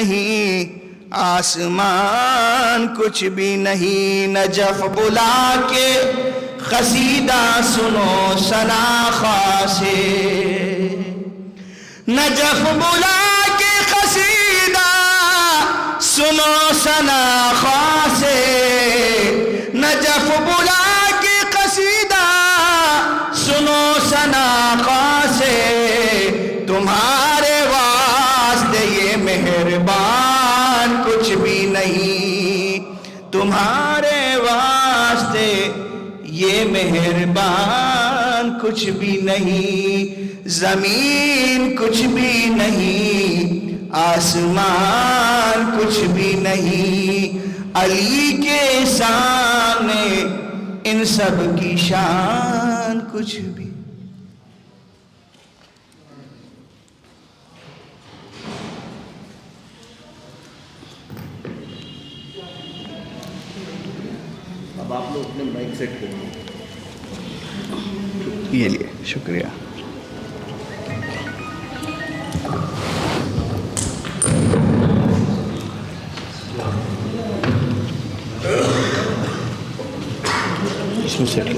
नहीं, आसमान कुछ भी नहीं। नजफ बुला के कसीदा सुनो सनाखा से, नजफ बुला के कसीदा सुनो सनाखा से, नजफ बुला के कसीदा सुनो सनाखा से। तुम्हारे वास्ते ये मेहरबान कुछ भी नहीं, तुम्हारे वास्ते ये मेहरबान कुछ भी नहीं। जमीन कुछ भी नहीं, आसमान कुछ भी नहीं। अली के सामने इन सब की शान कुछ भी। अब आप लोग अपने माइक सेट करेंगे। ये लिए शुक्रिया। इसमें सेट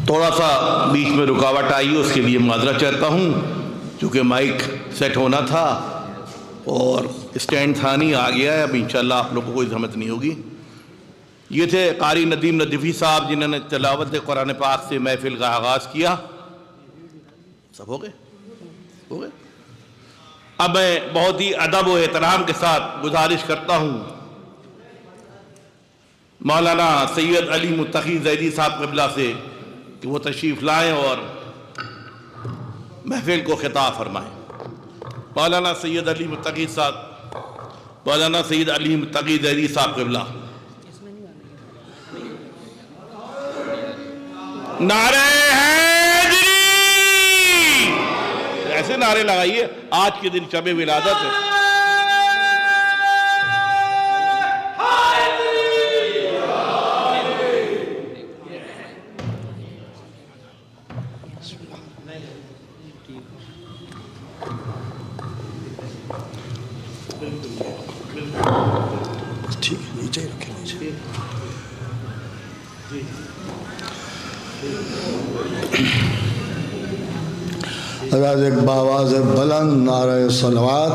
थोड़ा सा बीच में रुकावट आई, उसके लिए माजरत चाहता हूँ, क्योंकि माइक सेट होना था और स्टैंड था नहीं, आ गया है। अब इंशाल्लाह आप लोगों को कोई ज़हमत नहीं होगी। ये थे कारी नदीम नदीफ़ी साहब, जिन्होंने तिलावत कुरान पाक से महफिल का आगाज़ किया। सब हो गए, हो गए। अब मैं बहुत ही अदब और एहतराम के साथ गुजारिश करता हूँ मौलाना सैयद अली मुत्तकी ज़ैदी साहब क़िबला से कि वो तशरीफ़ लाएँ और महफिल को खिताब फरमाएँ। मौलाना सैयद अली मुत्तकी साहब, मौलाना सैयद अली मुत्तकी ज़ैदी साहब क़िबला। नारे हैदरी, ऐसे नारे लगाइए। आज के दिन शब विलादत है। ठीक है, नीचे ही रखें, नीचे। आवाज़ एक बावाज़ बुलंद नारे सलवात।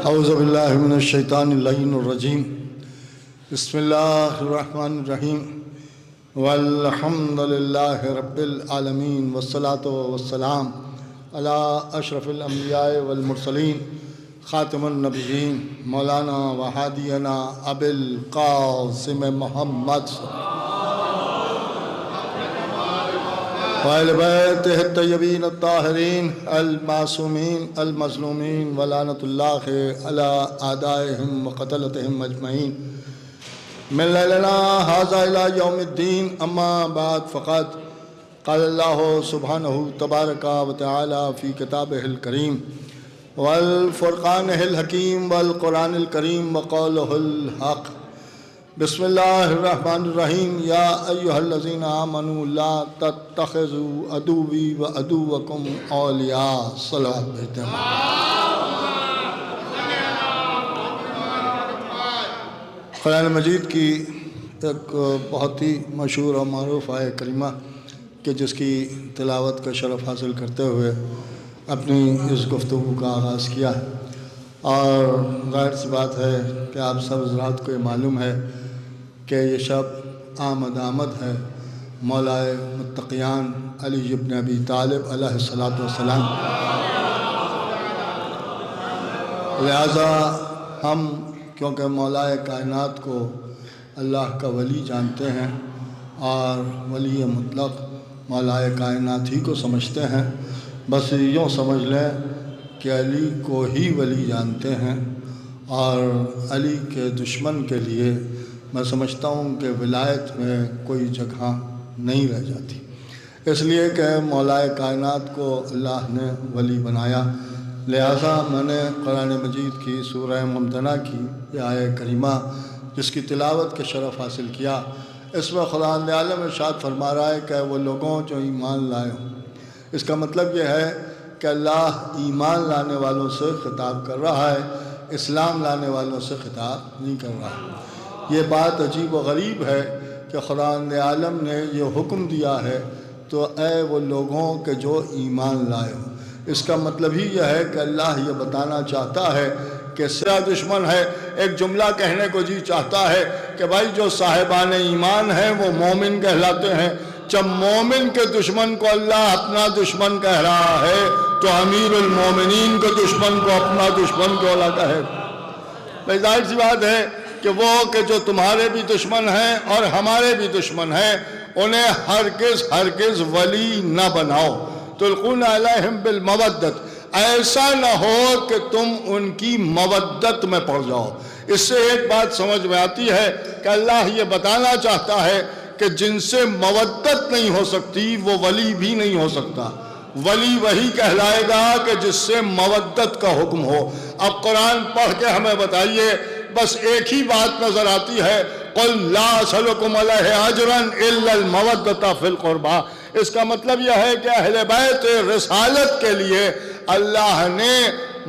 औज़ु बिल्लाहि मिनश शैतानिर रजीम। बिस्मिल्लाहिर रहमानिर रहीम। वल्हम्दुलिल्लाहि रब्बिल आलमीन वस्सलातु वस्सलाम अला अशरफिल अंबिया वल मुरसलीन खातिमुन नबिय्यीन मौलाना व हादियना अबिल कासिम मोहम्मद वअहले बैतिहि अत्तय्यबीन अत्ताहिरीन अल मासूमीन अल मज़लूमीन व लानतुल्लाहि अला आदाइहिम व क़तलतिहिम अजमईन मिन लैलिना हाज़ा इला यौमिद्दीन। अम्मा बाद फ़क़द क़ाल अल्लाहु सुब्हानहु तबारक व तआला फ़ी किताबिहिल करीम वल फ़ुरक़ानिहिल हकीम वल क़ुरानिल करीम व क़ौलिहिल हक़। बिस्मिल्लाहिर रहमानिर रहीम। या अय्युहल्लज़ीना आमनू ला तत्तख़िज़ू अदुव्वी व अदुव्वकुम औलिया। सलावत भेजते हैं। कुरान मजीद की एक बहुत ही मशहूर और मारूफ़ आय करीमा कि जिसकी तिलावत का शरफ़ हासिल करते हुए अपनी इस गुफ्तगू का आगाज़ किया है। और ज़ाहिर सी बात है कि आप सब हज़रात को ये मालूम है कि ये शब आमद है मौलाए मुत्तक़ियान अली इब्न अबी तालिब अलैहिस्सलातु वस्सलाम। लिहाजा हम क्योंकि मौलाए कायनात को अल्लाह का वली जानते हैं और वली मुतलक़ मौलाए कायनात ही को समझते हैं, बस यूँ समझ लें कि अली को ही वली जानते हैं। और अली के दुश्मन के लिए मैं समझता हूँ कि विलायत में कोई जगह नहीं रह जाती। इसलिए कि मौलाए कायनात को अल्लाह ने वली बनाया। लिहाजा मैंने कुरान मजीद की सूरह मुमतना की ये आयत करीमा जिसकी तिलावत के शरफ़ हासिल किया, इसमें खुदा आलम इरशाद फरमा रहा है कि वो लोगों जो ईमान लाए हों। इसका मतलब यह है कि अल्लाह ईमान लाने वालों से ख़िताब कर रहा है, इस्लाम लाने वालों से ख़िताब नहीं कर रहा। ये बात अजीब व गरीब है कि खुदा आलम ने ये हुक्म दिया है तो ऐ वो लोगों के जो ईमान लाए हो। इसका मतलब ही यह है कि अल्लाह ये बताना चाहता है कि सिरा दुश्मन है, एक जुमला कहने को जी चाहता है कि भाई जो साहिबान ईमान हैं वो मोमिन कहलाते हैं। जब मोमिन के दुश्मन को अल्लाह अपना दुश्मन कह रहा है तो अमीरुल मोमिनीन के दुश्मन को अपना दुश्मन क्यों ना कहे? भाई जाहिर सी बात है कि वो कि जो तुम्हारे भी दुश्मन हैं और हमारे भी दुश्मन हैं उन्हें हरगिज़ वली न बनाओ। तुल्क़ून अलैहिम बिल मवद्दत, ऐसा न हो कि तुम उनकी मवद्दत में पड़ जाओ। इससे एक बात समझ में आती है कि अल्लाह ये बताना चाहता है कि जिनसे मवद्दत नहीं हो सकती वो वली भी नहीं हो सकता। वली वही कहलाएगा कि जिससे मवद्दत का हुक्म हो। अब कुरान पढ़ के हमें बताइए, बस एक ही बात नजर आती है, क़ुल ला असअलुकुम अलैहि अजरन इल्लल मवद्दत फिल क़ुरबा। इसका मतलब यह है कि अहले बैत रिसालत के लिए अल्लाह ने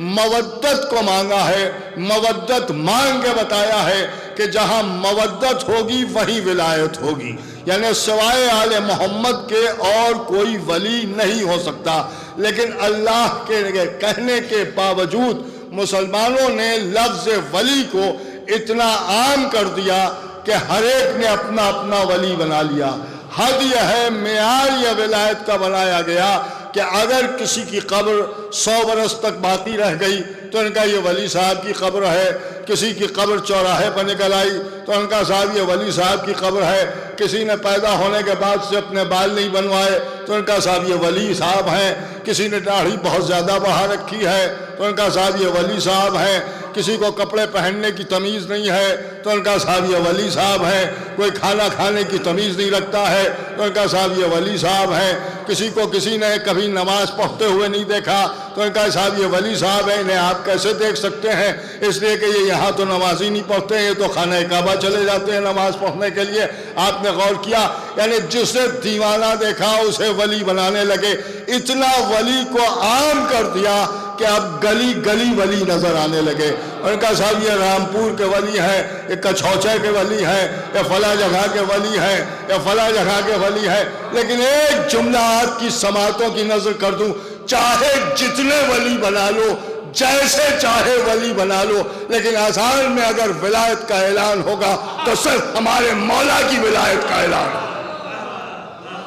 मवद्दत को मांगा है, मवद्दत मांग के बताया है कि जहाँ मवद्दत होगी वहीं विलायत होगी, यानी सिवाय आले मोहम्मद के और कोई वली नहीं हो सकता। लेकिन अल्लाह के कहने के बावजूद मुसलमानों ने लफ्ज़ वली को इतना आम कर दिया कि हर एक ने अपना अपना वली बना लिया। हद यह है, मेयार या विलायत का बनाया गया कि अगर किसी की कब्र 100 बरस तक बाकी रह गई तो इनका ये वली साहब की कब्र है। किसी की कब्र चौराहे पर निकल आई तो इनका साहब ये वली साहब की कब्र है। किसी ने पैदा होने के बाद से अपने बाल नहीं बनवाए तो इनका साहब ये वली साहब हैं। किसी ने दाढ़ी बहुत ज़्यादा बढ़ा रखी है तो इनका साहब ये वली साहब हैं। किसी को कपड़े पहनने की तमीज़ नहीं है तो इनका साहब ये वली साहब है। कोई खाना खाने की तमीज़ नहीं रखता है तो इनका साहब ये वली साहब है। किसी को किसी ने कभी नमाज पढ़ते हुए नहीं देखा तो इनका साहब ये वली साहब है। इन्हें आप कैसे देख सकते हैं? इसलिए कि ये यहाँ तो नमाज ही नहीं पढ़ते, ये तो खाना काबा चले जाते हैं नमाज पढ़ने के लिए। आपने गौर किया? यानी जिसे दीवाना देखा उसे वली बनाने लगे। इतना वली को आम कर दिया कि अब गली गली वली नजर आने लगे। उनका साहब ये रामपुर के वली है, ये कछौचे के वली है, या फला जगह के वली है, या फला जगह के वली है। लेकिन एक जुमला आपकी समातों की नजर कर दूं, चाहे जितने वली बना लो, जैसे चाहे वली बना लो, लेकिन आसान में अगर विलायत का ऐलान होगा तो सिर्फ हमारे मौला की विलायत का ऐलान।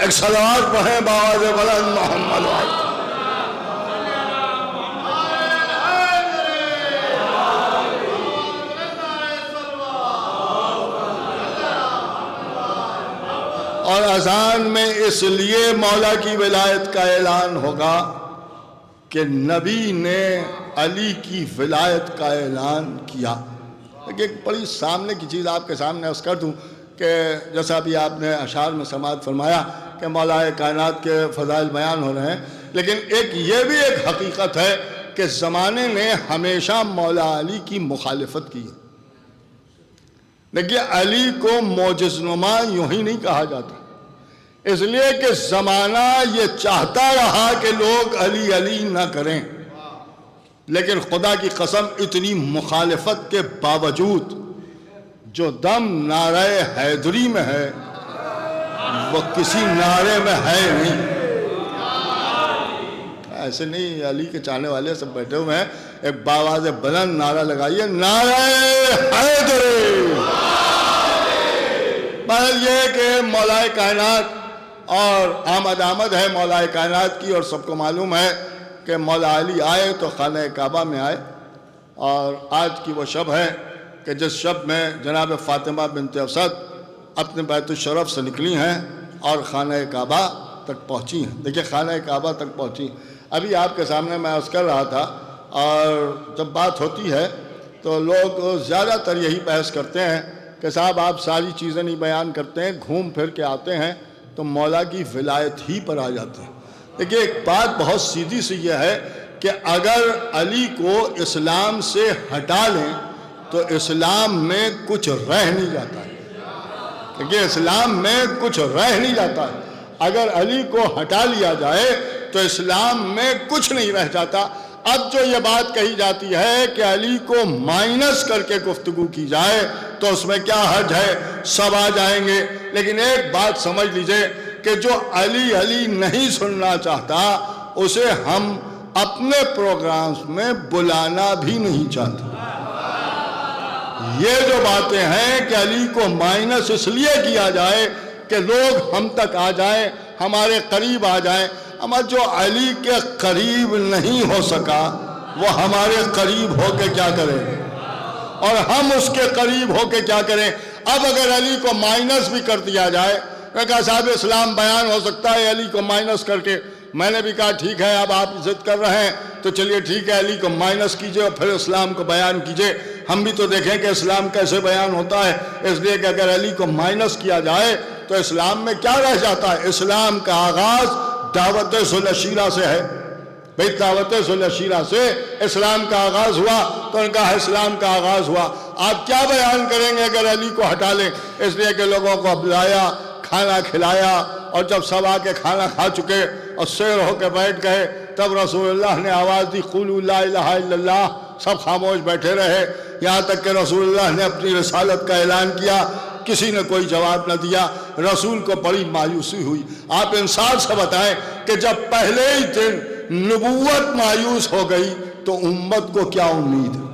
एक सलावत पढ़ें बावाज़ बुलंद मोहम्मद वाले। और अजान में इसलिए मौला की विलायत का ऐलान होगा कि नबी ने अली की विलायत का ऐलान किया। एक बड़ी सामने की चीज़ आपके सामने अर्ज़ कर दूँ कि जैसा भी आपने अशार में समाअत फरमाया कि मौलाए कायनात के फ़ज़ाइल बयान हो रहे हैं, लेकिन एक ये भी एक हकीकत है कि ज़माने ने हमेशा मौला अली की मुखालिफत की है। देखिए, अली को मोजिज़नुमा यूँ ही नहीं कहा जाता, इसलिए कि ज़माना ये चाहता रहा कि लोग अली अली ना करें। लेकिन खुदा की कसम, इतनी मुखालिफत के बावजूद जो दम नारे हैदरी में है वो किसी नारे में है नहीं। ऐसे नहीं, अली के चाहने वाले सब बैठे हुए हैं, एक बावाज़ बुलंद नारा लगाइए, नारे हैदरी। मतलब ये कि मौलाए कायनात और आमद है मौलाए कायनात की, और सबको मालूम है कि मौला अली आए तो खाना काबा में आए। और आज की वो शब है कि जिस शब में जनाब फ़ातिमा बिन्त असद अपने बैतुल शरफ से निकली हैं और खाना काबा तक पहुँची हैं। देखिए, खाना काबा तक पहुँची। अभी आपके सामने मैं अर्ज़ कर रहा था, और जब बात होती है तो लोग ज़्यादातर यही बहस करते हैं कि साहब आप सारी चीज़ें नहीं बयान करते हैं, घूम फिर के आते हैं, तो मौला की विलायत ही पर आ जाते हैं। देखिए एक बात बहुत सीधी सी यह है कि अगर अली को इस्लाम से हटा लें तो इस्लाम में कुछ रह नहीं जाता है। देखिए इस्लाम में कुछ रह नहीं जाता है। अगर अली को हटा लिया जाए तो इस्लाम में कुछ नहीं रह जाता। अब जो ये बात कही जाती है कि अली को माइनस करके गुफ्तगू की जाए तो उसमें क्या हर्ज है, सब आ जाएंगे। लेकिन एक बात समझ लीजिए कि जो अली अली नहीं सुनना चाहता उसे हम अपने प्रोग्राम्स में बुलाना भी नहीं चाहते। ये जो बातें हैं कि अली को माइनस इसलिए किया जाए कि लोग हम तक आ जाएं, हमारे करीब आ जाएं। हमारा जो अली के करीब नहीं हो सका वो हमारे करीब होके क्या करें और हम उसके करीब होके क्या करें। अब अगर अली को माइनस भी कर दिया जाए, मैं कहा साहब इस्लाम बयान हो सकता है अली को माइनस करके। मैंने भी कहा ठीक है, अब आप जिद कर रहे हैं तो चलिए ठीक है, अली को माइनस कीजिए और फिर इस्लाम को बयान कीजिए। हम भी तो देखें कि इस्लाम कैसे बयान होता है। इसलिए कि अगर अली को माइनस किया जाए तो इस्लाम में क्या रह जाता है। इस्लाम का आगाज दावत सुलशीरा से है। भाई दावत सुलशीरा से इस्लाम का आगाज हुआ तो उनका इस्लाम का आगाज हुआ। आप क्या बयान करेंगे अगर अली को हटा लें। इसलिए कि लोगों को बुलाया, खाना खिलाया और जब सब आके खाना खा चुके और शेर होकर बैठ गए तब रसूलुल्लाह ने आवाज़ दी कुलू ला इलाहा इल्लल्लाह। सब खामोश बैठे रहे यहाँ तक कि रसूलुल्लाह ने अपनी रिसालत का ऐलान किया। किसी ने कोई जवाब न दिया। रसूल को बड़ी मायूसी हुई। आप इंसाफ से बताएं कि जब पहले ही दिन नबूवत मायूस हो गई तो उम्मत को क्या उम्मीद है।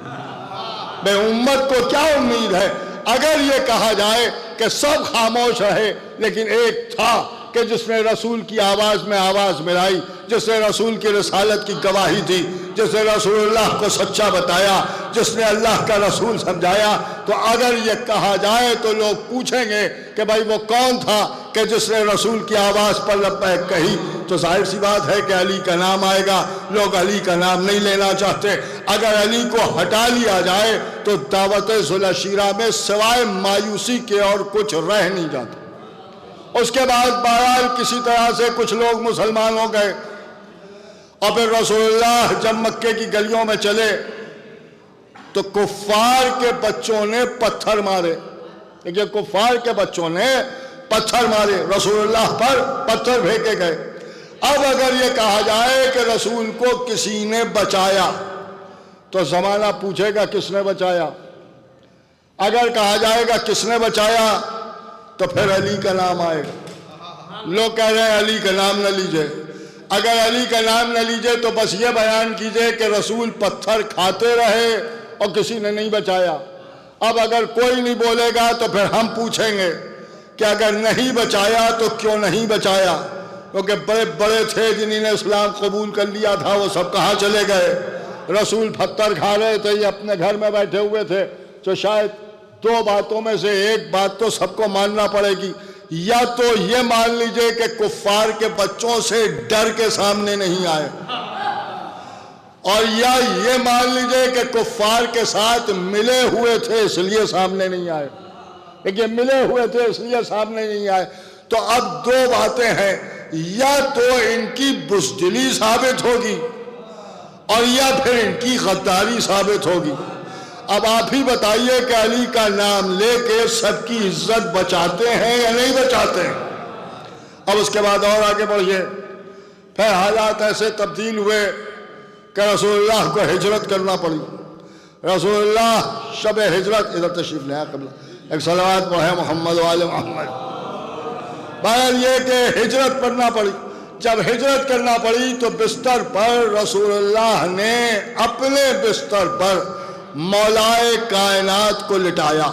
भाई उम्मत को क्या उम्मीद है। अगर ये कहा जाए कि सब खामोश रहे लेकिन एक था कि जिसने रसूल की आवाज़ में आवाज़ मिलाई, जिसने रसूल की रिसालत की गवाही दी, जिसने रसूलुल्लाह को सच्चा बताया, जिसने अल्लाह का रसूल समझाया, तो अगर ये कहा जाए तो लोग पूछेंगे कि भाई वो कौन था कि जिसने रसूल की आवाज़ पर लब्बैक कही। तो जाहिर सी बात है कि अली का नाम आएगा। लोग अली का नाम नहीं लेना चाहते। अगर अली को हटा लिया जाए तो दावत सुलशीरा में सिवाय मायूसी के और कुछ रह नहीं जाता। उसके बाद बहरहाल किसी तरह से कुछ लोग मुसलमान हो गए और फिर रसूलुल्लाह जब मक्के की गलियों में चले तो कुफ्फार के बच्चों ने पत्थर मारे। देखिए कुफ्फार के बच्चों ने पत्थर मारे, रसूलुल्लाह पर पत्थर फेंके गए। अब अगर ये कहा जाए कि रसूल को किसी ने बचाया तो जमाना पूछेगा किसने बचाया। अगर कहा जाएगा किसने बचाया तो फिर अली का नाम आएगा। लोग कह रहे हैं अली का नाम न लीजिए। अगर अली का नाम न लीजिए तो बस ये बयान कीजिए कि रसूल पत्थर खाते रहे और किसी ने नहीं बचाया। अब अगर कोई नहीं बोलेगा तो फिर हम पूछेंगे कि अगर नहीं बचाया तो क्यों नहीं बचाया। क्योंकि बड़े बड़े थे जिन्होंने इस्लाम कबूल कर लिया था वो सब कहाँ चले गए। रसूल पत्थर खा रहे थे, ये अपने घर में बैठे हुए थे। तो शायद दो बातों में से एक बात तो सबको मानना पड़ेगी। या तो ये मान लीजिए कि कुफ्फार के बच्चों से डर के सामने नहीं आए, और या ये मान लीजिए कि कुफ्फार के साथ मिले हुए थे इसलिए सामने नहीं आए। देखिए मिले हुए थे इसलिए सामने नहीं आए। तो अब दो बातें हैं, या तो इनकी बुज़दिली साबित होगी और या फिर इनकी गद्दारी साबित होगी। अब आप ही बताइए कि अली का नाम लेके सबकी इज्जत बचाते हैं या नहीं बचाते हैं। अब उसके बाद और आगे बढ़िए। फिर हालात ऐसे तब्दील हुए कि रसूलुल्लाह को हिजरत करना पड़ी। रसूलुल्लाह शब हिजरत, इधर तशरीफ ले कबला एक सलावत पढ़े मोहम्मद वाले मोहम्मद। बहरहाल ये कि हिजरत करना पड़ी। जब हिजरत करना पड़ी तो बिस्तर पर रसूलुल्लाह ने अपने बिस्तर पर मौलाए कायनात को लिटाया।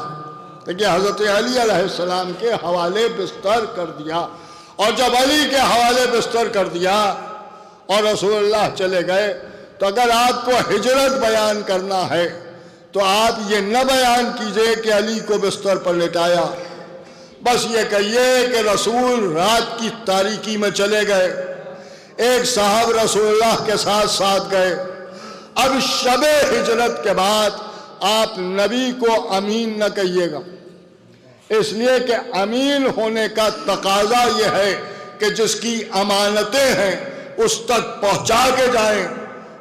देखिए हज़रत अली अलैहिस्सलाम के हवाले बिस्तर कर दिया। और जब अली के हवाले बिस्तर कर दिया और रसूलुल्लाह चले गए, तो अगर आपको हिजरत बयान करना है तो आप ये न बयान कीजिए कि अली को बिस्तर पर लिटाया। बस ये कहिए कि रसूल रात की तारीकी में चले गए, एक साहब रसूलुल्लाह के साथ साथ गए। अब शबे हिजरत के बाद आप नबी को अमीन न कहिएगा। इसलिए कि अमीन होने का तकाजा यह है कि जिसकी अमानतें हैं उस तक पहुंचा के जाएं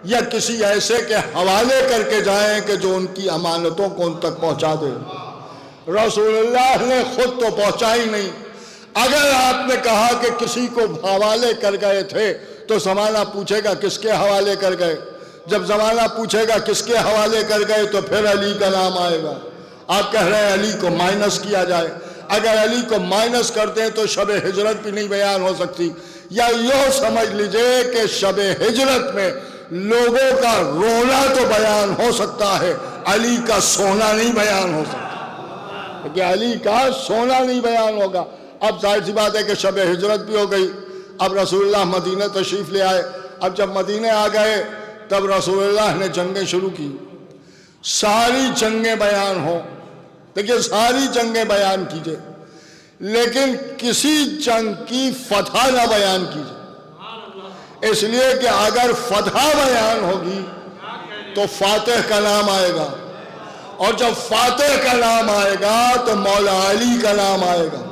या किसी ऐसे के हवाले करके जाएं कि जो उनकी अमानतों को उन तक पहुंचा दे। रसूलुल्लाह ने खुद तो पहुंचा ही नहीं। अगर आपने कहा कि किसी को हवाले कर गए थे तो ज़माना पूछेगा किसके हवाले कर गए। जब ज़माना पूछेगा किसके हवाले कर गए तो फिर अली का नाम आएगा। आप कह रहे हैं अली को माइनस किया जाए। अगर अली को माइनस करते हैं तो शब हिजरत भी नहीं बयान हो सकती। या यूँ समझ लीजिए कि शब हिजरत में लोगों का रोना तो बयान हो सकता है, अली का सोना नहीं बयान हो सकता, क्योंकि अली का सोना नहीं बयान होगा। अब जाहिर सी बात है कि शब हिजरत भी हो गई। अब रसूलुल्लाह मदीने तशरीफ़ ले आए। अब जब मदीने आ गए तब रसूलुल्लाह ने जंगें शुरू की। सारी जंगें बयान हो, देखिए सारी जंगें बयान कीजिए, लेकिन किसी जंग की फतह ना बयान कीजिए। इसलिए कि अगर फतह बयान होगी तो फातिह का नाम आएगा, और जब फातिह का नाम आएगा तो मौला अली का नाम आएगा।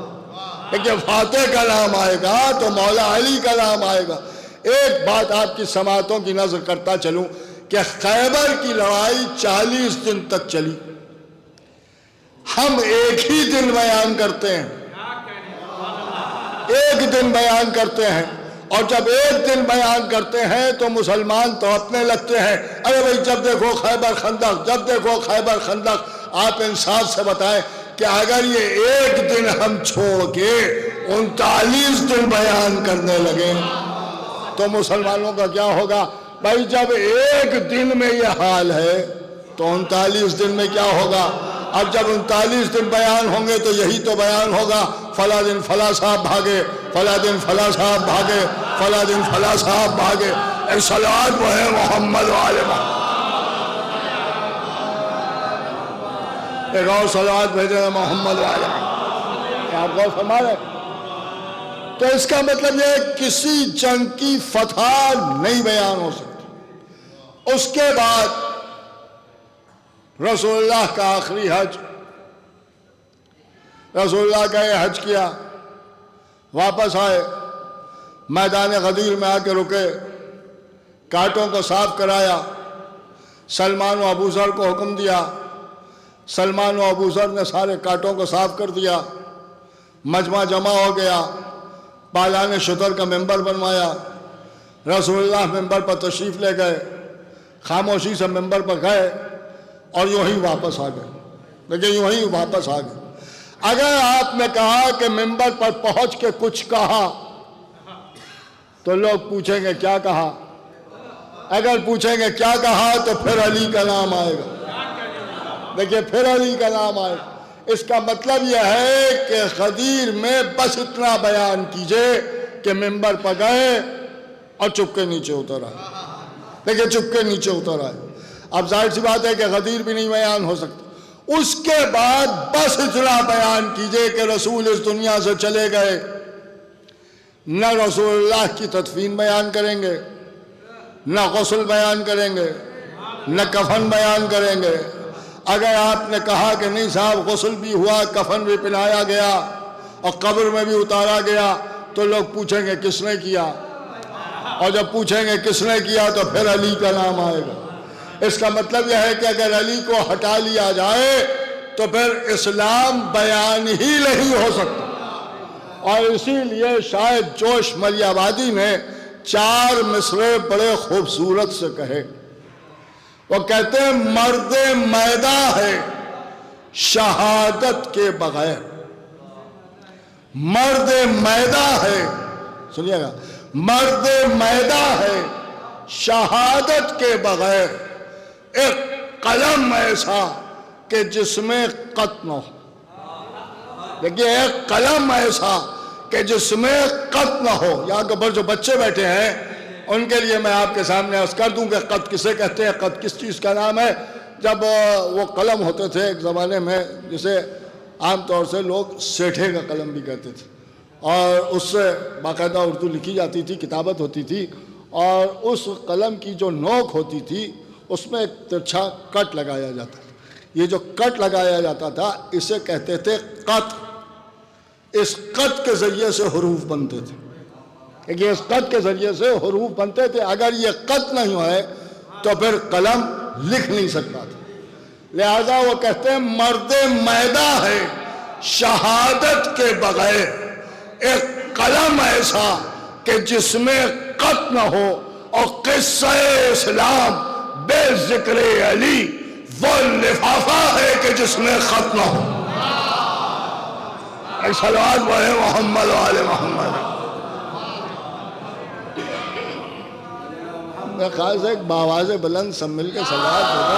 देखिए फातिह का नाम आएगा तो मौला अली का नाम आएगा। एक बात आपकी समातों की नजर करता चलूं कि खैबर की लड़ाई 40 दिन तक चली। हम एक ही दिन बयान करते हैं, एक दिन बयान करते हैं, और जब एक दिन बयान करते हैं तो मुसलमान तड़पने लगते हैं, अरे भाई जब देखो खैबर खंदक, जब देखो खैबर खंदक। आप इंसाफ से बताएं कि अगर ये एक दिन हम छोड़ के 39 दिन बयान करने लगे तो मुसलमानों का क्या होगा? भाई जब एक दिन में ये हाल है तो 39 दिन में क्या होगा? अब जब 39 दिन बयान होंगे तो यही तो बयान होगा, फला दिन फला साहब भागे, फला दिन फला साहब भागे, फला दिन फला साहब भागे। एक सलात वो है मोहम्मद वाले, एक और सलात भेजे मोहम्मद वाले। आप गौर फरमा रहे? तो इसका मतलब यह किसी जंग की फतह नहीं बयान हो सकती। उसके बाद रसूलुल्लाह का आखिरी हज, रसूलुल्लाह गए हज किया, वापस आए, मैदान गदीर में आके रुके, कांटों को साफ कराया, सलमान और अबू ज़र को हुक्म दिया, सलमान और अबू ज़र ने सारे कांटों को साफ कर दिया, मजमा जमा हो गया, पालान शुतर का मेंबर बनवाया, रसूलुल्लाह मेंबर पर तशरीफ़ ले गए, खामोशी से मेंबर पर गए और यूं ही वापस आ गए। देखिए यूं ही वापस आ गए। अगर आपने कहा कि मेंबर पर पहुंच के कुछ कहा तो लोग पूछेंगे क्या कहा। अगर पूछेंगे क्या कहा तो फिर अली का नाम आएगा। देखिए फिर अली का नाम आएगा। इसका मतलब यह है कि गदीर में बस इतना बयान कीजिए कि मेंबर पर गए और चुपके नीचे उतर आए। देखिए चुपके नीचे उतर आए। अब जाहिर सी बात है कि गदीर भी नहीं बयान हो सकता। उसके बाद बस इतना बयान कीजिए कि रसूल इस दुनिया से चले गए, न रसूलुल्लाह की तदफीन बयान करेंगे, न गुस्ल बयान करेंगे, न कफन बयान करेंगे। अगर आपने कहा कि नहीं साहब गुस्ल भी हुआ, कफन भी पहनाया गया और कब्र में भी उतारा गया, तो लोग पूछेंगे किसने किया, और जब पूछेंगे किसने किया तो फिर अली का नाम आएगा। इसका मतलब यह है कि अगर अली को हटा लिया जाए तो फिर इस्लाम बयान ही नहीं हो सकता। और इसीलिए शायद जोश मलियाबादी ने 4 मिसरे बड़े खूबसूरत से कहे। वो कहते हैं मर्द मैदा है शहादत के बगैर, मर्द मैदा है, सुनिएगा, मर्द मैदा है शहादत के बगैर एक कलम ऐसा कि जिसमें कत न हो। देखिए एक कलम ऐसा कि जिसमें कत न हो। यहाँ के पर जो बच्चे बैठे हैं उनके लिए मैं आपके सामने अर्ज कर दूं कि कत किसे कहते हैं, कत किस चीज़ का नाम है। जब वो कलम होते थे एक ज़माने में, जिसे आमतौर से लोग सेठे का कलम भी कहते थे, और उससे बाकायदा उर्दू लिखी जाती थी, किताबत होती थी, और उस कलम की जो नोक होती थी उसमें एक तिरछा कट लगाया जाता था। ये जो कट लगाया जाता था इसे कहते थे कत। इस कत के जरिए से हरूफ बनते थे, क्योंकि इस कत के जरिए से हरूफ बनते थे। अगर ये कत नहीं है तो फिर कलम लिख नहीं सकता था। लिहाजा वो कहते हैं मर्दे मैदा है शहादत के बगैर एक कलम ऐसा कि जिसमें कत न हो, और किस्सा इस्लाम बेजिक्र अली वो लिफाफा है कि जिसमें खत न हो। सलावत पढ़े मोहम्मद वाले मोहम्मद। मेरे ख्याल से एक बावाज़ बुलंद सब मिलकर सलावत पढ़े।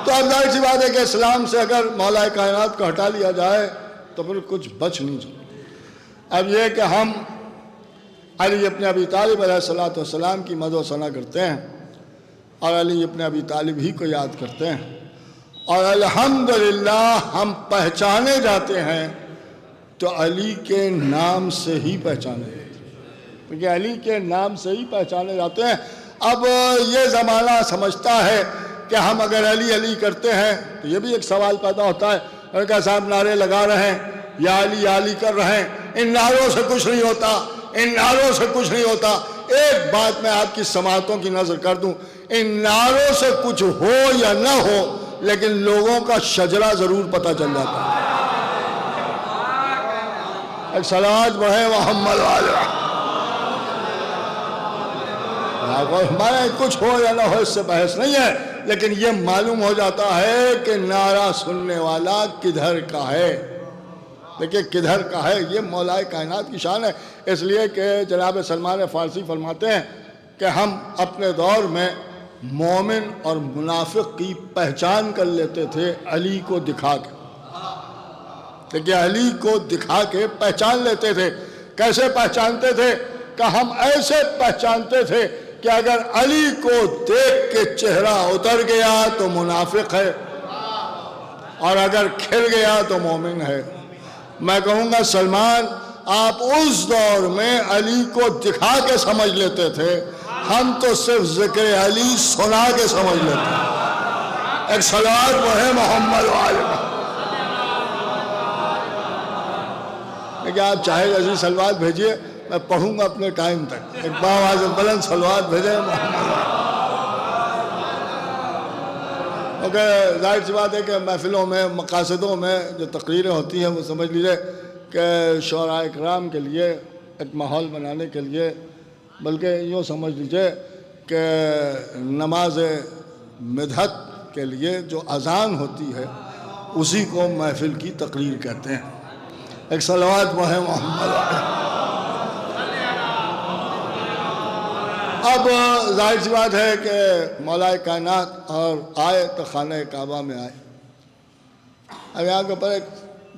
तो अब जाहिर सी बात है कि इस्लाम से अगर मौला कायनात को हटा लिया जाए तो फिर कुछ बच नहीं सकता। अब यह कि हम अली अपने अबी तालिब अलैहिस्सलाम की मदो सना करते हैं और अली अपने अबी तालिब ही को याद करते हैं, और अल्हम्दुलिल्लाह हम पहचाने जाते हैं तो अली के नाम से ही पहचाने जाते हैं, क्योंकि अली के नाम से ही पहचाने जाते हैं। अब ये ज़माना समझता है कि हम अगर अली अली करते हैं तो ये भी एक सवाल पैदा होता है, लड़का साहब नारे लगा रहे हैं या अली कर रहे हैं, इन नारों से कुछ नहीं होता, इन नारों से कुछ नहीं होता। एक बात मैं आपकी समातों की नजर कर दूं, इन नारों से कुछ हो या ना हो, लेकिन लोगों का शजरा जरूर पता चल जाता है। एक सलावत बढ़े मोहम्मद वाले। हमारे कुछ हो या ना हो इससे बहस नहीं है, लेकिन ये मालूम हो जाता है कि नारा सुनने वाला किधर का है। देखिए किधर का है, ये मौलाए कायनात की शान है। इसलिए कि जनाब सलमान फ़ारसी फरमाते हैं कि हम अपने दौर में मोमिन और मुनाफिक की पहचान कर लेते थे अली को दिखा के। देखिए अली को दिखा के पहचान लेते थे। कैसे पहचानते थे कि हम ऐसे पहचानते थे कि अगर अली को देख के चेहरा उतर गया तो मुनाफिक है, और अगर खिल गया तो मोमिन है। मैं कहूँगा सलमान आप उस दौर में अली को दिखा के समझ लेते थे, हम तो सिर्फ जिक्र अली सुना के समझ लेते। एक सलावत पढ़े मोहम्मद वाले। आप चाहे ऐसी सलवात भेजिए, मैं पढ़ूंगा अपने टाइम तक। एक बावाज़ बुलंद सलवात भेजे मोहम्मद। ओके, जाहिर सी बात है कि महफिलों में मकासदों में जो तकरीरें होती हैं वो समझ लीजिए कि शोरा इकराम के लिए एक माहौल बनाने के लिए, बल्कि यूँ समझ लीजिए कि नमाज मिदहत के लिए जो अज़ान होती है उसी को महफिल की तकरीर कहते हैं। एक सलवात पढ़े मोहम्मद। अब जाहिर सी बात है कि मौलाए कायनात और आए तो खाना काबा में आए। अब यहाँ के ऊपर एक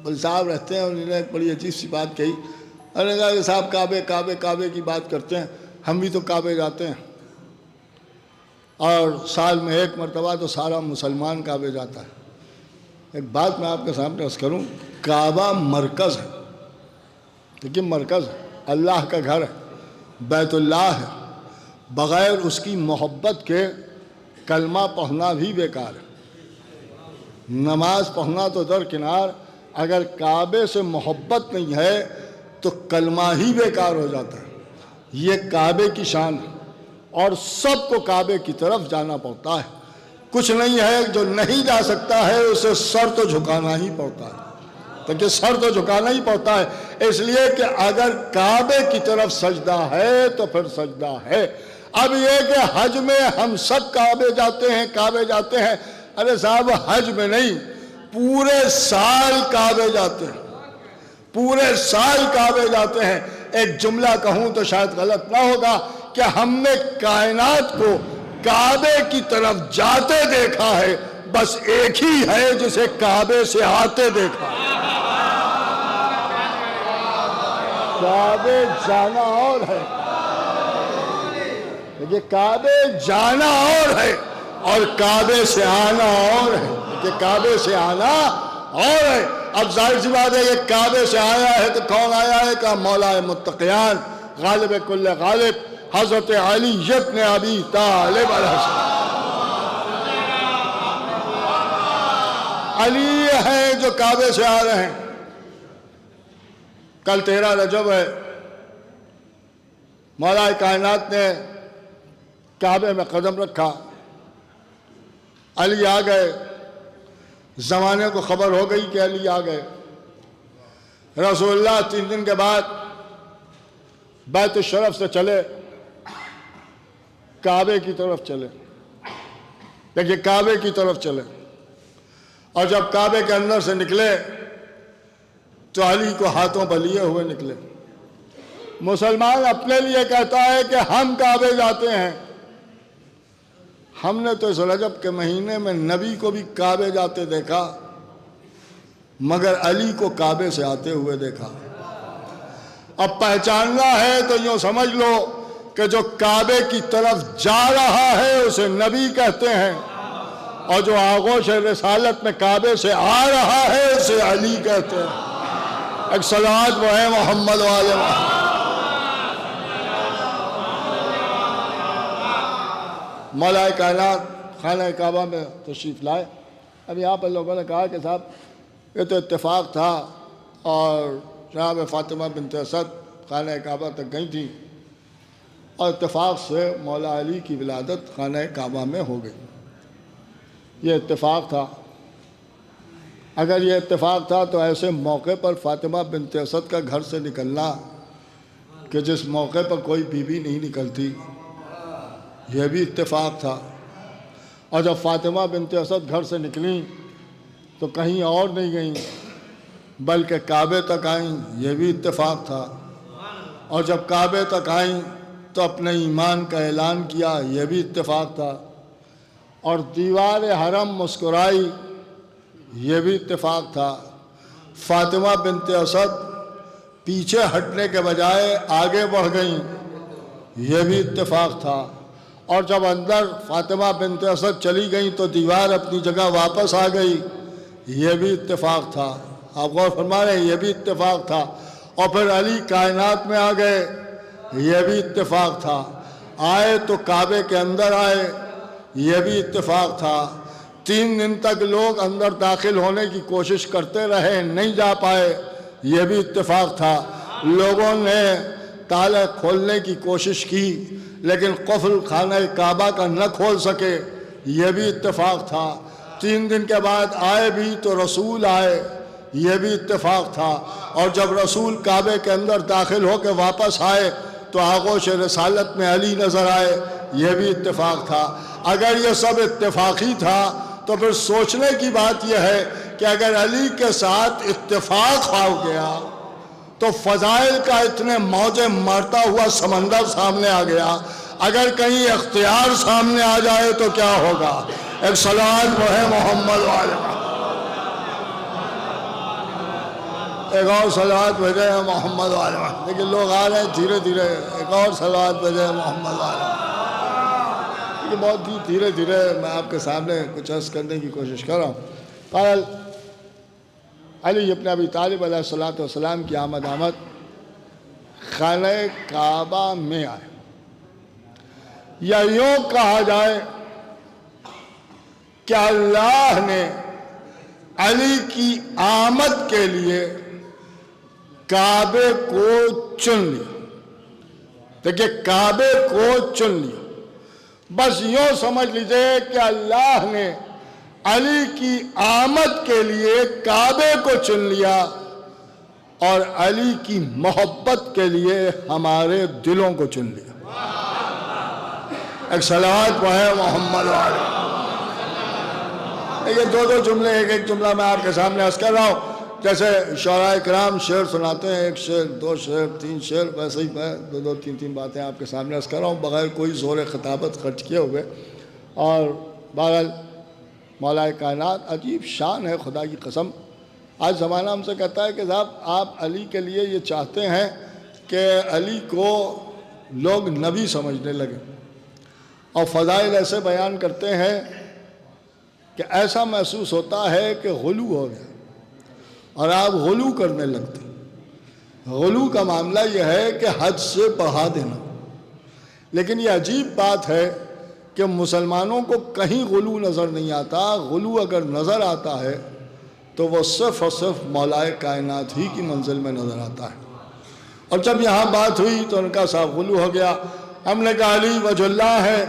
बल साहब रहते हैं, उन्होंने एक बड़ी अजीब सी बात कही। उन्होंने कहा कि साहब काबे काबे काबे की बात करते हैं, हम भी तो काबे जाते हैं, और साल में एक मरतबा तो सारा मुसलमान काबे जाता है। एक बात मैं आपके सामने अर्ज़ करूँ, काबा मरकज़ है, देखिए मरकज़ है, अल्लाह का घर है, बैतुल्लाह है। बग़ैर उसकी मोहब्बत के कलमा पढ़ना भी बेकार है, नमाज पढ़ना तो दरकिनार, अगर काबे से मोहब्बत नहीं है तो कलमा ही बेकार हो जाता है। ये काबे की शान है और सबको काबे की तरफ जाना पड़ता है। कुछ नहीं है जो नहीं जा सकता है, उसे सर तो झुकाना ही पड़ता है, क्योंकि सर तो झुकाना ही पड़ता है। इसलिए कि अगर काबे की तरफ सजदा है तो फिर सजदा है। अब ये कि हज में हम सब काबे जाते हैं, काबे जाते हैं। अरे साहब हज में नहीं, पूरे साल काबे जाते हैं, पूरे साल काबे जाते हैं। एक जुमला कहूं तो शायद गलत ना होगा कि हमने कायनात को काबे की तरफ जाते देखा है, बस एक ही है जिसे काबे से आते देखा। काबे जाना और है, देखिए काबे जाना और है और काबे से आना और है। देखिए काबे से आना और है। अब जाहिर सी बात है कि काबे से आया है तो कौन आया है? का मौला मुत्तक़ियान गालिब कुल्ल गालिब हज़रत अली इब्न अबी तालिब अलैहिस्सलाम। अली हैं जो काबे से आ रहे हैं। कल 13 रजब है, मौला कायनात ने काबे में कदम रखा, अली आ गए, ज़माने को खबर हो गई कि अली आ गए। रसूलुल्लाह 3 दिन के बाद बैत शरफ से चले, काबे की तरफ चले। देखिए, काबे की तरफ चले, और जब काबे के अंदर से निकले तो अली को हाथों पर लिए हुए निकले। मुसलमान अपने लिए कहता है कि हम काबे जाते हैं। हमने तो इस रजब के महीने में नबी को भी काबे जाते देखा, मगर अली को काबे से आते हुए देखा। अब पहचानना है तो यूँ समझ लो कि जो काबे की तरफ जा रहा है उसे नबी कहते हैं, और जो आगोश रिसालत में काबे से आ रहा है उसे अली कहते हैं। एक सलात वो है मोहम्मद वाले मौला कायनात खाना काबा में तशरीफ़ लाए। अब यहाँ पर लोगों ने कहा कि साहब ये तो इत्तेफाक था और जनाब फ़ातिमा बिन्त असद खाना काबा तक गई थी और इत्तेफाक से मौला अली की विलादत खाना काबा में हो गई। ये इत्तेफाक था। अगर ये इत्तेफाक था तो ऐसे मौके पर फ़ातिमा बिन्त असद का घर से निकलना कि जिस मौके पर कोई बीवी नहीं निकलती, यह भी इत्तेफाक था। और जब फ़ातिमा बिन्त असद घर से निकली तो कहीं और नहीं गईं बल्कि काबे तक आईं, यह भी इत्तेफाक था। और जब काबे तक आईं तो अपने ईमान का ऐलान किया, यह भी इत्तेफाक था। और दीवार हरम मुस्कुराई, यह भी इत्तेफाक था। फ़ातिमा बिन्त असद पीछे हटने के बजाय आगे बढ़ गईं, यह भी इत्तेफाक था। और जब अंदर फ़ातिमा बिन्त असद चली गई तो दीवार अपनी जगह वापस आ गई, यह भी इत्तेफाक था। आप गौर फरमा रहे हैं, यह भी इत्तेफाक था। और फिर अली कायनात में आ गए, यह भी इत्तेफाक था। आए तो काबे के अंदर आए, यह भी इत्तेफाक था। 3 दिन तक लोग अंदर दाखिल होने की कोशिश करते रहे, नहीं जा पाए, यह भी इत्तेफाक था। लोगों ने ताला खोलने की कोशिश की लेकिन कुफ्र खाना काबा का न खोल सके, यह भी इत्तेफाक था। 3 दिन के बाद आए भी तो रसूल आए, यह भी इत्तेफाक था। और जब रसूल काबे के अंदर दाखिल होकर वापस आए तो आगोश रसालत में अली नज़र आए, यह भी इत्तेफाक था। अगर ये सब इत्तेफाकी था तो फिर सोचने की बात यह है कि अगर अली के साथ इत्तेफाक हो गया तो फ़ज़ाइल का इतने मौजे मारता हुआ समंदर सामने आ गया, अगर कहीं इख्तियार सामने आ जाए तो क्या होगा। एक सलात वो है मोहम्मद वाले, एक और सलात भेजे हैं मोहम्मद वाले। लेकिन लोग आ रहे हैं धीरे धीरे, एक और सलात भेजे हैं मोहम्मद वाले। ये बहुत ही धीरे धीरे मैं आपके सामने कुछ अर्ज़ करने की कोशिश कर रहा हूँ। कल अली इब्न अबी तालिब अलैहिस्सलातु वस्सलाम की आमद खाने काबा में आए, या यूँ कहा जाए कि अल्लाह ने अली की आमद के लिए काबे को चुन लिया। देखिए, काबे को चुन लिया, बस यूँ समझ लीजिए कि अल्लाह ने अली की आमद के लिए काबे को चुन लिया और अली की मोहब्बत के लिए हमारे दिलों को चुन लिया। एक सलावत है मोहम्मद वाले। ये 2-2 जुमले, एक जुमला मैं आपके सामने अर्ज़ कर रहा हूँ। जैसे शौराए किराम शेर सुनाते हैं, 1 शेर 2 शेर 3 शेर, वैसे ही मैं 2-2 3-3 बातें आपके सामने अर्ज़ कर रहा हूँ बग़ैर कोई ज़ोर ख़ताबत खर्च किए हुए। और बहरहाल मौला कायनात अजीब शान है, खुदा की कसम। आज ज़माना हमसे कहता है कि साहब आप अली के लिए ये चाहते हैं कि अली को लोग नबी समझने लगे, और फ़ज़ाइल ऐसे बयान करते हैं कि ऐसा महसूस होता है कि गुलू हो गया और आप गुलू करने लगते। गुलू का मामला यह है कि हद से बढ़ा देना। लेकिन ये अजीब बात है कि मुसलमानों को कहीं गुलू नज़र नहीं आता। गुलू अगर नज़र आता है तो वो सिर्फ़ और सिर्फ मौलाए कायनात ही की मंजिल में नज़र आता है। और जब यहाँ बात हुई तो उनका साहब गुलू हो गया। हमने कहा अली वजुल्लाह है,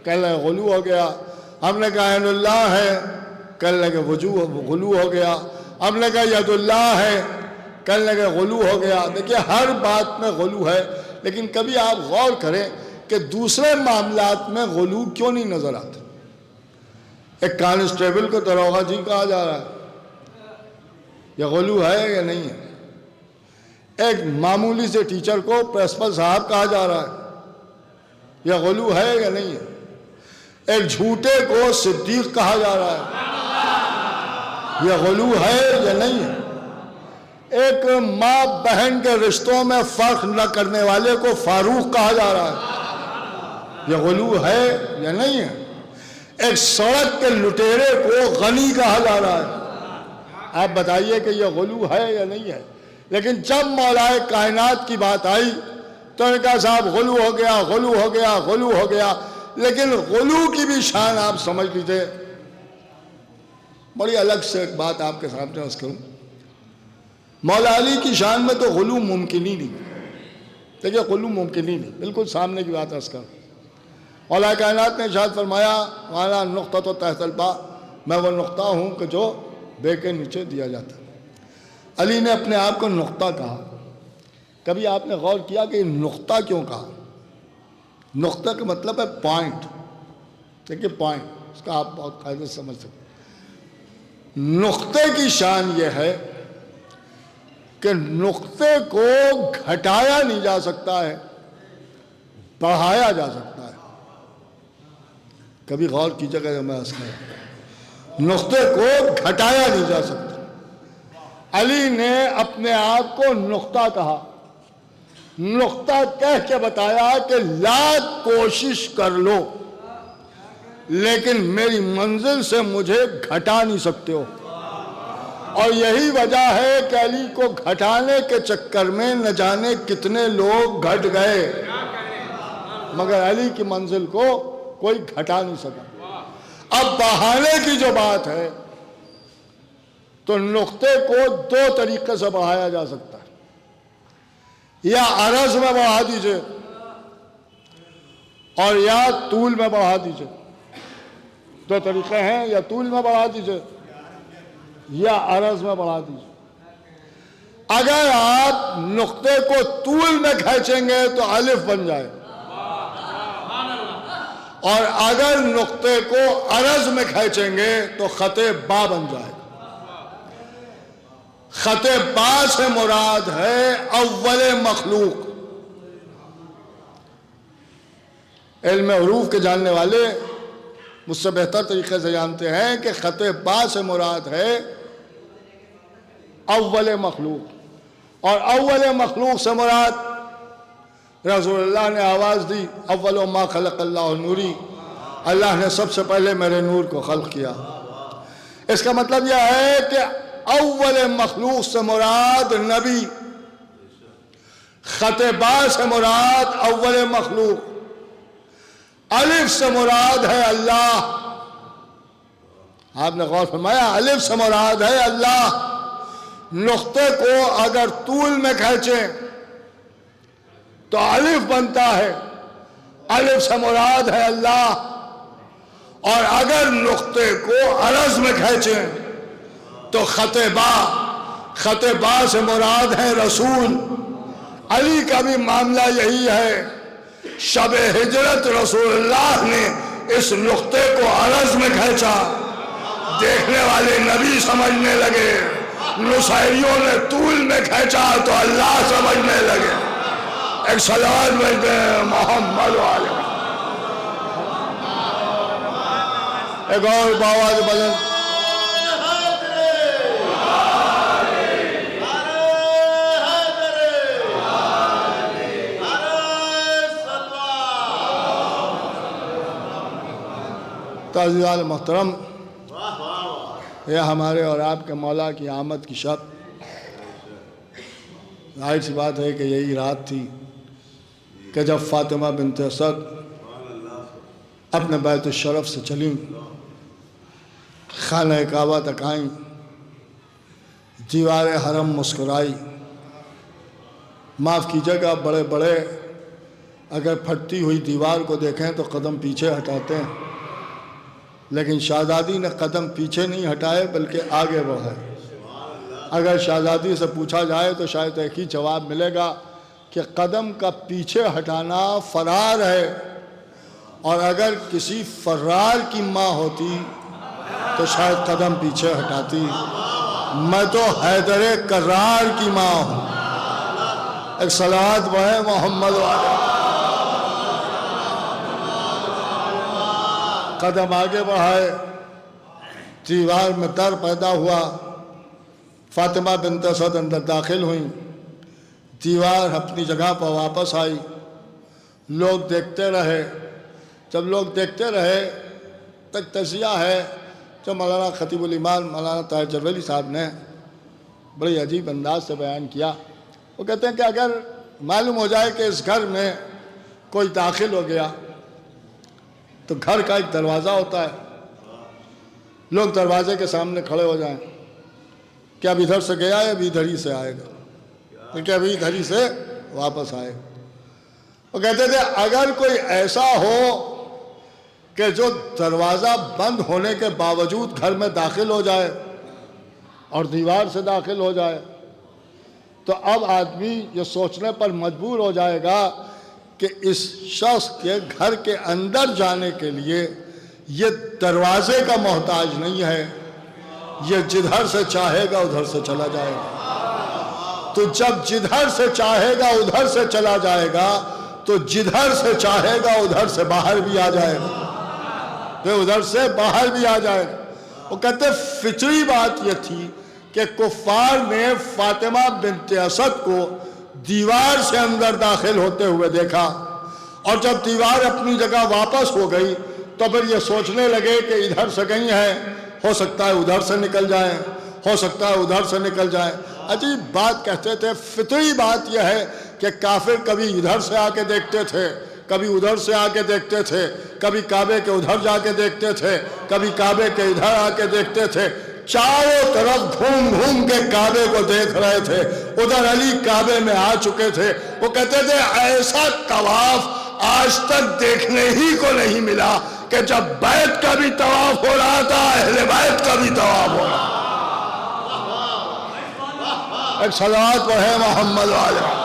कहने लगे गुलू हो गया। हमने कहा ऐनुल्लाह है, कहने लगे गुलू हो गया। हमने कहा यदुल्लाह है, कहने लगे गुलू हो गया। देखिए हर बात में गुलू है, लेकिन कभी आप गौर करें कि दूसरे मामलात में गुलू क्यों नहीं नज़र आता। एक कांस्टेबल को दरोगा जी कहा जा रहा है, यह गुलू है या नहीं है। एक मामूली से टीचर को प्रिंसिपल साहब कहा जा रहा है, यह गुलू है या नहीं है। एक झूठे को सिद्दीक कहा जा रहा है, यह गुलू है या नहीं है। एक माँ बहन के रिश्तों में फर्क न करने वाले को फारूक कहा जा रहा है, यह गुलू है या नहीं है। एक सड़क के लुटेरे को गनी कहा जा रहा है। आप बताइए कि यह गुलू है या नहीं है। लेकिन जब मौलाए कायनात की बात आई तो उन्होंने कहा साहब गुलू हो गया, गुलू हो गया, गुलू हो गया। लेकिन गुलू की भी शान आप समझ लीजिए। बड़ी अलग से एक बात आपके सामने अर्ज करूं, मौला अली की शान में तो गुलू मुमकिन ही नहीं। देखिए गुलू मुमकिन ही नहीं, बिल्कुल सामने की बात अर्ज कर। मौला कायनात ने इरशाद फरमाया वाला नुक्ता तो तहतल बा, मैं वो नुक्ता हूँ कि जो बे के नीचे दिया जाता है। अली ने अपने आप को नुक्ता कहा। कभी आपने गौर किया कि नुक्ता क्यों कहा। नुक्ता का मतलब है पॉइंट। देखिए पॉइंट, इसका आप बहुत कायदे से समझ सकते। नुक्ते की शान यह है कि नुक्ते को घटाया नहीं जा सकता है, बढ़ाया जा सकता है। कभी गौर कीजिएगा, मैं नुक्ते को घटाया नहीं जा सकता। अली ने अपने आप को नुक्ता कहा। नुक्ता कह के बताया कि लाख कोशिश कर लो लेकिन मेरी मंजिल से मुझे घटा नहीं सकते हो। और यही वजह है कि अली को घटाने के चक्कर में न जाने कितने लोग घट गए, मगर अली की मंजिल को कोई घटा नहीं सका। अब बढ़ाने की जो बात है तो नुक्ते को दो तरीके से बढ़ाया जा सकता है। या अरज में बढ़ा दीजिए और या तूल में बढ़ा दीजिए। दो तरीके हैं, या तूल में बढ़ा दीजिए या अरज में बढ़ा दीजिए। अगर आप नुक्ते को तूल में खींचेंगे तो अलिफ बन जाए, और अगर नुक्ते को अरज में खींचेंगे तो खते बा बन जाए। खते बा से मुराद है अव्वल मखलूक। इल्म हुरूफ के जानने वाले मुझसे बेहतर तरीके से जानते हैं कि खते बा से मुराद है अव्वल मखलूक, और अव्वल मखलूक से मुराद रसूलुल्लाह ने आवाज़ दी अव्वल मा खलक़ल्लाहु नूरी, अल्लाह ने सबसे पहले मेरे नूर को खल्क़ किया। इसका मतलब यह है कि अव्वल मखलूक से मुराद नबी, खतबा से मुराद अव्वल मखलूक, अलिफ से मुराद है अल्लाह। आपने गौर फरमाया, अलिफ से मुराद है अल्लाह। नुक्ते को अगर तूल में खींचें तो अलिफ बनता है, अलिफ से मुराद है अल्लाह। और अगर नुक्ते को अरज में खींचें तो खतबा, खतबा से मुराद है रसूल। अली का भी मामला यही है। शब हिजरत रसूलुल्लाह ने इस नुक्ते को अरज में खींचा, देखने वाले नबी समझने लगे। नुसैरियों ने तूल में खींचा तो अल्लाह समझने लगे। एक सलावत भेजते हैं मोहम्मद वाले। एक और बाबा के भजन ताज़ियाल मोहतरम, यह हमारे और आपके मौला की आमद की शब जाहिर सी बात है कि यही रात थी कि जब फातिमा बिन्त असद अपने बैत शरफ से चली, खाना काबा तक आईं, दीवार हरम मुस्कुराई। माफ़ कीजिएगा, बड़े बड़े अगर फटती हुई दीवार को देखें तो कदम पीछे हटाते हैं, लेकिन शहज़ादी ने कदम पीछे नहीं हटाए बल्कि आगे बढ़ाए। अगर शहज़ादी से पूछा जाए तो शायद एक ही जवाब मिलेगा कि कदम का पीछे हटाना फरार है, और अगर किसी फरार की माँ होती तो शायद कदम पीछे हटाती। मैं तो हैदरे करार की माँ हूँ। एक सलात वह मोहम्मद वाले। कदम आगे बढ़ाए, दीवार में दर पैदा हुआ। फातिमा बिन्त असद अंदर दाखिल हुई, दीवार अपनी जगह पर वापस आई। लोग देखते रहे। जब लोग देखते रहे तक तजिया है जो मौलाना खतीबुल ईमान मौलाना ताहिर जरवली साहब ने बड़ी अजीब अंदाज से बयान किया। वो कहते हैं कि अगर मालूम हो जाए कि इस घर में कोई दाखिल हो गया तो घर का एक दरवाज़ा होता है, लोग दरवाजे के सामने खड़े हो जाएं कि अब इधर से गया है, अब इधर ही से आएगा, तो क्या अभी इधर ही से वापस आएगा। वो कहते थे अगर कोई ऐसा हो कि जो दरवाज़ा बंद होने के बावजूद घर में दाखिल हो जाए और दीवार से दाखिल हो जाए, तो अब आदमी ये सोचने पर मजबूर हो जाएगा कि इस शख्स के घर के अंदर जाने के लिए ये दरवाजे का मोहताज नहीं है, ये जिधर से चाहेगा उधर से चला जाएगा। तो जब जिधर से चाहेगा उधर से चला जाएगा तो जिधर से चाहेगा उधर से बाहर भी आ जाएगा, वे उधर से बाहर भी आ जाएगा। वो कहते फितरी बात यह थी कि कुफ्फार ने फातिमा बिन्त असद को दीवार से अंदर दाखिल होते हुए देखा, और जब दीवार अपनी जगह वापस हो गई तो फिर ये सोचने लगे कि इधर से गई है, हो सकता है उधर से निकल जाए, हो सकता है उधर से निकल जाए। अजीब बात कहते थे। फितरी बात यह है कि काफिर कभी इधर से आके देखते थे, कभी उधर से आके देखते थे, कभी काबे के उधर जाके देखते थे, कभी काबे के इधर आके देखते थे, चारों तरफ घूम घूम के काबे को देख रहे थे। उधर अली काबे में आ चुके थे। वो कहते थे ऐसा तवाफ आज तक देखने ही को नहीं मिला कि जब बैत का भी तवाफ हो रहा था, अहले बैत का भी तवाफ हो रहा। एक सलात पर है मोहम्मद वाले।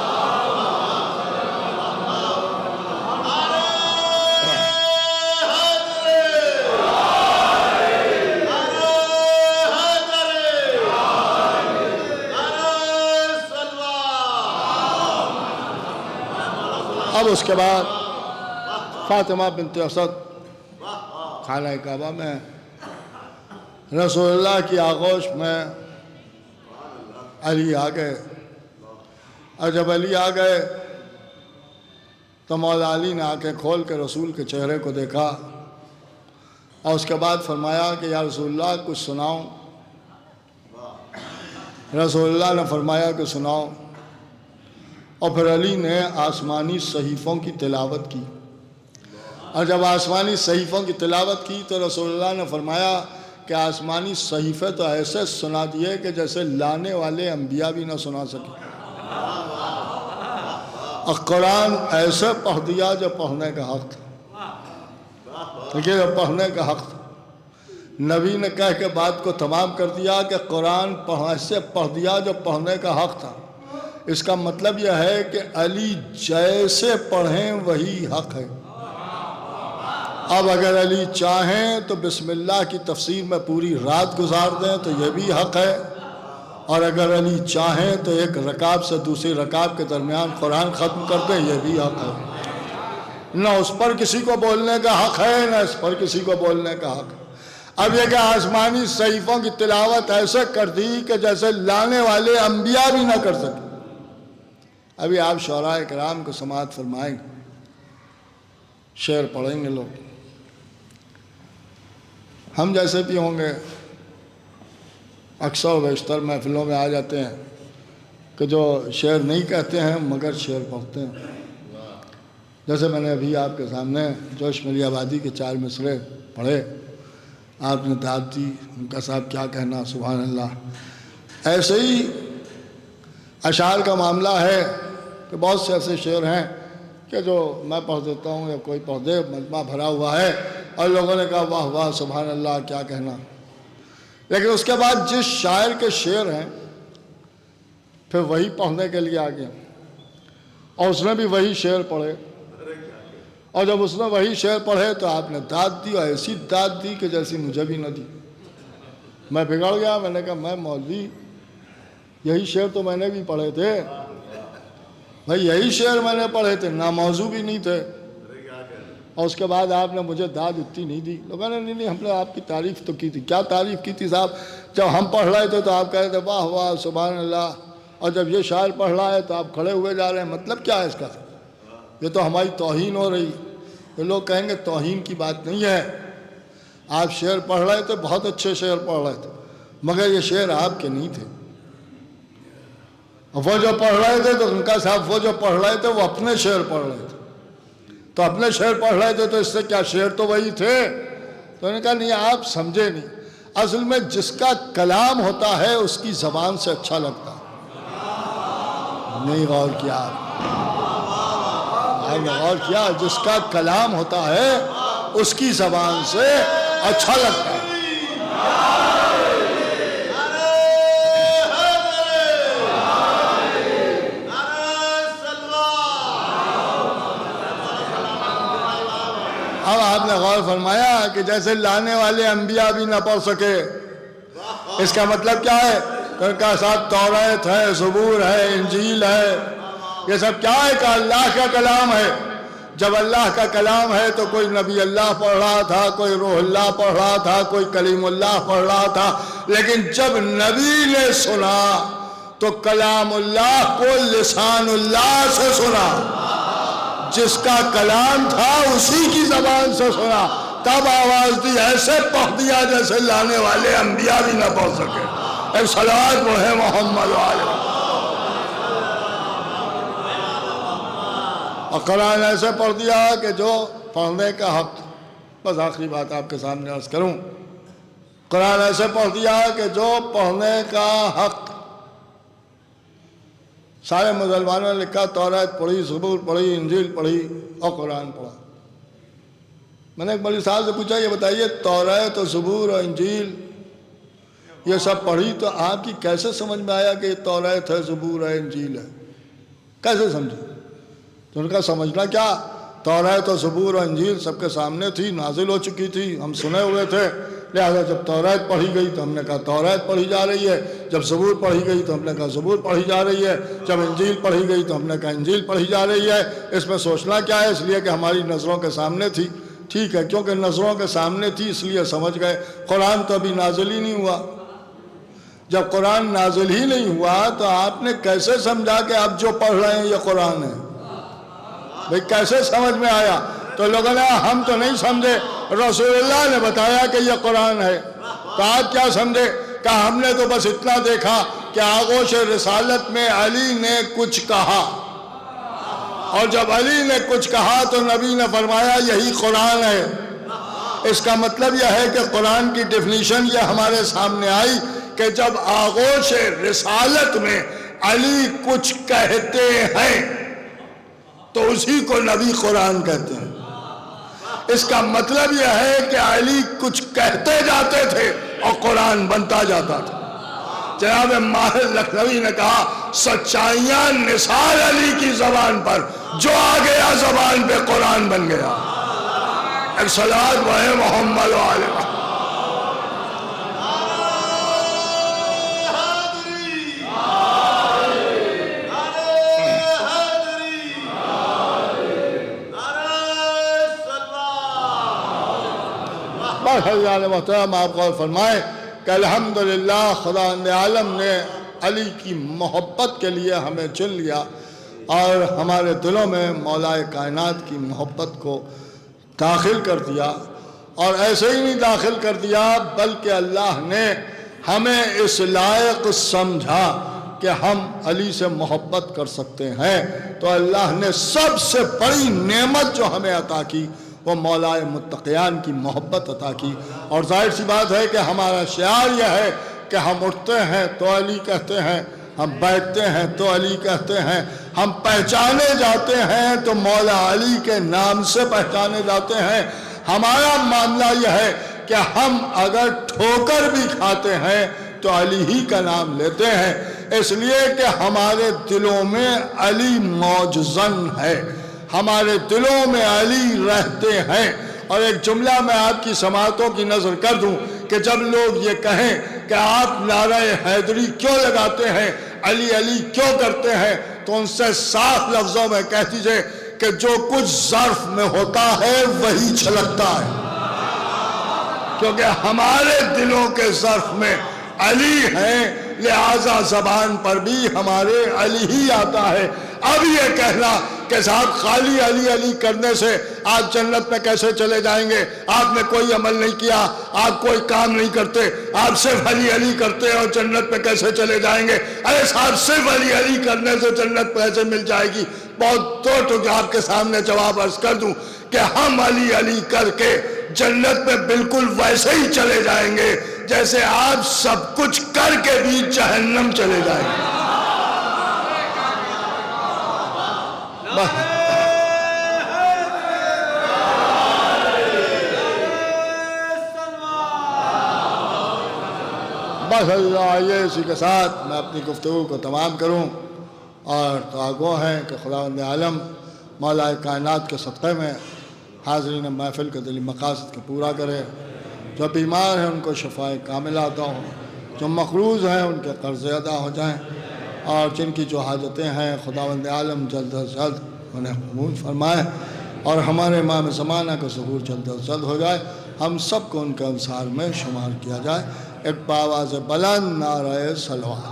अब उसके बाद फातिमा बिन्त असद खाना काबा में रसूलुल्लाह की आगोश में अली आ गए, और जब अली आ गए तो मौला अली ने आंखें खोल के रसूल के चेहरे को देखा, और उसके बाद फरमाया कि या रसूलुल्लाह कुछ सुनाओ। रसूलुल्लाह ने फरमाया कि सुनाओ, और फिर अली ने आसमानी सहीफ़ों की तिलावत की, और जब आसमानी सहीफ़ों की तिलावत की तो रसूलुल्लाह ने फरमाया कि आसमानी सहीफ़े तो ऐसे सुना दिए कि जैसे लाने वाले अंबिया भी ना सुना सके, और कुरान ऐसे पढ़ दिया जो पढ़ने का हक़ था। देखिए, जो पढ़ने का हक़ था, नबी ने कह के बात को तमाम कर दिया कि कुरान ऐसे पढ़ दिया जो पढ़ने का हक़ था। इसका मतलब यह है कि अली जैसे पढ़ें वही हक़ है। अब अगर अली चाहें तो बिस्मिल्लाह की तफसीर में पूरी रात गुजार दें तो यह भी हक़ है, और अगर अली चाहें तो एक रकाब से दूसरी रकाब के दरमियान कुरान ख़त्म कर दें, यह भी हक़ है। न उस पर किसी को बोलने का हक़ है, न इस पर किसी को बोलने का हक़ है। अब यह कि आसमानी सहीफ़ों की तिलावत ऐसे कर दी कि जैसे लाने वाले अंबिया भी ना कर सके। अभी आप शौराए किराम को समाअत फरमाएंगे, शेर पढ़ेंगे लोग। हम जैसे भी होंगे अक्सर बेशतर महफिलों में आ जाते हैं, कि जो शेर नहीं कहते हैं मगर शेर पढ़ते हैं। जैसे मैंने अभी आपके सामने जोश मिली आबादी के 4 मिसरे पढ़े, आपने दाद दी, उनका साहब क्या कहना, सुभान अल्लाह। ऐसे ही अशार का मामला है कि बहुत से ऐसे शेर हैं कि जो मैं पढ़ देता हूँ या कोई पढ़ दे, मजमा भरा हुआ है और लोगों ने कहा वाह वाह सुभान अल्लाह क्या कहना। लेकिन उसके बाद जिस शायर के शेर हैं फिर वही पढ़ने के लिए आ गया और उसने भी वही शेर पढ़े, और जब उसने वही शेर पढ़े तो आपने दाद दी, और ऐसी दाद दी कि जैसी मुझे भी न दी। मैं बिगड़ गया, मैंने कहा मैं मौलवी, यही शेर तो मैंने भी पढ़े थे भाई, यही शेर मैंने पढ़े थे, ना मौजू भी नहीं थे। और उसके बाद आपने मुझे दाद इतनी नहीं दी। लोगों ने नहीं हमने आपकी तारीफ़ तो की थी। क्या तारीफ़ की थी साहब? जब हम पढ़ रहे थे तो आप कह रहे थे वाह वाह सुभान अल्लाह, और जब ये शायर पढ़ रहा है तो आप खड़े हुए जा रहे हैं। मतलब क्या है इसका? ये तो हमारी तौहीन हो रही। ये लोग कहेंगे तौहीन की बात नहीं है, आप शेर पढ़ रहे थे, बहुत अच्छे शेर पढ़ रहे थे, मगर ये शेर आपके नहीं थे। वो जो पढ़ रहे थे तो उनका साहब वो जो पढ़ रहे थे वो अपने शेर पढ़ रहे थे, तो अपने शेर पढ़ रहे थे तो इससे क्या, शेर तो वही थे। तो उन्होंने कहा नहीं आप समझे नहीं, असल में जिसका कलाम होता है उसकी ज़बान से अच्छा लगता है। नहीं गौर किया आपने? गौर किया? जिसका कलाम होता है उसकी ज़बान से अच्छा लगता है। अब आपने गौर फरमाया कि जैसे लाने वाले अंबिया भी ना पढ़ सके, इसका मतलब क्या है? तो उनका साथ तौरात है, ज़बूर है, इंजील है, ये सब क्या है? कि अल्लाह का कलाम है। जब अल्लाह का कलाम है तो कोई नबी अल्लाह पढ़ रहा था, कोई रूहुल्लाह पढ़ रहा था, कोई कलीमुल्लाह पढ़ रहा था, लेकिन जब नबी ने सुना तो कलामुल्लाह को लिसानुल्लाह से सुना, जिसका कलाम था उसी की ज़बान से सुना, तब आवाज़ दी, ऐसे पढ़ दिया जैसे लाने वाले अंबिया भी ना पढ़ सके। एक सलात वो है मोहम्मद वाले। और कुरान ऐसे पढ़ दिया कि जो पढ़ने का हक, बस आखिरी बात आपके सामने अर्ज करूं, कुरान ऐसे पढ़ दिया कि जो पढ़ने का हक, सारे मुसलमानों ने लिखा तौरात पढ़ी, ज़बूर पढ़ी, इंजील पढ़ी और कुरान पढ़ा। मैंने एक बड़ी साहब से पूछा ये बताइए तौरात और ज़बूर और इंजील ये सब पढ़ी तो आपकी कैसे समझ में आया कि तौरात है, ज़बूर है, इंजील है? कैसे समझे? तो उनका समझना क्या, तौरात और ज़बूर और इंजील सबके सामने थी, नाजिल हो चुकी थी, हम सुने हुए थे, लिहाजा जब तौरात पढ़ी गई तो हमने कहा तौरात पढ़ी जा रही है, जब ज़बूर पढ़ी गई तो हमने कहा ज़बूर पढ़ी जा रही है, जब इंजील पढ़ी गई तो हमने कहा इंजील पढ़ी जा रही है। इसमें सोचना क्या है? इसलिए कि हमारी नज़रों के सामने थी। ठीक है, क्योंकि नज़रों के सामने थी इसलिए समझ गए। कुरान तो अभी नाजिल ही नहीं हुआ। जब कुरान नाजिल ही नहीं हुआ तो आपने कैसे समझा कि आप जो पढ़ रहे हैं ये कुरान है? भाई कैसे समझ में आया? तो लोगों ने हम तो नहीं समझे, रसूलुल्लाह ने बताया कि ये कुरान है। तो आप क्या समझे? कि हमने तो बस इतना देखा कि आगोश रिसालत में अली ने कुछ कहा, और जब अली ने कुछ कहा तो नबी ने फरमाया यही कुरान है। इसका मतलब यह है कि कुरान की डेफिनेशन ये हमारे सामने आई कि जब आगोश रिसालत में अली कुछ कहते हैं तो उसी को नबी कुरान कहते हैं। इसका मतलब यह है कि अली कुछ कहते जाते थे और कुरान बनता जाता था। जनाब माहिर लखनवी ने कहा सच्चाइयां निसार अली की जबान पर, जो आ गया जबान पे कुरान बन गया। एक सलात वह मोहम्मद वाले। मोहतरम आप गौर फरमाएं कि अल्हम्दुलिल्लाह खुदा आलम ने अली की मोहब्बत के लिए हमें चुन लिया और हमारे दिलों में मौलाए कायनात की मोहब्बत को दाखिल कर दिया। और ऐसे ही नहीं दाखिल कर दिया बल्कि अल्लाह ने हमें इस लायक समझा कि हम अली से मोहब्बत कर सकते हैं, तो अल्लाह ने सबसे बड़ी नेमत जो हमें अता की वो मौलाए मुत्तक़ियान की मोहब्बत अता की। और जाहिर सी बात है कि हमारा शियार यह है कि हम उठते हैं तो अली कहते हैं, हम बैठते हैं तो अली कहते हैं, हम पहचाने जाते हैं तो मौला अली के नाम से पहचाने जाते हैं। हमारा मामला यह है कि हम अगर ठोकर भी खाते हैं तो अली ही का नाम लेते हैं, इसलिए कि हमारे दिलों में अली मौजज़न है, हमारे दिलों में अली रहते हैं। और एक जुमला मैं आपकी समातों की नज़र कर दूं कि जब लोग ये कहें कि आप नारे हैदरी क्यों लगाते हैं, अली अली क्यों करते हैं, तो उनसे साफ लफ्ज़ों में कह दीजिए कि जो कुछ ज़र्फ में होता है वही छलकता है, क्योंकि हमारे दिलों के ज़र्फ में अली है, लिहाजा ज़बान पर भी हमारे अली ही आता है। अब ये कहना कि साहब खाली अली अली करने से आप जन्नत में कैसे चले जाएंगे, आपने कोई अमल नहीं किया, आप कोई काम नहीं करते, आप सिर्फ अली अली करते और जन्नत में कैसे चले जाएंगे। अरे साहब सिर्फ अली अली करने से जन्नत कैसे मिल जाएगी। बहुत तो आपके सामने जवाब अर्ज कर दूं कि हम अली अली करके जन्नत में बिल्कुल वैसे ही चले जाएंगे जैसे आप सब कुछ करके भी जहन्नम चले जाएंगे। बस अल्लाह ये इसी के साथ मैं अपनी गुफ्तगू को तमाम करूँ और तो है कि खुदावंद आलम मौला कायनात के सदक़े में हाज़रीन महफ़िल के दिली मक़ासद को पूरा करे। जो बीमार हैं उनको शफ़ाए कामिला अता हो, जो मक़रूज़ हैं उनके कर्ज़े अदा हो जाएँ, और जिनकी जो हाजतें हैं खुदावंद आलम जल्द अज जल्द उन्हें कबूल फरमाए, और हमारे इमाम ज़माना का ज़हूर जल्द अज जल्द हो जाए, हम सब को उनके अंसार में शुमार किया जाए। एक बावाज़ बुलंद नारे सलवात।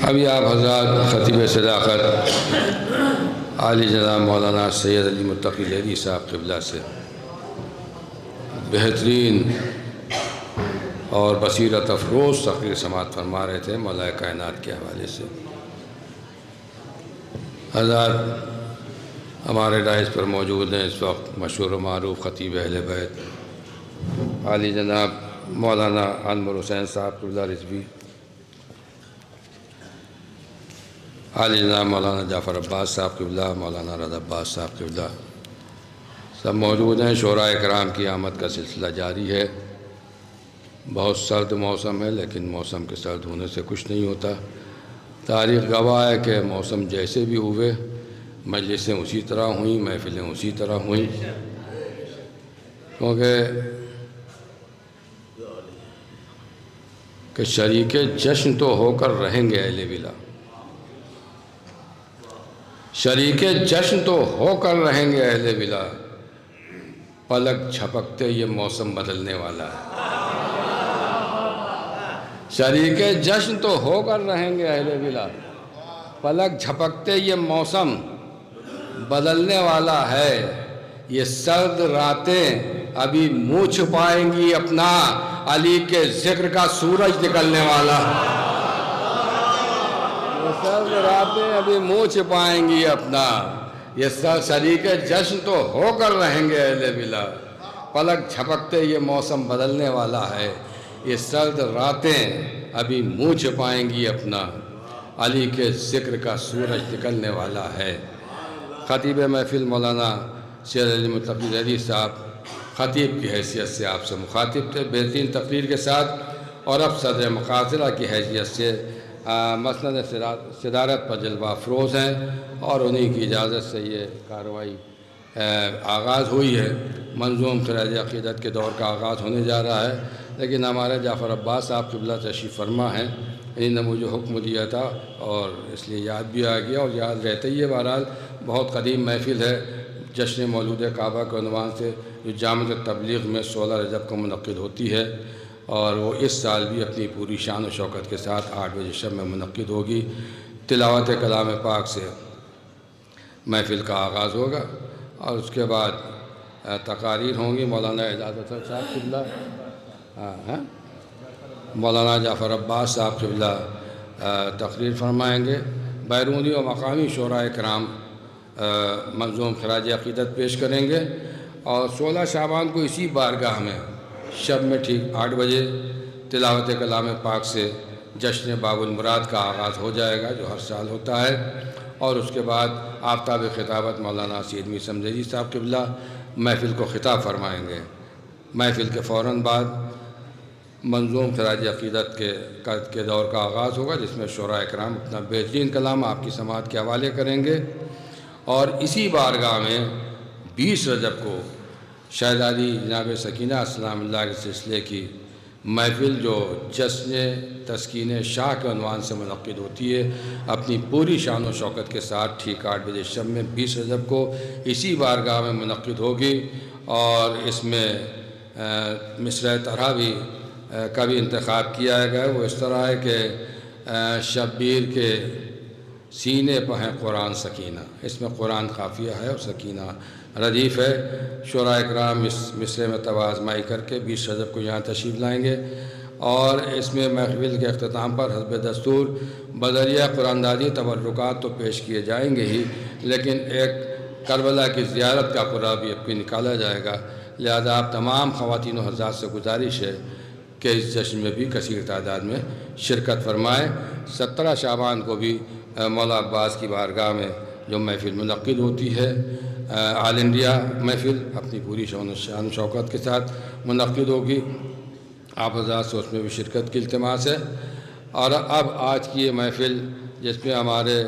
अभी आप हज़रात ख़तीब सदाक़त आली जनाब मौलाना सैयद अली मुत्तक़ी लहरी साहब क़िबला से बेहतरीन और बसीरत अफरोज़ तक़रीर समाअत फरमा रहे थे मौला कायनात के हवाले से। हज़रात हमारे डाइस पर मौजूद हैं इस वक्त मशहूर व मारूफ़ ख़तीब अहले बैत आली जनाब मौलाना अनवर हुसैन साहब क़िबला रिज़वी, आली जनाब मौलाना जाफ़र अब्बास साहब क़िबला, मौलाना रज़ा अब्बास साहब क़िबला सब मौजूद हैं। शोराए कराम की आमद का सिलसिला जारी है। बहुत सर्द मौसम है, लेकिन मौसम के सर्द होने से कुछ नहीं होता। तारीख़ गवाह है कि मौसम जैसे भी हुए, मजलिसें उसी तरह हुई, महफ़िलें उसी तरह हुई, क्योंकि शरीके जश्न तो होकर रहेंगे अहले विला, शरीके जश्न तो होकर रहेंगे अहले विला, पलक झपकते ये मौसम बदलने वाला है। शरीके जश्न तो होकर रहेंगे अहले विला, पलक झपकते ये मौसम बदलने वाला है। ये सर्द रातें अभी मुँह छुपाएंगी अपना, अली के जिक्र का सूरज निकलने वाला है। सर्द रातें अभी मुँह छिपाएंगी अपना, ये शरीके जश्न तो होकर रहेंगे अहले विला, पलक झपकते ये मौसम बदलने वाला है। ये सर्द रातें अभी मुँह छिपाएंगी अपना, अली के ज़िक्र का सूरज निकलने वाला है। ख़तीब महफ़िल मौलाना सैयद अली मुत्तक़ी लहरी साहब ख़तीब की हैसियत से आपसे मुखातिब थे बेहतरीन तकरीर के साथ, और अब सदर मुक़ातिला की हैसियत से मसनद सदारत पर जल्वा अफरोज़ हैं, और उन्हीं की इजाज़त से ये कार्रवाई आगाज़ हुई है। मंजूम ख़िराज अक़ीदत के दौर का आगाज़ होने जा रहा है, लेकिन हमारे जाफ़र अब्बास साहब क़िबला तशरीफ़ फरमा हैं, इन्होंने मुझे हुक्म दिया था और इसलिए याद भी आ गया, और याद रहते ही है। बहरहाल बहुत कदीम महफ़िल है, जश्न मौलूद काबा के उन्वान से जो जामिया तबलीग में 16 रजब को मुनक़्क़िद होती है, और वो इस साल भी अपनी पूरी शान और शौकत के साथ 8 बजे शब में मुनक़्क़िद होगी। तिलावत कलाम पाक से महफ़िल का आगाज़ होगा और उसके बाद तकारीर होंगी। मौलाना इजाज़त साहब क़िबला, मौलाना जाफ़र अब्बास साहब क़िबला तकरीर फरमाएँगे। बैरूनी और मकामी शोराए कराम मंज़ूम ख़राज अक़ीदत पेश करेंगे और 16 शाबान को इसी बारगाह में शब में ठीक 8 बजे तिलावत कलाम पाक से जश्न बाबुल मुराद का आगाज़ हो जाएगा, जो हर साल होता है। और उसके बाद आफ्ताब ख़िताबत मौलाना सैयद मीर समज़री साहब क़िबला महफ़िल को ख़िताब फरमाएँगे। महफ़िल के फ़ौरन बाद मंज़ूम ख़राज अक़ीदत के दौर का आगाज़ होगा, जिसमें शोराए कराम अपना बेहतरीन कलाम आपकी समाअत के हवाले करेंगे। और इसी बारगाह में 20 रजब को शहज़ादी जनाब सकीना अस्सलामुल्लाह के सिलसिले की महफ़िल जो जश्न तस्कीन शाह के उन्वान से मुनक़्क़िद होती है, अपनी पूरी शान और शौकत के साथ ठीक 8 बजे शब में 20 रजब को इसी बारगाह में मुनक़्क़िद होगी। और इसमें मिसरे तरावी का भी इंतख़ाब किया गया है। वो इस तरह है कि शब्बीर के सीने पर है कुरान सकीना, इसमें कुरान काफ़िया है और सकीना रदीफ़ है। शोराए कराम इस मिसरे में तवाज़माई करके 20 रजब को यहाँ तशरीफ़ लाएँगे और इसमें महफ़िल के अख्ताम पर हस्ब दस्तूर बज़रिया कुरानदादी तबर्रुकात तो पेश किए जाएंगे ही, लेकिन एक करबला की ज़ियारत का कुरा भी अब निकाला जाएगा। लिहाजा आप तमाम ख़वातीन और हज़रात से गुजारिश है कि इस जश्न में भी कसीर तादाद में शिरकत फरमाएँ। 17 शाबान को भी मौला अब्बास की बारगाह में जो महफ़िल मुनक़्क़िद होती है, आल इंडिया महफ़िल अपनी पूरी शान शौकत के साथ मुनक़्क़िद होगी। आप हज़रात से उसमें भी शिरकत की इल्तिमास है। और अब आज की ये महफ़िल जिसमें हमारे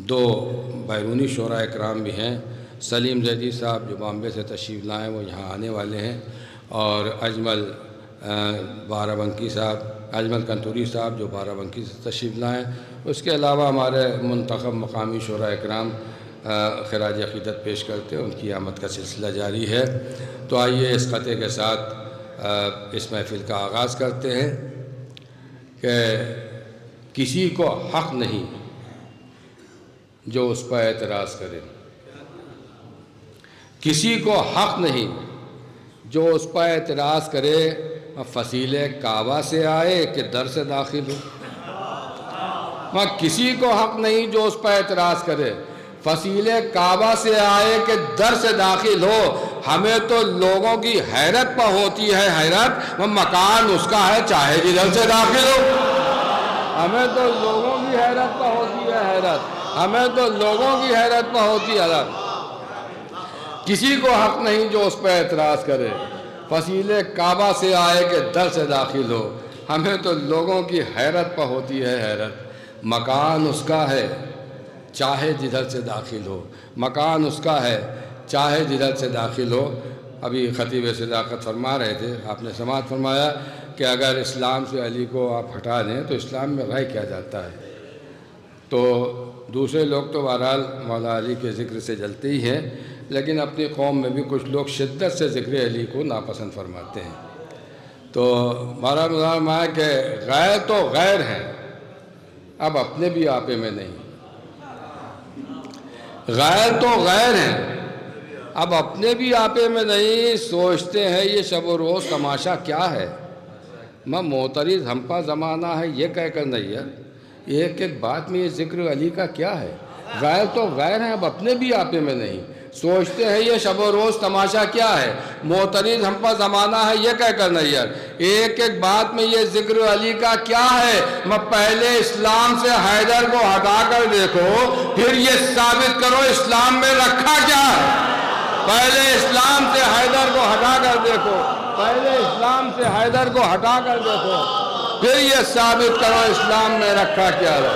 2 बैरूनी शोराए कराम भी हैं, सलीम ज़ैदी साहब जो बॉम्बे से तशरीफ़ लाएँ वो यहाँ आने वाले हैं, और अजमल बाराबंकी साहब, अजमल कंतूरी साहब जो बाराबंकी से तशरीफ़ लाएँ। उसके अलावा हमारे मुंतख़ब मकामी शोराए कराम ख़राज अक़ीदत पेश करते हैं, उनकी आमद का सिलसिला जारी है। तो आइए इस ख़ते के साथ इस महफ़िल का आगाज़ करते हैं कि किसी को हक़ नहीं जो उस पर एतराज़ करे, किसी को हक़ नहीं जो उस पर एतराज़ करे, फसीले काबा से आए कि दर से दाखिल हो। वहाँ किसी को हक़ नहीं जो उस पर एतराज़ करे, फसीले काबा से आए कि दर से दाखिल हो। हमें तो लोगों की हैरत पर होती है हैरत, वह मकान उसका है चाहे जिधर से दाखिल हो। हमें तो लोगों की हैरत पर होती है हैरत, हमें तो लोगों की हैरत पर होती है हैरत। किसी को हक़ नहीं जो उस पर एतराज़ करे, फसीले काबा से आए कि दर से दाखिल हो। हमें तो लोगों की हैरत पर होती है हैरत, मकान उसका है चाहे जिधर से दाखिल हो। मकान उसका है चाहे जिधर से दाखिल हो। अभी ख़तीब सदाक़त फरमा रहे थे, आपने समाअत फरमाया कि अगर इस्लाम से अली को आप हटा दें तो इस्लाम में रह क्या जाता है। तो दूसरे लोग तो बहरहाल मौला अली के ज़िक्र से जलते ही हैं, लेकिन अपनी कौम में भी कुछ लोग शिद्दत से ज़िक्र अली को नापसंद फरमाते हैं। तो हमारा मुलाम है कि गैर तो गैर हैं, अब अपने भी आपे में नहीं। गैर तो गैर हैं, अब अपने भी आपे में नहीं। सोचते हैं ये शब व रोज़ तमाशा क्या है, मैं मोतरिज़ हम पर ज़माना है ये कह कर नहीं है। एक एक बात में ये ज़िक्र अली का क्या है। गैर तो गैर हैं, अब अपने भी आपे में नहीं। सोचते हैं ये शब व रोज़ तमाशा क्या है, मोतरिज़ हम पर ज़माना है ये कह कर नहीं है। एक एक बात में ये ज़िक्र अली का क्या है। मैं पहले इस्लाम से हैदर को हटा कर देखो, फिर ये साबित करो इस्लाम में रखा क्या है। पहले इस्लाम से हैदर को हटा कर देखो, पहले इस्लाम से हैदर को हटा कर देखो, फिर ये साबित करो इस्लाम में रखा क्या है।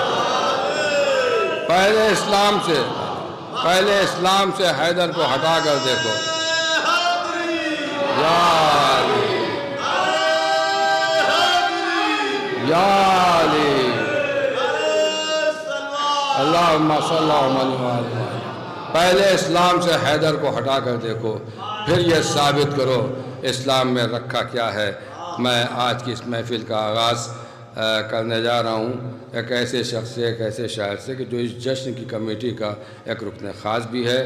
पहले इस्लाम से हैदर को हटा कर देखो। या अल्लाहुम्मा सल्ली अलैहि। पहले इस्लाम से हैदर को हटा कर देखो, फिर यह साबित करो इस्लाम में रखा क्या है। मैं आज की इस महफिल का आगाज़ करने जा रहा हूँ एक ऐसे शख्स से, एक ऐसे शायर से कि जो इस जश्न की कमेटी का एक रुकन ख़ास भी है।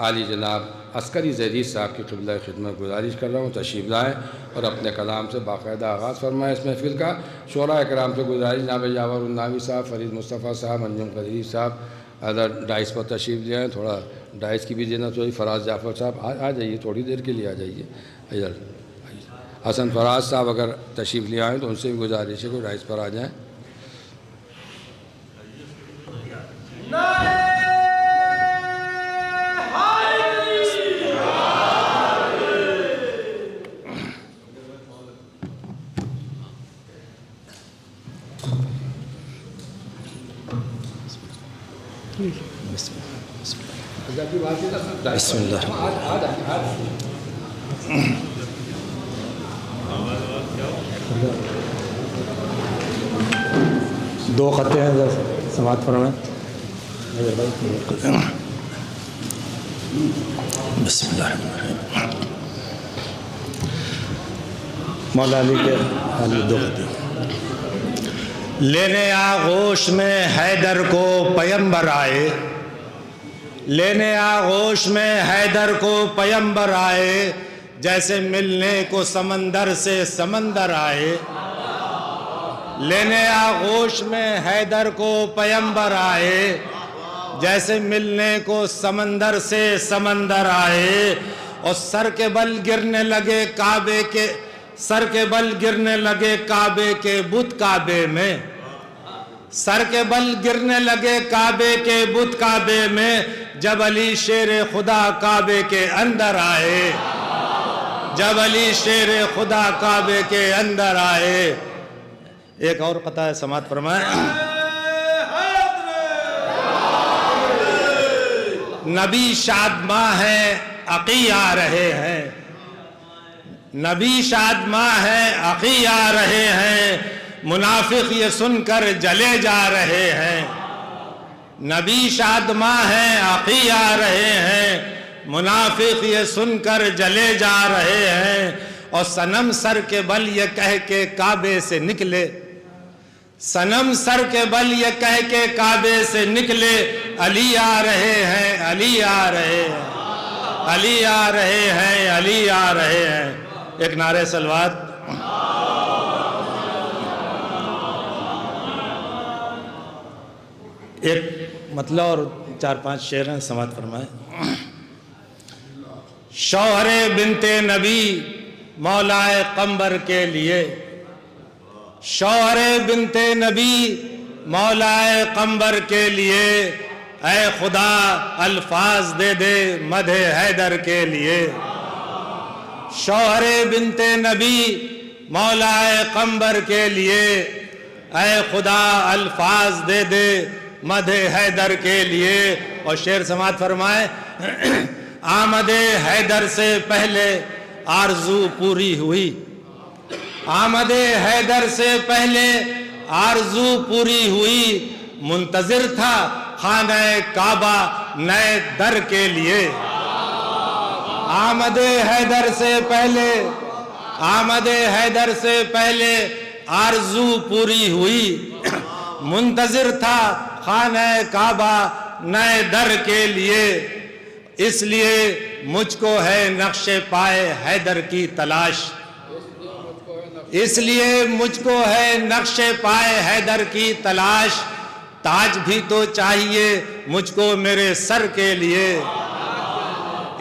आली जनाब अस्करी ज़ैदी साहब की क़िबला खिदमत गुजारिश कर रहा हूँ तशरीफ़ लाएँ और अपने कलाम से बाकायदा आगाज़ फरमाएँ इस महफिल का। शोरा इकराम से गुजारिश जनाब जावर उन्नावी साहब, फ़रीद मुस्तफ़ा साहब, अंजुम कदीरी साहब अदर डाइस पर तशरीफ़ ले आएँ। थोड़ा डाइस की भी देना चाहिए। फराज जाफ़र साहब आ जाइए, थोड़ी देर के लिए आ जाइए। इधर हसन फराज साहब अगर तशरीफ़ ले आएँ तो उनसे भी गुजारिश है कि डाइस पर आ जाएँ। दो खत्ते हैं समात फरमाएं। मौला अली के दो खत्ते। लेने आगोश में हैदर को पैगंबर आए, लेने आगोश में हैदर को पैगंबर आए, जैसे मिलने को समंदर से समंदर आए। लेने आगोश में हैदर को पैगंबर आए, जैसे मिलने को समंदर से समंदर आए। और सर के बल गिरने लगे काबे के, सर के बल गिरने लगे काबे के बुत काबे में, सर के बल गिरने लगे काबे के बुत काबे में। जब अली शेर खुदा काबे के अंदर आए, जब अली शेर खुदा काबे के अंदर आए। एक और कता है, समात फरमाए। नबी शादमा है अकी आ रहे हैं, नबी शादमा है अकी आ रहे हैं, मुनाफिक ये सुनकर जले जा रहे हैं। नबी शादमा है अकी आ रहे हैं, मुनाफिक ये सुनकर जले जा रहे हैं। और सनम सर के बल ये कह के काबे से निकले, सनम सर के बल ये कह के काबे से निकले। अली आ रहे हैं, अली आ रहे हैं, अली आ रहे हैं, अली आ रहे हैं। एक नारे सलवात। एक मतलब और 4-5 शेर हैं, समात फरमाए। शौहरे बिनते नबी मौलाए कम्बर के लिए, शौहरे बिनते नबी मौलाए कम्बर के लिए। ऐ खुदा अल्फाज दे दे मधे हैदर के लिए। शौहरे बिनते नबी मौलाए कम्बर के लिए, ऐ खुदा अल्फाज दे दे मधे हैदर के लिए। और शेर समात फरमाए। आमदे हैदर से पहले आरजू पूरी हुई, आमदे हैदर से पहले आरजू पूरी हुई। मुंतजिर था खाने काबा नए दर के लिए। आमदे हैदर से पहले, आमदे हैदर से पहले आरजू पूरी हुई। मुंतजिर था खाने काबा नए दर के लिए। इसलिए मुझको है नक्शे पाए हैदर की तलाश, इसलिए मुझको है नक्शे पाए हैदर की तलाश। ताज भी तो चाहिए मुझको मेरे सर के लिए,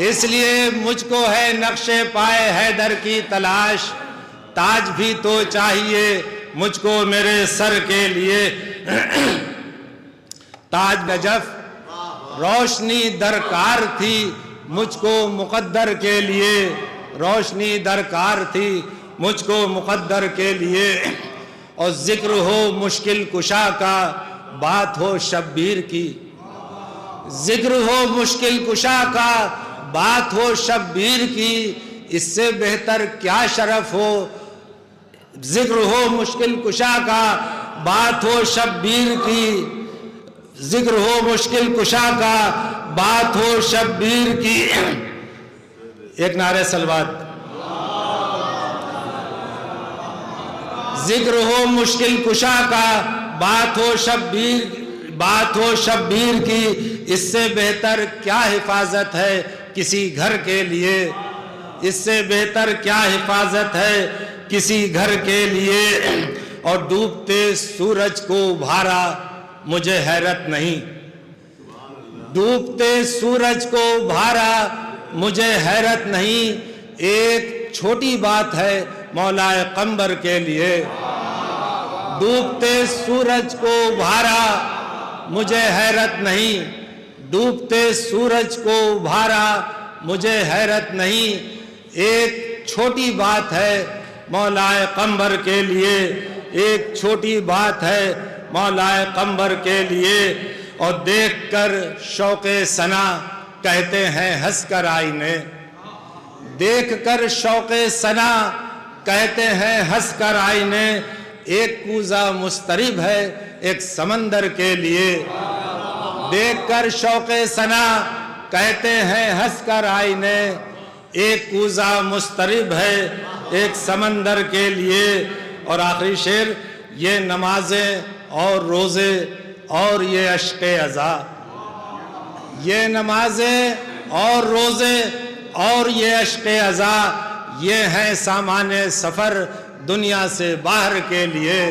इसलिए मुझको है नक्शे पाए हैदर की तलाश। ताज भी तो चाहिए मुझको मेरे सर के लिए। ताज नजफ रोशनी दरकार थी मुझको मुकद्दर के लिए, रोशनी दरकार थी मुझको मुकद्दर के लिए। और जिक्र हो मुश्किल कुशा का बात हो शब्बीर की, जिक्र हो मुश्किल कुशा का बात हो शब्बीर की। इससे बेहतर क्या शरफ हो, जिक्र हो मुश्किल कुशा का बात हो शब्बीर की। जिक्र हो मुश्किल कुशा का, बात हो शब्बीर की। एक नारे सलवात। जिक्र हो मुश्किल कुशा का, बात हो शब्बीर की, इससे बेहतर क्या हिफाजत है किसी घर के लिए, इससे बेहतर क्या हिफाजत है किसी घर के लिए। और डूबते सूरज को उभारा मुझे हैरत नहीं, डूबते सूरज को उभारा मुझे हैरत नहीं, एक छोटी बात है मौलाए कंबर के लिए। डूबते सूरज को उभारा मुझे हैरत नहीं, डूबते सूरज को उभारा मुझे हैरत नहीं, एक छोटी बात है मौलाए कंबर के लिए, एक छोटी बात है मौलाए कंबर के लिए। और देखकर शौक़े सना कहते हैं हंसकर आईने, देखकर शौक़े सना कहते हैं हंसकर आईने, एक कूज़ा मुस्तरिब है एक समंदर के लिए। देखकर शौक़े सना कहते हैं हंसकर आईने, एक कूज़ा मुस्तरिब है एक समंदर के लिए। और आखिरी शेर, ये नमाजें और रोज़े और ये अश्क़े अज़ा, ये नमाजें और रोज़े और ये अश्क़े अज़ा, ये हैं सामाने सफ़र दुनिया से बाहर के लिए।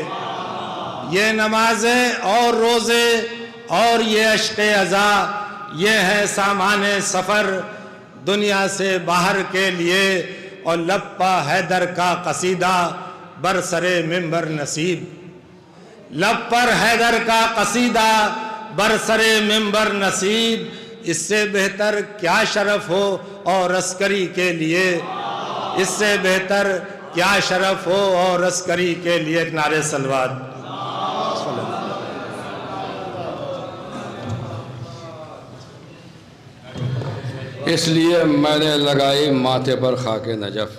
ये नमाजें और रोज़े और ये अश्क़े अज़ा, ये हैं सामाने सफ़र दुनिया से बाहर के लिए। और लप्पा हैदर का कसीदा बरसरे मिंबर नसीब, लब पर हैदर का कसीदा बरसरे मिंबर नसीब, इससे बेहतर क्या शरफ हो और अस्करी के लिए, इससे बेहतर क्या शरफ हो और अस्करी के लिए। एक नारे सलवात। इसलिए मैंने लगाई माथे पर खाके नजफ़,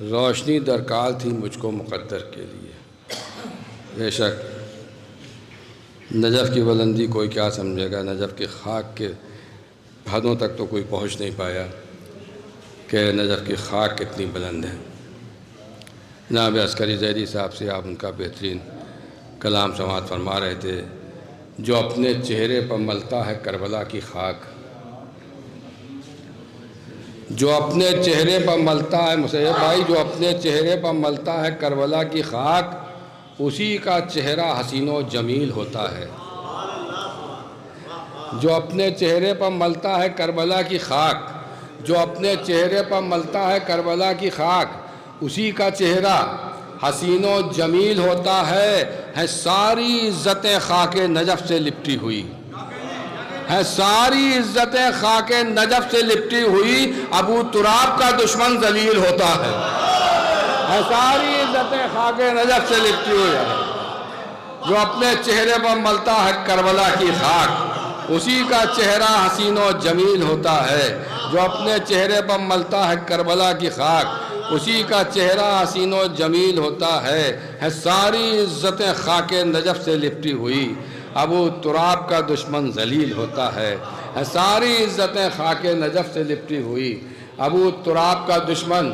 रोशनी दरकार थी मुझको मुक़द्दर के लिए। बेशक नजफ़ की बुलंदी कोई क्या समझेगा, नजफ़ की खाक के हदों तक तो कोई पहुंच नहीं पाया कि नजफ़ की खाक कितनी बुलंद है। जनाब अस्करी ज़ैदी साहब से आप उनका बेहतरीन कलाम समाअत फरमा रहे थे। जो अपने चेहरे पर मलता है करबला की खाक, जो अपने चेहरे पर मलता है मुसैयब भाई, जो अपने चेहरे पर मलता है करबला की खाक, उसी का चेहरा हसीनो जमील होता है। जो अपने चेहरे पर मलता है करबला की खाक, जो अपने चेहरे पर मलता है करबला की खाक, उसी का चेहरा हसीनो जमील होता है सारी इज़्ज़तें खाके नजफ़ से लिपटी हुई है, सारी इज़्ज़तें खाके नजफ़ से लिपटी हुई, अबू तुराब का दुश्मन जलील होता है सारी इज़्ज़तें खाके नजफ़ से लिपटी हुई है। जो अपने चेहरे पर मलता है करबला की खाक, उसी का चेहरा हसीनो जमील होता है। जो अपने चेहरे पर मलता है करबला की खाक, उसी का चेहरा हसीनो जमील होता है सारी इज़्ज़तें खाके नजफ़ से लिपटी हुई, अबू तुराब का दुश्मन जलील होता है सारी इज़्ज़तें खाके नजफ़ से लिपटी हुई, अबू तुराब का दुश्मन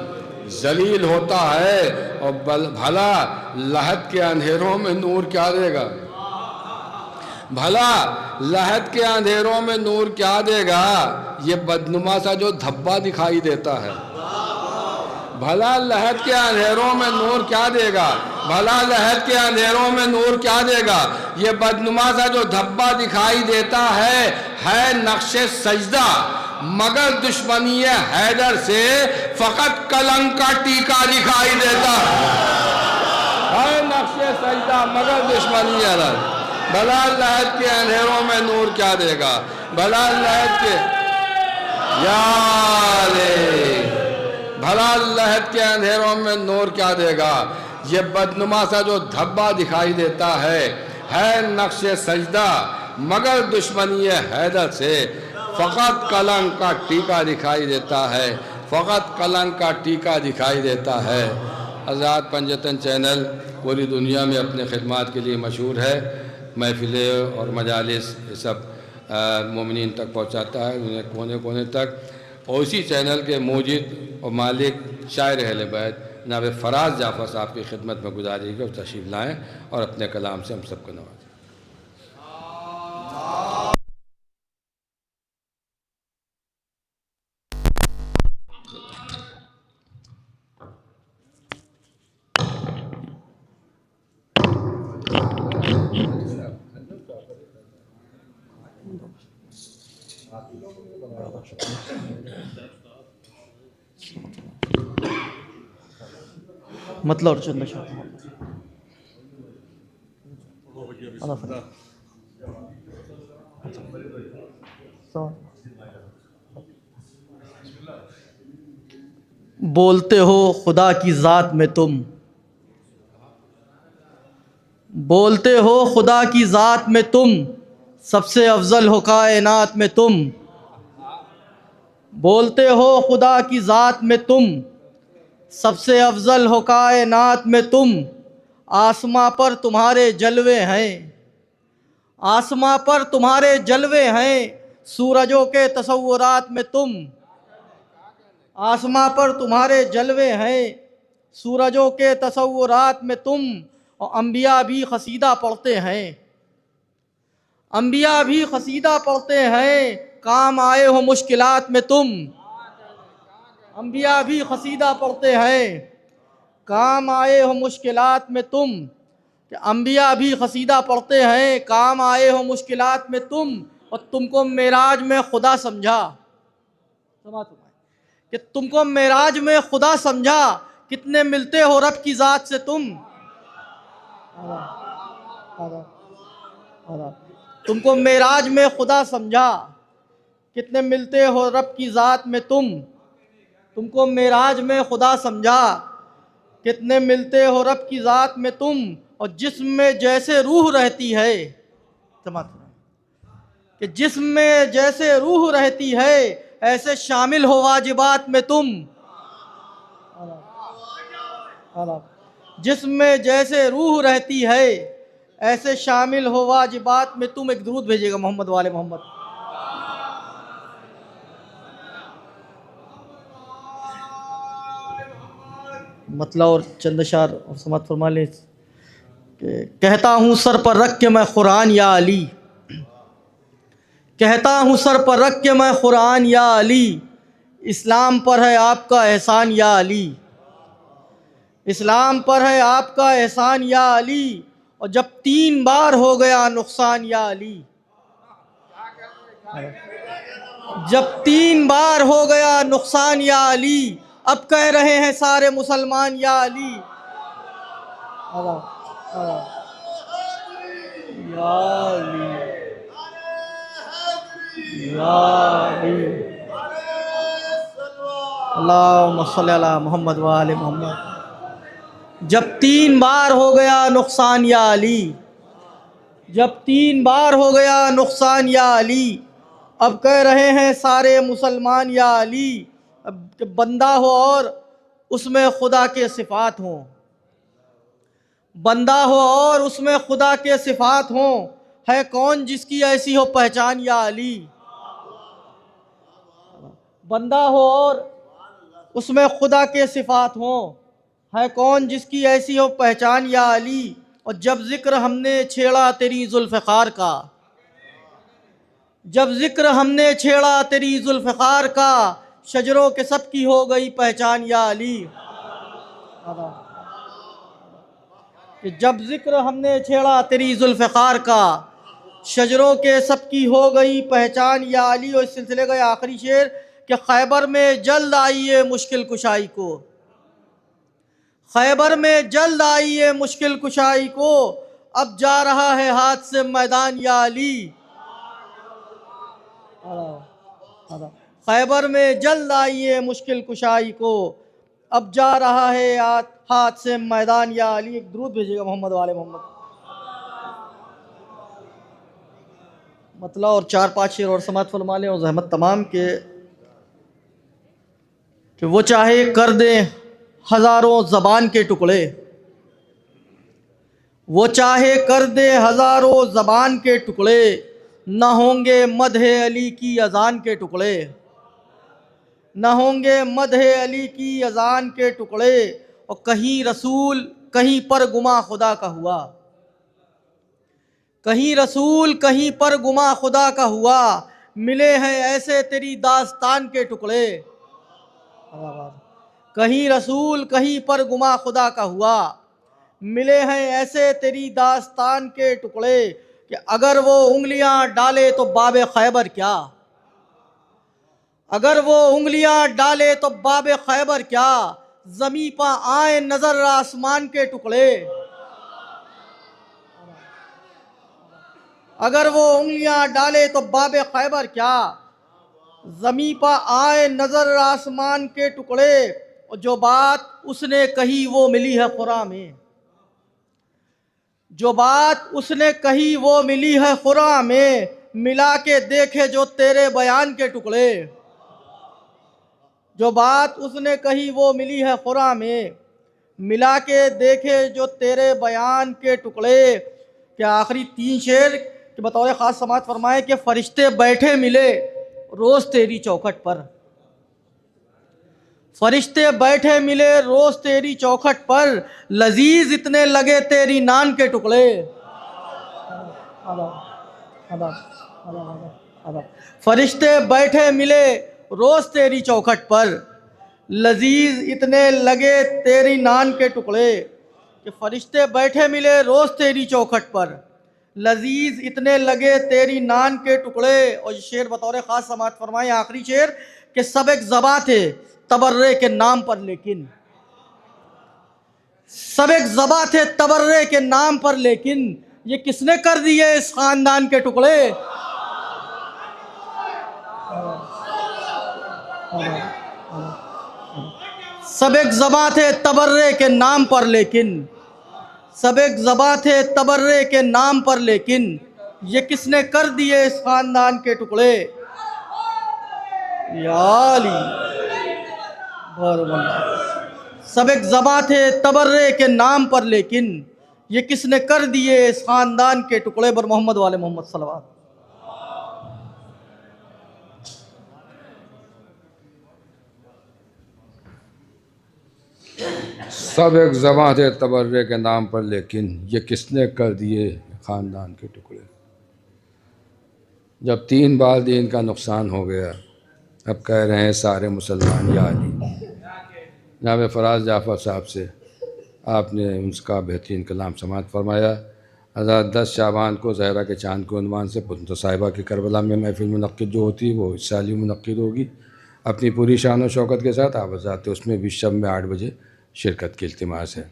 जलील होता है। और भला लहद के अंधेरों में नूर क्या देगा, भला लहद के अंधेरों में नूर क्या देगा, ये बदनुमा सा जो धब्बा दिखाई देता है। भला लहद के अंधेरों में नूर क्या देगा, भला लहद के अंधेरों में नूर क्या देगा, ये बदनुमा सा जो धब्बा दिखाई देता है नक्शे सजदा, मगर दुश्मनी हैदर से फ़कत कलंक का टीका दिखाई देता है नक्शे सजदा, मगर दुश्मनी हैदर। भला लहद के अंधेरों में नूर क्या देगा, भला लहद के भला लहद के अंधेरों में नूर क्या देगा, ये बदनुमा सा जो धब्बा दिखाई देता है नक्शे सजदा, मगर दुश्मनी हैदर से फ़कत कलंक का टीका दिखाई देता है, फ़कत कलंक का टीका दिखाई देता है। आज़ाद पंजतन चैनल पूरी दुनिया में अपने खिदमात के लिए मशहूर है। महफिलें और मजालिस ये सब मोमिनीन तक पहुँचाता है, उन्हें कोने कोने तक। और इसी चैनल के मूजिद और मालिक शायर अहले बैत जनाब फराज जाफ़र साहब की खिदमत में गुजारी को तशरीफ़ लाएँ और अपने कलाम से हम सबको नवाजें। मतलब चंद बोलते हो खुदा की ज़ात में तुम, बोलते हो खुदा की ज़ात में तुम, सबसे अफजल हो कायनात में तुम। बोलते हो खुदा की ज़ात में तुम, सबसे अफजल हो कायनात में तुम। आसमां पर तुम्हारे जलवे हैं, आसमां पर तुम्हारे जलवे हैं, सूरजों के तसव्वुरात में तुम। आसमां पर तुम्हारे जलवे हैं, सूरजों के तसव्वुरात में तुम। और अंबिया भी क़सीदा पढ़ते हैं, अंबिया भी क़सीदा पढ़ते हैं, काम आए हो मुश्किलात में तुम। अंबिया भी क़सीदा पढ़ते हैं, काम आए हो मुश्किलात में तुम। कि अंबिया भी क़सीदा पढ़ते हैं, काम आए हो मुश्किलात में तुम। और तुमको मेराज में खुदा समझा, कि तुमको मेराज में खुदा समझा, कितने मिलते हो रब की ज़ात से तुम। तुमको मेराज में खुदा समझा, कितने मिलते हो रब की ज़ात में तुम। तुमको मेराज में खुदा समझा, कितने मिलते हो रब की ज़ात में तुम। और जिस्म में जैसे रूह रहती है, कि जिस्म में जैसे रूह रहती है, ऐसे शामिल हो वाजिबात में तुम। जिस्म में जैसे रूह रहती है, ऐसे शामिल हो वाजिबात में तुम। एक दुरूद भेजिएगा मोहम्मद वाले मोहम्मद। मतलब और चंद अशार और समात फरमा लें। कहता हूँ सर पर रख के मैं कुरान या अली, कहता हूँ सर पर रख के मैं कुरान या अली, इस्लाम पर है आपका एहसान या अली। इस्लाम पर है आपका एहसान या अली। और जब 3 बार हो गया नुकसान या अली, जब 3 बार हो गया नुकसान या अली, अब कह रहे हैं सारे मुसलमान या अली। या अली, या अली, अल्लाहुम्मा सल्ली अला मोहम्मद व आले मोहम्मद। जब 3 बार हो गया नुकसान या अली, जब 3 बार हो गया नुकसान या अली, अब कह रहे हैं सारे मुसलमान या अली। अब बंदा हो और उसमें खुदा के सिफ़ात हों, बंदा हो और उसमें खुदा के सिफ़ात हों, है कौन जिसकी ऐसी हो पहचान या अली। बंदा हो और उसमें खुदा के सिफ़ात हों, है कौन जिसकी ऐसी हो पहचान या अली। और जब ज़िक्र हमने छेड़ा तेरी ज़ुल्फ़िकार का, जब ज़िक्र हमने छेड़ा तेरी ज़ुल्फ़िकार का, शजरों के सब की हो गई पहचान या अली। कि जब ज़िक्र हमने छेड़ा तेरी ज़ुल्फ़िकार का, शजरों के सब की हो गई पहचान या अली। और इस सिलसिले का आखिरी शेर कि खैबर में जल्द आइए मुश्किल कुशाई को, खैबर में जल्द आइए मुश्किल कुशाई को, अब जा रहा है हाथ से मैदान या अली। खैबर में जल्द आइए मुश्किल कुशाई को, अब जा रहा है हाथ से मैदान या अली। एक दुरूद भेजिएगा मोहम्मद वाले मोहम्मद। मतलब और 4-5 शेर और समात फरमा लें। और ज़हमत तमाम के कि वो चाहे कर दें हज़ारों ज़बान के टुकड़े, वो चाहे कर दे हज़ारों ज़बान के टुकड़े, न होंगे मदहे अली की अज़ान के टुकड़े, न होंगे मदहे अली की अज़ान के टुकड़े। और कहीं रसूल कहीं पर गुमा खुदा का हुआ, कहीं रसूल कहीं पर गुमा खुदा का हुआ, मिले हैं ऐसे तेरी दास्तान के टुकड़े। कहीं रसूल कहीं पर गुमा खुदा का हुआ, मिले हैं ऐसे तेरी दास्तान के टुकड़े कि अगर वो उंगलियां डाले तो बाबे खैबर क्या, अगर वो उंगलियां डाले तो बाबे खैबर क्या, ज़मीं पर आए नजर आसमान के टुकड़े। अगर वो उंगलियां डाले तो बाबे खैबर क्या, ज़मीं पर आए नजर आसमान के टुकड़े। और जो बात उसने कही वो मिली है खुरा में, जो बात उसने कही वो मिली है खुरा में, मिला के देखे जो तेरे बयान के टुकड़े। जो बात उसने कही वो मिली है खुरा में, मिला के देखे जो तेरे बयान के टुकड़े। क्या आखिरी 3 शेर के बतौर ख़ास समाअत फरमाए कि फरिश्ते बैठे मिले रोज़ तेरी चौखट पर, फरिश्ते बैठे मिले रोज़ तेरी चौखट पर, लजीज इतने लगे तेरी नान के टुकड़े। फरिश्ते बैठे मिले रोज़ तेरी चौखट पर, लजीज इतने लगे तेरी नान के टुकड़े। कि फरिश्ते बैठे मिले रोज़ तेरी चौखट पर, लजीज इतने लगे तेरी नान के टुकड़े। और ये शेर बतौर ख़ास समाअत फरमाए आखिरी शेर कि सब एक ज़बा थे तबर्रे के नाम पर, लेकिन सब एक ज़बा थे तबर्रे के नाम पर, लेकिन ये किसने कर दिए इस ख़ानदान के टुकड़े। सब एक ज़बा थे तबर्रे के नाम पर, लेकिन सब एक ज़बा थे तबर्रे के नाम पर, लेकिन ये किसने कर दिए इस ख़ानदान के टुकड़े। या अली सब एक ज़बा थे तबर्रे के नाम पर, लेकिन ये किसने कर दिए इस ख़ानदान के टुकड़े। बर मोहम्मद वाले मोहम्मद सल्लल्लाहु। सब एक ज़बां थे तबर्रे के नाम पर, लेकिन ये किसने कर दिए ख़ानदान के टुकड़े। जब 3 बार दीन का नुकसान हो गया, अब कह रहे हैं सारे मुसलमान या अली। जनाब फराज जाफ़र साहब से आपने उसका बेहतरीन कलाम समाअत फरमाया। हज़रत 10 शाबान को ज़हरा के चाँद के उन्वान से पुरतो साहिबा की करबला में महफिल मुनक्किद जो होती है वो इस साल ही मुनक्किद होगी अपनी पूरी शान और शौकत के साथ। आप हज़रात उसमें भी शब में 8 बजे शिरकत की इल्तिमास है।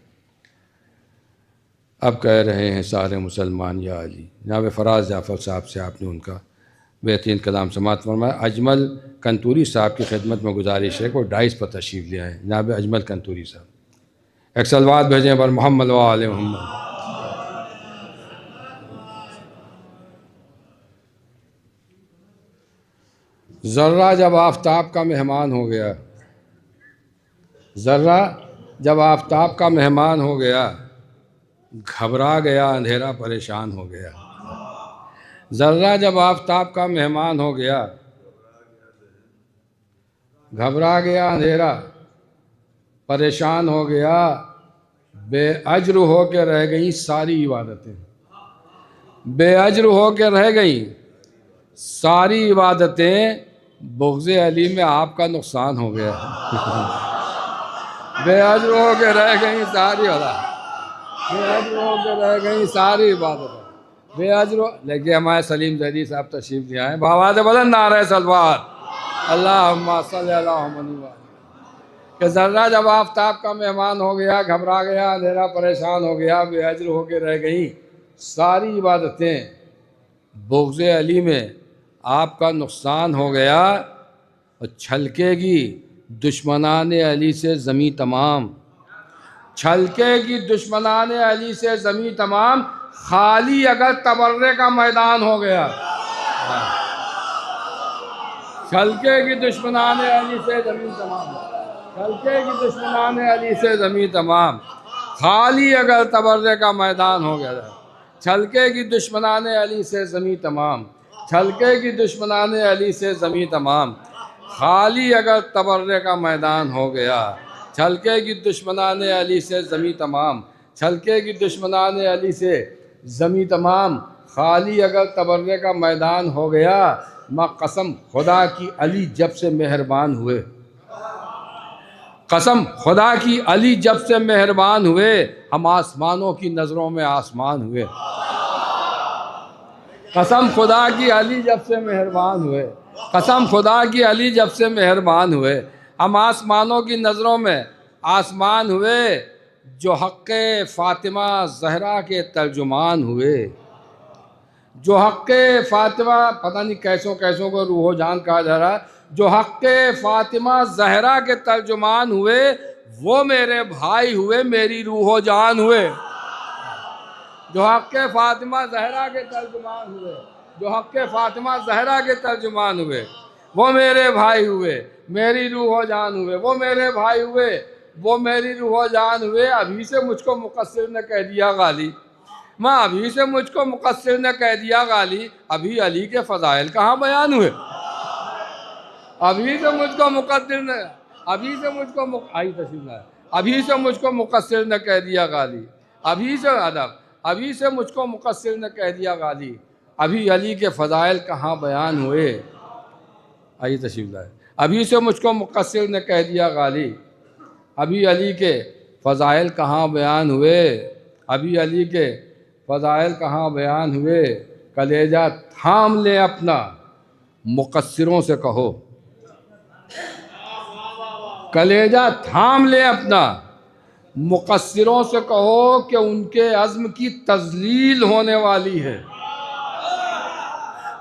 अब कह रहे हैं सारे मुसलमान या अली। जनाब फराज जाफ़र साहब से आपने उनका बेहतरीन कलाम समाअत फरमाया। अजमल कंतूरी साहब की खिदमत में गुजारिश है को डाइस पर तशरीफ़ ले आए। जनाब अजमल कंतूरी साहब एक सलवात भेजें बर मोहम्मद व आले मोहम्मद। ज़र्रा जब आफ़ताब का मेहमान हो गया, ज़र्रा जब आफ़ताब का मेहमान हो गया, घबरा गया अंधेरा परेशान हो गया। ज़र्रा जब आफ़ताब का मेहमान हो गया, घबरा गया अंधेरा परेशान हो गया। बेअज्र हो के रह गई सारी इबादतें, बेअज्र हो के रह गई सारी इबादतें। बुग़्ज़े अली में आपका नुकसान हो गया। बेअज्र हो के रह गई सारी बेअज्र हो के रह गई सारी इबादतें। बेअज्र लेकिन हमारे सलीम ज़ैदी साहब तशरीफ़ ले आए। बावाज़ बुलंद नारे सलवात अल्लाहुम्मा सल्ली अला मुहम्मद। कि ज़र्रा जब आफ़ताब का मेहमान हो गया, घबरा गया अंधेरा परेशान हो गया, बेअज्र हो के रह गई सारी इबादतें। बुग़्ज़े अली में आपका नुकसान हो गया और छलकेगी दुश्मनान अली से ज़मी तमाम, छलकेगी दुश्मनान अली से ज़मी तमाम। खाली अगर तबर्रे का मैदान हो गया, छलकेगी दुश्मनान अली से ज़मी तमाम, छलकेगी दुश्मनान अली से ज़मी तमाम। खाली अगर तबर्रे का मैदान हो गया, छलकेगी दुश्मनाने अली से ज़मीं तमाम, छलकेगी दुश्मनाने अली से ज़मीं तमाम। खाली अगर तबर्रे का मैदान हो गया, छलकेगी दुश्मनाने अली से ज़मीं तमाम, छलकेगी दुश्मनाने अली से ज़मीं तमाम। खाली अगर तबर्रे का मैदान हो गया, माँ कसम खुदा की अली जब से मेहरबान हुए, कसम खुदा की अली जब से मेहरबान हुए, हम आसमानों की नज़रों में आसमान हुए। कसम खुदा की अली जब से मेहरबान हुए, कसम खुदा की अली जब से मेहरबान हुए, हम आसमानों की नज़रों में आसमान हुए। जो हक़्क़े फ़ातिमा ज़हरा के तर्जुमान हुए, जो हक़्क़े फ़ातिमा, पता नहीं कैसों कैसों को रूहो जान कहा जा रहा है, जो हक़्क़े फ़ातिमा ज़हरा के तर्जुमान हुए, वो मेरे भाई हुए, मेरी रूहो जान हुए। जो हक़्क़े फ़ातिमा ज़हरा के तर्जुमान हुए, जो हक़्क़े फ़ातिमा ज़हरा के तर्जुमान हुए, वो मेरे भाई हुए, मेरी रूहो जान हुए। वो मेरे भाई हुए, वो मेरी रूहो जान हुए। अभी से मुझको मुक़स्सिर ने कह दिया गाली, माँ अभी से मुझको मुक़स्सिर ने कह दिया गाली। अभी अली के फ़ज़ाइल कहाँ बयान हुए? अभी से मुझको मुक़द्दिर ने, अभी से मुझको आई तस्वीर है, अभी से मुझको मुक़स्सिर ने कह दिया गाली। अभी से अदब, अभी से मुझको मुक़स्सिर ने कह दिया गाली। अभी अली के फ़ज़ाइल कहाँ बयान हुए? आई तस्वीर है, अभी से मुझको मुक़स्सिर ने कह दिया गाली। अभी अली के फ़ज़ाइल कहाँ बयान हुए? अभी अली के फ़ज़ाइल कहाँ बयान हुए? कलेजा थाम ले अपना, मुक़स्सिरों से कहो, कलेजा थाम ले अपना, मुक़स्सिरों से कहो कि उनके अज़्म की तज़लील होने वाली है।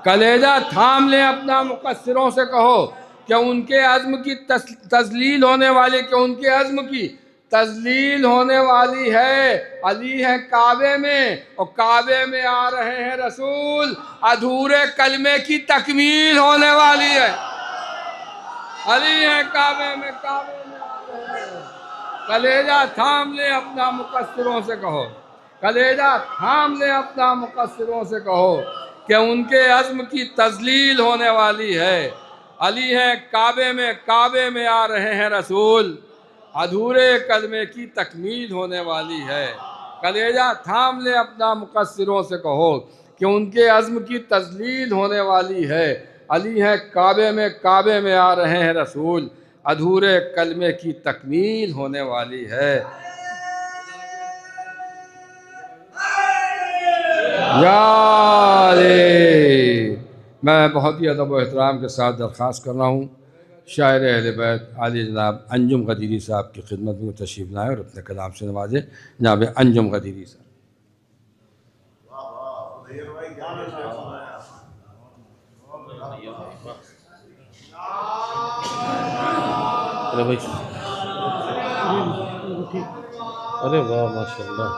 कलेजा थाम ले अपना, मुक़स्सिरों से कहो कि उनके अज़्म की तज़लील होने वाली, कि उनके अज़्म की तज़लील होने वाली है। अली है काबे में और काबे में आ रहे हैं रसूल, अधूरे कलमे की तकमील होने वाली है। अली है काबे में, काबे में आ रहे हैं। कलेजा थाम ले अपना, मुक़स्सिरों से कहो, कलेजा थाम ले अपना, मुक़स्सिरों से कहो कि उनके अज़्म की तज़लील होने वाली है। अली है काबे में, काबे में आ रहे हैं रसूल, अधूरे कलमे की तकमील होने वाली है। कलेजा थाम ले अपना, मुक़स्सिरों से कहो कि उनके अज़्म की तज़लील होने वाली है। अली है काबे में, काबे में आ रहे हैं रसूल, अधूरे कलमे की तकमील होने वाली है। यारे मैं बहुत ही अदब व एहतराम के साथ दरख्वास्त कर रहा हूँ शायर अहले बैत आली जनाब अंजुम क़दीरी साहब की खिदमत में तशरीफ़ लाएँ और अपने कलाम से नवाजें। जनाब अंजुम क़दीरी साहब। अरे भाई, अरे वाह माशाअल्लाह,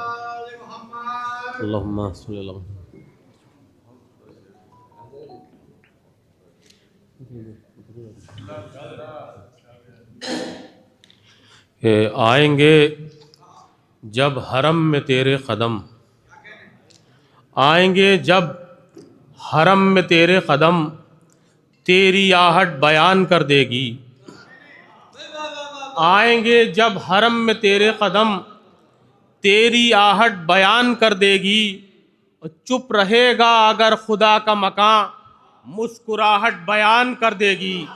अल्लाहुम्मा सल्ली अला मुहम्मद। आएंगे जब हरम में तेरे कदम, आएंगे जब हरम में तेरे कदम, तेरी आहट बयान कर देगी। आएंगे जब हरम में तेरे कदम, तेरी आहट बयान कर देगी। चुप रहेगा अगर खुदा का मकान, मुस्कुराहट बयान कर देगी।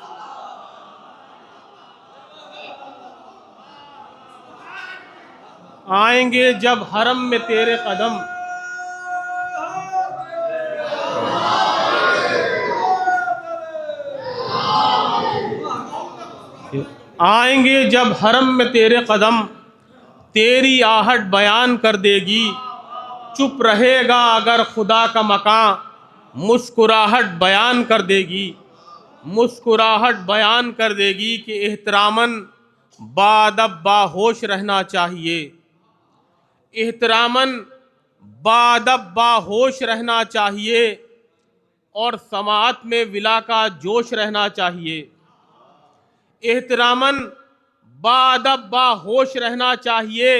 आएंगे जब हरम में तेरे कदम, आएंगे जब हरम में तेरे कदम, तेरी आहट बयान कर देगी। चुप रहेगा अगर खुदा का मकान, मुस्कुराहट बयान कर देगी। मुस्कुराहट बयान कर देगी कि एहतरामन बादब बाहोश रहना चाहिए। एहतरामन बादब बाहोश रहना चाहिए और समाअत में विला का जोश रहना चाहिए। एहतरामन बादब बाहोश रहना चाहिए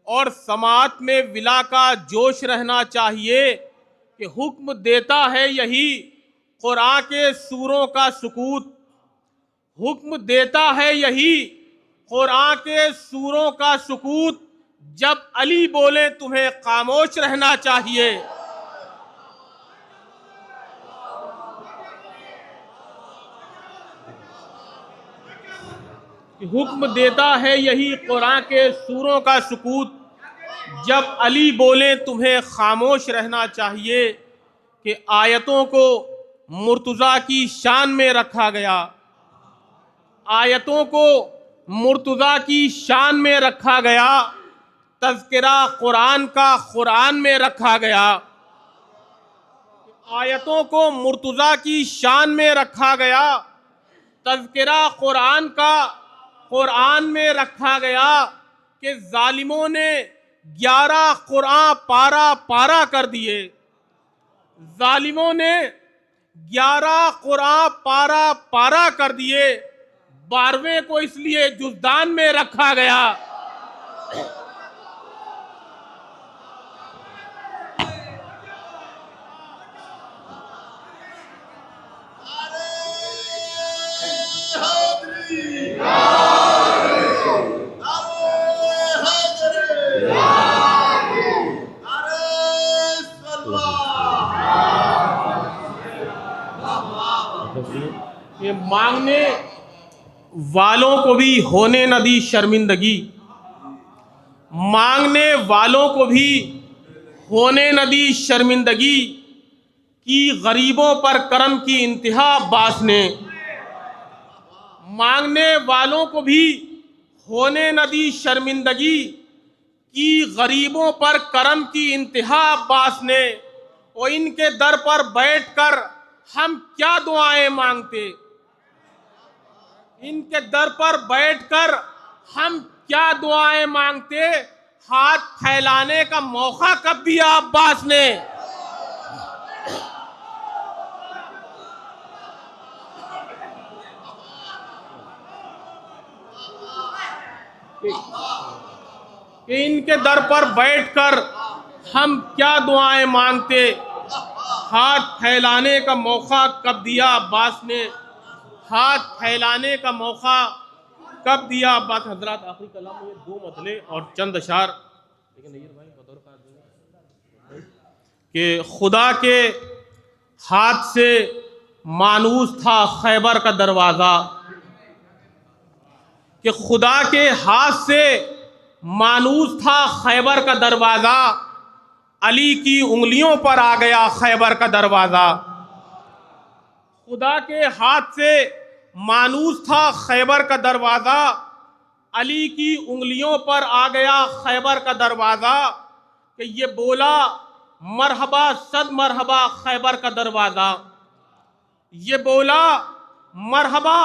और समात में विला का जोश रहना चाहिए कि हुक्म देता है यही कुरान के सूरों का सुकूत, हुक्म देता है यही कुरान के सूरों का सुकूत, जब अली बोले तुम्हें खामोश रहना चाहिए। हुक्म देता है यही कुरान के सूरों का सुकूत, जब अली बोले तुम्हें खामोश रहना चाहिए। कि आयतों को मुर्तज़ा की शान में रखा गया, आयतों को मुर्तज़ा की शान में रखा गया, तज़किरा कुरान का कुरान में रखा गया। आयतों को मुर्तज़ा की शान में रखा गया, तज़किरा कुरान का कुरान में रखा गया। कि जालिमों ने 11 कुरान पारा पारा कर दिए, जालिमों ने 11 कुरान पारा पारा कर दिए, 12वें को इसलिए जुज़दान में रखा गया। ये मांगने वालों को भी होने न दी शर्मिंदगी, मांगने वालों को भी होने न दी शर्मिंदगी, कि गरीबों पर करम की इंतहा अब्बास ने। मांगने वालों को भी होने न दी शर्मिंदगी, कि गरीबों पर करम की इंतहा अब्बास ने। और इनके दर पर बैठकर हम क्या दुआएं मांगते, इनके दर पर बैठकर हम क्या दुआएं मांगते, हाथ फैलाने का मौका कब दिया अब्बास ने। कि इनके दर पर बैठकर हम क्या दुआएं मांगते, हाथ फैलाने का मौका कब दिया अब्बास ने, हाथ फैलाने का मौका कब दिया अब्बास। हजरत आखिरी कलाम में 2 मतले और चंद अशार, लेकिन भाई कि खुदा के हाथ से मानूस था खैबर का दरवाज़ा, कि खुदा के हाथ से मानूस था खैबर का दरवाज़ा, अली की उंगलियों पर आ गया खैबर का दरवाज़ा। खुदा के हाथ से मानूस था खैबर का दरवाज़ा, अली की उंगलियों पर आ गया खैबर का दरवाज़ा। कि ये बोला मरहबा सद मरहबा खैबर का दरवाज़ा, ये बोला मरहबा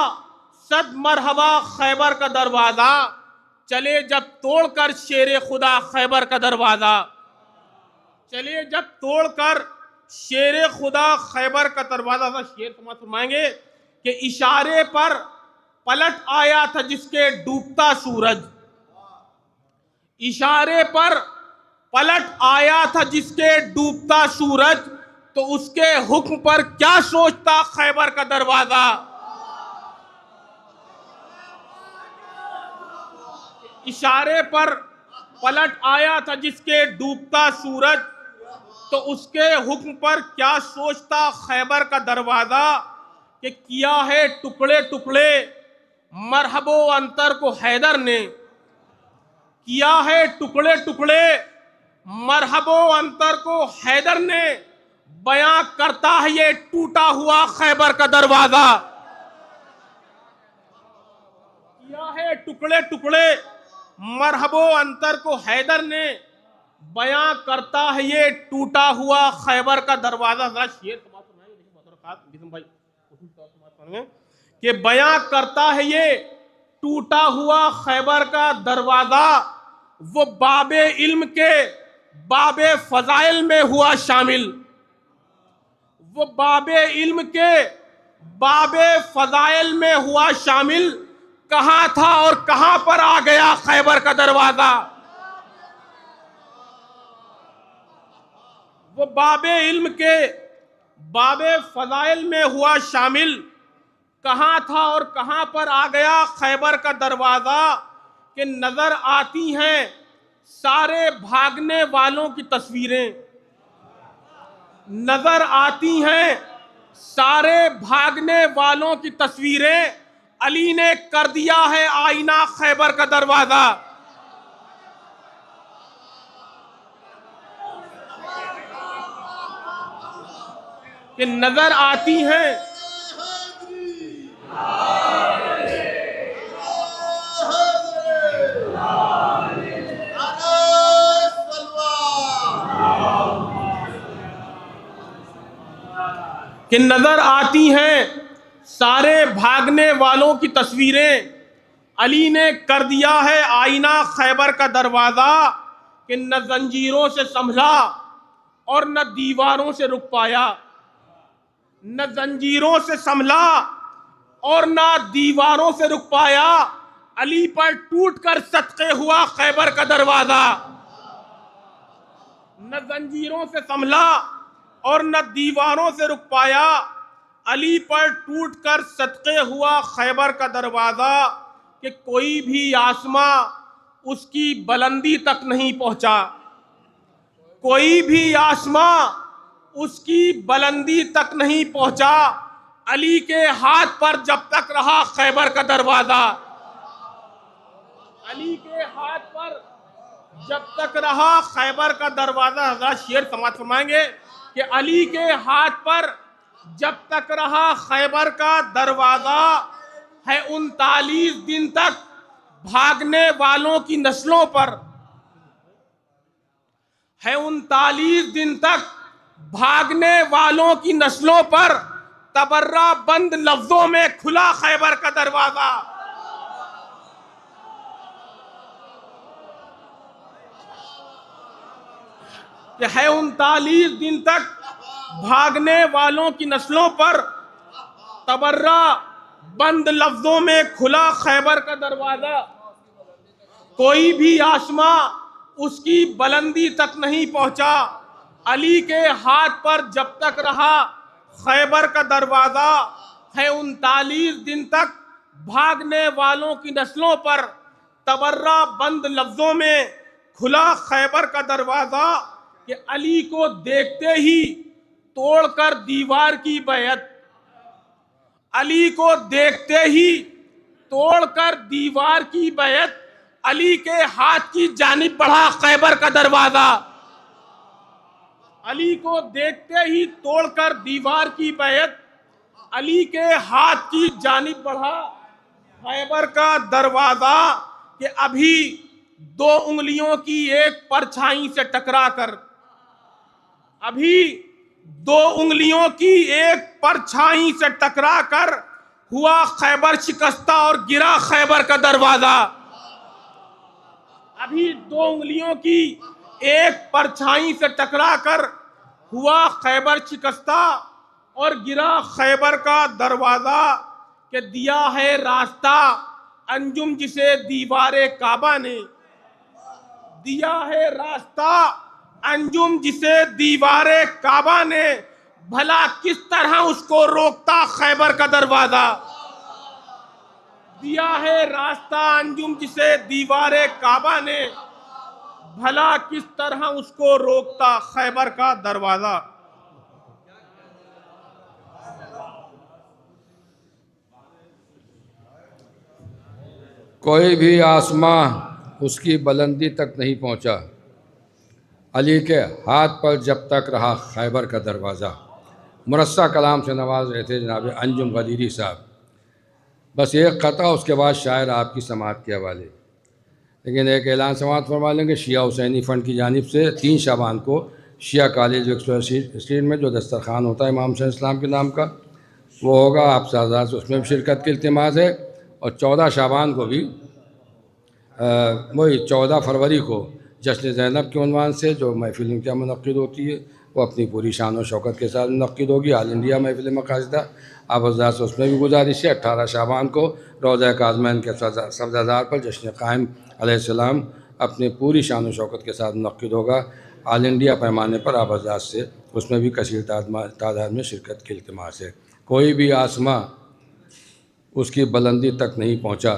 सद मरहबा खैबर का दरवाज़ा, चले जब तोड़कर शेर खुदा खैबर का दरवाज़ा, चले जब तोड़कर शेर खुदा खैबर का दरवाज़ा। था शेर समाप्त फरमाएंगे कि इशारे पर पलट आया था जिसके डूबता सूरज, इशारे पर पलट आया था जिसके डूबता सूरज, तो उसके हुक्म पर क्या सोचता खैबर का दरवाज़ा। इशारे पर पलट आया था जिसके डूबता सूरज, तो उसके हुक्म पर क्या सोचता खैबर का दरवाज़ा। कि किया है टुकड़े टुकड़े मरहबो अंतर को हैदर ने, किया है टुकड़े टुकड़े मरहबो अंतर को हैदर ने, बयां करता है ये टूटा हुआ खैबर का दरवाज़ा। किया है टुकड़े टुकड़े मरहबो अंतर को हैदर ने, बयां करता है ये टूटा हुआ खैबर का दरवाज़ा। जरा शेर कि बयां करता है ये टूटा हुआ खैबर का दरवाज़ा, वो बाबे इल्म के बाबे फजाइल में हुआ शामिल, वो बाबे इल्म के बाबे फजाइल में हुआ शामिल। कहाँ था और कहाँ पर आ गया खैबर का दरवाज़ा, वो बाबे इल्म के बाबे फजाइल में हुआ शामिल, कहाँ था और कहाँ पर आ गया खैबर का दरवाज़ा, कि नज़र आती हैं सारे भागने वालों की तस्वीरें, नज़र आती हैं सारे भागने वालों की तस्वीरें, अली ने कर दिया है आईना खैबर का दरवाज़ा। कि नजर आती हैं कि नजर आती हैं सारे भागने वालों की तस्वीरें, अली ने कर दिया है आईना खैबर का दरवाज़ा, कि न जंजीरों से संभला और न दीवारों से रुक पाया, न जंजीरों से संभला और न दीवारों से रुक पाया, अली पर टूट कर सदके हुआ खैबर का दरवाज़ा। न जंजीरों से संभला और न दीवारों से रुक पाया, अली पर टूट कर सदके हुआ खैबर का दरवाज़ा, कि कोई भी आसमां उसकी बुलंदी तक नहीं पहुंचा, कोई भी आसमां उसकी बुलंदी तक नहीं पहुंचा, अली के हाथ पर जब तक रहा खैबर का दरवाज़ा, अली के हाथ पर जब तक रहा खैबर का दरवाज़ा। हज़रत शेर समाअत फरमाएंगे कि अली के हाथ पर जब तक रहा खैबर का दरवाज़ा, है 39 दिन तक भागने वालों की नस्लों पर, है 39 दिन तक भागने वालों की नस्लों पर तबर्रा बंद लफ्जों में खुला खैबर का दरवाज़ा। है 39 दिन तक भागने वालों की नस्लों पर तबर्रा बंद लफ्जों में खुला खैबर का दरवाज़ा, कोई भी आसमां उसकी बुलंदी तक नहीं पहुंचा, अली के हाथ पर जब तक रहा खैबर का दरवाज़ा, है 39 दिन तक भागने वालों की नस्लों पर तबर्रा बंद लफ्जों में खुला खैबर का दरवाज़ा, कि अली को देखते ही तोड़कर दीवार की बैत, अली को देखते ही तोड़कर दीवार की बैत, अली के हाथ की जानिब बढ़ा खैबर का दरवाज़ा, अली को देखते ही तोड़कर दीवार की बैत, अली के हाथ की जानिब बढ़ा खैबर का दरवाज़ा, कि अभी 2 उंगलियों की एक परछाई से टकराकर, अभी 2 उंगलियों की एक परछाई से टकराकर हुआ खैबर शिकस्ता और गिरा खैबर का दरवाज़ा, अभी 2 उंगलियों की एक परछाई से टकराकर हुआ खैबर शिकस्ता और गिरा खैबर का दरवाज़ा, कि दिया है रास्ता अंजुम जिसे दीवारे काबा ने, दिया है रास्ता अंजुम जिसे दीवारे काबा ने, भला किस तरह उसको रोकता खैबर का दरवाज़ा। दिया है रास्ता अंजुम जिसे दीवारे काबा ने, भला किस तरह उसको रोकता खैबर का दरवाज़ा। कोई भी आसमां उसकी बुलंदी तक नहीं पहुंचा, अली के हाथ पर जब तक रहा खैबर का दरवाज़ा। मुरस्सा कलाम से नवाज रहे थे जनाब अंजुम गदीरी साहब। बस एक क़ता, उसके बाद शायर आपकी समाअत के हवाले। लेकिन एक ऐलान समाअत फरमा लेंगे, शिया हुसैनी फ़ंड की जानिब से 3 शाबान को शिया कॉलेज स्ट्रीट में जो दस्तरखान होता है इमाम हुसैन इस्लाम के नाम का, वो होगा। आप सादात से उसमें भी शिरकत की इल्तिमास है। और 14 शाबान को भी वही 14 फरवरी को जश्न ज़ैनब के उन्वान से जो महफिल क्या मुनक़्क़िद होती है, वो अपनी पूरी शान और शौकत के साथ मुनक़्क़िद होगी। ऑल इंडिया महफिल मक़ासिदा। आप हज़रात से उसमें भी गुजारिश है 18 शाबान को रोज़ा काज़मैन के सब्ज़ादार पर जश्न क़ाइम अलैहिस्सलाम अपनी पूरी शान और शौकत के साथ मुनक़्क़िद होगा। ऑल इंडिया पैमाने पर आप हज़रात से उसमें भी कसीर तादाद में शिरकत की इल्तिमास है। कोई भी आसमां उसकी बुलंदी तक नहीं पहुंचा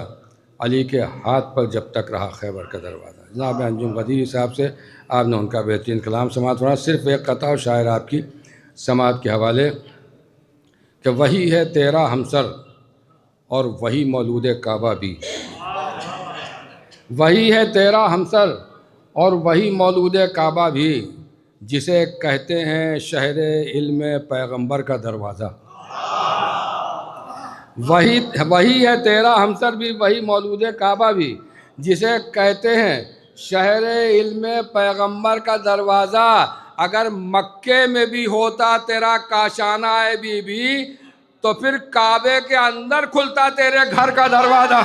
अली के हाथ पर जब तक रहा खैबर का दरवाज़ा। जनाब अंजुम गदीर साहब से आपने उनका बेहतरीन कलाम समात पढ़ा। सिर्फ एक कता और शायर आपकी समात के हवाले कि वही है तेरा हमसर और वही मौलूद काबा भी, वही है तेरा हमसर और वही मौलूद काबा भी, जिसे कहते हैं शहर इल्म पैगंबर का दरवाज़ा। वही है तेरा हमसर भी, वही मौलूद काबा भी, जिसे कहते हैं शहर इल्म पैगंबर का दरवाज़ा। अगर मक्के में भी होता तेरा काशाना है बीबी, तो फिर काबे के अंदर खुलता तेरे घर का दरवाज़ा।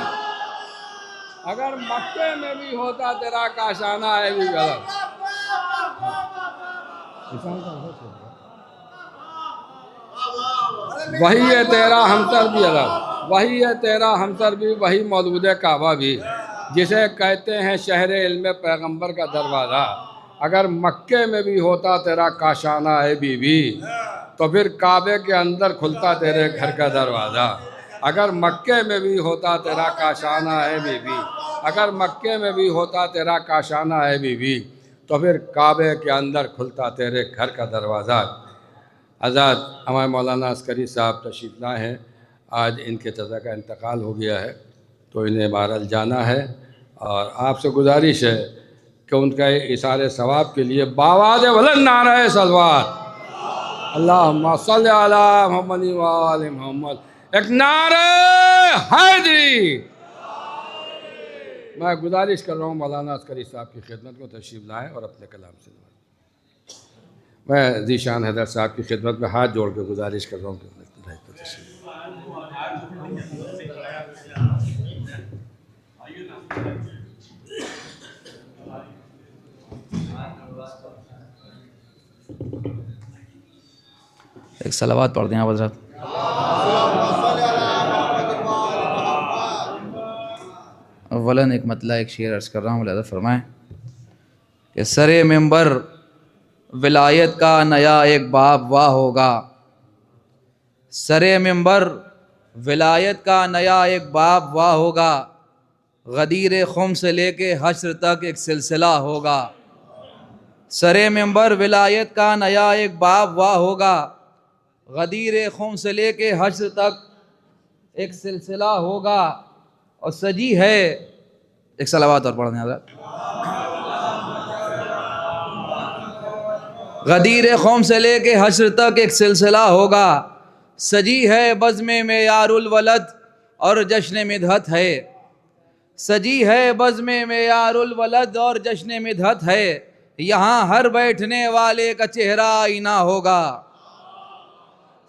अगर मक्के में भी होता तेरा काशाना है बीबी। वही है तेरा हमसर भी अलग, वही है तेरा हमसर भी, वही मौलूद काबा भी, जिसे कहते हैं शहर इल्म पैगंबर का दरवाज़ा। अगर मक्के में भी होता तेरा काशाना है बीबी, तो फिर काबे के अंदर खुलता तेरे घर का दरवाज़ा। अगर मक्के में भी होता तेरा काशाना है बीबी, अगर मक्के में भी होता तेरा काशाना है बीबी, तो फिर काबे के अंदर खुलता तेरे घर का दरवाज़ा। आज़ाद हमारे मौलाना अस्करी साहब तशरीफ़ लाए हैं। आज इनके चचा का इंतकाल हो गया है, तो इन्हें बहरहाल जाना है, और आपसे गुजारिश है कि उनका इसारे सवाब के लिए बावाज़ बुलंद नारे सलवात अल्लाहुम्मा सल्लि अला मुहम्मद व आले मुहम्मद, एक नारे हैदरी। मैं गुजारिश कर रहा हूँ मौलाना अस्करी साहब की खिदमत को तशरीफ़ लाएँ और अपने कलाम से मैं ज़ीशान हैदर साहब की खिदमत में हाथ जोड़ के गुजारिश कर रहा हूँ कि एक सलावत पढ़ दें आप हज़रत। अव्वलन एक मतला एक शेर अर्ज़ कर रहा हूँ, लिहाज़ा फरमाएँ कि सरे मिंबर विलायत का नया एक बाब वाह होगा। सरे मिंबर विलायत का नया एक बाब वाह होगा। गदीर खुम से लेके हश्र तक एक सिलसिला होगा। सरे मिंबर विलायत का नया एक बाब वाह होगा। गदीर खुम से लेके हश्र तक एक सिलसिला होगा। और सजी है, एक सलावत और पढ़ने हज़रत। गदीर कौम से लेके हश्र तक एक सिलसिला होगा। सजी है बज़्म में यारुल वलद और जश्न मिदहत है। सजी है बज़्म में यारुल वलद और जश्न मिदहत है। यहाँ हर बैठने वाले का चेहरा आईना होगा।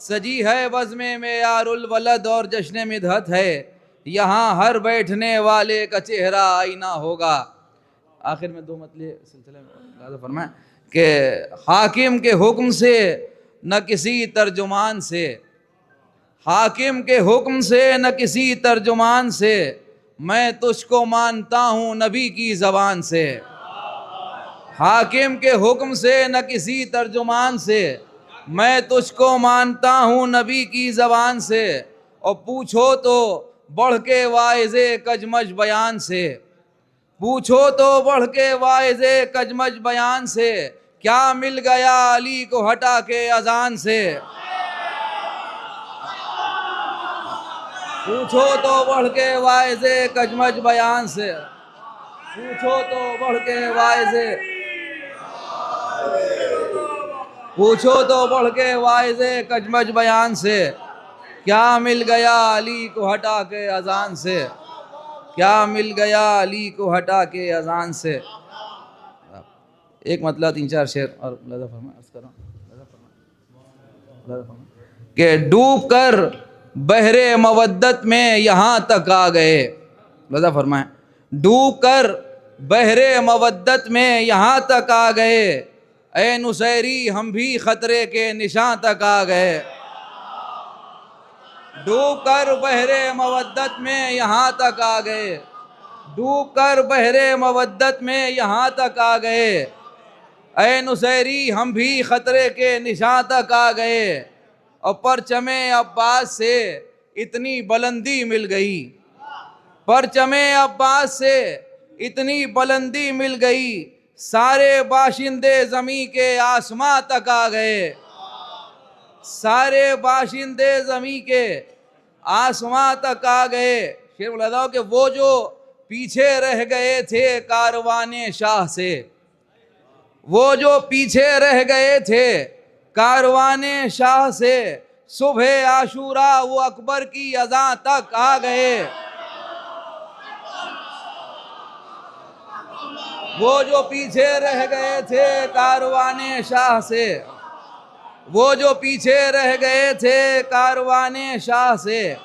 सजी है बज़्म में यारुल वलद और जश्न मिदहत है। यहाँ हर बैठने वाले का चेहरा आईना होगा। आखिर में दो मतले सिलसिले में फरमाएं कि हाकिम के हुक्म से न किसी तर्जुमान से, हाकिम के हुक्म से न किसी तर्जुमान से, मैं तुझको मानता हूँ नबी की ज़बान से। हाकिम के हुक्म से न किसी तर्जुमान से, मैं तुझको मानता हूँ नबी की ज़बान से। और पूछो तो बढ़ के वाइज़े कजमज बयान से, पूछो तो बढ़ के वाइज़े कजमज बयान से, क्या मिल गया अली को हटा के अजान से। पूछो तो बढ़ के वाइज़े कजमज बयान से, पूछो तो बढ़ के वाइज़े, पूछो तो बढ़ के वाइज़े कजमज बयान से, क्या मिल गया अली को हटा के अजान से, क्या मिल गया अली को हटा के अजान से। एक मतलब तीन चार शेर और कि डूब कर बहरे मवद्दत में यहाँ तक आ गए। लज़ा फरमाएं, डूब कर बहरे मवद्दत में यहाँ तक आ गए। ए नुसैरी हम भी खतरे के निशान तक आ गए। डूब कर बहरे मवद्दत में यहाँ तक आ गए। डूब कर बहरे मवद्दत में यहाँ तक आ गए। ऐ नुसैरी हम भी खतरे के निशान तक आ गए, और परचमे अब्बास से इतनी बुलंदी मिल गई, परचमे अब्बास से इतनी बुलंदी मिल गई, सारे बाशिंदे ज़मीं के आसमां तक आ गए, सारे बाशिंदे ज़मीं के आसमां तक आ गए। शेर मुलादा कि वो जो पीछे रह गए थे कारवाने शाह से, वो जो पीछे रह गए थे कारवाने शाह से, सुबह आशूरा वो अकबर की अज़ां तक आ गए। वो जो पीछे रह गए थे कारवाने शाह से, वो जो पीछे रह गए थे कारवाने शाह से,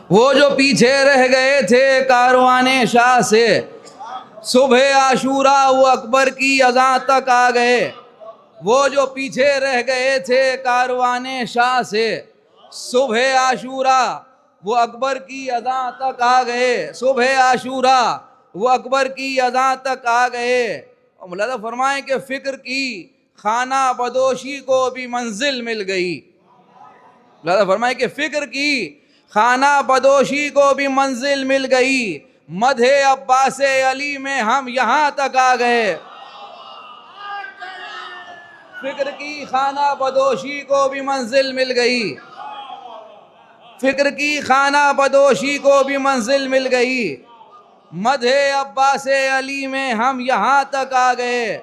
वो जो पीछे रह गए थे कारवाने शाह से, सुबह आशूरा वो अकबर की अज़ां तक आ गए। वो जो पीछे रह गए थे कारवाने शाह से, सुबह आशूरा वो अकबर की अज़ां तक आ गए, सुबह आशूरा वो अकबर की अज़ां तक आ गए। और मुलाज़ा फरमाएं कि फ़िक्र की खाना बदोशी को भी मंजिल मिल गई। मुलाज़ा फरमाएं कि फ़िक्र की खाना बदोशी को भी मंजिल मिल गई, मधे अब्बासे अली में हम यहाँ तक आ गए। फिक्र की खाना बदोशी को भी मंजिल मिल गई, फिक्र की खाना बदोशी को भी मंजिल मिल गई, मधे अब्बासे अली में हम यहाँ तक आ गए,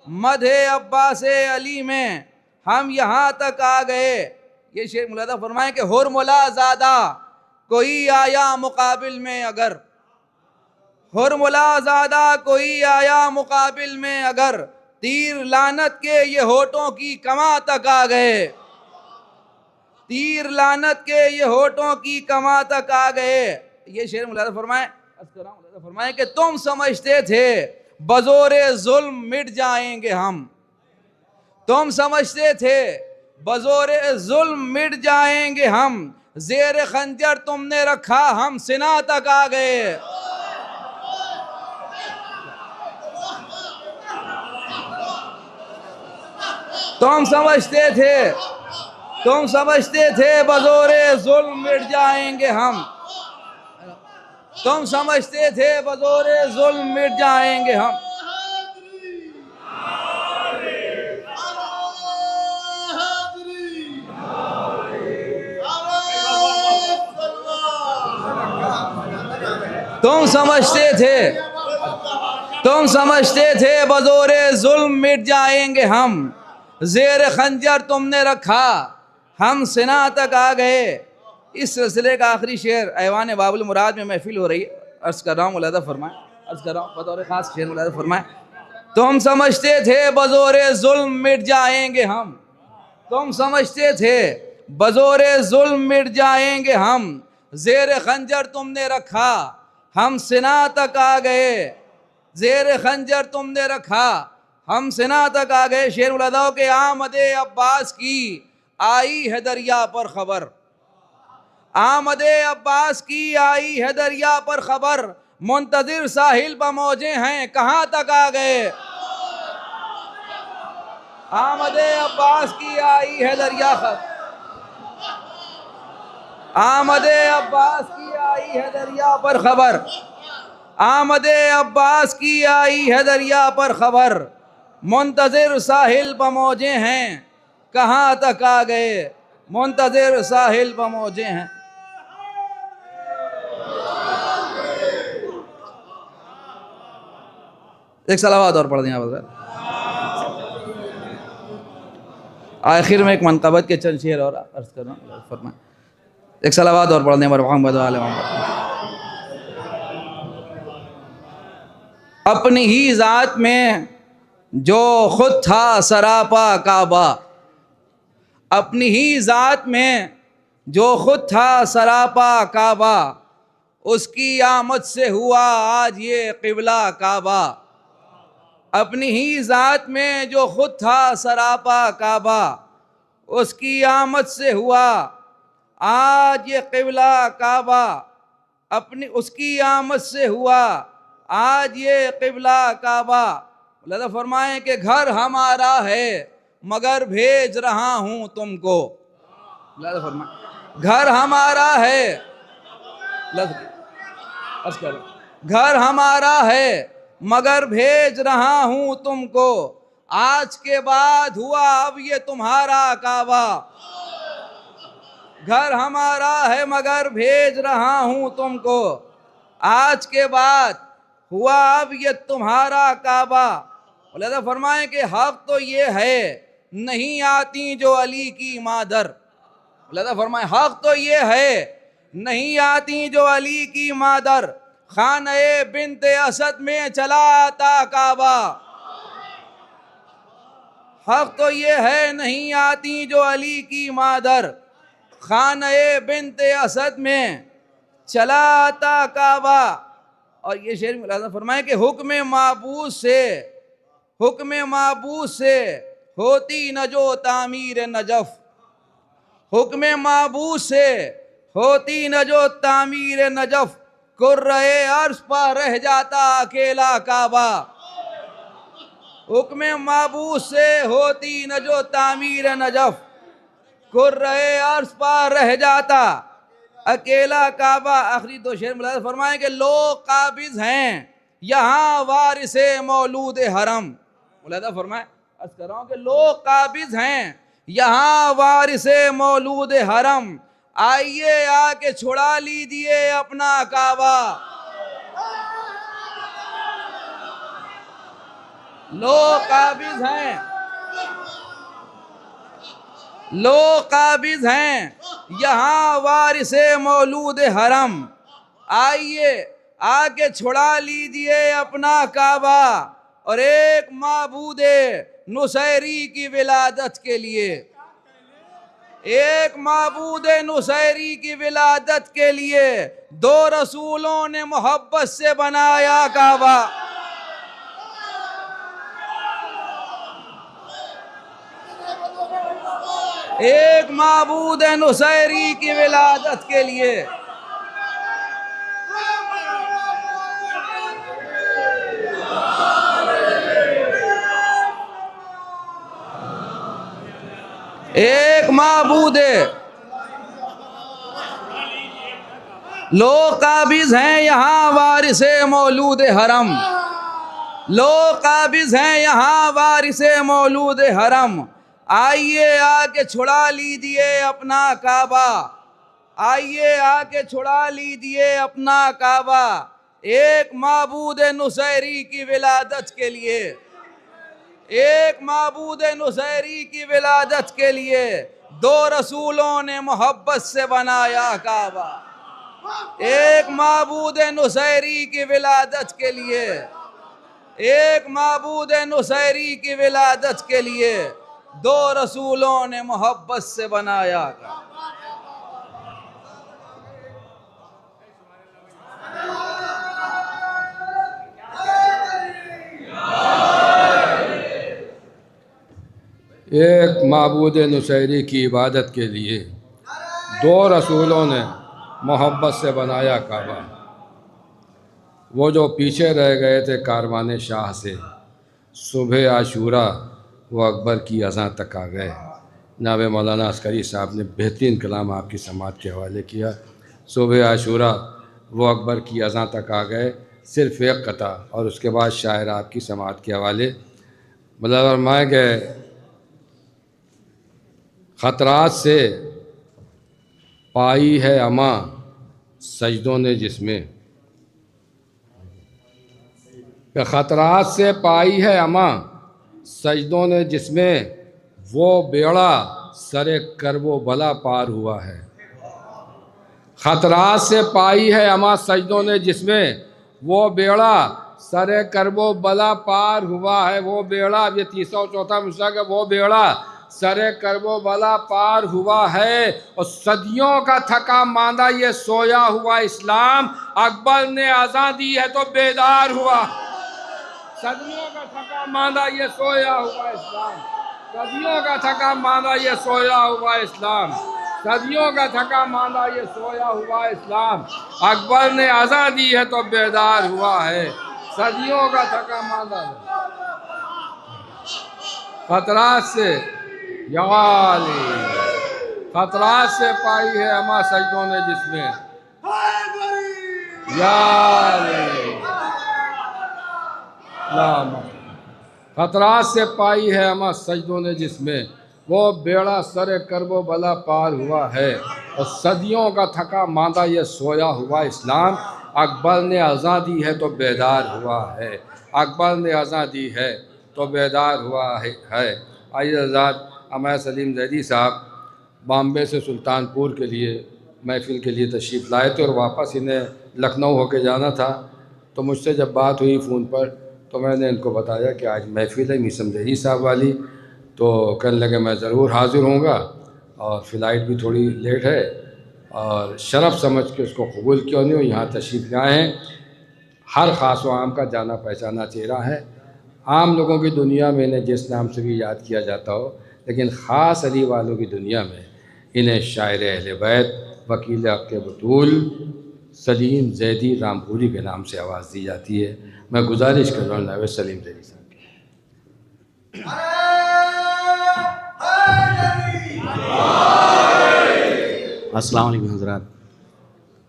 मधे अब्बासे अली में हम यहाँ तक आ गए। ये शेर मुलादा फरमाए कि हुरमुला ज़ादा कोई आया मुकाबिल में अगर, हुरमुला ज़ादा कोई आया मुकाबिल में अगर, तीर लानत के ये होठों की कमा तक आ गए, तीर लानत के ये होठों की कमा तक आ गए। ये शेर मुलादा फरमाए कि तुम समझते थे बज़ोरे जुल्म मिट जाएंगे हम, तुम समझते थे बज़ोरे जुल्म मिट जाएंगे हम, ज़ेर खंजर तुमने रखा हम सिना तक आ गए। तुम समझते थे बज़ोरे जुल्म मिट जाएंगे हम, तुम समझते थे बज़ोरे जुल्म मिट जाएंगे हम। तुम समझते थे बज़ोरे जुल्म मिट जाएंगे हम, ज़ेर खंजर तुमने रखा हम सिना तक आ गए। इस सिलसिले का आखिरी शेर ऐवान बाबुल मुराद में महफिल हो रही है, अर्ज़ कर रहा हूँ मुलादा फरमाए, अर्ज़ कर रहा हूँ बतौर ख़ास शेर मुलादा फरमाए। तुम समझते थे बज़ोरे जुल्म मिट जाएंगे हम, तुम समझते थे बज़ोरे जुल्म मिट जाएंगे हम, ज़ेर खंजर तुमने रखा हम सिना तक आ गए, ज़ेर खंजर तुमने रखा हम सिना तक आ गए। शेर मुलादा के आमदे अब्बास की आई है दरिया पर खबर, आमदे अब्बास की आई है दरिया पर खबर, मुंतज़िर साहिल बमौजे हैं कहाँ तक आ गए। आमदे अब्बास की आई है दरिया खबर, आमदे अब्बास की आई है दरिया पर खबर, आमदे अब्बास की आई है दरिया पर खबर, मुंतज़िर साहिल बमौजे हैं कहाँ तक आ गए, मुंतज़िर साहिल बमौजे हैं। एक सलावत और पढ़ दें आप। आखिर में एक मनक़बत के चंद शेर और अर्ज़ करना फरमाएं। एक सलावत और पढ़ दें मोहम्मद वाले मोहम्मद। अपनी ही ज़ात में जो खुद था सरापा काबा, अपनी ही ज़ात में जो खुद था सरापा काबा, उसकी आमद से हुआ आज ये क़िबला काबा, अपनी ही ज़ात में जो खुद था सरापा काबा, उसकी आमद से हुआ आज ये क़िबला काबा। अपनी उसकी आमद से हुआ आज ये क़िबला काबा। अल्लाह फरमाएं कि घर हमारा है मगर भेज रहा हूँ तुमको। अल्लाह फरमाएं घर हमारा है, घर हमारा है मगर भेज रहा हूँ तुमको। आज के बाद हुआ अब ये तुम्हारा काबा। घर हमारा है मगर भेज रहा हूँ तुमको। आज के बाद हुआ अब ये तुम्हारा काबा। अल्लाह फरमाए कि हक तो ये है नहीं आती जो अली की मादर। अल्लाह फरमाए हक तो ये है नहीं आती जो अली की मादर। खाने बिन्ते असद में चला आता काबा। हक तो ये है नहीं आती जो अली की मादर। खाने बिन्ते असद में चला आता काबा। और ये शेर में फरमाए कि हुक्म माबूद से होती न जो तामीर नजफ। हुक्म माबूद से होती न जो तामीर नजफ। कुर्रे अर्श पर रह जाता अकेला काबा। हुक्म माबूद से होती न जो तामीर नजफ। कुर्रे अर्श पर रह जाता अकेला काबा। आखिरी दो शेर मुलाज़ा फरमाएं कि लोग काबिज हैं यहाँ वारिसे मौलूद हरम। मुलाज़ा फरमाएं अर्ज कर रहा हूँ कि लोग काबिज हैं यहाँ वारिसे मौलूद हरम। आइए आके छुड़ा लीजिए अपना काबा। लोग काबिज हैं, लोग काबिज हैं यहाँ वारिसे मौलूद हरम। आइए आके छुड़ा लीजिए अपना काबा। और एक माबूदे नुसैरी की विलादत के लिए, एक माबूदे नुसैरी की विलादत के लिए दो रसूलों ने मोहब्बत से बनाया काबा। एक माबूद नुसैरी की विलादत के लिए एक माबूद। लोग काबिज हैं यहाँ वारिसे मौलूद हरम। लोग काबिज हैं यहाँ वारिसे मौलूद हरम। आइए आके छुड़ा लीजिए अपना काबा। आइए आके छुड़ा लीजिए अपना काबा। एक माबूद नुसैरी की विलादत के लिए, एक माबूद नुसैरी की विलादत के लिए दो रसूलों ने मोहब्बत से बनाया काबा। एक माबूद नुसैरी की विलादत के लिए, एक माबूद नुसैरी की विलादत के लिए दो रसूलों ने मोहब्बत से बनाया काबा। एक माबूद नुसैरी की इबादत के लिए दो रसूलों ने मोहब्बत से बनाया काबा। वो जो पीछे रह गए थे कारवाने शाह से, सुबह आशूरा वो अकबर की अज़ां तक आ गए। जनाब मौलाना अस्करी साहब ने बेहतरीन कलाम आपकी समात के हवाले किया। सुबह आशूरा वो अकबर की अज़ां तक आ गए, सिर्फ़ एक कता, और उसके बाद शायर आपकी समात के हवाले मतलब फरमाए गए ख़तरात से पाई है अमा सजदों ने जिसमें, ख़तरात से पाई है अमा सजदों ने जिसमें, वो बेड़ा सरे करबो भला पार हुआ है। ख़तरात से पाई है अमा सजदों ने जिसमें, वो बेड़ा सरे करबो भला पार हुआ है। वो बेड़ा, ये 304 मिसरा का, वो बेड़ा सरे करबो भला पार हुआ है। और सदियों का थका मांदा ये सोया हुआ इस्लाम, अकबर ने अज़ां दी है तो बेदार हुआ। सदियों का थका मांदा ये सोया हुआ इस्लाम, सदियों का थका मांदा ये सोया हुआ इस्लाम, सदियों का थका मांदा ये सोया हुआ इस्लाम। अकबर ने आज़ादी है तो बेदार हुआ है, सदियों का थका मांदा। खतरात से याली, खतरात से पाई है अमा सजदों ने जिसमें याली, खतरात से पाई है अमा सजदों ने जिसमें वो बेड़ा सरे करबो बला पार हुआ है। और सदियों का थका मांदा ये सोया हुआ इस्लाम। अकबर ने आज़ादी है तो बेदार हुआ है, अकबर ने आज़ादी है तो बेदार हुआ है। आइए आज़ाद अमर सलीम जैदी साहब बॉम्बे से सुल्तानपुर के लिए महफ़िल के लिए तशरीफ़ लाए थे और वापस इन्हें लखनऊ होके जाना था। तो मुझसे जब बात हुई फ़ोन पर तो मैंने इनको बताया कि आज महफ़िल है मीसम जैदी साहब वाली। तो कहने लगे मैं ज़रूर हाज़िर होऊंगा और फ़्लाइट भी थोड़ी लेट है और शरफ़ समझ के उसको कबूल क्यों नहीं हो, यहाँ तशरीफ़ लाए हैं। हर ख़ास व आम का जाना पहचाना चेहरा है। आम लोगों की दुनिया में इन्हें जिस नाम से भी याद किया जाता हो, लेकिन ख़ास अली वालों की दुनिया में इन्हें शायर अहले बैत, वकील हक़ बतूल सलीम जैदी रामपुरी के नाम से आवाज़ दी जाती है। मैं गुजारिश कर रहा हूँ नावेद सलीम जैदी साहब की। अस्सलाम वालेकुम हज़रात,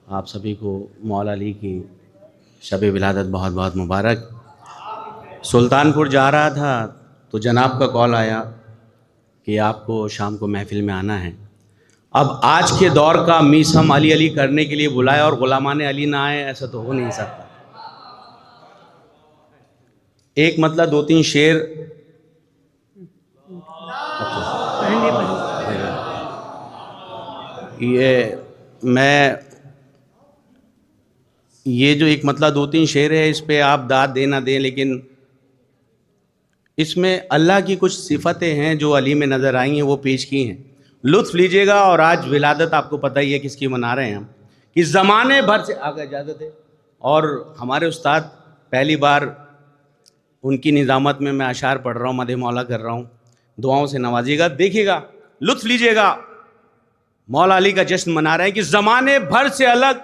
आप सभी को मौला अली की शब विलादत बहुत बहुत मुबारक। सुल्तानपुर जा रहा था तो जनाब का कॉल आया कि आपको शाम को महफ़िल में आना है। अब आज के दौर का मीसम अली अली करने के लिए बुलाया और गुलामान अली ना आए, ऐसा तो हो नहीं सकता। एक मतलब दो तीन शेर ये जो एक मतलब दो तीन शेर है इस पे आप दाद देना दें, लेकिन इसमें अल्लाह की कुछ सिफतें हैं जो अली में नज़र आई हैं, वो पेश की हैं। लुत्फ़ लीजिएगा। और आज विलादत आपको पता ही है किसकी मना रहे हैं हम, कि ज़माने भर से आगे इजाज़त है। और हमारे उस्ताद पहली बार उनकी निज़ामत में मैं अशार पढ़ रहा हूँ, मदह मौला कर रहा हूँ, दुआओं से नवाजिएगा, देखिएगा, लुत्फ़ लीजिएगा। मौला अली का जश्न मना रहे हैं कि ज़माने भर से अलग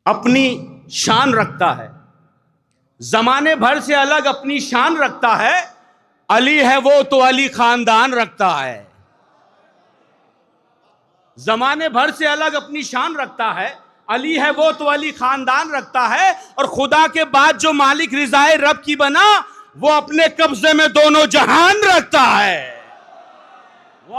अपनी शान रखता है, ज़माने भर से अलग अपनी शान रखता है। अली है वो तो अली खानदान रखता है। ज़माने भर से अलग अपनी शान रखता है, अली है वो तो अली खानदान रखता है। और खुदा के बाद जो मालिक रिज़ाए रब की बना, वो अपने कब्जे में दोनों जहान रखता है। वो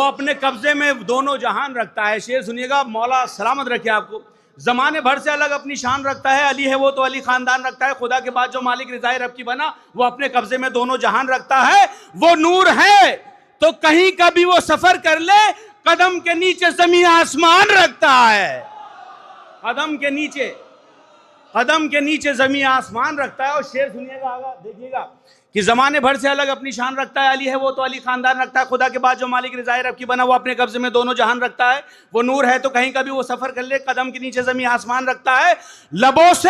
अपने कब्जे में दोनों जहान रखता है। शेर सुनिएगा, मौला सलामत रखे आपको। ज़माने भर से अलग अपनी शान रखता है, अली है वो तो अली खानदान रखता है। खुदा के बाद जो मालिक रिज़ाए रब की बना, वो अपने कब्जे में दोनों जहान रखता है। वो नूर है तो कहीं का भी वो सफर कर ले, कदम के नीचे ज़मीन आसमान रखता है। कदम के नीचे ज़मीन आसमान रखता है। और शेर सुनिएगा, आगा देखिएगा कि ज़माने भर से अलग अपनी शान रखता है, अली है वो तो अली खानदान रखता है। खुदा के बाद जो मालिक रिज़ाए रब की बना, वो अपने कब्जे में दोनों जहान रखता है। वो नूर है तो कहीं का भी वो सफ़र कर ले, कदम के नीचे ज़मीन आसमान रखता है। लबों से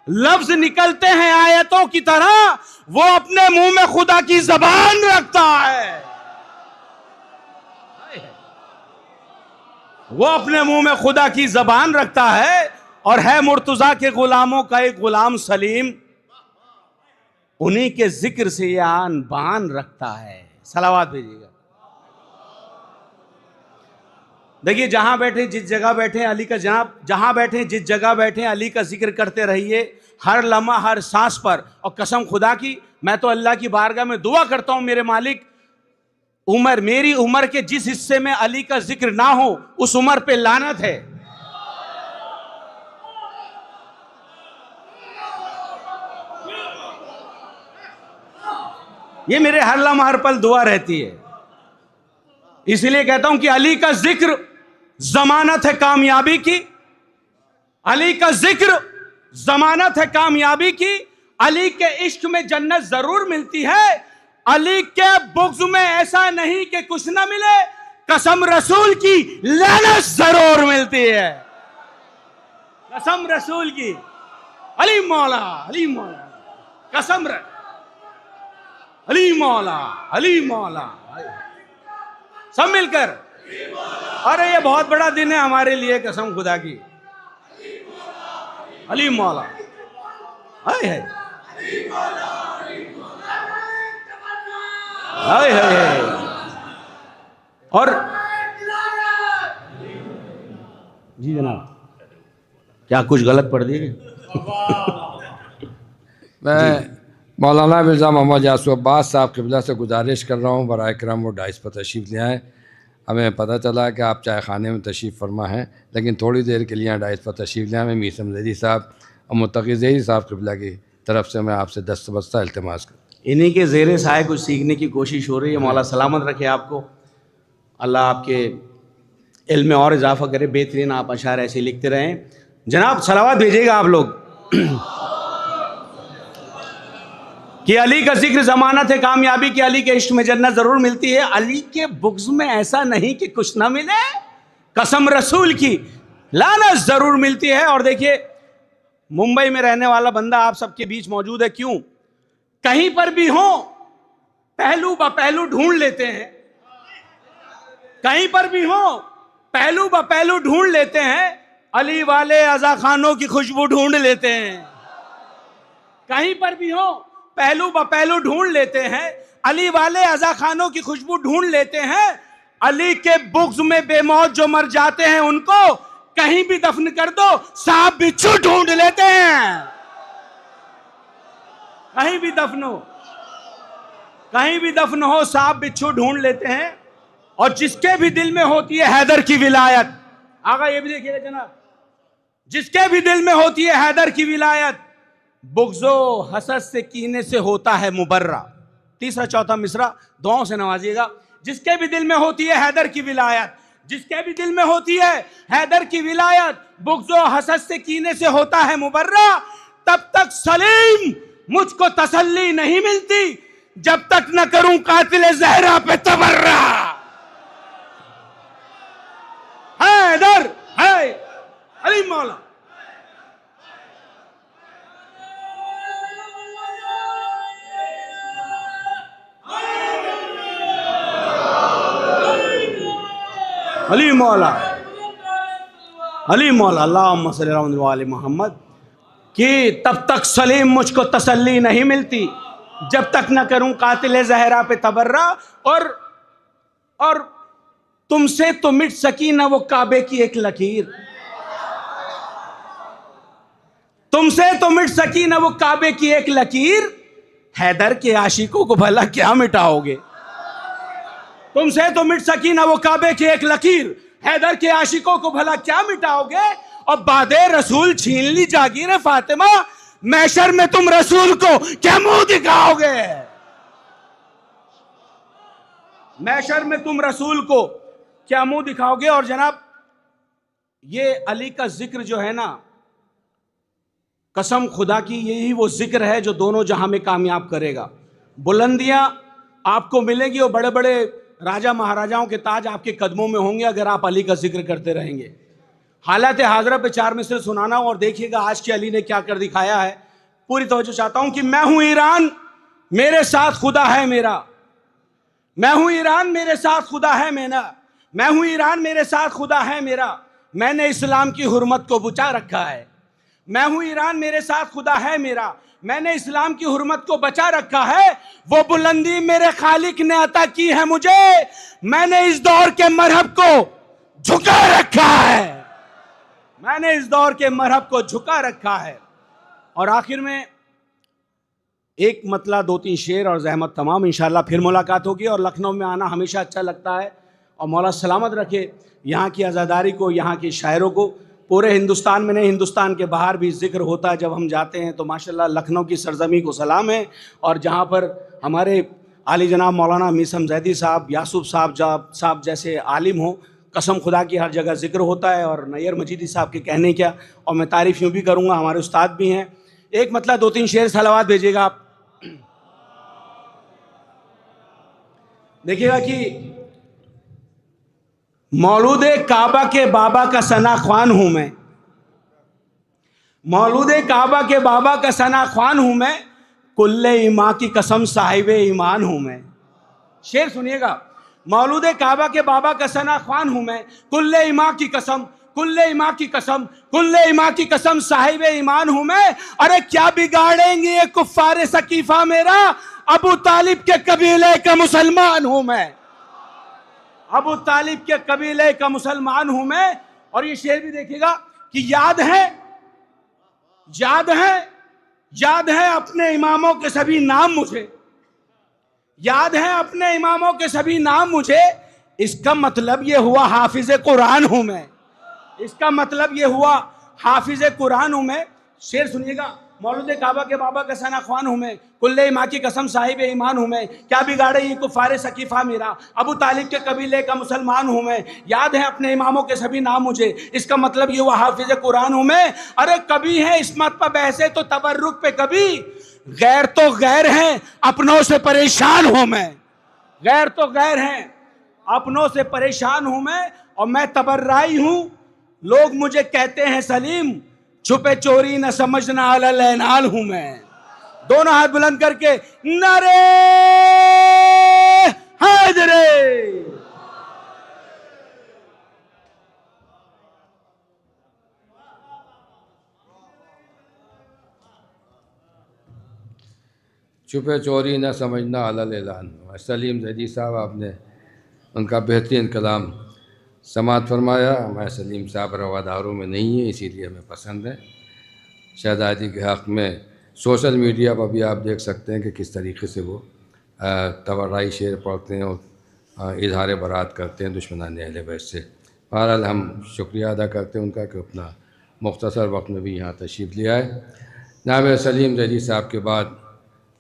लफ्ज़ निकलते हैं आयतों की तरह, वो अपने मुंह में खुदा की ज़बान रखता है। वो अपने मुंह में खुदा की ज़बान रखता है। और है मुर्तज़ा के गुलामों का एक गुलाम सलीम, उन्हीं के जिक्र से ये आन बान रखता है। सलावात भेजिएगा। देखिए, जहां बैठे जिस जगह बैठे अली का, जहां बैठे जिस जगह बैठे अली का जिक्र करते रहिए, हर लम्हा हर सांस पर। और कसम खुदा की, मैं तो अल्लाह की बारगाह में दुआ करता हूं, मेरे मालिक, मेरी उम्र के जिस हिस्से में अली का जिक्र ना हो, उस उम्र पे लानत है। ये मेरे हर लम्हा हर पल दुआ रहती है। इसलिए कहता हूं कि अली का जिक्र जमानत है कामयाबी की। अली का जिक्र जमानत है कामयाबी की। अली के इश्क में जन्नत जरूर मिलती है। अली के बुग़्ज़ में ऐसा नहीं कि कुछ ना मिले, कसम रसूल की लानत जरूर मिलती है। कसम रसूल की अली मौला, अली मौला, कसम रख, अली मौला, अली मौला, सब मिलकर। अरे ये बहुत बड़ा दिन है हमारे लिए, कसम खुदा की। अली मौला, हाय हाय हाय हाय। और जी जनाब, क्या कुछ गलत पढ़ दिए? मैं मौलाना मिर्ज़ा मोहम्मद यासूफ अब्बास साहब क़िबला से गुजारिश कर रहा हूँ बराए करम वो डाइस पर तशरीफ़ ले आएँ। हमें पता चला कि आप चाय खाने में तशरीफ़ फरमा हैं, लेकिन थोड़ी देर के लिए डाइस पर तशरीफ़ ले आए। मैं मीसम ज़ैदी साहब और मुत्तक़ी ज़ैदी साहब क़िबला की तरफ से मैं आपसे दस्तबस्ता इल्तिमास कर, इन्हीं के ज़ेरे साए कुछ सीखने की कोशिश हो रही है। मौला सलामत रखे आपको, अल्लाह आपके इल्म में और इजाफ़ा करे, बेहतरीन आप अशार ऐसे लिखते रहें। जनाब सलावत भेजिएगा आप लोग कि अली का जिक्र ज़मानत है कामयाबी की, अली के इश्क में जन्नत ज़रूर मिलती है, अली के बुग़्ज़ में ऐसा नहीं कि कुछ ना मिले, कसम रसूल की लानत ज़रूर मिलती है। और देखिए मुंबई में रहने वाला बंदा आप सबके बीच मौजूद है, क्यों? कहीं पर भी हो पहलू ब पहलू ढूंढ लेते हैं, कहीं पर भी हो पहलू ब पहलू ढूंढ लेते हैं, अली वाले अज़ा खानों की खुशबू ढूंढ लेते हैं। कहीं पर भी हो पहलू ब पहलू ढूंढ लेते हैं, अली वाले अज़ा खानों की खुशबू ढूंढ लेते हैं। अली के बुग़्ज़ में बेमौत जो मर जाते हैं उनको कहीं भी दफन कर दो, सांप बिच्छू ढूंढ लेते हैं। कहीं भी दफन हो, कहीं भी दफन हो, सांप बिच्छू ढूंढ लेते हैं। और जिसके भी दिल में होती है हैदर की विलायत, आगा ये भी देखिए जनाब, जिसके भी दिल में होती है हैदर की विलायत, बुग़्ज़ो हसद से कीने से होता है मुबर्रा। तीसरा चौथा मिसरा दुआओं से नवाजिएगा। जिसके भी दिल में होती है हैदर की विलायत, जिसके भी दिल में होती है हैदर की विलायत, बुग़्ज़ो हसद से कीने से होता है मुबर्रा। तब तक सलीम मुझको तसल्ली नहीं मिलती, जब तक न करूं कातिल ज़हरा पे तबर्रा। हैदर है अली मौला। अली मौला, अली मौला, अल्लाहुम्मा सल्ली अला मोहम्मद। कि तब तक सलीम मुझको तसल्ली नहीं मिलती, जब तक न करूं कातिल ज़हरा पे तबर्रा। और तुमसे तो मिट सकी ना वो काबे की एक लकीर, तुमसे तो मिट सकी ना वो काबे की एक लकीर, हैदर के आशिकों को भला क्या मिटाओगे। तुमसे तो मिट सकी ना वो काबे की एक लकीर, हैदर के आशिकों को भला क्या मिटाओगे। और बादे रसूल छीन ली जागीर फातिमा, मैशर में तुम रसूल को क्या मुंह दिखाओगे। मैशर में तुम रसूल को क्या मुंह दिखाओगे। और जनाब ये अली का जिक्र जो है ना, कसम खुदा की यही वो जिक्र है जो दोनों जहां में कामयाब करेगा। बुलंदियां आपको मिलेंगी और बड़े बड़े राजा महाराजाओं के ताज आपके कदमों में होंगे अगर आप अली का जिक्र करते रहेंगे। हालात हाजरा पे 4 मिसरे सुनाना और देखिएगा आज के अली ने क्या कर दिखाया है। पूरी तवज्जो चाहता हूं कि मैं हूं ईरान, मेरे साथ खुदा है मेरा। मैं हूं ईरान, मेरे साथ खुदा है मेरा। मैं हूं ईरान, मेरे साथ खुदा है मेरा। मैंने इस्लाम की हुर्मत को बचा रखा है। मैं हूं ईरान, मेरे साथ खुदा है मेरा। मैंने इस्लाम की हुर्मत को बचा रखा है। वो बुलंदी मेरे खालिक ने अता की है मुझे। मैंने इस दौर के मरहब को झुका रखा है। मैंने इस दौर के मरहब को झुका रखा है। और आखिर में एक मतला 2-3 शेर और जहमत तमाम, इंशाल्लाह फिर मुलाकात होगी। और लखनऊ में आना हमेशा अच्छा लगता है। और मौला सलामत रखे यहाँ की आज़ादारी को, यहाँ के शायरों को। पूरे हिंदुस्तान में नहीं, हिंदुस्तान के बाहर भी जिक्र होता है जब हम जाते हैं, तो माशाल्लाह लखनऊ की सरजमी को सलाम है। और जहाँ पर हमारे आली जनाब मौलाना मीसम ज़ैदी साहब, यासूफ साहब जैसे आलिम हो, कसम खुदा की हर जगह जिक्र होता है। और नैयर मजीदी साहब के कहने क्या, और मैं तारीफ़ यूँ भी करूँगा, हमारे उस्ताद भी हैं। एक मतलब 2-3 शेर सलावात भेजिएगा आप। देखिएगा कि मौलूद काबा के बाबा का सना ख्वान हूं मैं। मौलूद काबा के बाबा का सना ख्वान हूं मैं, कुल्ले इमा की कसम साहिब ईमान हूं मैं। शेर सुनिएगा, मौलूद काबा के बाबा का सना ख्वान हूं मैं, कुल्ले इमा की कसम, कुल्ले इमा की कसम, कुल्ले इमा की कसम साहिब ईमान हूं मैं। अरे क्या बिगाड़ेंगे ये कुफ्फार सकीफा मेरा, अबू तालिब के कबीले का मुसलमान हूं मैं, अबू तालिब के कबीले का मुसलमान हूं मैं। और ये शेर भी देखिएगा कि याद है, याद है, याद है अपने इमामों के सभी नाम मुझे, याद है अपने इमामों के सभी नाम मुझे। इसका मतलब ये हुआ हाफिज कुरान हूं मैं, इसका मतलब ये हुआ हाफिज कुरान हूं मैं। शेर सुनिएगा, मौलूद काबा के बाबा का सना ख्वान हूं मैं, कुल्ले माँ की कसम साहिब ईमान हूं मैं। क्या बिगाड़े ये कुफारे सकीफा मेरा, अबू तालिब के कबीले का मुसलमान हूं मैं। याद है अपने इमामों के सभी नाम मुझे, इसका मतलब ये हुआ हाफिज कुरान हूं मैं। अरे कभी है इस्मत पर बहसे तो तबर्रुक पे कभी, गैर तो गैर हैं अपनों से परेशान हूं मैं, गैर तो गैर हैं अपनों से परेशान हूं मैं। और मैं तबर्राई हूं, लोग मुझे कहते हैं सलीम, छुपे चोरी न समझना अलल ऐनाल हूं मैं। दोनों हाथ बुलंद करके नारे हैदरे। छुपे चोरी न समझना अलल ऐलान। सलीम जैदी साहब, आपने उनका बेहतरीन कलाम समात फरमाया। मैं सलीम साहब रवादारों में नहीं है, इसीलिए हमें पसंद है। शहजादी के हक़ में सोशल मीडिया पर भी आप देख सकते हैं कि किस तरीके से वो तबर्राई शेर पढ़ते हैं और इजहार बरात करते हैं दुश्मनान अहले बैत से। बहरहाल हम शुक्रिया अदा करते हैं उनका कि अपना मुख्तसर वक्त में भी यहाँ तशरीफ़ ले आए। जनाब सलीम जैदी साहब के बाद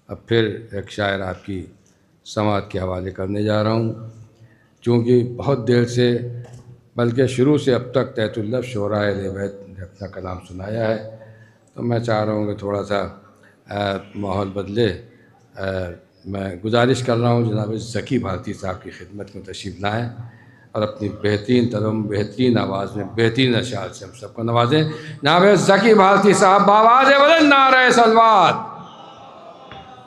अब फिर एक शायर आपकी समात के हवाले करने जा रहा हूँ। चूँकि बहुत देर से, बल्कि शुरू से अब तक तहतुल लफ्ज़ शोरा अहले बैत ने अपना कलाम सुनाया है, तो मैं चाह रहा हूँ कि थोड़ा सा माहौल बदले। मैं गुजारिश कर रहा हूँ जनाब ज़की भारती साहब की खिदमत में तशरीफ़ लाएँ और अपनी बेहतरीन तलम, बेहतरीन आवाज़ में, बेहतरीन अशार से हम सबको नवाजें। जनाब ज़की भारती साहब बावाज़ बुलंद नारे सलवात।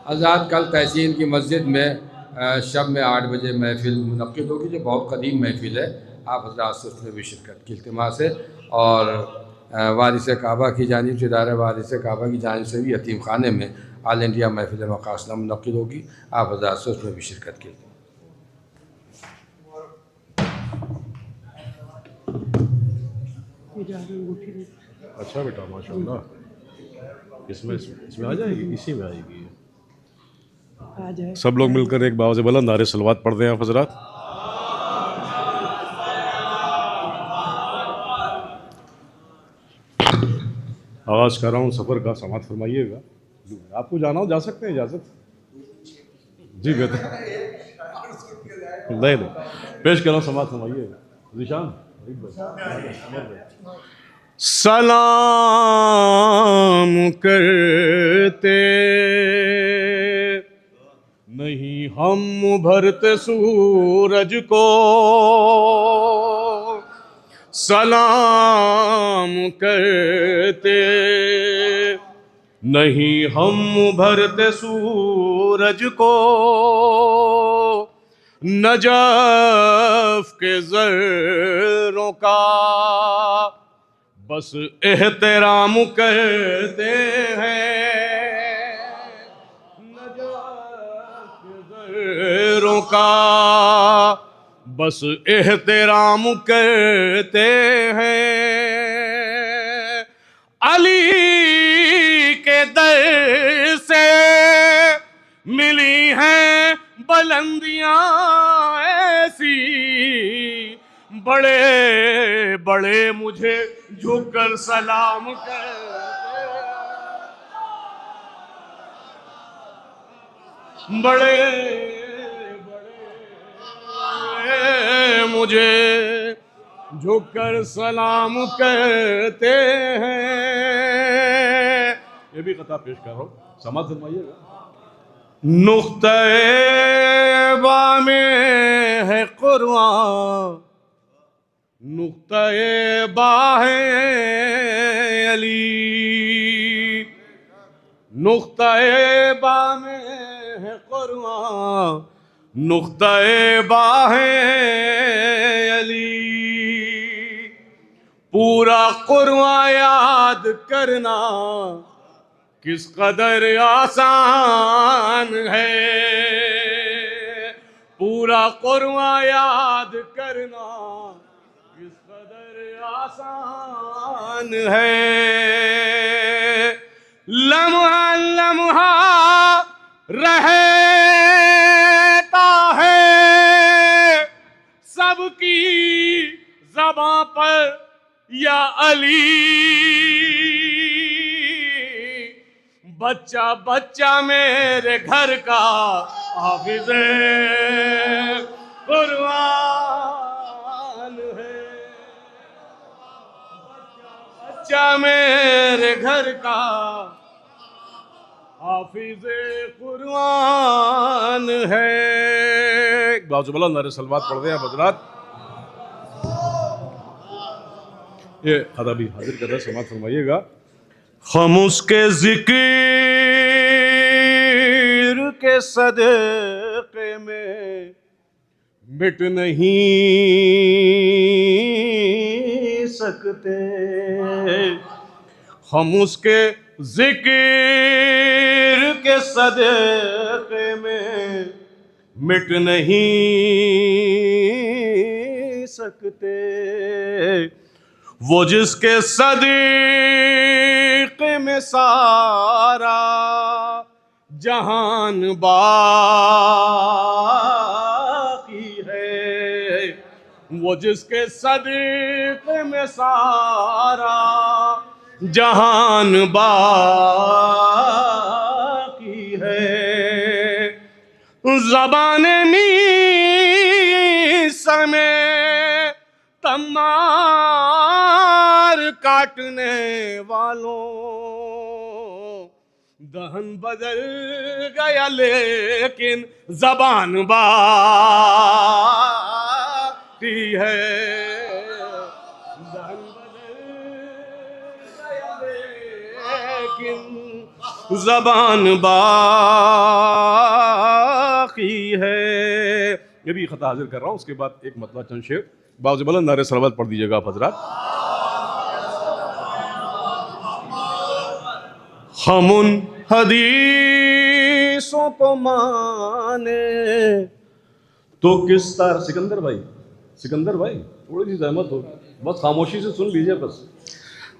आज़ाद कल तहसीन की मस्जिद में शब में 8 बजे महफ़िल मुनक़्क़िद होगी, जो बहुत कदीम महफ़िल है। आप हज़रात से उसमें भी शिरकत की इल्तिमास है। और वारिस काबा की जानिब से, इदारा वारिस काबा की जानिब से भी यतीम खाने में ऑल इंडिया महफ़िल मक़ासिद मुनक़्क़िद होगी। आप हज़रात से उसमें भी शिरकत की। अच्छा बेटा, माशाल्लाह। इसमें इसमें आ जाएगी, इसी में आएगी। सब लोग मिलकर एक बावज़ बुलंद नारे सलवात पढ़ दें आप हज़रात। आवाज़ कर रहा हूँ, सफ़र का समात फरमाइएगा। आपको जाना हो जा सकते हैं, इजाज़त जी बेहतर नहीं पेश कर रहा हूँ, समात फरमाइएगा। निशान सलाम करते नहीं हम उभरते सूरज को, सलाम करते नहीं हम उभरते सूरज को, नजफ के ज़र्रों का बस एहतराम करते हैं, नजफ के ज़र्रों का बस एहतराम करते हैं। अली के दर से मिली हैं बुलंदियां ऐसी, बड़े बड़े मुझे झुककर सलाम करते, बड़े मुझे झुककर सलाम कहते हैं। ये भी कथा पेश कर रहा हूँ, समाज फरमाइएगा। नुक्ते बा में है कुरान, नुक्ता-ए बाहे अली, नुक्ता-ए बा में है कुर्बान, नुक्ता-ए बाहे अली। पूरा कुर्बान याद करना किस कदर आसान है, पूरा कुर्बान याद करना किस कदर आसान है। लम्हा लम्हा रहता है सबकी ज़बां पर या अली, बच्चा बच्चा मेरे घर का हाफिज़े कुर्बान है, बच्चा मेरे घर का हाफिज़े कुर्बान है। बाजुबला नारे सलवात पढ़ रहे हैं हज़रात। ये अदा भी हाजिर कर रहे, समात फरमाइएगा। हम उसके जिक्र के सदक़े में मिट नहीं सकते, हम उसके जिक्र के सदक़े में मिट नहीं सकते। वो जिसके सदक़े में सारा जहान बाकी है, वो जिसके सदक़े में सारा जहान बाकी है। ज़बाने मीसा में तमार काटने वालों, दहन बदल गया लेकिन ज़बान बाकी है, दहन बदल गया लेकिन ज़बान बाकी है। ये भी खता हाजिर कर रहा हूँ। उसके बाद एक मतलब चंद शेर बाज़ुबला नारे सलवात पढ़ दीजिएगा आप हज़रात। हम उन हदीसों को माने तो किस तरह, सिकंदर भाई थोड़ी सी जहमत हो, बस खामोशी से सुन लीजिए बस,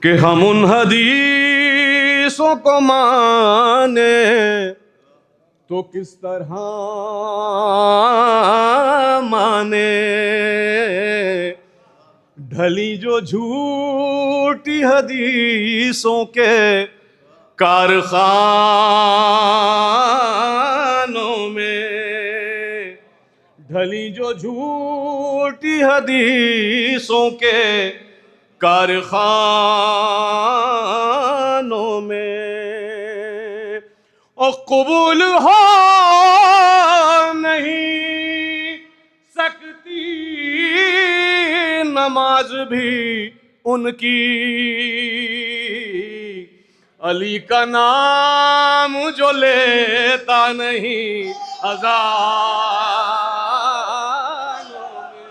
कि हम उन हदीसों को माने तो किस तरह माने, ढली जो झूठी हदीसों के कारखानों में, ढली जो झूठी हदीसों के कारखानों में, और कबूल हो नहीं सकती नमाज भी उनकी, अली का नाम जो लेता नहीं अज़ानों में,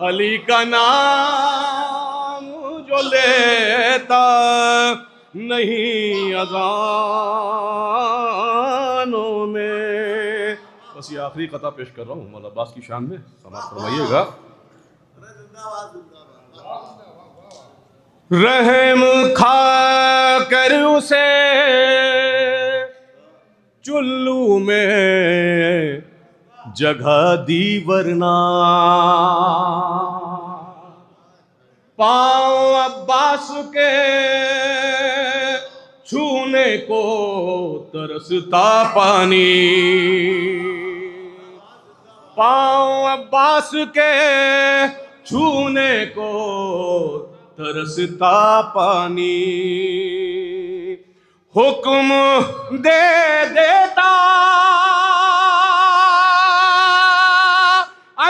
अली का नाम जो लेता नहीं अज़ानों में। बस ये आखिरी कथा पेश कर रहा हूँ मौला अब्बास की शान में, समाप्त फरमाइएगा। रहम खा कर उसे चुल्लू में जगह दी वरना, पाँव अब्बास के छूने को तरसता पानी, पाँव अब्बास के छूने को तरसता पानी, हुक्म दे देता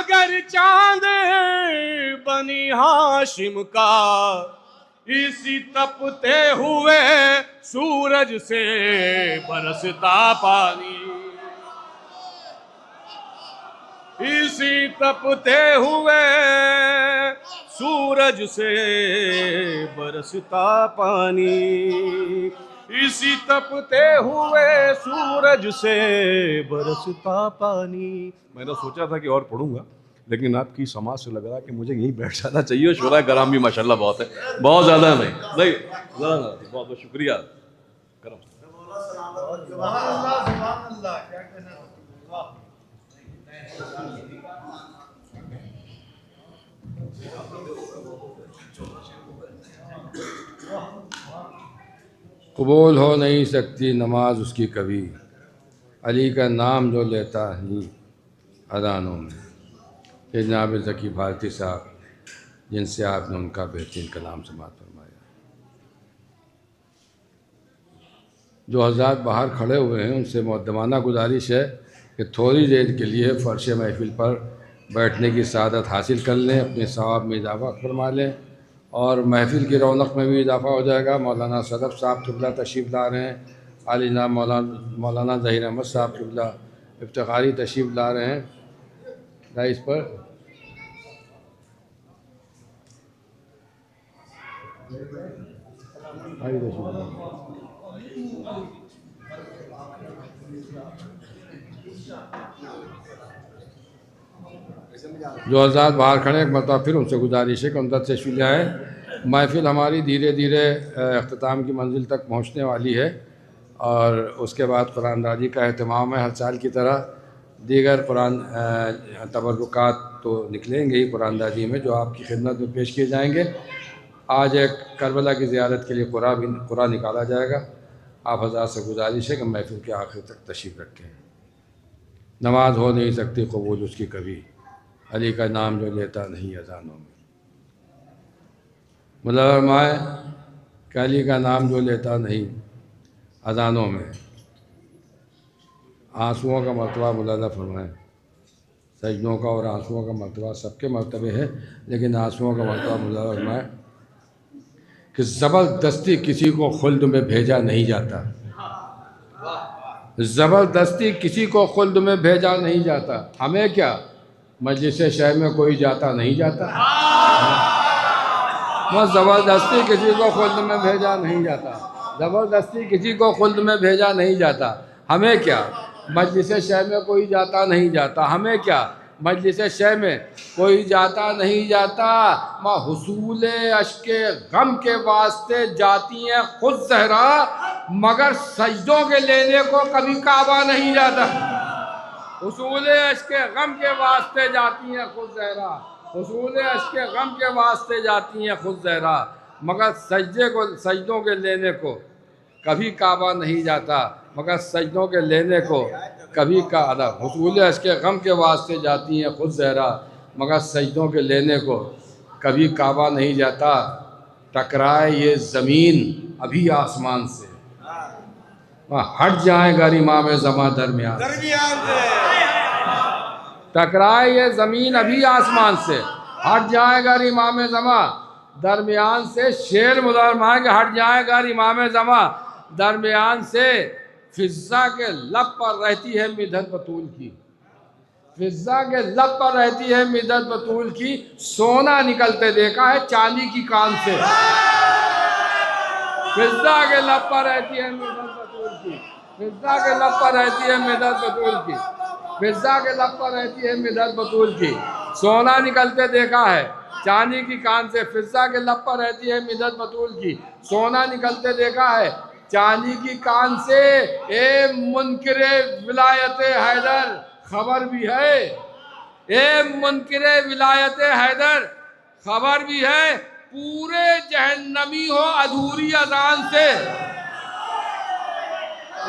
अगर चांद बनी हाशिम का इसी तपते हुए सूरज से बरसता पानी, इसी तपते हुए सूरज से बरसता पानी, इसी तपते हुए सूरज से बरसता पानी। मैंने सोचा था कि और पढ़ूंगा, लेकिन आपकी समाज से लग रहा है कि मुझे यहीं बैठ जाना चाहिए। शुरा कराम भी माशाल्लाह बहुत है, बहुत ज़्यादा नहीं बहुत बहुत शुक्रिया करम। कबूल हो नहीं सकती नमाज उसकी कभी, अली का नाम जो लेता ही अदानों में। ये जनाब ज़की भारती साहब, जिनसे आपने उनका बेहतरीन कलाम समाअत फरमाया। जो हज़रात बाहर खड़े हुए हैं उनसे मुक़द्दमाना गुजारिश है कि थोड़ी देर के लिए फ़र्श महफिल पर बैठने की सआदत हासिल कर लें, अपने सवाब में इजाफ़ा फरमा लें और महफिल की रौनक में भी इजाफ़ा हो जाएगा। मौलाना सदफ़ साहब क़िबला तशरीफ़ ला रहे हैं, आली जनाब मौलाना ज़हीर अहमद साहब क़िबला इफ्तिखारी तशरीफ़ ला रहे हैं इस पर। जो हज़रात बाहर खड़े एक मरतबा फिर उनसे गुजारिश है कि उन तशरीफ़ ले आएँ। महफिल हमारी धीरे धीरे अख्ताम की मंजिल तक पहुँचने वाली है और उसके बाद कुरानदाजी का अहतमाम है। हर साल की तरह दीगर कुरान तबरुकात तो निकलेंगे ही कुरानदाजी में, जो आपकी खिदमत में पेश किए जाएंगे। आज एक करबला की ज़ियारत के लिए कुरा निकाला जाएगा। आप हज़रात से गुजारिश है कि महफिल के आखिर तक तशरीफ़ रखें। नमाज हो नहीं सकती कबूल उसकी कभी, अली का नाम जो लेता नहीं अज़ानों में। मुल्ला फरमाए कि अली का नाम जो लेता नहीं अज़ानों में। आंसुओं का मरतबा मुल्ला फरमाए, सजदों का और आंसुओं का मरतबा सबके मरतबे है, लेकिन आंसुओं का मरतबा मुल्ला फरमाए कि ज़बरदस्ती किसी को खुल्द में भेजा नहीं जाता। ज़बरदस्ती किसी को खुल्द में भेजा नहीं जाता। हमें क्या, मजलिस शहर में कोई जाता नहीं जाता, बस ज़बरदस्ती किसी को खुल्द में भेजा नहीं जाता। ज़बरदस्ती किसी को खुल्द में भेजा नहीं जाता। हमें क्या, मजलिस शहर में कोई जाता नहीं जाता। हमें क्या, मजलिस शहर में कोई जाता नहीं जाता। माँ हुसूल अश्के गम के वास्ते जाती हैं खुद ज़हरा, मगर सजदों के लेने को कभी काबा नहीं जाता। हुसूल अश्के गम के वास्ते जाती हैं खुद ज़हरा, हुसूल अश्के गम के वास्ते जाती हैं खुद ज़हरा, मगर सजदों के लेने को कभी काबा नहीं जाता। मगर सजदों के लेने को कभी का अदब। हुसूल अश्के गम के वास्ते जाती हैं खुद ज़हरा, मगर सजदों के लेने को कभी काबा नहीं जाता। टकराए ये ज़मीन अभी आसमान से, हट जाएगा इमाम ज़मा दरमियान से। टकराए ये ज़मीन अभी आसमान से, हट जाएगा इमाम ज़मा दरमियान से। शेर मुदरमा के हट जाएगा इमाम ज़मा दरमियान से। फिज़्ज़ा के लब पर रहती है मिदत बतूल की, फिज़्ज़ा के लब पर रहती है मिदत बतूल की। सोना निकलते देखा है चांदी की कान से। फिज़्ज़ा के लब पर रहती है मिदत बतूल की, फिज़्ज़ा के लब पर रहती है मिदत बतूल की, फिज़्ज़ा के लब पर रहती है मिदत बतूल की। सोना निकलते देखा है चांदी की कान से। फिज़्ज़ा के लब पर रहती है मिदत बतूल की, सोना निकलते देखा है चांदी की कान से। ए मुनकिरे विलायत हैदर खबर भी है, ए मुनकिरे विलायत हैदर खबर भी है। पूरे जहन्नमी हो अधूरी अजान से।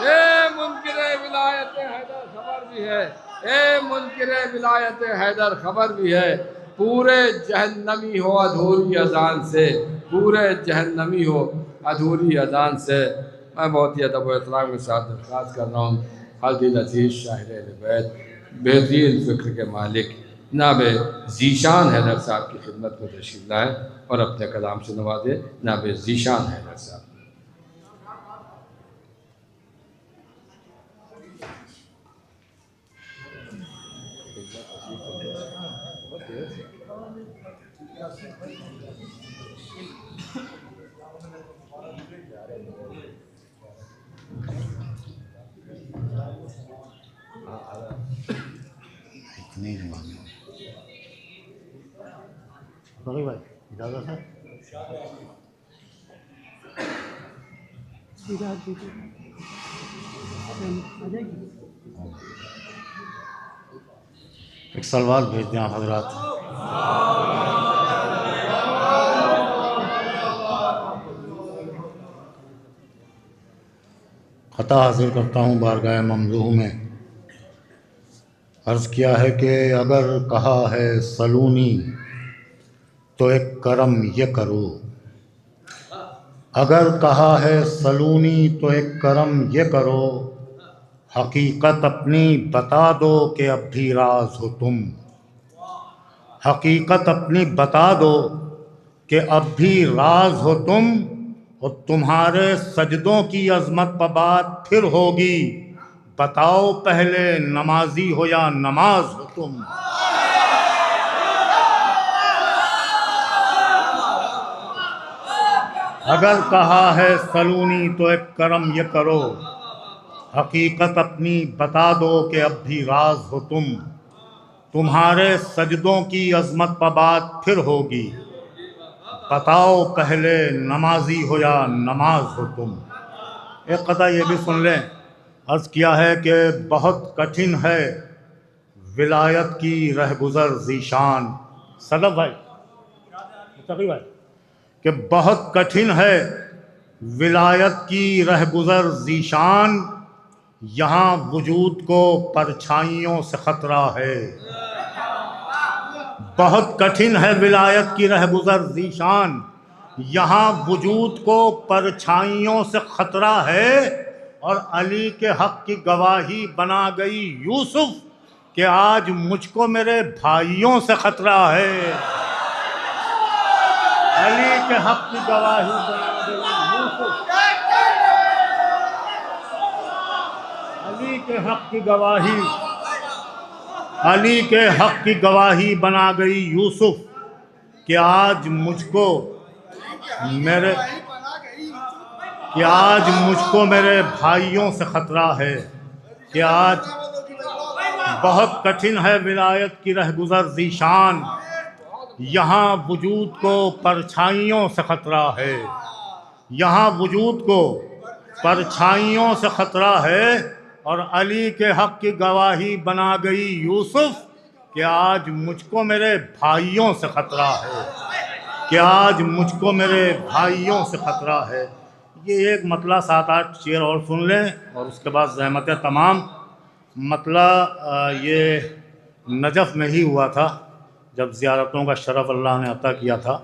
ए मुनकिरे विलायत हैदर खबर भी है, ए मुनकिरे विलायत हैदर खबर भी है। पूरे जहन्नमी हो अधूरी अजान से, पूरे जहन्नमी हो अधूरी अजान से। मैं बहुत ही अदब व एहतराम के साथ दरख्वास्त कर रहा हूँ हल्दी लजीज शाहिर अहले बैत, बेहतरीन फ़िक्र के मालिक जनाब ज़ीशान हैदर साहब की खिदमत में तशरीफ़ लाए और अपने कलाम से नवाजे। जनाब ज़ीशान हैदर साहब। एक सलवार भेज दें आप हजरात। खता हासिल करता हूँ बारगाह ममदूह में। अर्ज़ किया है कि अगर कहा है सलूनी तो एक करम ये करो, अगर कहा है सलूनी तो एक करम ये करो, हकीकत अपनी बता दो कि अब भी राज हो तुम, हकीकत अपनी बता दो कि अब भी राज हो तुम, और तुम्हारे सजदों की अज़मत पर बात फिर होगी, बताओ पहले नमाजी हो या नमाज हो तुम। अगर कहा है सलूनी तो एक करम ये करो, हकीकत अपनी बता दो कि अब भी राज हो तुम, तुम्हारे सजदों की अज़मत पर बात फिर होगी, बताओ पहले नमाजी हो या नमाज हो तुम। एक कथा ये भी सुन लें। अर्ज़ किया है कि बहुत कठिन है विलायत की रहगुज़र ज़ीशान। सदफ भाई, मुस्तफ़ी भाई, कि बहुत कठिन है विलायत की रहगुज़र ज़ीशान, यहाँ वजूद को परछाइयों से ख़तरा है। बहुत कठिन है विलायत की रहगुज़र ज़ीशान, यहाँ वजूद को परछाइयों से ख़तरा है, और अली के हक़ की गवाही बना गई यूसुफ कि आज मुझको मेरे भाइयों से ख़तरा है। अली के हक़ की गवाही बना गई यूसुफ, अली के हक़ की गवाही, अली के हक़ की गवाही बना गई यूसुफ कि आज मुझको मेरे, कि आज मुझको मेरे भाइयों से ख़तरा है, कि आज बहुत कठिन है विलायत की रहगुज़र ज़ीशान, यहाँ वजूद को परछाइयों से ख़तरा है, यहाँ वजूद को परछाइयों से ख़तरा है, और अली के हक़ की गवाही बना गई यूसुफ कि आज मुझको मेरे भाइयों से ख़तरा है, कि आज मुझको मेरे भाइयों से ख़तरा है। ये एक मतला 7-8 शेर और सुन लें और उसके बाद ज़हमत तमाम। मतला ये नजफ़ में ही हुआ था जब ज़ियारतों का शरफ़ अल्लाह ने अता किया था,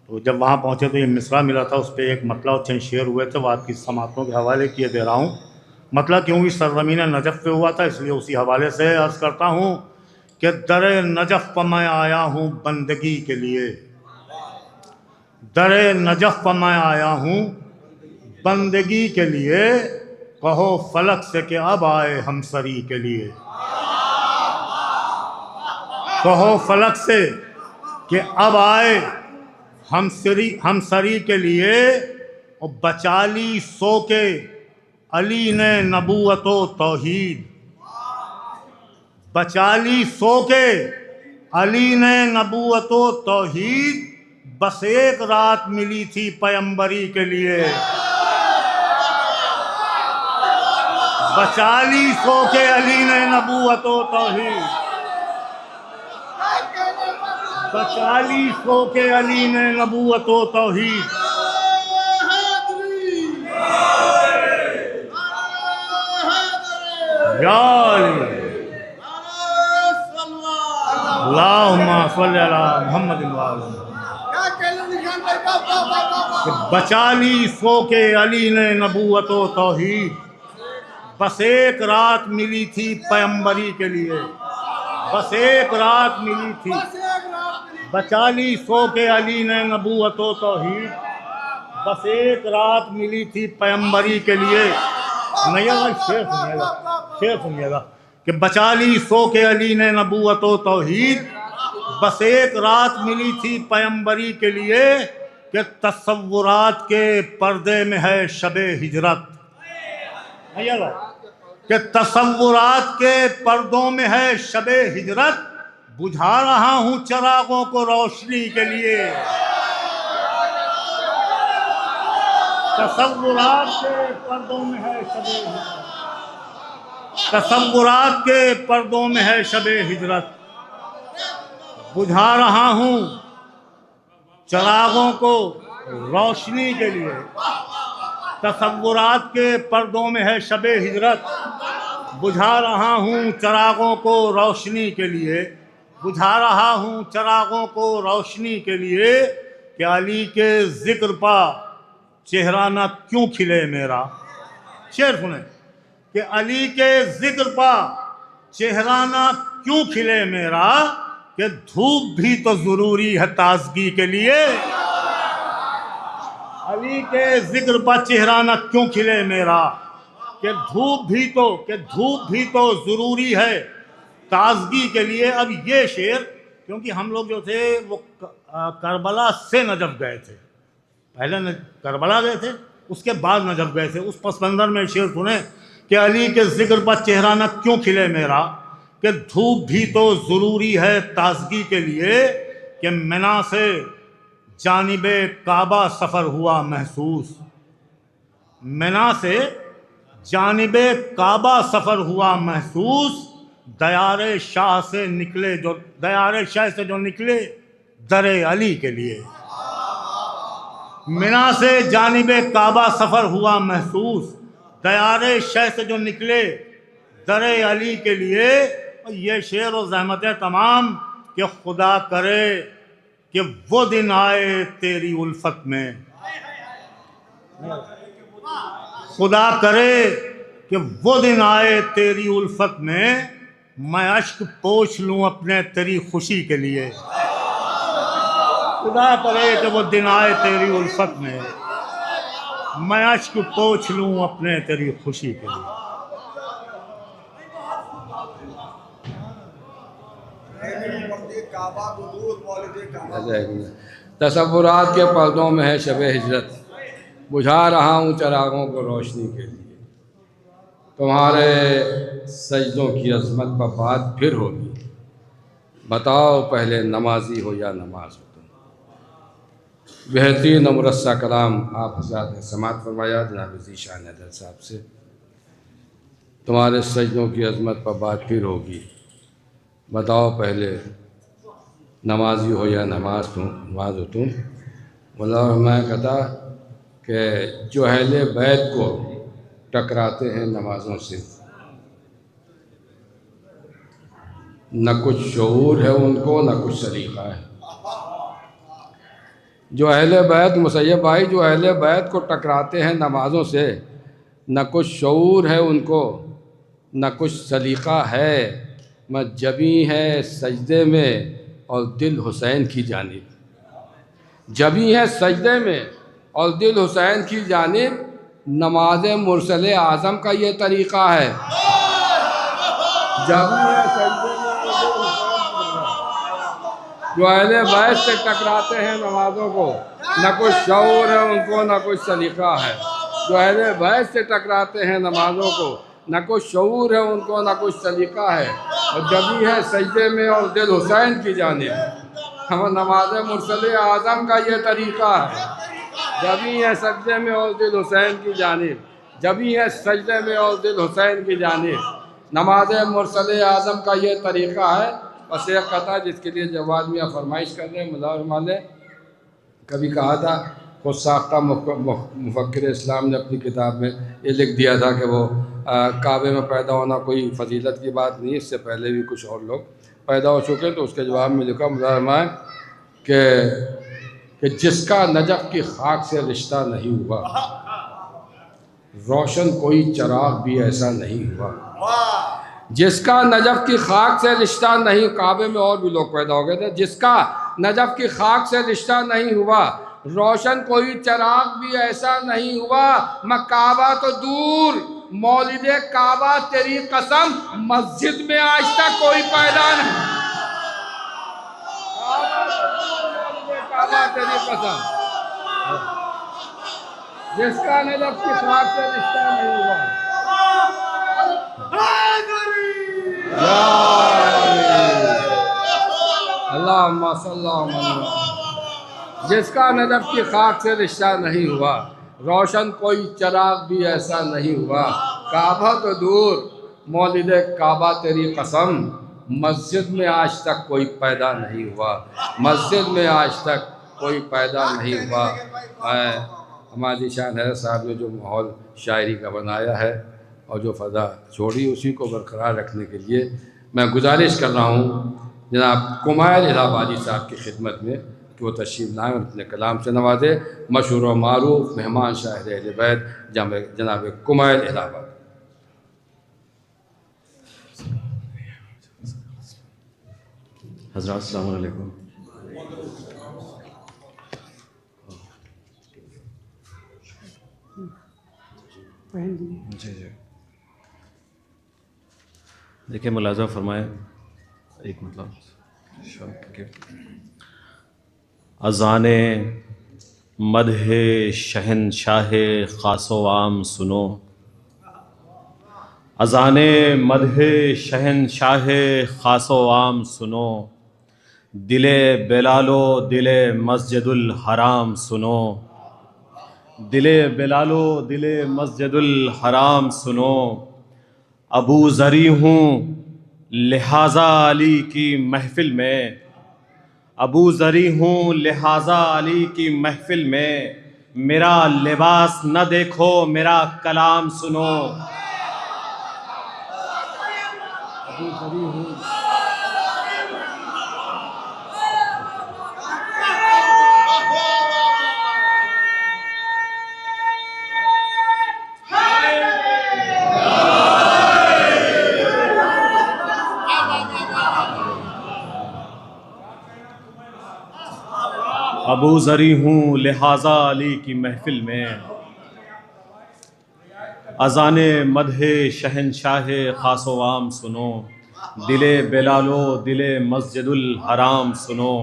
तो जब वहाँ पहुँचे तो ये मिसरा मिला था, उस पर एक मतला और चंद शेर हुए थे, वो आपकी समातों के हवाले किए दे रहा हूँ। मतलब क्योंकि सरज़मीन नजफ़ पे हुआ था इसलिए उसी हवाले से अर्ज़ करता हूँ कि दरे नजफ़ पर मैं आया हूँ बंदगी के लिए, दरे नजफ़ पर मैं आया हूँ बंदगी के लिए, कहो फलक से कि अब आए हमसरी के लिए, कहो फलक से कि अब आए हमसरी के लिए, और बचा ली सो के अली ने नबूवतो तौहीद, बचा ली सो के अली ने नबूवतो तौहीद, बस एक रात मिली थी पैगंबरी के लिए, बचा ली सो के अली ने नबूवतो तौहीद, बचा ली सो के अली ने नबूवतो तौहीद। बचा ली सो के अली ने नबूवतो तौहीद, बस एक रात मिली थी पैगंबरी के लिए, बस एक रात मिली थी, बचा ली सो के अली ने नबूवत व तौहीद। बस एक रात मिली थी पैगंबरी के लिए, नहीं शेर सुनिएगा, शेर सुनिएगा कि बचा ली सो के अली ने नबूवत व तौहीद। बस एक रात मिली थी पैगंबरी के लिए कि तसव्वुरात के पर्दे में है शबे हिजरत। कि तसव्वुरात के पर्दों में है शबे हिजरत, बुझा रहा हूँ चिरागों को रोशनी के लिए। तसव्वुरात के पर्दों में है शबे हिजरत, तसव्वुरात के पर्दों में है शबे हिजरत, बुझा रहा हूँ चिरागों को रोशनी के लिए। तसव्वुरात के पर्दों में है शबे हिजरत, बुझा रहा हूँ चिरागों को रोशनी के लिए, बुझा रहा हूँ चिरागों को रोशनी के लिए। कि अली के जिक्र पा चेहरा ना क्यों खिले मेरा। शेर सुने कि अली के जिक्र पा चेहरा ना क्यों खिले मेरा, कि धूप भी तो जरूरी है ताजगी के लिए। अली के जिक्र पर चेहरा न क्यों खिले मेरा, कि धूप भी तो जरूरी है ताजगी के लिए। अब ये शेर, क्योंकि हम लोग जो थे वो करबला से नजफ गए थे, पहले करबला गए थे, उसके बाद नजफ गए थे। उस पस मंजर में शेर सुने कि अली के जिक्र पर चेहरा न क्यों खिले मेरा, कि धूप भी तो ज़रूरी है ताजगी के लिए। कि मिना से जानिबे काबा सफ़र हुआ महसूस, मिना से जानिबे काबा सफ़र हुआ महसूस। दयारे शाह से निकले जो, दयारे शाह से जो निकले दरे अली के लिए। मिना से जानिबे काबा सफ़र हुआ महसूस, दयारे शाह से जो निकले दरे अली के लिए। ये शेर और ज़हमतें तमाम कि खुदा करे कि वो दिन आए तेरी उल्फत में, खुदा करे कि वो दिन आए तेरी उल्फत में, मैं अश्क पोंछ लूँ अपने तेरी खुशी के लिए। खुदा करे कि वो दिन आए तेरी उल्फत में, मैं अश्क पोंछ लूँ अपने तेरी खुशी के लिए। तसव्वुरात के पर्दों में है शबे हिजरत, बुझा रहा हूँ चिरागों को रोशनी के लिए। तुम्हारे सजदों की अज़मत पर बात फिर होगी, बताओ पहले नमाजी हो या नमाज हो तुम। बेहतरीन और मुरस्सा कलाम आप हज़रात ने समाअत फरमाया जनाब ज़ीशान हैदर साहब से। तुम्हारे सजदों की अज़मत पर बात फिर होगी, बताओ पहले नमाजी हो या नमाज हो तुम। मौला मैं कहता कि जो अहले बैत को टकराते हैं नमाज़ों से, न कुछ शऊर है उनको न कुछ सलीक़ा है। जो अहले बैत मुसैयब भाई, जो अहले बैत को टकराते हैं नमाज़ों से, न कुछ शऊर है उनको न कुछ सलीक़ा है। जबी है सजदे में और दिल हुसैन की जानिब, जबी है सजदे में और दिल हुसैन की जानिब। नमाज मुरसले आज़म का ये तरीक़ा है, जबी है सजदे में और दिल हुसैन। जो अहले बैत से टकराते हैं नमाज़ों को, न कुछ शऊर है उनको न कुछ सलीक़ा है। जो अहले बैत से टकराते हैं नमाज़ों को, न कुछ शऊर है उनको न कुछ सलीक़ा है। और जबी है सजदे में और दिल हुसैन की जानिब। हम नमाज मुरसले आज़म का ये तरीक़ा है, जबी है सजदे में और दिल हुसैन की जानिब, जबी है सजदे में और दिल हुसैन की जानिब। नमाज मुरसले आज़म का ये तरीक़ा है। बस एक कथा जिसके लिए जवाब मियाँ फरमाइश कर रहे हैं, मुल्ला ने कभी कहा था, खुद साख्ता मुफक्किर इस्लाम ने अपनी किताब में ये लिख दिया था कि वो काबे में पैदा होना कोई फजीलत की बात नहीं, इससे पहले भी कुछ और लोग पैदा हो चुके हैं। तो उसके जवाब में लिखा मुलाजमा कि जिसका नजफ़ की खाक से रिश्ता नहीं हुआ, रोशन कोई चराग भी ऐसा नहीं हुआ। जिसका नजफ की खाक से रिश्ता नहीं, काबे में और भी लोग पैदा हो गए थे, जिसका नजफ की खाक से रिश्ता नहीं हुआ, रोशन कोई चराग भी ऐसा नहीं हुआ, मकाबा तो दूर मौलिदे काबा तेरी कसम, मस्जिद में आज तक कोई पैदा नहीं, काबा तेरी कसम, जिसका नजफ की खाक से रिश्ता नहीं हुआ। अल्लाहुम्मा सल्लल्लाहु अलैहि वसल्लम। जिसका नजफ की खाक से रिश्ता नहीं हुआ, रोशन कोई चराग भी ऐसा नहीं हुआ, काबा तो दूर मौलिद काबा तेरी कसम, मस्जिद में आज तक कोई पैदा नहीं हुआ, मस्जिद में आज तक कोई पैदा नहीं हुआ। हमारी शान है साहब ने जो माहौल शायरी का बनाया है और जो फ़ज़ा छोड़ी, उसी को बरकरार रखने के लिए मैं गुजारिश कर रहा हूँ जनाब कुमाइल इलाहाबादी साहब की खिदमत में कि वो तशरीफ़ लाएँ और अपने कलाम से नवाजे। मशहूर व मारूफ मेहमान शायर अहले बैत जनाब कुमाइल इलाहाबादी। हज़रात अस्सलामु अलैकुम। जी जी देखिए, मुलाज़ा फरमाए एक मतलब अज़ाने मदहे शहनशाह ख़ासो आम सुनो, अज़ाने मदहे शहनशाह ख़ासो आम सुनो, दिले बेलालो दिले मस्जिदुल हराम सुनो, दिले बेलालो दिले मस्जिदुल हराम सुनो। अबू ज़री हूँ लिहाजा अली की महफ़िल में, अबू ज़री हूँ लिहाजा अली की महफ़िल में, मेरा लिबास न देखो मेरा कलाम सुनो। अबू ज़री हूँ अबू ज़री हूँ लिहाजा अली की महफ़िल में, अज़ाने मदहे शहनशाह ख़ासो आम सुनो, दिले बेलालो दिले मस्जिदुल हराम सुनो।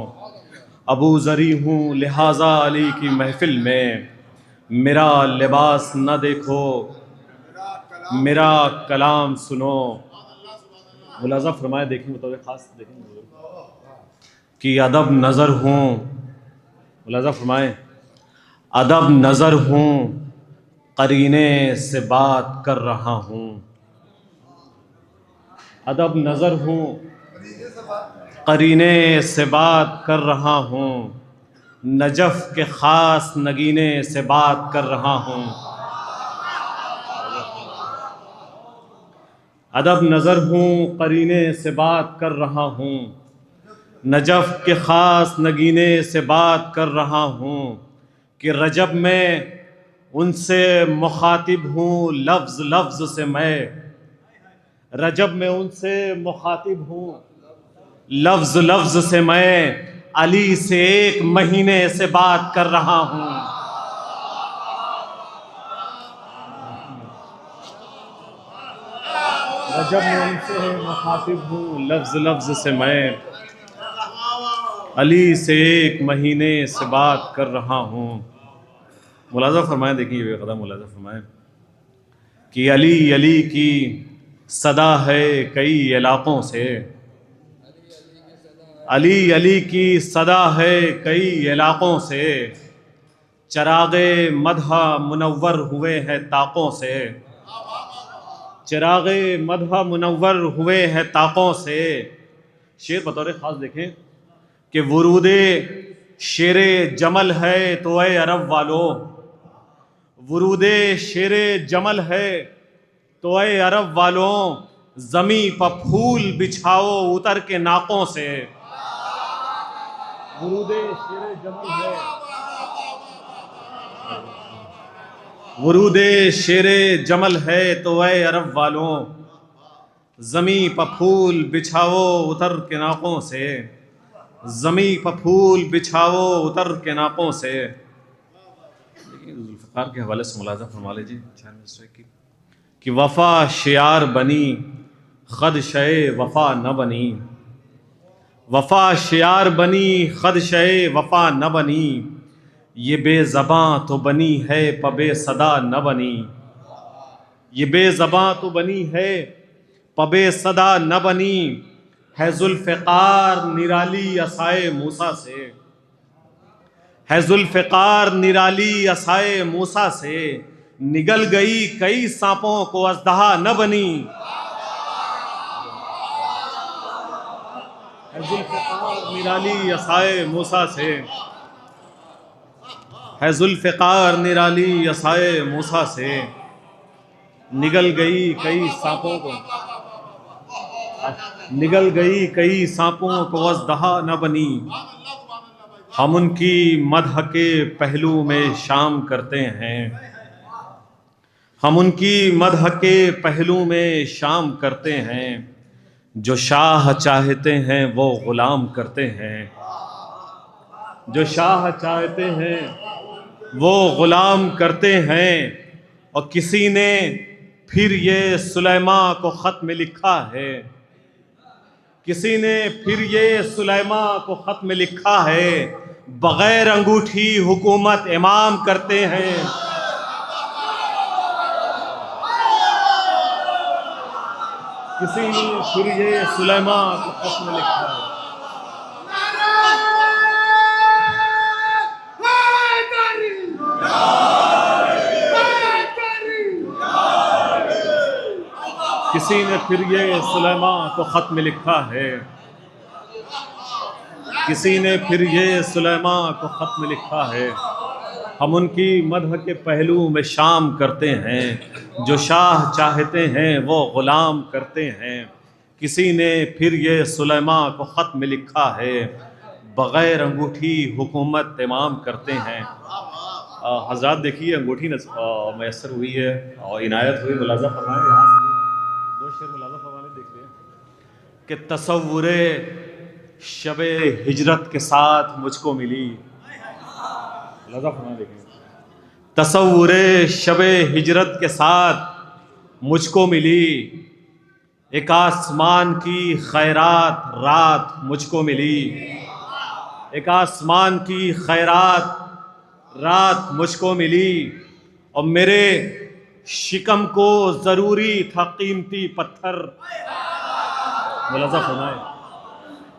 अबू ज़री हूँ लिहाजा अली की महफ़िल में, मेरा लिबास न देखो मेरा कलाम सुनो। मुलाज़ा फरमाए, देखें मतलब ख़ास देखें कि अदब नज़र हूँ, मुलाज़ा फरमाए अदब नज़र हूँ करीने से बात कर रहा हूँ, अदब नज़र हूँ करीने से बात कर रहा हूँ, नजफ़ के ख़ास नगीने से बात कर रहा हूँ। अदब नज़र हूँ करीने से बात कर रहा हूँ, नजफ़ के ख़ास नगीने से बात कर रहा हूँ, कि रजब में उनसे मुखातिब हूँ लफ्ज़ लफ्ज़ से मैं, रजब में उनसे मुखातिब हूँ लफ्ज़ लफ्ज़ से मैं, अली से एक महीने से बात कर रहा हूँ। रजब में उनसे मुखातिब हूँ लफ्ज़ लफ्ज़ से मैं, अली से एक महीने से बात कर रहा हूँ। मुलाज़ा फरमाएँ, देखिए ये बेक़दर मुलाज़ा फरमाएँ कि अली अली की सदा है कई इलाक़ों से, अली अली की सदा है कई इलाक़ों से, चिराग़े मदहा मुनव्वर हुए हैं ताक़ों से, चिराग़े मदहा मुनव्वर हुए हैं ताक़ों से। शेर बतौर ख़ास देखें कि वरूदे शेरे जमल है तो ए अरब वालों, वरूदे शेरे जमल है तो ए अरब वालों, ज़मी पर फूल बिछाओ उतर के नाकों से। वरूदे शेरे जमल है, वरूदे शेरे जमल है तो ए अरब वालों, ज़मीं पर फूल बिछाओ उतर के नाकों से, ज़मीं पर फूल बिछाओ उतर के नाकों से। ज़ुल्फ़िकार के हवाले से मुलाज़ा फरमा लीजिए कि वफ़ा शियार बनी ख़दशे वफ़ा न बनी, वफ़ा शियार बनी ख़दशे वफ़ा न बनी, ये बेज़बां तो बनी है पबे सदा न बनी, ये बेज़बां तो बनी है पबे सदा न बनी, है ज़ुल्फ़िकार निराली असाए मूसा से, है ज़ुल्फ़िकार निराली असाए मूसा से, निगल गई कई सांपों को अज़दहा न बनी, है ज़ुल्फ़िकार निराली असाए मूसा से, है ज़ुल्फ़िकार निराली असाए मूसा से, निगल गई कई सांपों को, निगल गई कई सांपों को अज़दहा न बनी। हम उनकी मदह के पहलू में शाम करते हैं, हम उनकी मदह के पहलू में शाम करते हैं, जो शाह चाहते हैं वो ग़ुलाम करते हैं, जो शाह चाहते हैं वो ग़ुलाम करते हैं। और किसी ने फिर ये सुलेमा को ख़त में लिखा है, किसी ने फिर ये सुलेमा को ख़त में लिखा है, बग़ैर अंगूठी हुकूमत इमाम करते हैं। किसी ने फिर ये सुलेमा को ख़त में लिखा है। किसी ने फिर ये सुलेमा को ख़त में लिखा है, किसी ने फिर ये सुलेमा को ख़त में लिखा है। हम उनकी मदह के पहलू में शाम करते हैं, जो शाह चाहते हैं वो ग़ुलाम करते हैं। किसी ने फिर ये सुलेमा को ख़त में लिखा है, बग़ैर अंगूठी हुकूमत इमाम करते हैं। हज़रात देखिए अंगूठी मैसर हुई है और इनायत हुई, मुलाज़ा फरमाएं। यहाँ से दो शेर मुलाज़ा फरमाने देख रहे हैं कि तसव्वुरे शबे हिजरत के साथ मुझको मिली, मुलाज़ा फरमाने देखें, तसव्वुरे शबे हिजरत के साथ मुझको मिली, एक आसमान की खैरात रात मुझको मिली, एक आसमान की खैरात रात मुझको मिली। और मेरे शिकम को ज़रूरी था कीमती पत्थर, मुलाज़ा फरमाए,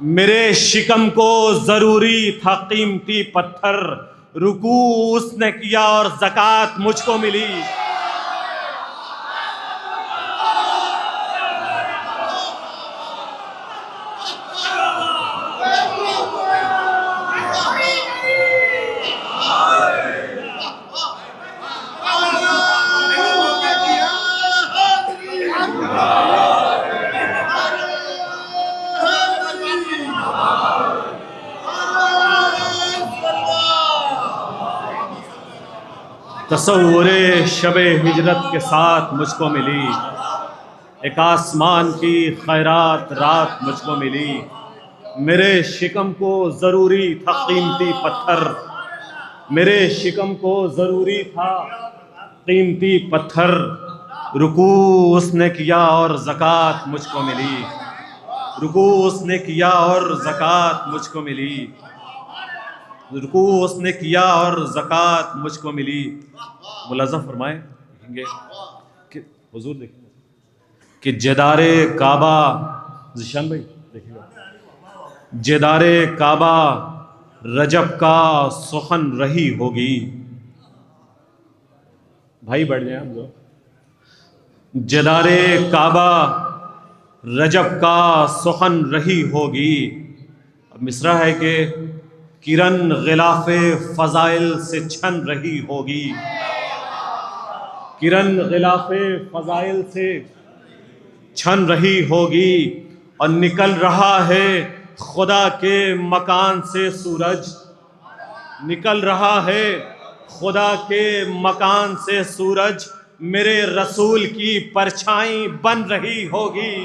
मेरे शिकम को ज़रूरी था कीमती पत्थर, रुकू उसने किया और ज़कात मुझको मिली। तसव्वुरे शबे हिजरत के साथ मुझको मिली, एक आसमान की खैरात रात मुझको मिली, मेरे शिकम को ज़रूरी था कीमती पत्थर, मेरे शिकम को ज़रूरी था कीमती पत्थर, रुकू उसने किया और ज़कात मुझको मिली, रुकू उसने किया और ज़कात मुझको मिली, रुकू उसने किया और ज़कात मुझको मिली। मुलाज़ा फरमाएं देखेंगे कि हुजूर देखेंगे कि जेदारे काबा, ज़िशान भाई देखिएगा, जेदारे काबा रजब का सुखन रही होगी, भाई बैठ जाए हम लोग, जेदारे काबा रजब का सुखन रही होगी। अब मिसरा है कि किरण गिलाफे फ़ज़ाइल से छन रही होगी, किरण गिलाफे फ़ज़ाइल से छन रही होगी, और निकल रहा है खुदा के मकान से सूरज, निकल रहा है खुदा के मकान से सूरज, मेरे रसूल की परछाई बन रही होगी।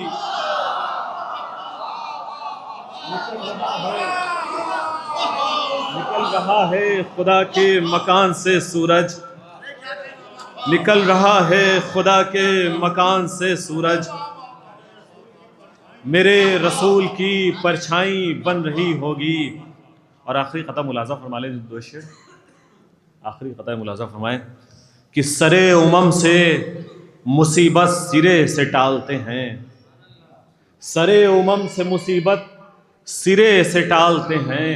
निकल रहा है खुदा के मकान से सूरज, निकल रहा है खुदा के मकान से सूरज, मेरे रसूल की परछाई बन रही होगी। और आखिरी ख़ता मुलाज़ा फरमा लें, दो शेर आखिरी ख़ता मुलाज़ा फरमाएं कि सरे उमम से मुसीबत सिरे से टालते हैं, सरे उमम से मुसीबत सिरे से टालते हैं,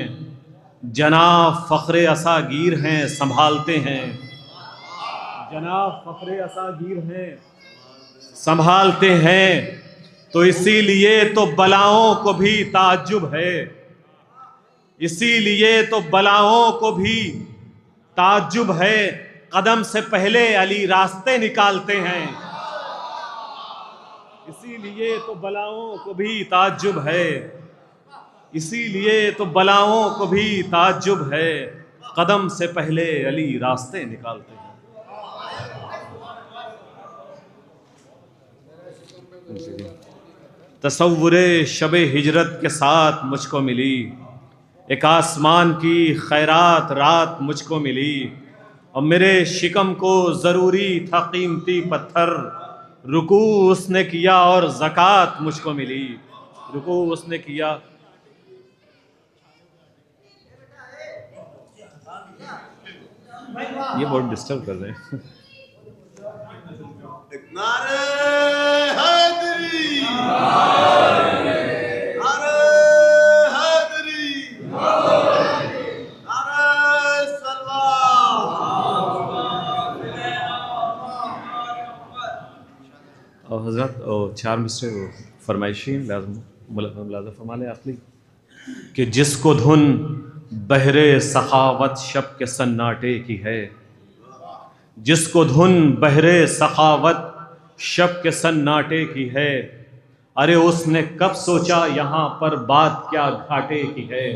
जनाब फ़ख्रे असागीर हैं संभालते हैं, जनाब फ़ख्रे असागीर हैं संभालते हैं। तो इसीलिए तो बलाओं को भी ताज्जुब है, इसीलिए तो बलाओं को भी ताज्जुब है, कदम से पहले अली रास्ते निकालते हैं। इसीलिए तो बलाओं को भी ताज्जुब है, इसीलिए तो बलाओं को भी ताज्जुब है, कदम से पहले अली रास्ते निकालते हैं। तसव्वुरे शबे हिजरत के साथ मुझको मिली, एक आसमान की खैरात रात मुझको मिली, और मेरे शिकम को ज़रूरी था कीमती पत्थर, रुकू उसने किया और ज़कात मुझको मिली, रुकू उसने किया। ये बहुत डिस्टर्ब कर रहे हैं। नारे हैदरी, नारे हैदरी, नारे सलवात। और हज़रत और 4 मिसरे फरमाइशी मुलाज़ा फरमा लें आखिरी कि जिसको धुन बहरे सखावत शब के सन्नाटे की है, जिसको धुन बहरे सखावत शब के सन्नाटे की है, अरे उसने कब सोचा यहाँ पर बात क्या घाटे की है,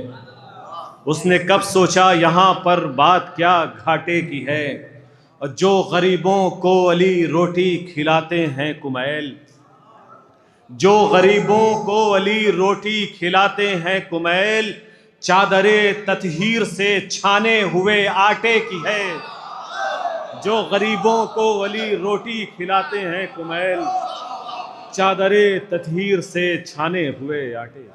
उसने कब सोचा यहाँ पर बात क्या घाटे की है। और जो गरीबों को अली रोटी खिलाते हैं कुमैल, जो गरीबों को अली रोटी खिलाते हैं कुमैल, चादरे ततहीर से छाने हुए आटे की है। जो गरीबों को अली रोटी खिलाते हैं कुमैल, चादरे ततहीर से छाने हुए आटे।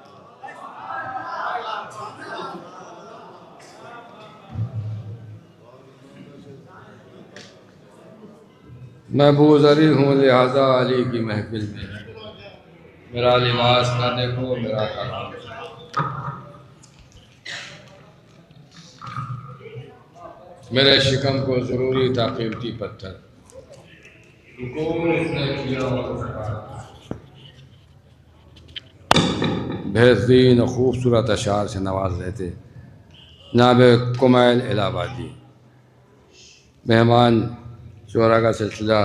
मैं बूज़री हूँ लिहाजा अली की महफिल में, मेरा लिबास ना देखो मेरा कलाम। मेरे शिकम को ज़रूरी था कीमती पत्थर, बेहतरीन और ख़ूबसूरत अशार से नवाज रहे थे जनाब कुमैल इलाहाबादी। मेहमान शुरा का सिलसिला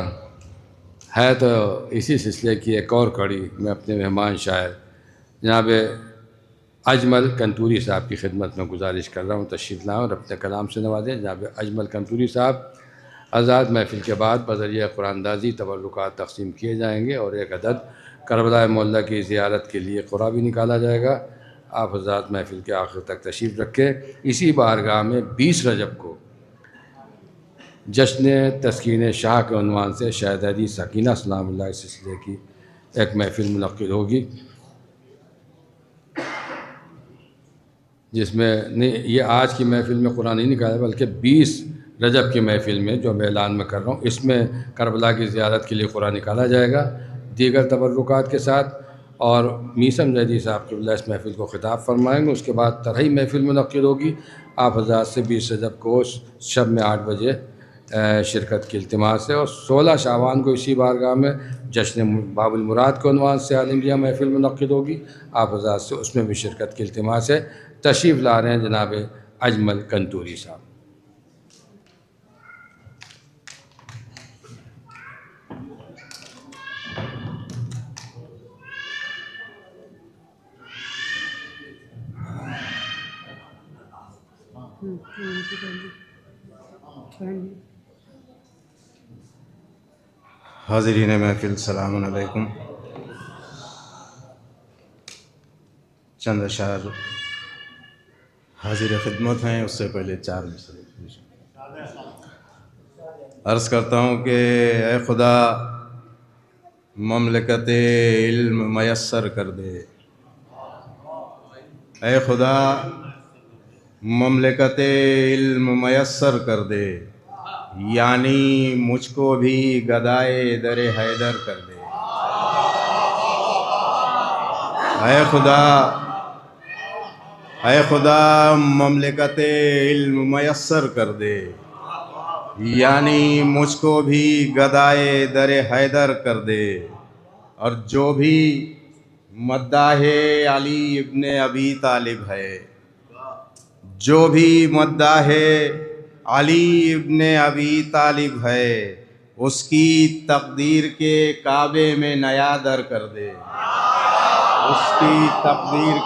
है तो इसी सिलसिले की एक और कड़ी मैं अपने मेहमान शायर जनाब अजमल कंतूरी साहब की खिदमत में गुजारिश कर रहा हूँ तशरीफ़ लाएँ और अपने कलाम से नवाजें। जनाब अजमल कंतूरी साहब आज़ाद महफिल के बाद बज़रिया कुरानदाज़ी तबरुकात तक़सीम किए जाएंगे और एक अदद करबला मोहल्ला की ज़ियारत के लिए क़ुरा भी निकाला जाएगा। आप हज़रात महफिल के आखिर तक तशरीफ़ रखें। इसी बारगाह में 20 रजब को जश्न तस्कीन शाह के उन्वान से शहज़ादी सकीना सलामुल्लाह सिलसिले की एक महफिल मुनक़्क़िद होगी, जिसमें नहीं ये आज की महफिल में कुरान नहीं निकाला बल्कि 20 रजब की महफिल में जो मैं ऐलान में कर रहा हूँ इसमें करबला की ज़ियारत के लिए कुरान निकाला जाएगा दीगर तबरुकात के साथ। और मीसम जैदी साहब क़िबला इस महफिल को ख़िताब फरमाएँगे। उसके बाद तरही महफिल मुनक़्क़िद होगी। आप हज़रात से 20 रजब को शब में 8 बजे शिरकत की इल्तिमास है और 16 शाबान को इसी बारगाह में जश्न बाबुल मुराद के उन्वान से आलमिया महफिल मुनक़्क़िद होगी। आप हज़रात से उसमें भी शिरकत की इल्तिमास है। तशरीफ़ ला रहे हैं जनाब अजमल कंतूरी साहब। हाज़रीन महफ़िल सलाम अलैकुम। चंद अशार हाजिर खिदमत हैं, उससे पहले 4 मिसरे अर्ज़ करता हूँ कि ए खुदा ममलकत इल्म मयस्सर कर दे, ए खुदा ममलकत इल्म मयस्सर कर दे, यानी मुझको भी गदाए दर हैदर कर दे। ऐ खुदा ममलकत इल्म मयस्सर कर दे, यानी मुझको भी गदाए दर हैदर कर दे। और जो भी मद्दाहे अली इब्ने अबी तालिब है, जो भी मद्दाहे अली इब्ने अबी तालिब है, उसकी तकदीर के काबे में नया दर कर दे। उसकी तकदीर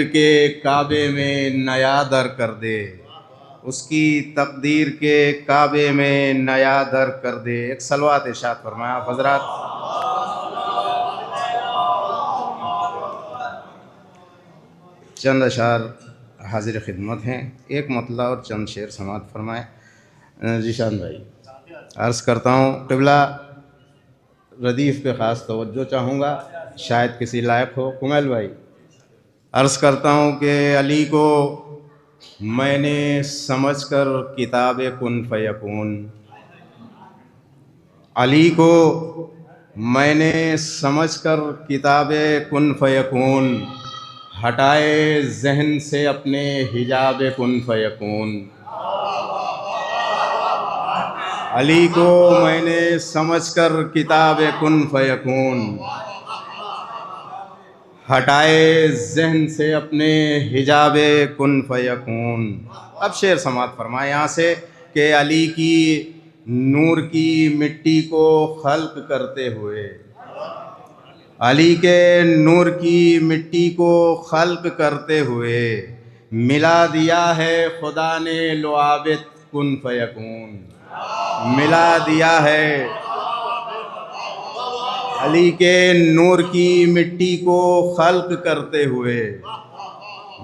के काबे में नया दर कर दे, उसकी तकदीर के काबे में नया दर कर दे। एक सलवात इरशाद फरमाया हज़रात। चंद अशार हाजिर खिदमत हैं, एक मतला और चंद शेर समात फरमाए। जीशान भाई अर्ज़ करता हूँ, क़िबला रदीफ़ पे ख़ास तवज्जो चाहूँगा, शायद किसी लायक हो। कुमैल भाई अर्ज़ करता हूँ कि अली को मैंने समझकर किताब कुन फ़यकून, अली को मैंने समझकर किताब कुन फ़यकून, हटाए जहन से अपने हिजाब कुन फ़यकून। अली को मैंने समझकर किताब कुन फ़यकून, हटाए जहन से अपने हिजाब कुन फ़यकून। अब शेर समात फरमाए यहाँ से कि अली की नूर की मिट्टी को खल्क़ करते हुए, अली के नूर की मिट्टी को खल्क़ करते हुए मिला दिया है खुदा ने लुआबित कुन फ़यकून। मिला दिया है अली के नूर की मिट्टी को खल्क़ करते हुए,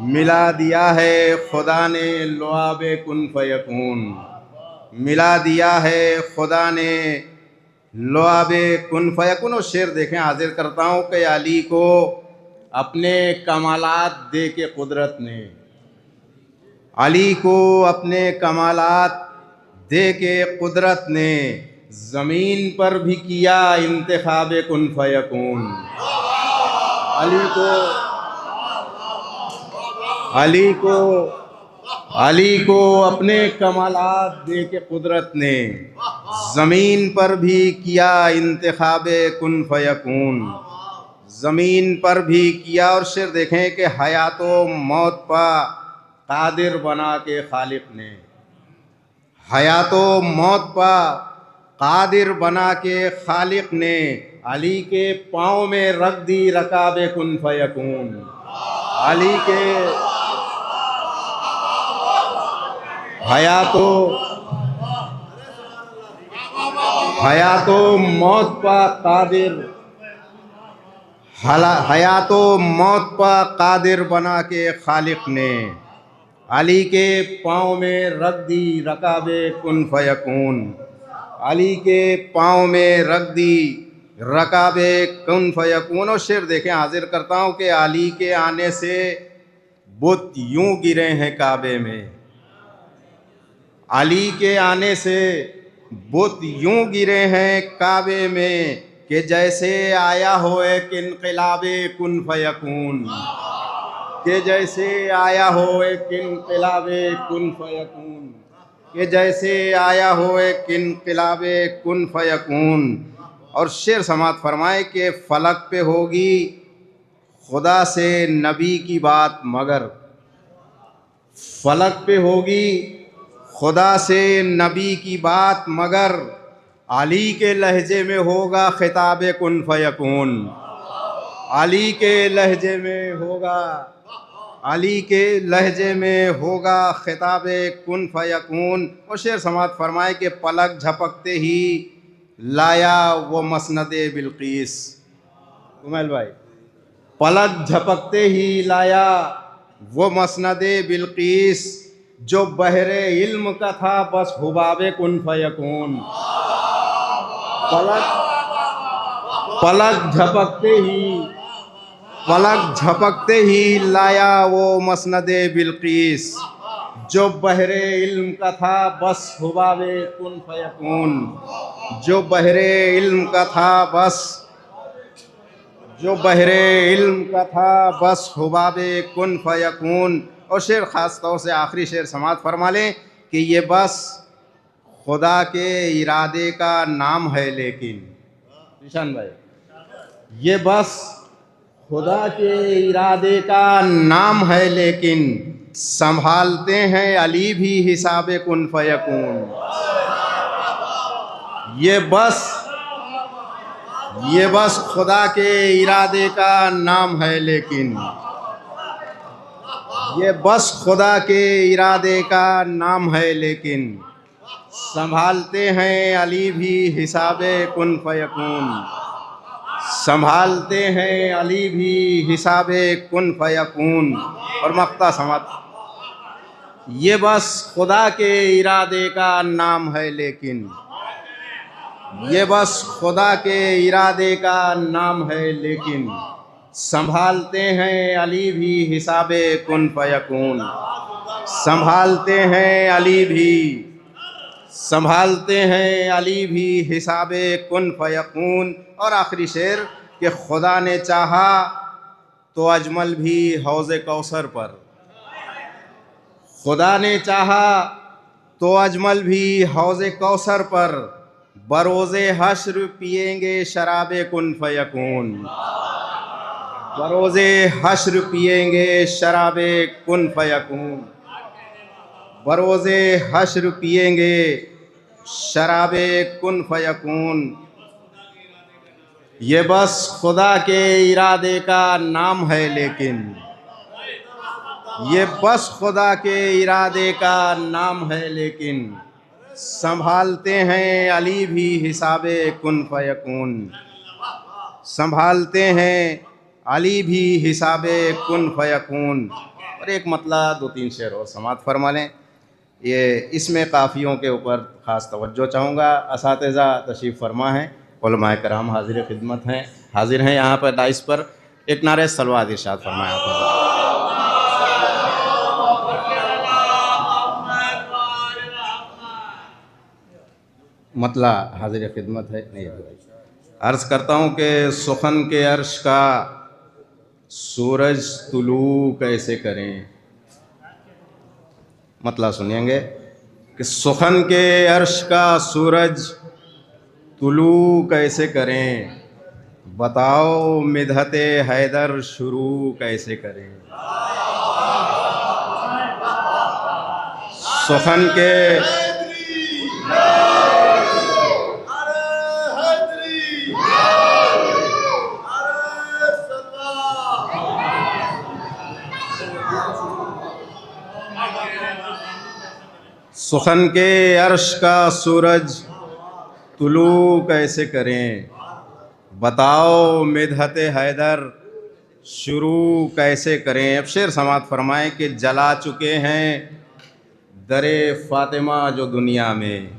मिला दिया है खुदा ने लुआबे कुन फ़यकून। मिला दिया है खुदा ने लुआबे कुन फ़यकून। और शेर देखें, हाजिर करता हूँ कि अली को अपने कमालात दे के कुदरत ने, अली को अपने कमालात दे के कुदरत ने ज़मीन पर भी किया इंतखाब कुन फ़यकून। अली को अपने कमालात दे के कुदरत ने ज़मीन पर भी किया इंतखाब कुन फ़यकून, ज़मीन पर भी किया। और शेर देखें कि हयात व मौत पा कादिर बना के खालिक ने, हयात व मौत पा कादिर बना के खालिक ने अली के पाँव में रख दी रकाब कुन फ़यकून। अली के हयातो मौत पा कादिर, हयातो मौत पा कादिर बना के खालिक ने अली के पाँव में रख दी रकाबे कुन फ़यकून। अली के पाँव में रख दी रकाबे कुन फ़यकून। और शेर देखें, हाजिर करता हूँ कि अली के आने से बुत यूं गिरे हैं काबे में, अली के आने से बुत यूं गिरे हैं काबे में कि जैसे आया हो एक इनक़िलाबे कुन फ़यकून, कि जैसे आया हो एक इनक़िलाबे कुन फ़यकून, कि जैसे आया हो एक इनक़िलाबे कुन फ़यकून। और शेर समात फरमाए कि फ़लक पे होगी खुदा से नबी की बात, मगर फ़लक पे होगी खुदा से नबी की बात, मगर अली के लहजे में होगा खिताब कुन फ़यकून। अली के लहजे में होगा अली के लहजे में होगा खिताबे कुन फयकून। और शेर समात फरमाए कि पलक झपकते ही लाया वो मसनद बिल्कीस। कुमैल भाई, पलक झपकते ही लाया वो मसनद बिल्कीस, जो बहरे इल्म का था बस हुबाबे कुन फयकून। पलक झपकते ही लाया वो मसनद बिल्कीस, जो बहरे इल्म का था बस हुबाबे कुन फयकून। जो बहरे इल्म का था बस हुबाबे कुन फयकून। और शेर ख़ास तौर से आखिरी शेर समात फरमा लें कि ये बस खुदा के इरादे का नाम है, लेकिन निशान भाई, ये बस खुदा के इरादे का नाम है, लेकिन संभालते हैं अली भी हिसाबे कुन फयकून। ये बस खुदा के इरादे का नाम है, लेकिन ये बस खुदा के इरादे का नाम है, लेकिन संभालते हैं अली भी हिसाबे कुन फयकून। संभालते हैं अली भी हिसाबे कुन फयकून। और मक्ता समात, ये बस खुदा के इरादे का नाम है, लेकिन ये बस खुदा के इरादे का नाम है, लेकिन संभालते हैं अली भी हिसाबे कुन फयकून। संभालते हैं अली भी हिसाबे कुन फयकून। और आखिरी शेर कि खुदा ने चाहा तो अजमल भी हौज़े कौसर पर। खुदा ने चाहा तो अजमल भी हौज़े कौसर पर, बरोज़े हश्र पिएंगे शराबे कुन फयकून। बरोज़े हश्र पिएंगे शराबे कुन फयकून। बरोज़े हश्र पिएंगे शराबे कुन फयकून। ये बस खुदा के इरादे का नाम है, लेकिन ये बस खुदा के इरादे का नाम है, लेकिन संभालते हैं अली भी हिसाबे कुन फयकून। संभालते हैं अली भी हिसाबे कुन फयकून। और एक मतला 2-3 शेर और समात फरमा लें। ये इसमें काफ़ियों के ऊपर ख़ास तवज्जो चाहूँगा। असातिज़ा तशरीफ़ फरमा हैं, उलमाए कराम हाजिर खिदमत हैं, हाजिर हैं यहाँ पर डाइस पर। एक नारे सलवात इरशाद फरमाया आपको। मतला हाजिर खिदमत है। नहीं, अर्ज़ करता हूँ कि सुखन के अर्श का सूरज तुलू कैसे करें। मतलब सुनिएंगे कि सुखन के अर्श का सूरज तुलू कैसे करें, बताओ मिदहते हैदर शुरू कैसे करें। सुखन के सुखन के अर्श का सूरज तुलू कैसे करें, बताओ मिदहते हैदर शुरू कैसे करें। अब शेर समात फरमाएं कि जला चुके हैं दरे फातिमा जो दुनिया में।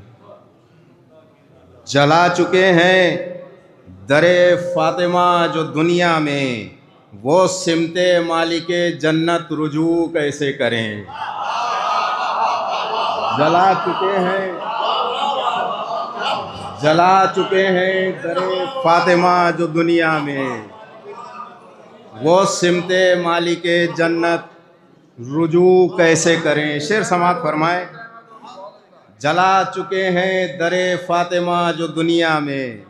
जला चुके हैं दरे फातिमा जो दुनिया में, वो सिमते मालिके जन्नत रुजू कैसे करें। जला चुके हैं दरे फातिमा जो दुनिया में, वो सिमते मालिके जन्नत रुजू कैसे करें। शेर समात फरमाए, जला चुके हैं दरे फातिमा जो दुनिया में,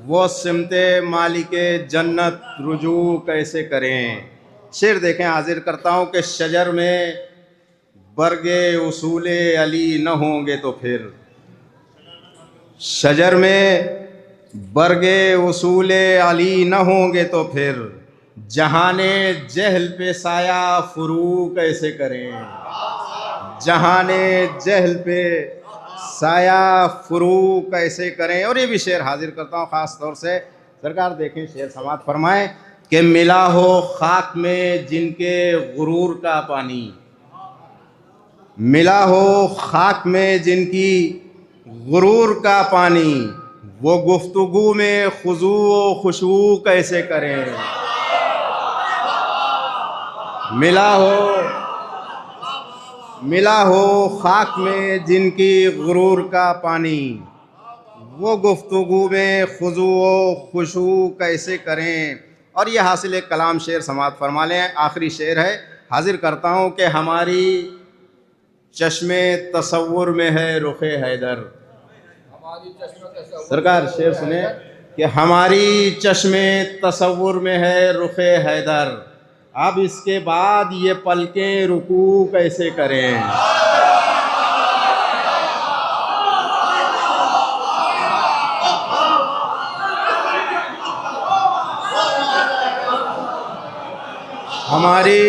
वो सिमते मालिके जन्नत रुजू कैसे करें। शेर देखें, हाजिर करता हूँ कि शजर में बरगे उसूले अली न होंगे तो फिर, शजर में बरगे उसूले अली न होंगे तो फिर, जहाने जहल पे साया फुरू कैसे करें, जहाने जहल पे साया फुरू कैसे करें। और ये भी शेर हाजिर करता हूँ ख़ास तौर से। सरकार देखें शेर समात फरमाएं कि मिला हो खाक में जिनके गुरूर का पानी, मिला हो खाक में जिनकी गुरूर का पानी, वो गुफ्तगू में खुजू व खुशबू कैसे करें। मिला हो खाक में जिनकी गुरूर का पानी, वो गुफ्तगू में खुजू व खुशबू कैसे करें। और ये हासिल कलाम शेर समात फरमा लें। आखिरी शेर है, हाजिर करता हूँ कि हमारी चश्मे तसव्वुर में है रुखे हैदर। सरकार शेर सुने कि हमारी चश्मे तसव्वुर में है रुखे हैदर, अब इसके बाद ये पलकें रुकू कैसे करें। हमारी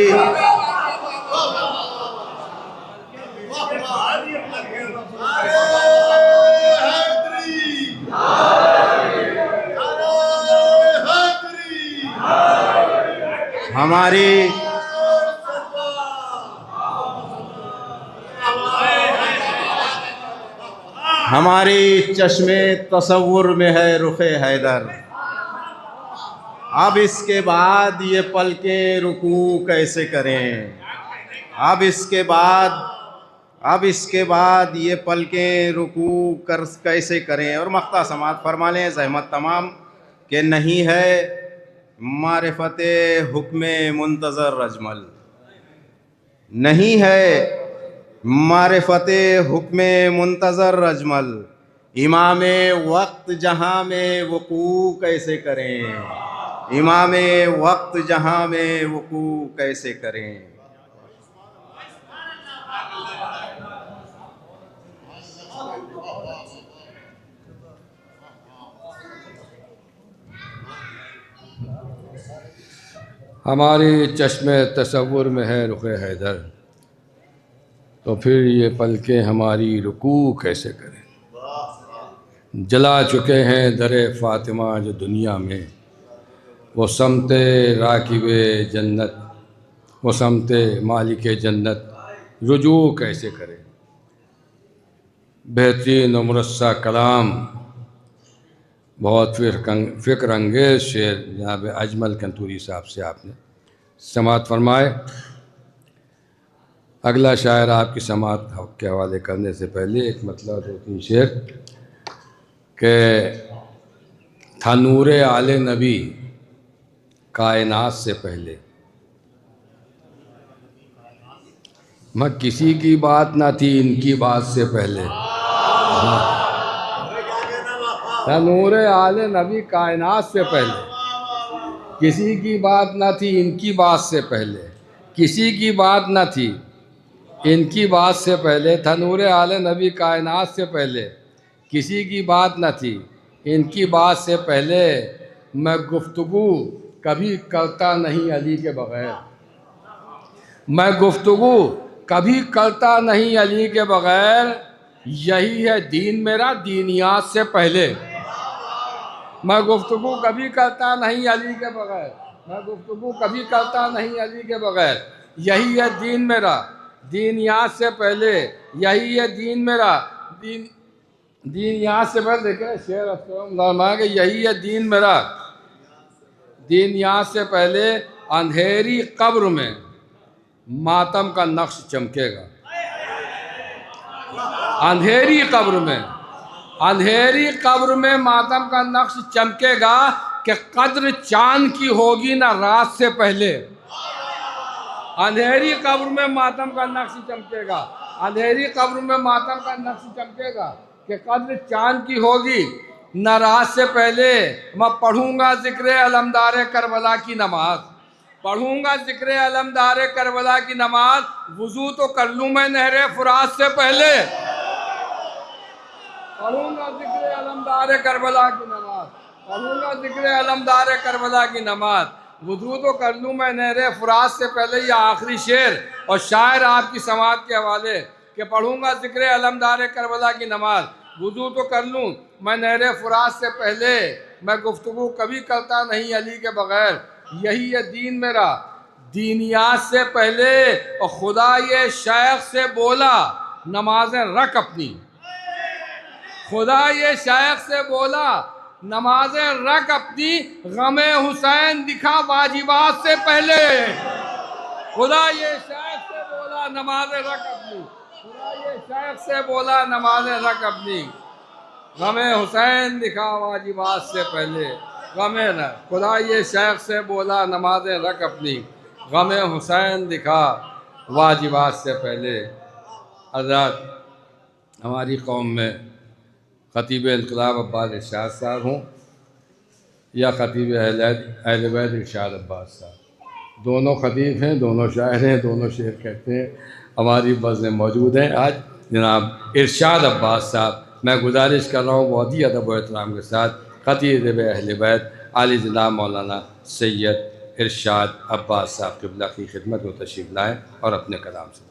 हमारी चश्मे तसव्वुर में है रुखे हैदर, अब इसके बाद ये पलकें रुकू कैसे करें। अब इसके बाद ये पलकें रुकू कर कैसे करें। और मख्ता समात फरमा लें ज़हमत तमाम के नहीं है मारिफत हुक्म मुंतज़र अजमल, नहीं है मारिफत हुक्म मुंतज़र अजमल, इमाम वक्त जहाँ में वक़ू कैसे करें, इमाम वक्त जहाँ में वक़ू कैसे करें। हमारी चश्मे तसव्वुर में है रुखे हैदर, तो फिर ये पलकें हमारी रुकू कैसे करें। जला चुके हैं दरे फ़ातिमा जो दुनिया में, वो समते राकिबे जन्नत, वो समते मालिक जन्नत रुजू कैसे करें। बेहतरीन मुरस्सा कलाम, बहुत फ़िक्र अंगेज़ शेर जनाब अजमल कंतूरी साहब से आपने समात फरमाए। अगला शायर आपकी समात के हवाले करने से पहले एक मतलब 2-3 शेर के था नूरे आले नबी कायनात से पहले, मैं किसी की बात ना थी इनकी बात से पहले। था नूरे आले नबी कायनात से पहले, किसी की बात ना थी इनकी बात से पहले, किसी की बात ना थी इनकी बात से पहले। था नूरे आले नबी कायनात से पहले, किसी की बात न थी इनकी बात से पहले। मैं गुफ्तगू कभी करता नहीं अली के बग़ैर, मैं गुफ्तगू कभी करता नहीं अली के बग़ैर, यही है दीन मेरा दीनियात से पहले। मैं गुफ्तगू कभी करता नहीं अली के बग़ैर, मैं गुफ्तगू कभी करता नहीं अली के बग़ैर, यही है दीन मेरा दीनियात से पहले, यही है दीन मेरा दीनियात से पहले। देखें शेर कि यही है दीन मेरा दीनियात से पहले। अंधेरी कब्र में मातम का नक्श चमकेगा, अंधेरी कब्र में मातम का नक्श चमकेगा कि कद्र चांद की होगी ना रात से पहले। अंधेरी कब्र में मातम का नक्श चमकेगा, अंधेरी कब्र में मातम का नक्श चमकेगा कि कद्र चांद की होगी न रात से पहले। मैं पढ़ूंगा ज़िक्र अलमदार करबला की नमाज, पढ़ूंगा ज़िक्र अलमदार करबला की नमाज, वुज़ू तो कर लूँ मैं नहरे फुरात से पहले। पढ़ूंगा ज़िक्र अलमदार करबला की नमाज, पढ़ूंगा ज़िक्र अलमदार करबला की नमाज, वुज़ू तो कर लूँ मैं नहरे फुरात से पहले, ये आखिरी शेर और शायर आपकी समात के हवाले कि पढ़ूंगा ज़िक्र अलमदार करबला की नमाज। वुज़ू तो कर लूँ मैं नहरे फुरात से पहले, मैं गुफ्तगू कभी करता नहीं अली के बग़ैर। यही है दीन मेरा, दीनियात से पहले, और खुदा ये शायख से बोला नमाज़ें रख अपनी। खुदा ये शायख से बोला नमाज़ें रख अपनी, गमे हुसैन दिखा वाजिबात से पहले। खुदा ये शायख से बोला नमाज़ें रख अपनी, खुदा ये शायख से बोला नमाज़ें रख अपनी, गमे हुसैन दिखा वाजिबात से पहले। गमे न खुदा ये शायख से बोला नमाज़ें रख अपनी, गमे हुसैन दिखा वाजिबात से पहले। हज़रत हमारी कौम में ख़तीब इनक़लाब अब्बास इरशाद साहब हों या ख़तीब अहले बैत इरशाद अब्बास साहब, दोनों ख़तीब हैं, दोनों शायर हैं, दोनों शेर कहते हैं। हमारी बज़्म मौजूद हैं आज जनाब इरशाद अब्बास साहब। मैं गुजारिश कर रहा हूँ बहुत ही अदब व एहतराम के साथ ख़तीब अहले बैत आली जनाब मौलाना सैयद इरशाद अब्बास साहब क़िबला की खिदमत में तशरीफ़ लाएँ और अपने कलाम से।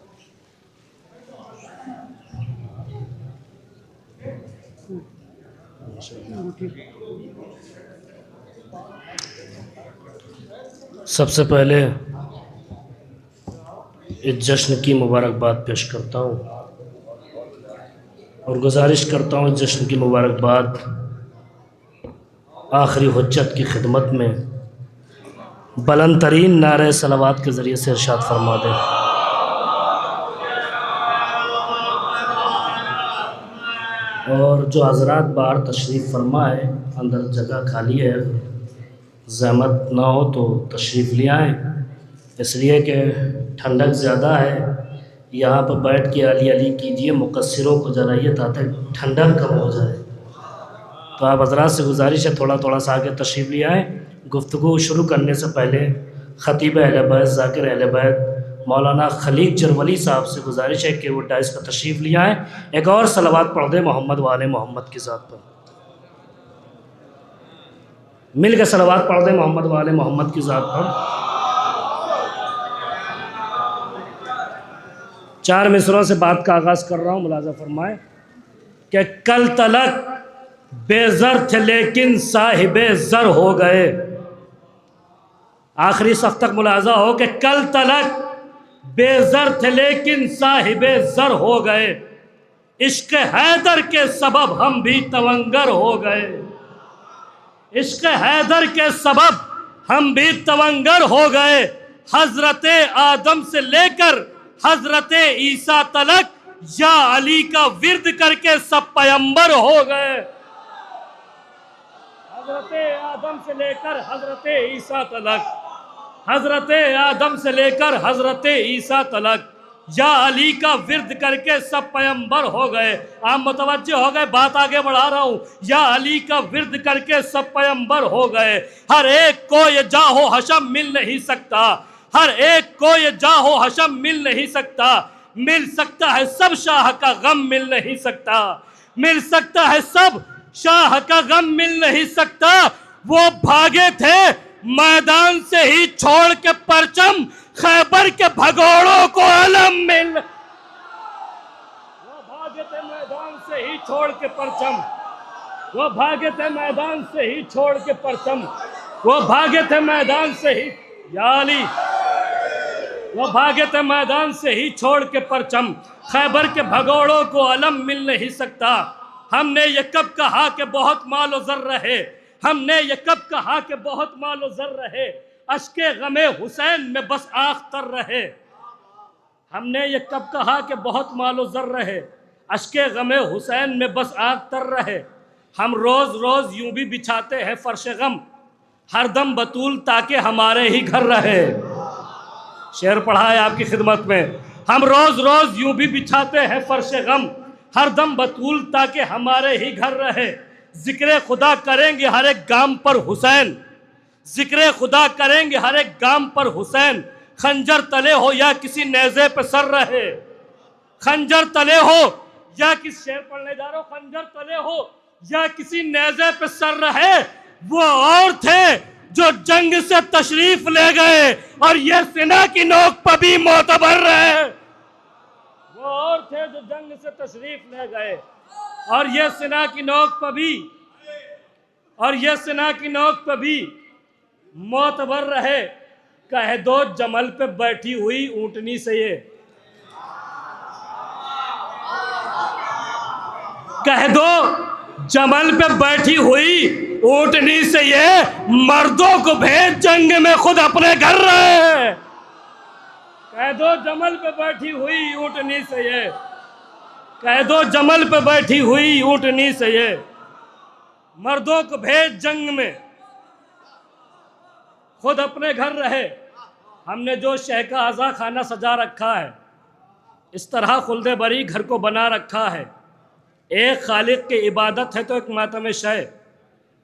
सबसे पहले इस जश्न की मुबारकबाद पेश करता हूँ और गुजारिश करता हूँ इस जश्न की मुबारकबाद आखिरी हुज्जत की खिदमत में बुलंद तरीन नारे सलावत के ज़रिए से इरशाद फरमा दें। और जो हज़रात बाहर तशरीफ़ फरमा है, अंदर जगह खाली है, ज़हमत ना हो तो तशरीफ़ ले आएँ, इसलिए कि ठंडक ज़्यादा है। यहाँ पर बैठ के अली अली कीजिए, मुक़स्सिरों को जलाइए ताकि ठंडक कम हो जाए। तो आप हज़रात से गुजारिश है थोड़ा थोड़ा सा आगे तशरीफ़ ले आएँ। गुफ्तगू शुरू करने से पहले ख़तीब अहले बैत ज़ाकिर अहले बैत मौलाना खलील चरवली साहब से गुजारिश है कि वो डाइस पर तशरीफ़ ले आएँ। एक और सलावत पढ़ दें मोहम्मद वाले मोहम्मद की ज़ात पर, मिल के सलावत पढ़ दें मोहम्मद वाले मोहम्मद की ज़ात पर। 4 मिसरों से बात का आगाज़ कर रहा हूँ, मुलाज़ा फरमाएँ कि कल तलक बेज़र थे लेकिन साहिबे ज़र हो गए। आखिरी सफ़ तक मुलाज़ा हो कि कल तलक बेज़र थे लेकिन साहिबे ज़र हो गए। इश्क हैदर के सबब हम भी तवंगर हो गए। इश्क हैदर के सबब हम भी तवंगर हो गए। हज़रत आदम से लेकर हज़रत ईसा तलक या अली का विर्द करके सब पैगंबर हो गए। हज़रत आदम से लेकर हज़रत ईसा तलक, हज़रत आदम से लेकर हज़रत ईसा तलक या अली का विर्द करके सब पैगंबर हो गए। आप मुतवज्जो हो गए, बात आगे बढ़ा रहा हूँ। या अली का विर्द करके सब पैगंबर हो गए। हर एक को ये जाहो हशम मिल नहीं सकता, हर एक को ये जाहो हशम मिल नहीं सकता। मिल सकता है सब शाह का गम मिल नहीं सकता, मिल सकता है सब शाह का गम मिल नहीं सकता। वो भागे थे मैदान से ही छोड़ के परचम, खैबर के भगोड़ों को अलम मिल। वो भागे थे मैदान से ही छोड़ के परचम, वो भागे थे मैदान से ही छोड़ के परचम, वो भागे थे मैदान से ही याली, वो भागे थे मैदान से ही छोड़ के परचम, खैबर के भगोड़ों को अलम मिल नहीं सकता। हमने ये कब कहा कि बहुत मालो ज़र रहे, हमने ये कब कहा कि बहुत मालो ज़र रहे, अश्के गमे हुसैन में बस आँख तर रहे। हमने ये कब कहा कि बहुत मालो ज़र रहे, अश्के गमे हुसैन में बस आँख तर रहे। हम रोज़ रोज़ यूं भी बिछाते हैं फर्श गम, हर दम बतूल ताकि हमारे ही घर रहे। शेर पढ़ा है आपकी खिदमत में। हम रोज़ रोज़ यूं भी बिछाते हैं फर्श गम, हर दम बतूल ताकि हमारे ही घर रहे। जिक्र खुदा करेंगे हर एक गाम पर हुसैन, जिक्र खुदा करेंगे हर एक गाम पर हुसैन। खंजर तले हो या किसी नेज़े पे सर रहे, खंजर तले हो या किसी, शेर पढ़ने जा रहा हूं, खंजर तले हो या किसी नेज़े पे सर रहे। वो और थे जो जंग से तशरीफ ले गए और ये सीना की नोक पर भी मोतबर रहे। वो और थे जो जंग से तशरीफ ले गए और ये सीना की नोक पर भी मोतबर रहे। कह दो जमल पे बैठी हुई ऊंटनी से ये, कह दो जमल पे बैठी हुई ऊंटनी से ये, मर्दों को भेज जंग में खुद अपने घर रहे। कह दो जमल पे बैठी हुई ऊंटनी से ये, कह दो जमल पे बैठी हुई ऊंटनी से ये, मर्दों को भेज जंग में खुद अपने घर रहे। हमने जो शह का आज़ा खाना सजा रखा है, इस तरह खुल्दे बरी घर को बना रखा है। एक खालिक की इबादत है तो एक मातम शय,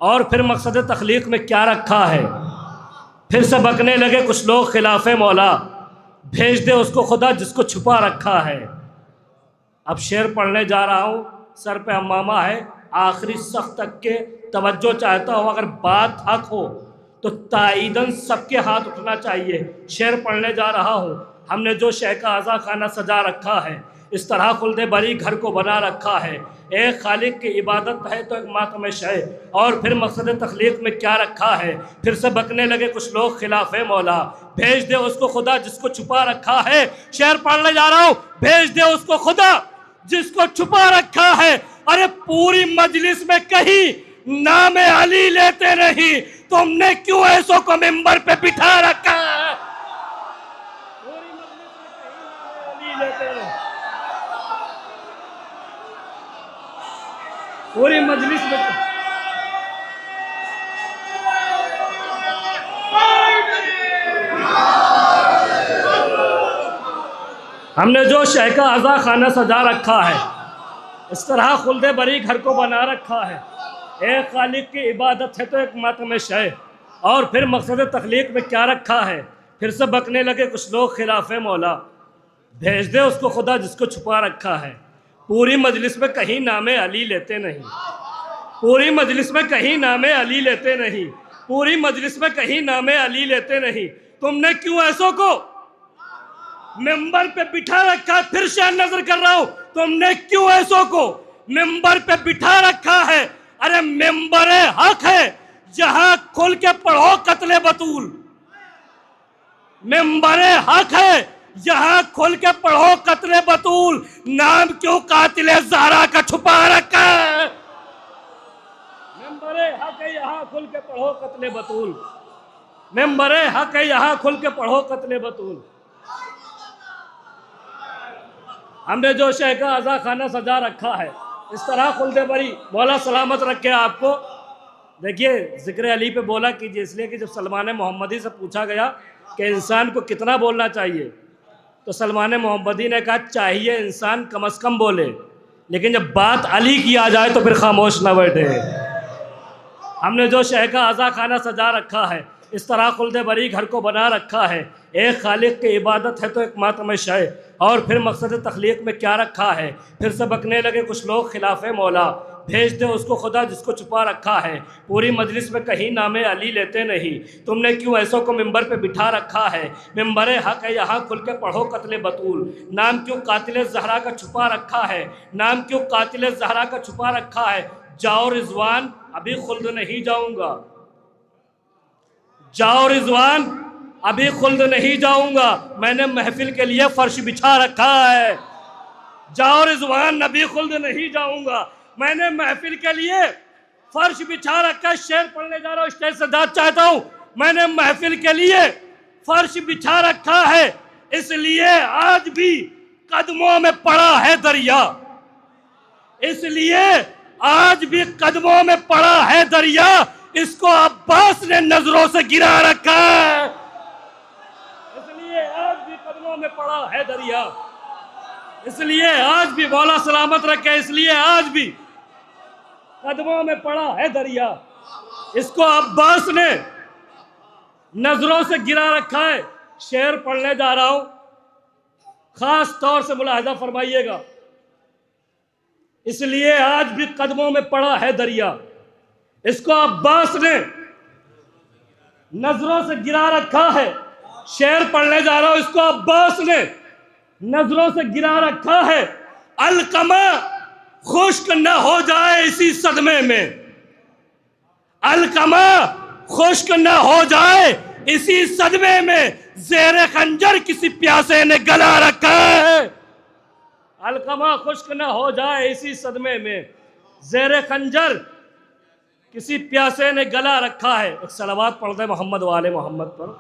और फिर मकसद तख्लीक में क्या रखा है। फिर से बकने लगे कुछ लोग खिलाफे मौला, भेज दे उसको खुदा जिसको छुपा रखा है। अब शेर पढ़ने जा रहा हूँ, सर पे अम्मामा है, आखिरी सख्त तक के तवज्जो चाहता हूँ। अगर बात हक हो तो ताईदन सबके हाथ उठना चाहिए। शेर पढ़ने जा रहा हूँ। हमने जो शह का आज़ा खाना सजा रखा है, इस तरह खुल्दे बरी घर को बना रखा है। एक खालिक की इबादत है तो एक मातम शय, और फिर मकसद तख्लीक में क्या रखा है। फिर से बकने लगे कुछ लोग खिलाफे मौला, भेज दे उसको खुदा जिसको छुपा रखा है। शेर पढ़ने जा रहा हूँ, भेज दे उसको खुदा जिसको छुपा रखा है। अरे पूरी मजलिस में कहीं नाम अली लेते नहीं, तुमने क्यों ऐसो को मिंबर पे बिठा रखा है। पूरी मजलिस में कहीं नाम अली लेते नहीं, पूरी मजलिस में हमने जो शह का आज़ा खाना सजा रखा है, इस तरह खुल्दे बरी घर को बना रखा है। एक खालिक की इबादत है तो एक मातम शय, और फिर मकसद तख्लीक में क्या रखा है। फिर से बकने लगे कुछ लोग खिलाफे मौला, भेज दे उसको खुदा जिसको छुपा रखा है। पूरी मजलिस में कहीं नामे अली लेते नहीं, पूरी मजलिस में कहीं नामे अली लेते नहीं, पूरी मजलिस में कहीं नामे अली लेते नहीं। तुमने क्यों ऐसों को मिंबर पे बिठा रखा है। फिर से नजर कर रहा हूं, तुमने क्यों ऐसों को मिंबर पे बिठा रखा है। अरे मिंबर हक है जहां खुल के पढ़ो कत्ले बतूल, मिंबर हक है जहां खुल के पढ़ो कत्ले बतूल। नाम क्यों कातिले ज़हरा का छुपा रखा है। मिंबर हक है यहाँ खुल के पढ़ो कत्ले बतूल, मिंबर हक है यहाँ खुल के पढ़ो कत्ले बतूल। हमने जो शह का आज़ा खाना सजा रखा है, इस तरह खुल्दे बरी मौला सलामत रखे आपको। देखिए ज़िक्र अली पे बोला कीजिए, इसलिए कि जब सलमान मोहम्मदी से पूछा गया कि इंसान को कितना बोलना चाहिए, तो सलमान मोहम्मदी ने कहा चाहिए इंसान कम अज़ कम बोले, लेकिन जब बात अली की आ जाए तो फिर खामोश ना बैठे। हमने जो शह का आज़ा खाना सजा रखा है, इस तरह खुल्दे बरी घर को बना रखा है। एक खालिक की इबादत है तो एक मातम शय, और फिर मकसद तख्लीक में क्या रखा है। फिर से बकने लगे कुछ लोग खिलाफे मौला, भेज दे उसको खुदा जिसको छुपा रखा है। पूरी मजलिस में कहीं नामे अली लेते नहीं, तुमने क्यों ऐसों को मिंबर पे बिठा रखा है। मिंबर हक है यहाँ खुल के पढ़ो कत्ले बतूल। नाम क्यों कातिले ज़हरा का छुपा रखा है, नाम क्यों कातिले ज़हरा का छुपा रखा है। जाओ रिजवान अभी खुल्द नहीं जाऊंगा, जाओ रिजवान अभी खुल्द नहीं जाऊंगा, मैंने महफिल के लिए फर्श बिछा रखा है। जाओ रिजवान अभी खुल्द नहीं जाऊंगा, मैंने महफिल के लिए फर्श बिछा रखा है। शेर पढ़ने जा रहा हूँ, स्टेज से दाद चाहता हूँ। मैंने महफिल के लिए फर्श बिछा रखा है, इसलिए आज भी कदमों में पड़ा है दरिया, इसलिए आज भी कदमों में पड़ा है दरिया। इसको अब्बास ने नजरों से गिरा रखा है, इसलिए आज भी कदमों में पड़ा है दरिया, इसलिए आज भी मौला सलामत रखे, इसलिए आज भी कदमों में पड़ा है दरिया। इसको अब्बास ने नजरों से गिरा रखा है। शेर पढ़ने जा रहा हूं, खास तौर से मुलाहिजा फरमाइएगा। इसलिए आज भी कदमों में पड़ा है दरिया, इसको अब्बास ने नजरों से गिरा रखा है। शेर पढ़ने जा रहा हूं, इसको अब्बास ने नजरों से गिरा रखा है। अलकमा खुश्क न हो जाए इसी सदमे में, अलकमा खुश्क न हो जाए इसी सदमे में, ज़ेरे खंजर किसी प्यासे ने गला रखा है। अलकमा खुश्क न हो जाए इसी सदमे में, ज़ेरे खंजर किसी प्यासे ने गला रखा है। एक सलावत पढ़ दे मोहम्मद वाले मोहम्मद पर।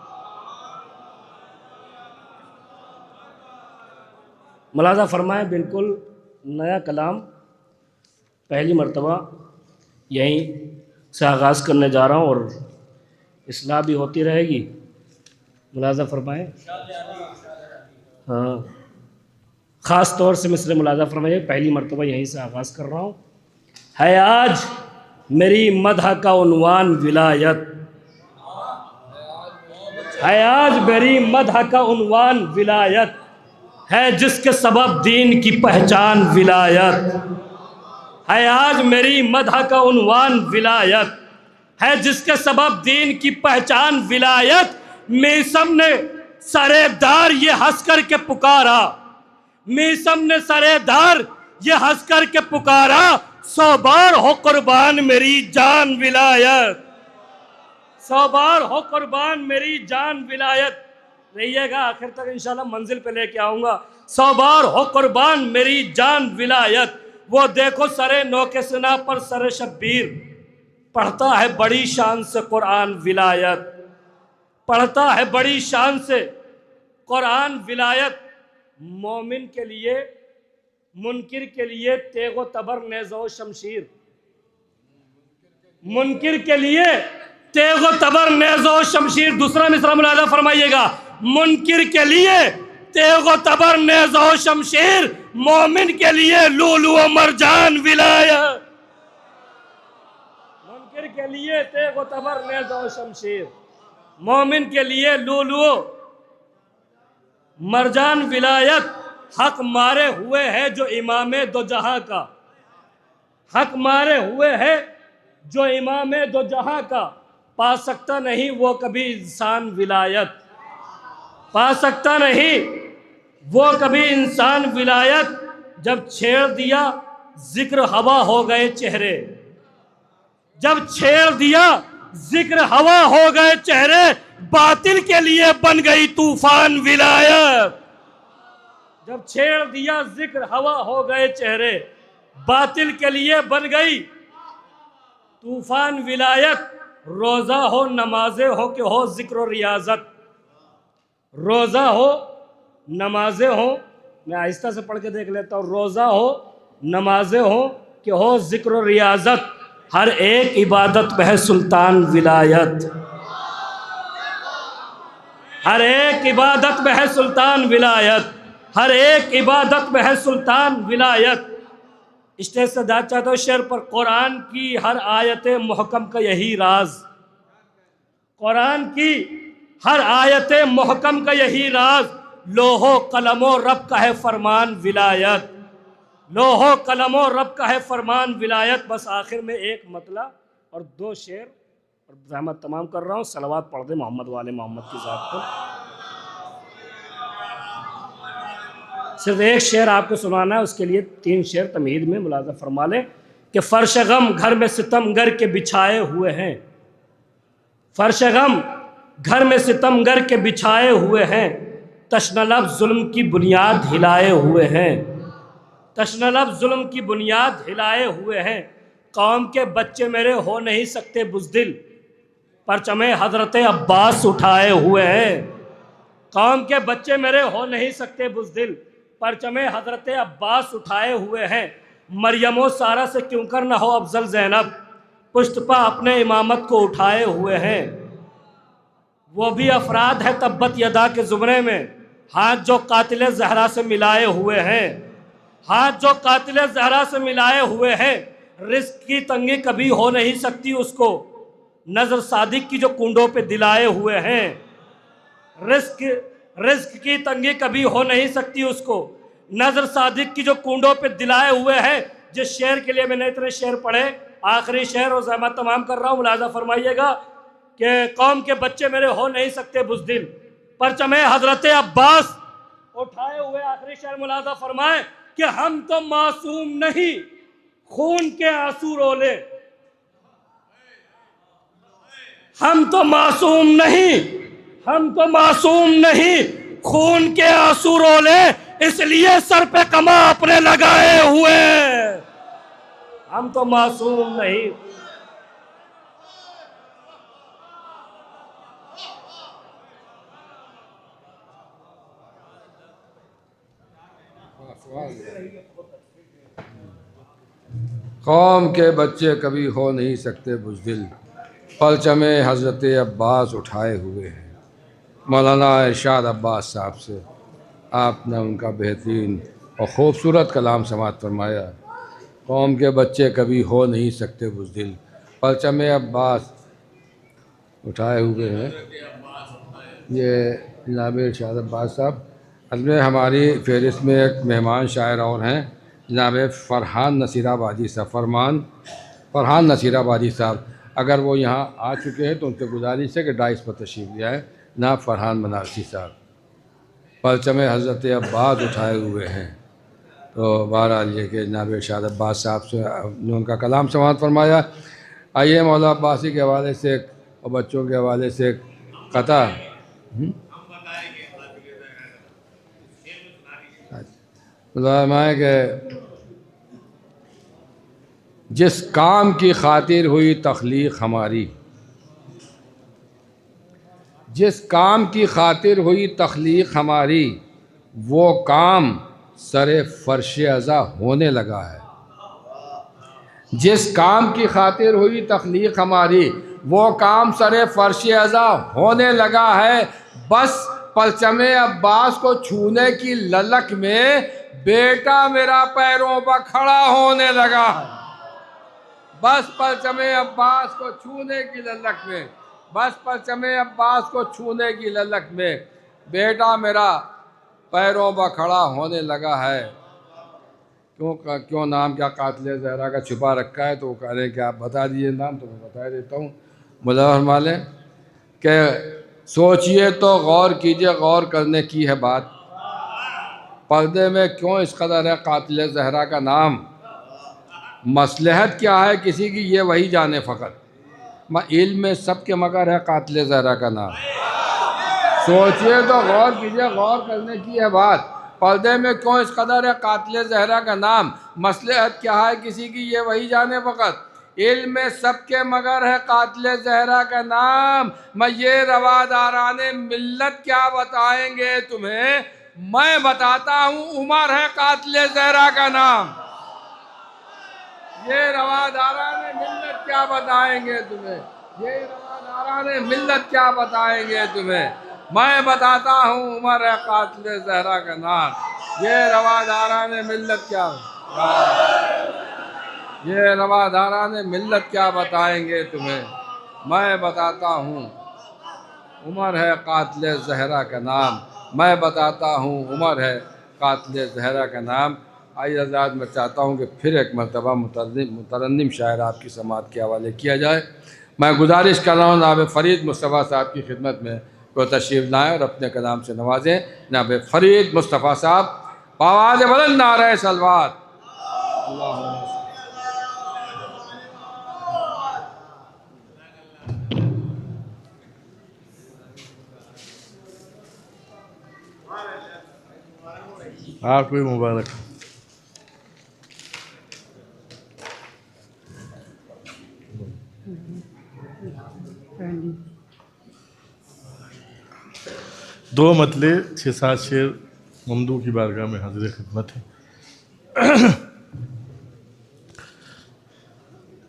मुलाजा फरमाए, बिल्कुल नया कलाम पहली मर्तबा यहीं से आगाज़ करने जा रहा हूँ और इस्लाह भी होती रहेगी। मुलाजा फरमाए। हाँ, ख़ास तौर से मिसरे मुलाजा फरमाइए, पहली मर्तबा यहीं से आगाज़ कर रहा हूँ। है आज मेरी मदह का उन्वान विलायत, है आज मेरी मदह का उन्वान विलायत, है जिसके सबब दीन की पहचान विलायत, है आज मेरी मदह का उन्वान विलायत, है जिसके सबब दीन की पहचान विलायत। मीसम ने सरेदार ये हंस कर के पुकारा, मीसम ने सरेदार ये हंस कर के पुकारा, 100 बार हो कुर्बान मेरी जान विलायत, 100 बार हो कुर्बान मेरी जान विलायत। रहिएगा आखिर तक, इंशाल्लाह मंजिल पे लेके आऊँगा। 100 बार हो कुर्बान मेरी जान विलायत, वो देखो सरे नौके सिना पर सरे शब्बीर, पढ़ता है बड़ी शान से कुरान विलायत, पढ़ता है बड़ी शान से कुरान विलायत। मोमिन के लिए मुनकिर के लिए तेगो तबर नेज़ो शमशीर, मुनकिर के लिए तेगो तबर नेज़ो शमशीर। दूसरा मिसरा मुलाजा फरमाइएगा, मुनकिर के लिए तेगो तबर नेज़ो शमशीर, मोमिन के लिए लूलू मरजान विलायत, मुनकिर के लिए तेगो तबर नेज़ो शमशीर, मोमिन के लिए लूलू मरजान विलायत। हक मारे हुए है जो इमामे दो जहां का, हक मारे हुए है जो इमामे दो जहां का, पा सकता नहीं वो कभी इंसान विलायत, पा सकता नहीं वो कभी इंसान विलायत। जब छेड़ दिया जिक्र हवा हो गए चेहरे, जब छेड़ दिया जिक्र हवा हो गए चेहरे, बातिल के लिए बन गई तूफान विलायत, जब छेड़ दिया जिक्र हवा हो गए चेहरे, बातिल के लिए बन गई तूफान विलायत। रोज़ा हो नमाजे हो कि हो जिक्र रियाजत, रोज़ा हो नमाजे हो, मैं आहिस्ता से पढ़ के देख लेता हूँ। रोज़ा हो नमाजे हो कि हो जिक्र रियाजत, हर एक इबादत में है सुल्तान विलायत, हर एक इबादत में है सुल्तान विलायत, हर एक इबादत में है सुल्तान विलायत। स्टेज से दाद चाहता हूँ शेर पर। कुरान की हर आयत मुहकम का यही राज, कुरान की हर आयत मुहकम का यही राज, लोहो कलमो रब का है फरमान विलायत, लोहो कलमो रब का है फरमान विलायत। बस आखिर में एक मतला और 2 शेर और रहमत तमाम कर रहा हूँ। सलावत पढ़ दे मोहम्मद वाले मोहम्मद की ज़ात पर। सिर्फ एक शेर आपको सुनाना है, उसके लिए 3 शेर तमहीद में मुलाज़ा फरमा लें कि फ़र्श गम घर में सितमगर के बिछाए हुए हैं, फ़र्श गम घर में सितमगर के बिछाए हुए हैं, तशनलब जुल्म की बुनियाद हिलाए हुए हैं, तशनलब जुल्म की बुनियाद हिलाए हुए हैं। कौम के बच्चे मेरे हो नहीं सकते बुज़दिल, परचमे हज़रत अब्बास उठाए हुए हैं, कौम के बच्चे मेरे हो नहीं सकते बुज़दिल, परचमे हज़रत अब्बास उठाए हुए हैं। मरियमो सारा से क्यों कर न हो अफजल ज़ैनब, पुश्तपा अपने इमामत को उठाए हुए हैं। वो भी अफराद है तब्बत यदा के ज़ुमरे में, हाथ जो कातिल ज़हरा से मिलाए हुए हैं, हाथ जो कातिल ज़हरा से मिलाए हुए हैं। रिस्क की तंगी कभी हो नहीं सकती उसको, नज़र सादिक की जो कुंडों पे दिलाए हुए हैं। रिस्क की तंगी कभी हो नहीं सकती उसको, नज़र सादिक की जो कुंडों पे दिलाए हुए हैं। जिस शेर के लिए मैंने इतने शेर पढ़े, आखिरी शेर और ज़हमत तमाम कर रहा हूँ, मुलाज़ा फरमाइएगा कि कौम के बच्चे मेरे हो नहीं सकते बुज़दिल, परचमे हजरत अब्बास उठाए हुए आखिरी शेर मुलाजा फरमाए कि हम तो मासूम नहीं, खून के आंसू रोले। हम तो मासूम नहीं, हम तो मासूम नहीं, खून के आंसू रोले, इसलिए सर पे कमा अपने लगाए हुए। हम तो मासूम नहीं। कौम के बच्चे कभी हो नहीं सकते बुज़दिल, परचमे हज़रत अब्बास उठाए हुए हैं। मौलाना इरशाद अब्बास साहब से आपने उनका बेहतरीन और ख़ूबसूरत कलाम समाअत फरमाया। कौम के बच्चे कभी हो नहीं सकते बुज़दिल, परचमे अब्बास उठाए हुए हैं। ये जनाब इरशाद अब्बास साहब। असल में हमारी फहरिस्त में एक मेहमान शायर और हैं, जनाब फ़रहान नसीराबादी साहब। फ़रहान नसीराबादी साहब अगर वो यहाँ आ चुके हैं तो उनसे गुजारिश है कि डाइस पर तशरीफ़ ले आए। जनाब फ़रहान बनारसी साहब परचमे हज़रत अब्बास उठाए हुए हैं। तो बहरहाल ये कि जनाब इरशाद अब्बास साहब से ने उनका कलाम समाअत फरमाया। आइए मौला अब्बासी के हवाले से और बच्चों के हवाले से कता फरमाए कि जिस काम की खातिर हुई तख्लीक हमारी, जिस काम की खातिर हुई तख्लीक हमारी, वो काम सरे फ़र्श अज़ा होने लगा है। जिस काम की खातिर हुई तख्लीक हमारी, वो काम सरे फ़र्श अज़ा होने लगा है। बस परचमे अब्बास को छूने की ललक में बेटा मेरा पैरों पर खड़ा होने लगा है। बस परचमे अब्बास को छूने की ललक में, बस परचमे अब्बास को छूने की ललक में बेटा मेरा पैरों पर खड़ा होने लगा है। क्यों नाम क्या कातिल ज़हरा का छुपा रखा है, तो वो कह रहे हैं कि आप बता दीजिए नाम, तो मैं बता देता हूँ। मुल्ला फरमाले कि सोचिए तो गौर कीजिए, गौर करने की है बात, पर्दे में क्यों इस कदर है कातिल ज़हरा का नाम। मसलहत क्या है किसी की ये वही जाने फ़कत, इल्म में सबके मगर है कातिल ज़हरा का नाम। सोचिए तो गौर कीजिए, गौर करने की है बात, पर्दे में क्यों इस कदर है कातिल ज़हरा का नाम। मसलहत क्या है किसी की ये वही जाने फ़कत, इल्म में सबके मगर है कातिल ज़हरा का नाम। मैं ये रवादाराने मिल्लत क्या बताएंगे तुम्हें, मैं बताता हूँ उमर है कातिल ज़हरा का नाम। ये रवादाराने मिल्लत क्या बताएंगे तुम्हें, ये रवादाराने मिल्लत क्या बताएंगे तुम्हें, मैं बताता हूँ उमर है कातिल ज़हरा का नाम। ये रवादाराने मिल्लत क्या, ये रवादाराने मिल्लत क्या बताएंगे तुम्हें, मैं बताता हूँ उमर है कातिल ज़हरा का नाम। मैं बताता हूँ उमर है कातिल ज़हरा का नाम। आइए हज़रात, मैं चाहता हूँ कि फिर एक मरतबा मुतरन्निम शायर आपकी समाअत के हवाले किया जाए। मैं गुजारिश कर रहा हूँ जनाब फ़रीद मुस्तफ़ा साहब की खिदमत में को तशरीफ़ लाएँ और अपने कलाम से नवाजें। जनाब फ़रीद मुस्तफ़ा साहब आवाज़ बुलंद नारे सलवात। आपको भी मुबारक। दो मतले 6-7 शेर ममदू की बारगाह में हाजिर खिदमत है।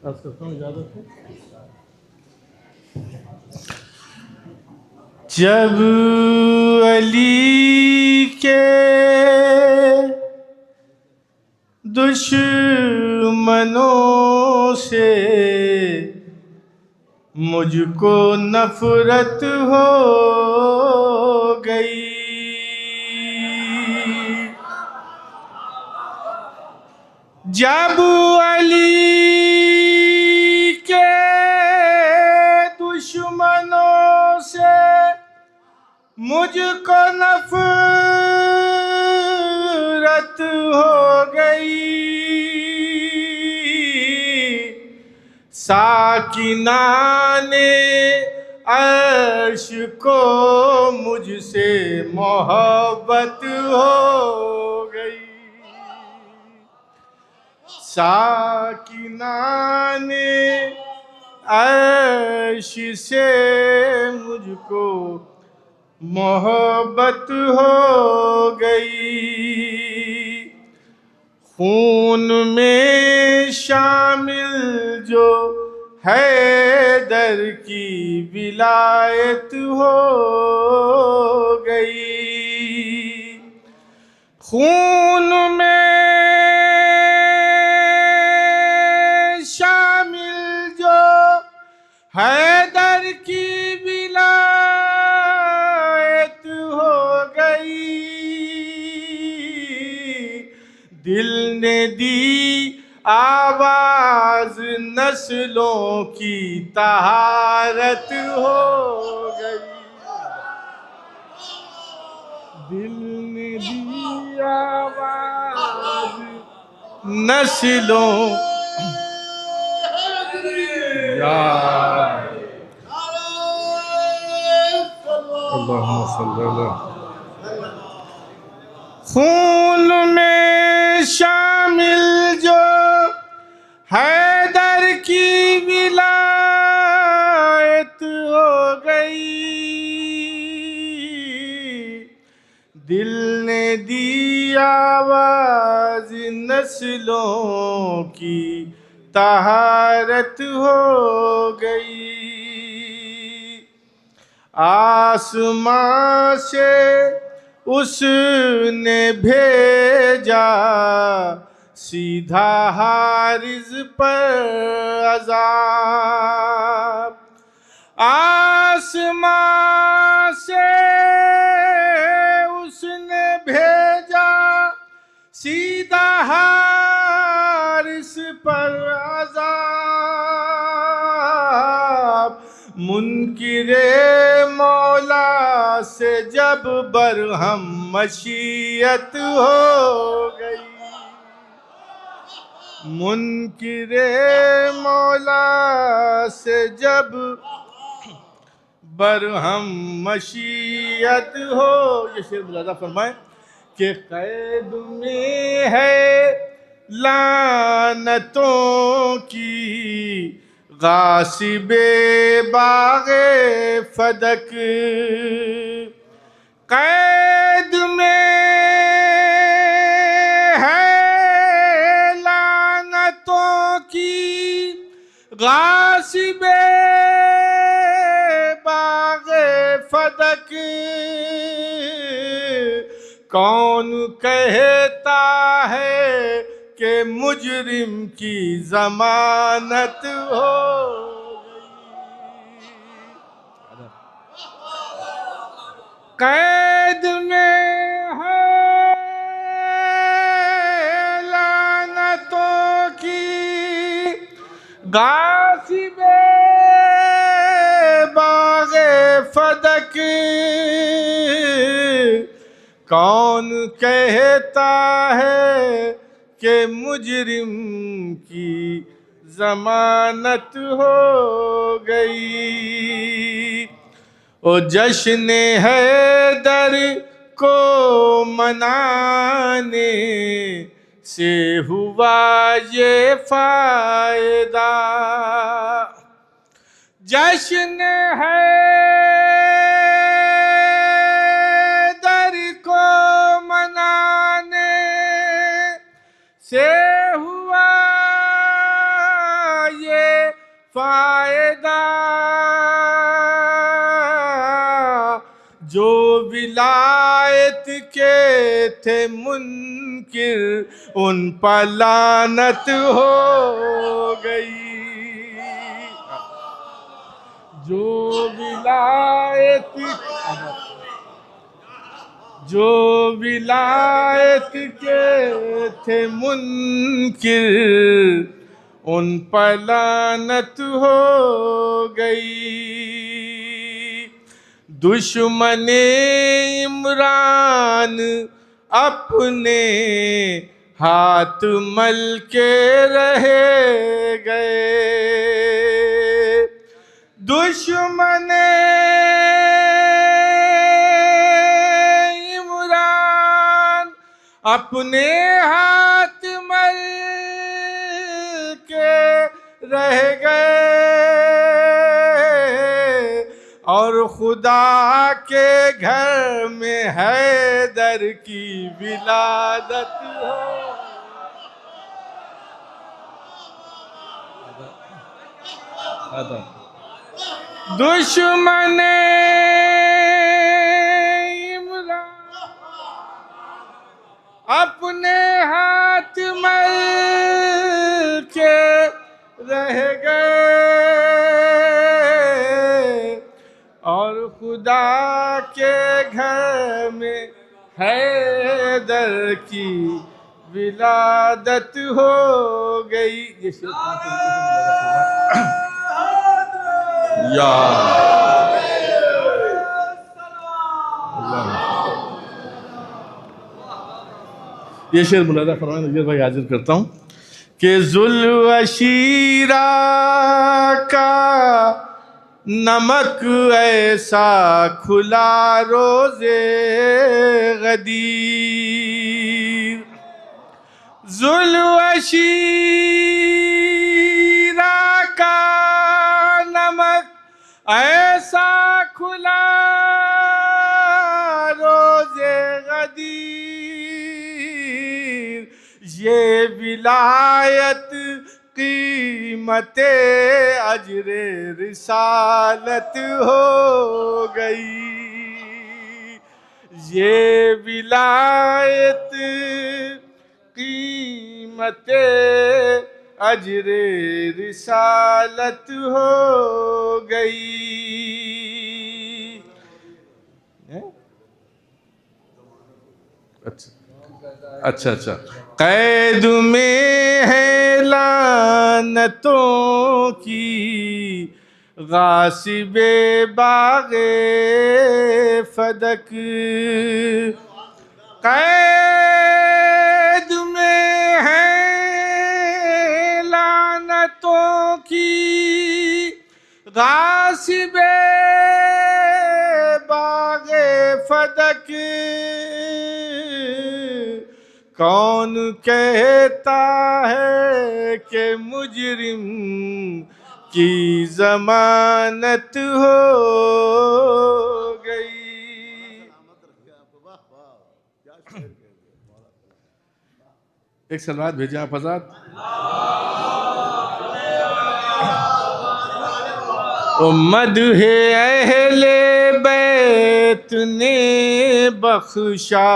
अर्ज़ करता हूँ, इजाज़त है। जब अली के दुश्मनों से मुझको नफरत हो गई, जब अली के दुश्मन मुझको नफरत हो गई, साकिना ने अर्श को मुझसे मोहब्बत हो गई, साकिना ने अर्श से मुझको मोहब्बत हो गई। खून में शामिल जो हैदर की विलायत हो गई, खून में शामिल जो हैदर की विलायत हो गई, दिल ने दी आवाज नस्लों की तहारत हो गई, दिल ने दी आवाज नस्लों खून में शामिल जो हैदर की विलायत हो गई, दिल ने दी आवाज नस्लों की तहारत हो गई। आसमां से उसने भेजा सीधा हारिज पर अज़ाब, आसमां से उसने भेजा सीधा हारिस पर अज़ाब, मुनकिरे मौला से जब बरहम मशीयत हो गई, मुनकिरे मौला से जब बरहम मशीयत हो। ये शेर मुलाजा फरमाए कि कैद में है लानतों की गासिबे बागे फदक, कैद में है लानतों की गासिबे बागे फदक, कौन कहता है कि मुजरिम की जमानत हो गई, कैद में है लानतों की गासिबे बागे फदक, कौन कहता है कि मुजरिम की जमानत हो गई। ओ जश्न हैदर को मनाने से हुआ ये फायदा, जश्न हैदर को मनाने से हुआ ये फायदा, जो विलायत के थे मुनकिर उन पर लानत हो गई, जो विलायत के थे मुनकिर उन पर लानत हो गई। दुश्मन इमरान अपने हाथ मल के रह गए, दुश्मन इमरान अपने हाथ मल के रह गए और खुदा के घर में हैदर की विलादत हो। दुश्मन इमरान अपने हाथ मल के रह गए और खुदा के घर में हैदर की विलादत हो गई। या ये शेर मुलादा फरमाए नज़ीर भाई, हाजिर करता हूँ कि जुल्वशीरा का नमक ऐसा खुला रोज़े गदीर, जुल्वशीरा का नमक ऐसा खुला रोज़े गदीर, ये विलायत कीमते अजरे रिसालत हो गई, ये विलायत कीमते अजरे रिसालत हो गई। अच्छा अच्छा, कैद में है लानतों की गासिबे बागे फदक, कैद में है लानतों की गासिबे बागे फदक, कौन कहता है कि मुजरिम की जमानत हो गई। एक सलात भेजें आप हज़रात। मदहे अहले बैत ने बख्शा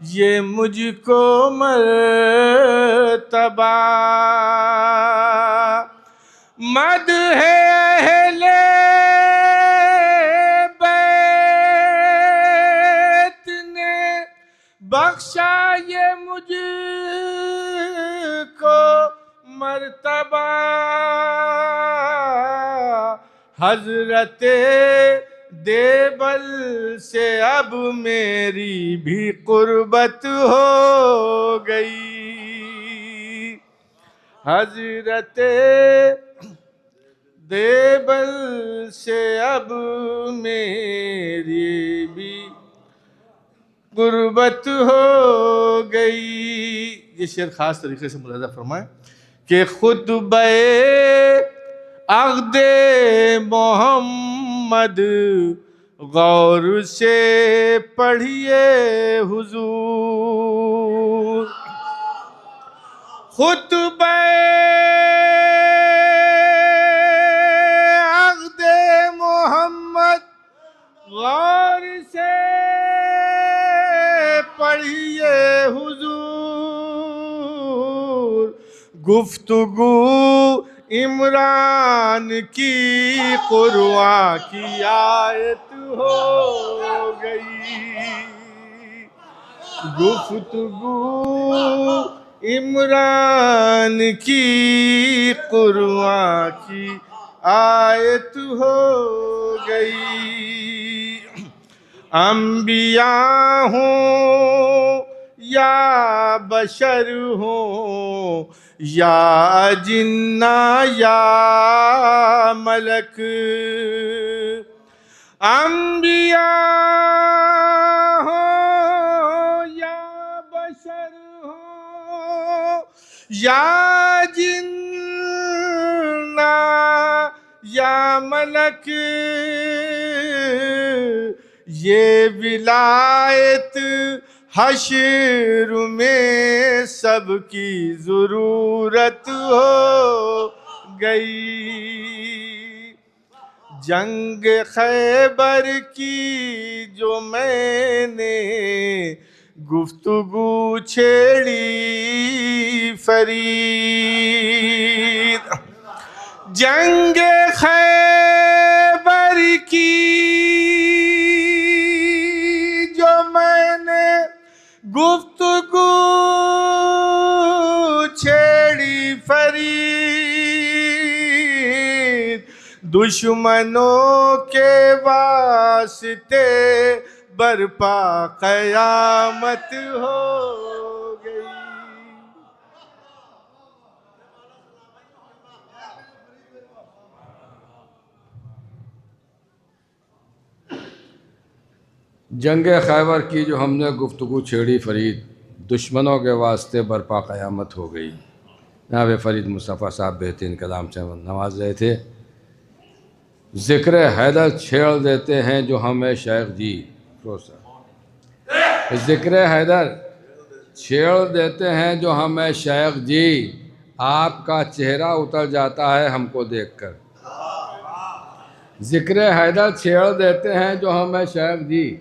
ये मुझको मर्तबा, मदहे अहले बैत ने बख्शा ये मुझको मर्तबा, हज़रते देबल से अब मेरी भी कुर्बत हो गई, हज़रते देबल से अब मेरी भी कुर्बत हो गई। ये शेर ख़ास तरीके से मुलाज़ा फरमाएं कि खुतबे अक़्दे मोहम्मद गौर से पढ़िए हुजूर, खुतबे अक़्दे मोहम्मद गौर से पढ़िए हुजूर, गुफ्तगू इमरान की कुरआन की आयत हो गई, गुफ्तगू इमरान की कुरआन की आयत हो गई। अंबिया हो या बशर हो या जिन्ना या मलक, अंबिया हो या बशर हो या जिन्ना या मलक, ये विलायत हश्र में सबकी ज़रूरत हो गई। जंग खैबर की जो मैंने गुफ्तगू छेड़ी फरीद, जंग खैबर की जो मैंने गुफ्तगू छेड़ी फरीद, दुश्मनों के वास्ते बरपा क़यामत हो गई। जंग खैबर की जो हमने गुफ्तगू छेड़ी फरीद, दुश्मनों के वास्ते बरपा क़यामत हो गई। जनाब फ़रीद मुस्तफ़ा साहब बेहतरीन कलाम से नवाज रहे थे। ज़िक्र हैदर छेड़ देते हैं जो हमें शेख जी, ज़िक्र हैदर छेड़ देते हैं जो हमें शेख जी, आपका चेहरा उतर जाता है हमको देखकर। ज़िक्र हैदर छेड़ देते हैं जो हमें शेख जी,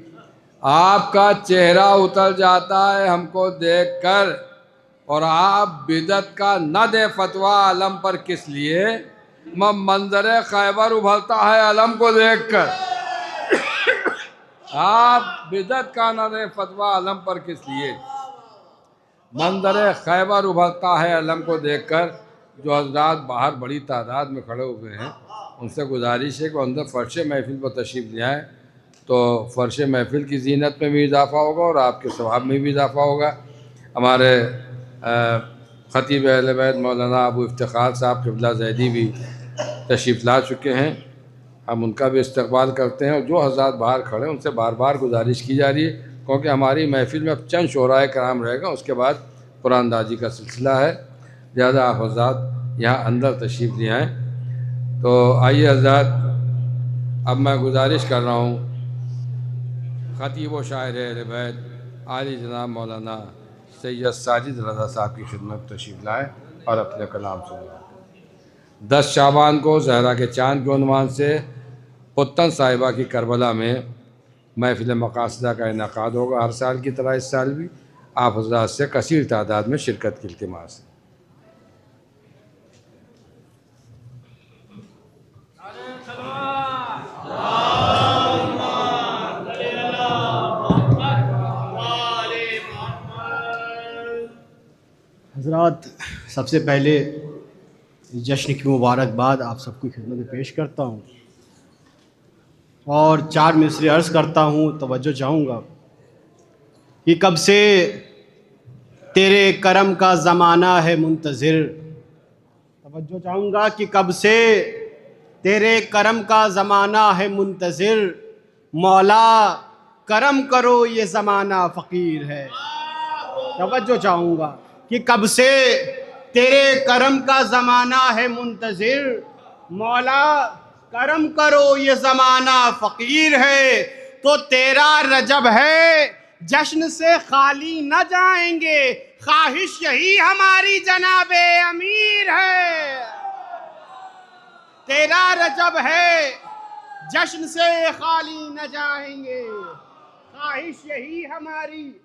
आपका चेहरा उतर जाता है हमको देखकर। और आप बिदत का न दे फतवा अलम पर किस लिए, मंजर खैबर उभरता है अलम को देखकर। आप बिदत का न दे फतवा अलम पर किस लिए, मंजर खैबर उभरता है अलम को देखकर। जो हजरात बाहर बड़ी तादाद में खड़े हुए हैं उनसे गुजारिश है कि अंदर फ़र्श महफिल पर तशरीफ़ ले आएँ, तो फ़र्श महफिल की ज़ीनत में भी इजाफ़ा होगा और आपके सवाब में भी इजाफ़ा होगा। हमारे ख़तीब अहले बैत मौलाना अबू इफ्तिखार साहब क़िबला ज़ैदी भी तशरीफ़ ला चुके हैं, हम उनका भी इस्तक़बाल करते हैं। और जो हज़रात बाहर खड़े उनसे बार बार गुजारिश की जा रही है, क्योंकि हमारी महफिल में अब चंद शोराए कराम रहेगा, उसके बाद कुरानदाजी का सिलसिला है। ज़्यादा आप हज़रात यहाँ अंदर तशरीफ़ ले आएँ। तो आइए हज़रात, अब मैं गुजारिश कर रहा हूँ ख़तीब व शायर अहले बैत आली जनाब मौलाना सैयद साजिद रज़ा साहब की खिदमत तशरीफ़ लाए और अपने कलाम सुनाए। 10 शाबान को ज़हरा के चाँद के उन्वान से पुत्तन साहिबा की करबला में महफिल मक़ासिदा का इनेकाद होगा। हर साल की तरह इस साल भी आप हज़रात से कसीर तादाद में शिरकत की इल्तिमास है। हज़रात, सबसे पहले जश्न की मुबारकबाद आप सबकी खिदमत में पेश करता हूँ और 4 मिसरे अर्ज़ करता हूँ। तवज्जो चाहूँगा कि कब से तेरे करम का ज़माना है मुंतज़िर। तवज्जो चाहूँगा कि कब से तेरे करम का ज़माना है मुंतज़िर। मौला करम करो ये ज़माना फ़कीर है। तवज्जो चाहूँगा कि कब से तेरे करम का ज़माना है मुंतज़िर। मौला करम करो ये ज़माना फ़कीर है। तो तेरा रजब है जश्न से खाली न जाएंगे, ख्वाहिश यही हमारी जनाबे अमीर है। तेरा रजब है जश्न से खाली न जाएंगे, ख्वाहिश यही हमारी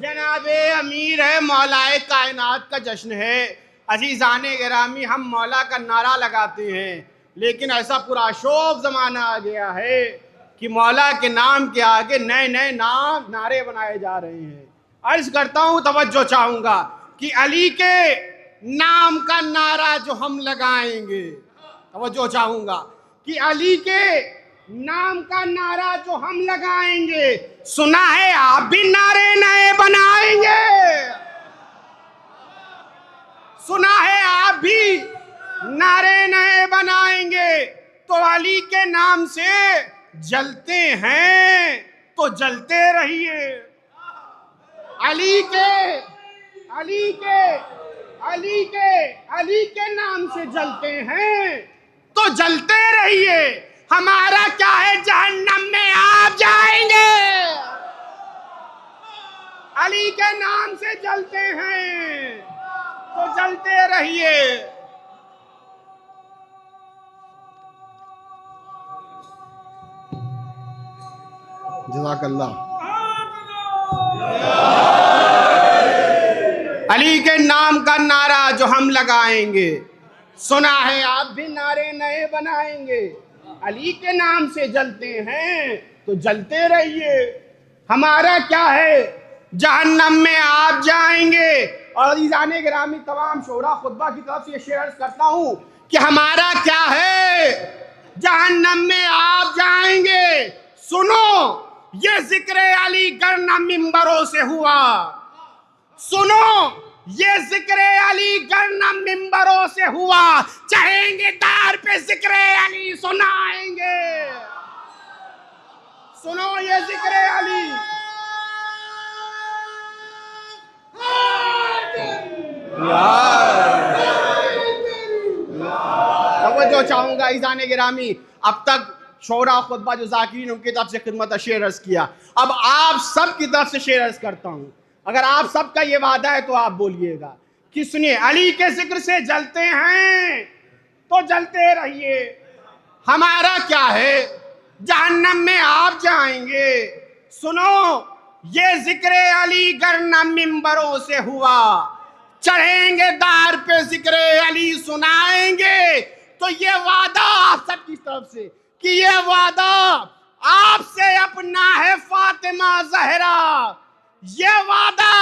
जनाबे अमीर है। मौलाए कायनात का जश्न है। अजीज़ाने गिरामी, हम मौला का नारा लगाते हैं, लेकिन ऐसा पुराशोभ ज़माना आ गया है कि मौला के नाम के आगे नए नए नारे बनाए जा रहे हैं। अर्ज़ करता हूँ, तवज्जो चाहूँगा कि अली के नाम का नारा जो हम लगाएंगे, तवज्जो चाहूँगा कि अली के नाम का नारा जो हम लगाएंगे, सुना है आप भी नारे नए बनाएंगे। सुना है आप भी नारे नए बनाएंगे। तो अली के नाम से जलते हैं तो जलते रहिए। अली के नाम से जलते हैं तो जलते रहिए। हमारा क्या है, जहन्नम में आप जाएंगे। अली के नाम से जलते हैं तो जलते रहिए। जज़ाकल्लाह। अली के नाम का नारा जो हम लगाएंगे, सुना है आप भी नारे नए बनाएंगे। अली के नाम से जलते हैं तो जलते रहिए। हमारा क्या है, जहन्नम में आप जाएंगे। और ईज़ान गिरामी तमाम शोरा खुतबा की तरफ से ये शेयर अर्ज करता हूँ कि हमारा क्या है, जहन्नम में आप जाएंगे। सुनो, ये जिक्र अली करना मिंबरों से हुआ। सुनो, ये जिक्र अली करना मिंबरों से हुआ। चाहेंगे दार पे जिक्र अली सुनाएंगे। सुनो, ये जिक्र अली। तवज्जो चाहूंगा ईज़ान गिरामी, अब तक शोरा खुतबा जो ज़ाकिरीन उनकी तरफ से खिदमत शेयर अर्ज किया, अब आप सब की तरफ से शेयर अर्ज करता हूँ। अगर आप सबका ये वादा है तो आप बोलिएगा कि सुनिए, अली के जिक्र से जलते हैं तो जलते रहिए। हमारा क्या है, जहन्नम में आप जाएंगे। सुनो, ये जिक्र अली गरना मिंबरों से हुआ। चढ़ेंगे दार पे जिक्र अली सुनाएंगे। तो ये वादा आप सबकी तरफ से कि ये वादा आपसे अपना है फातिमा ज़हरा। ये वादा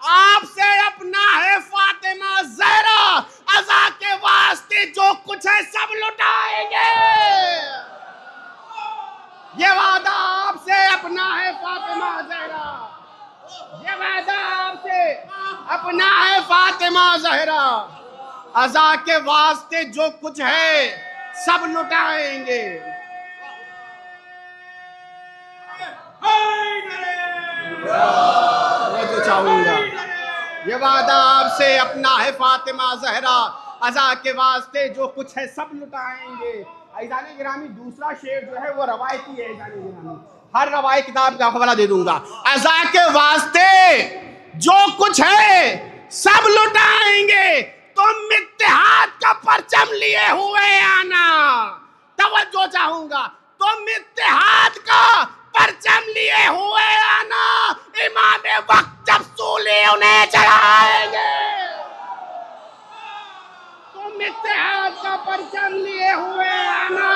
आपसे अपना है फातिमा ज़हरा। अज़ा के वास्ते जो कुछ है सब लुटाएंगे। ये वादा आपसे अपना है फातिमा ज़हरा। ये वादा आपसे अपना है फातिमा ज़हरा। अज़ा के वास्ते जो कुछ है सब लुटाएंगे। मैं तो चाहूंगा, ये वादा आपसे अपना है फातिमा ज़हरा। अज़ा के वास्ते जो कुछ है सब लुटाएंगे। ईज़ान गिरामी दूसरा शेर जो है वो रवायती है। ईज़ान गिरामी हर रवायत किताब का हवाला दे दूंगा। अज़ा के वास्ते जो कुछ है सब लुटाएंगे। तुम इत्तेहाद का परचम लिए हुए आना। तवज्जो चाहूंगा, तुम इत्तेहाद का परचम लिए हुए आना। इमाम वक्त जब सूली उन्हें चढ़ाएंगे। तुम इत्तेहाद का परचम लिए हुए आना।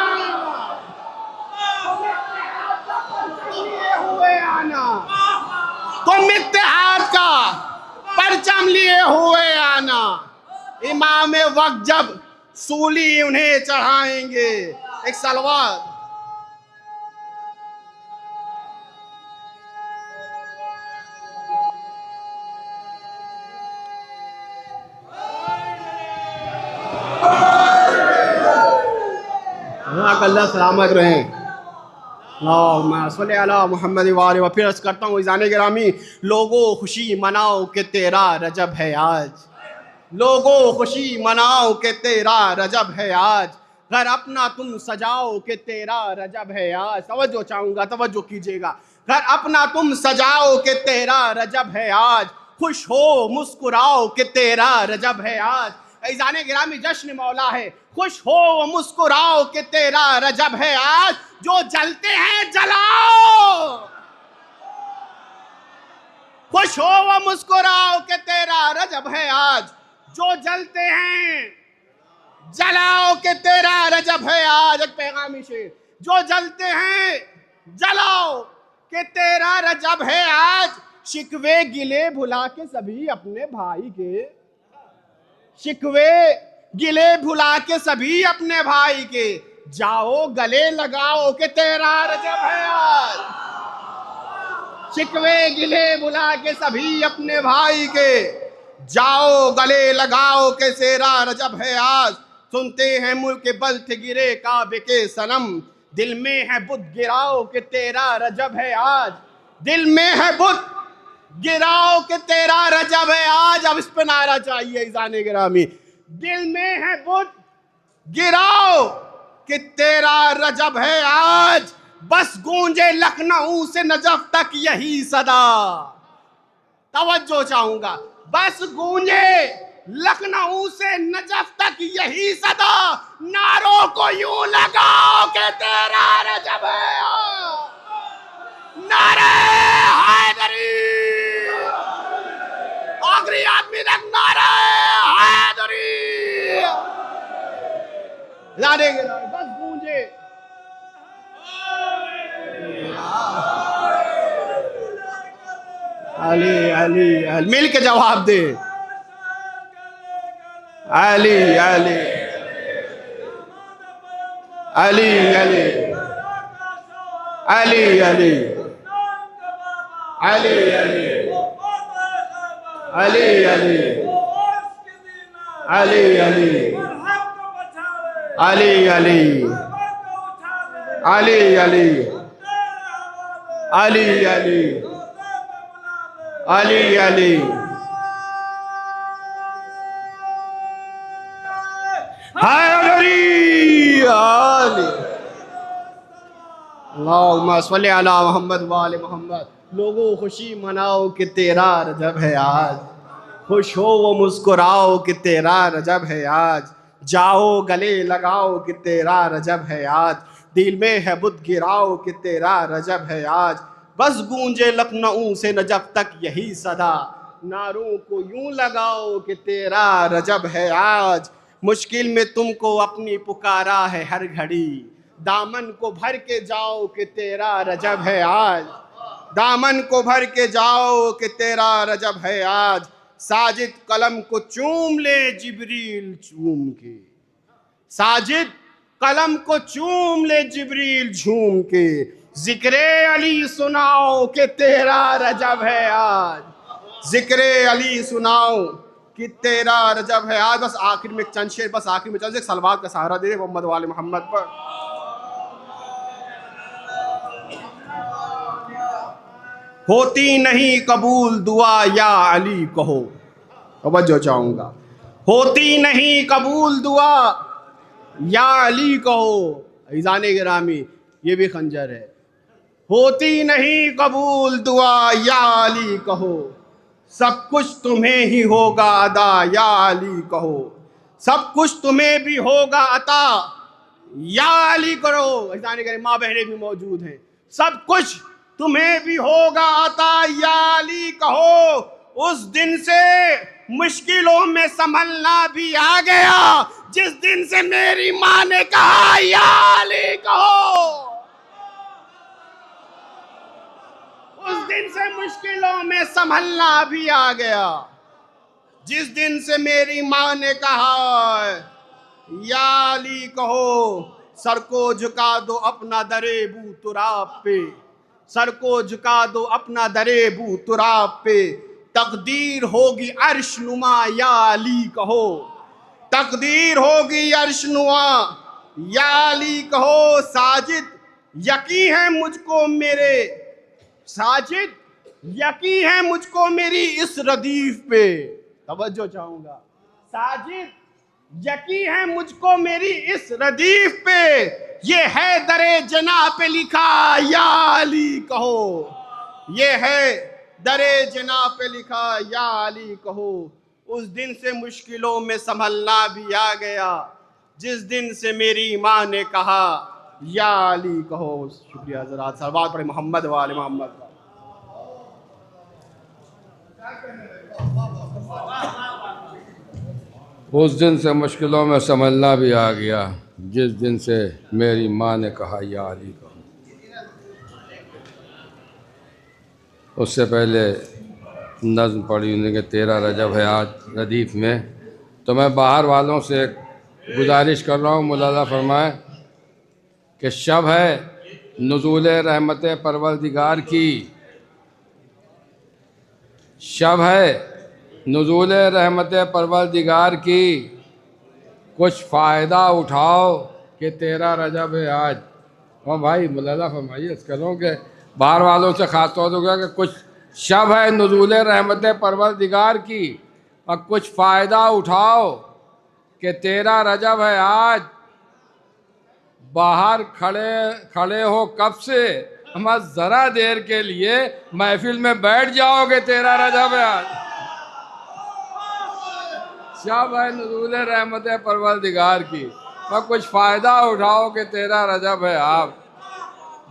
तुम इत्तेहाद का परचम लिए हुए आना। तुम इत्तेहाद का परचम लिए हुए आना। इमाम वक्त जब सूली उन्हें चढ़ाएंगे। एक सलवात। अल्लाह सलामत रहें। मोहम्मद वाले व फिर अर्ज़ करता हूँ ईज़ान गिरामी, लोगों खुशी मनाओ कि तेरा रजब है आज। लोगों खुशी मनाओ कि तेरा रजब है आज। घर अपना तुम सजाओ कि तेरा रजब है आज। तवज्जो चाहूँगा, तवज्जो कीजिएगा। घर अपना तुम सजाओ कि तेरा रजब है आज। खुश हो मुस्कुराओ कि तेरा रजब है आज। ईज़ान गिरामी जश्न मौला है। खुश हो व मुस्कुराओ कि तेरा रजब है आज। जो जलते हैं जलाओ। खुश हो व मुस्कुराओ कि तेरा रजब है आज। जो जलते हैं जलाओ कि तेरा रजब है आज। एक पैगामी शेर, जो जलते हैं जलाओ कि तेरा रजब है आज। शिकवे गिले भुला के सभी अपने भाई के। शिकवे गिले भुला के सभी अपने भाई के। जाओ गले लगाओ कि तेरा रजब है आज। शिकवे गिले बुला के सभी अपने भाई के, जाओ गले लगाओ के तेरा रजब है आज। सुनते हैं मुल्क के बल्थ गिरे काबे के सनम, दिल में है बुत गिराओ कि तेरा रजब है आज। दिल में है बुत गिराओ कि तेरा रजब है आज। अब इस पे नारा चाहिए ईज़ान गिरामी। दिल में है बुत गिराओ कि तेरा रजब है आज, बस गूंजे लखनऊ से नजफ तक यही सदा। तवज्जो चाहूंगा, बस गूंजे लखनऊ से नजफ तक यही सदा, नारों को यूं लगाओ कि तेरा रजब है आज। नारे हैदरी, आखिरी आदमी तक नारे हैदरी। नारे बस गूंजे। अली अली अली, मिल के जवाब दे। अली अली अली अली अली अली अली अली अली अली अली अली अली अली अली अली अली अली अली हैदरी अली। अल्लाहुम्मा सल्ली अला मोहम्मद व आले मोहम्मद। लोगों खुशी मनाओ कि तेरा रजब है आज, खुश हो वो मुस्कुराओ कि तेरा रजब है आज। जाओ गले लगाओ कि तेरा रजब है आज, दिल में है बुत गिराओ कि तेरा रजब है आज। बस गूंजे लखनऊ से नजफ तक यही सदा, नारों को यूं लगाओ कि तेरा रजब है आज। मुश्किल में तुमको अपनी पुकारा है हर घड़ी, दामन को भर के जाओ कि तेरा रजब है आज। दामन को भर के जाओ कि तेरा रजब है आज। साजिद कलम को चूम ले जिब्रील चूम के, साजिद कलम को चूम ले जिब्रील झूम के। जिक्रे अली सुनाओ कि तेरा रजब है आज, जिक्रे अली सुनाओ कि तेरा रजब है आज। बस आखिर में एक चंद शेर, बस आखिर में चंद एक सलवात का सहारा दे मोहम्मद वाले मोहम्मद पर। होती नहीं कबूल दुआ या अली कहो। तवज्जो चाहूंगा, होती नहीं कबूल दुआ या अली कहो। ईज़ान गिरामी, ये भी खंजर है। होती नहीं कबूल दुआ या अली कहो, सब कुछ तुम्हें ही होगा अदा या अली कहो। सब कुछ तुम्हें भी होगा अता या अली करो। ईज़ान गिरामी, माँ बहनें भी मौजूद हैं। सब कुछ तुम्हें भी होगा अता या अली कहो। उस दिन से मुश्किलों में संभलना भी आ गया, जिस दिन से मेरी माँ ने कहा या अली कहो। उस दिन से मुश्किलों में संभलना भी आ गया, जिस दिन से मेरी माँ ने कहा या अली कहो। सर को झुका दो अपना दरे बू तुराब पे, सर को झुका दो अपना दरे बू तुराब पे। तकदीर होगी अर्श नुमा या अली कहो, तकदीर होगी अर्श नुमा या अली कहो। साजिद यकीन है मुझको मेरे, साजिद यकीन है मुझको मेरी इस रदीफ पे। तवज्जो चाहूंगा, साजिद यकीन है मुझको मेरी इस रदीफ पे। ये है दरे जना पे लिखा या अली कहो, ये है दरे जना पे लिखा या अली कहो। उस दिन से मुश्किलों में संभलना भी आ गया, जिस दिन से मेरी माँ ने कहा या अली कहो। शुक्रिया हज़रात। सलवात पढ़े मोहम्मद वाले मोहम्मद। उस दिन से मुश्किलों में संभलना भी आ गया, जिस दिन से मेरी माँ ने कहा या अली कहो। उससे पहले नज़्म पढ़ी उन्हें कि तेरा रजब है आज रदीफ़ में। तो मैं बाहर वालों से गुजारिश कर रहा हूँ, मुलाज़ा फरमाएं कि शब है नुज़ूल रहमत परवरदिगार की, शब है नुज़ूल रहमत परवरदिगार की, कुछ फ़ायदा उठाओ कि तेरा रजब है आज। और भाई मुलाजा फरमाइए इस करो कि बाहर वालों से ख़ास तौर से कि कुछ शब है नुज़ूल रहमत परवरदिगार की और कुछ फ़ायदा उठाओ कि तेरा रजब है आज। बाहर खड़े खड़े हो कब से, हम ज़रा देर के लिए महफिल में बैठ जाओगे, तेरा रजब है आज। शब है नुज़ूल रहमत परवरदिगार की और कुछ फ़ायदा उठाओ कि तेरा रजब है आप।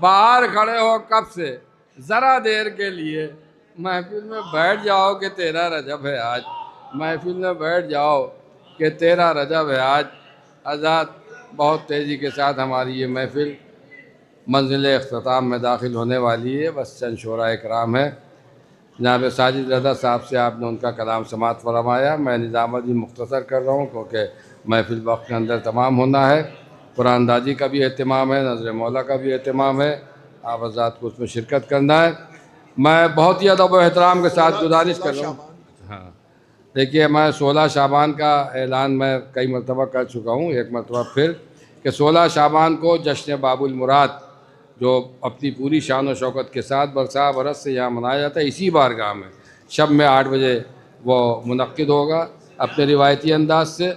बाहर खड़े हो कब से, ज़रा देर के लिए महफिल में बैठ जाओ कि तेरा रजब है आज। महफिल में बैठ जाओ कि तेरा रजब है आज। आज़ाद बहुत तेज़ी के साथ हमारी ये महफिल मंजिल इख्तिताम में दाखिल होने वाली है। बस चंद शोरा इकराम है। जनाब साजिद रज़ा साहब से आपने उनका कलाम समात फरमाया। मैं निज़ामत भी मुख्तसर कर रहा हूँ क्योंकि महफिल वक्त के अंदर तमाम होना है। कुरानदाजी का भी एहतमाम है, नज़र मौला का भी एहतमाम है। आप आज़ाद को उसमें शिरकत करना है। मैं बहुत ही अदब व एहतराम के साथ गुजारिश कर रहा हूँ। हाँ देखिए, मैं 16 शाबान का ऐलान मैं कई मरतबा कर चुका हूँ, एक मरतबा फिर, कि 16 शाबान को जश्न बाबुल मुराद जो अपनी पूरी शान व शौकत के साथ बरसा बरस से यहाँ मनाया जाता है, इसी बारगाह में शब में 8 बजे वो मुनक्किद होगा अपने रिवायती अंदाज से।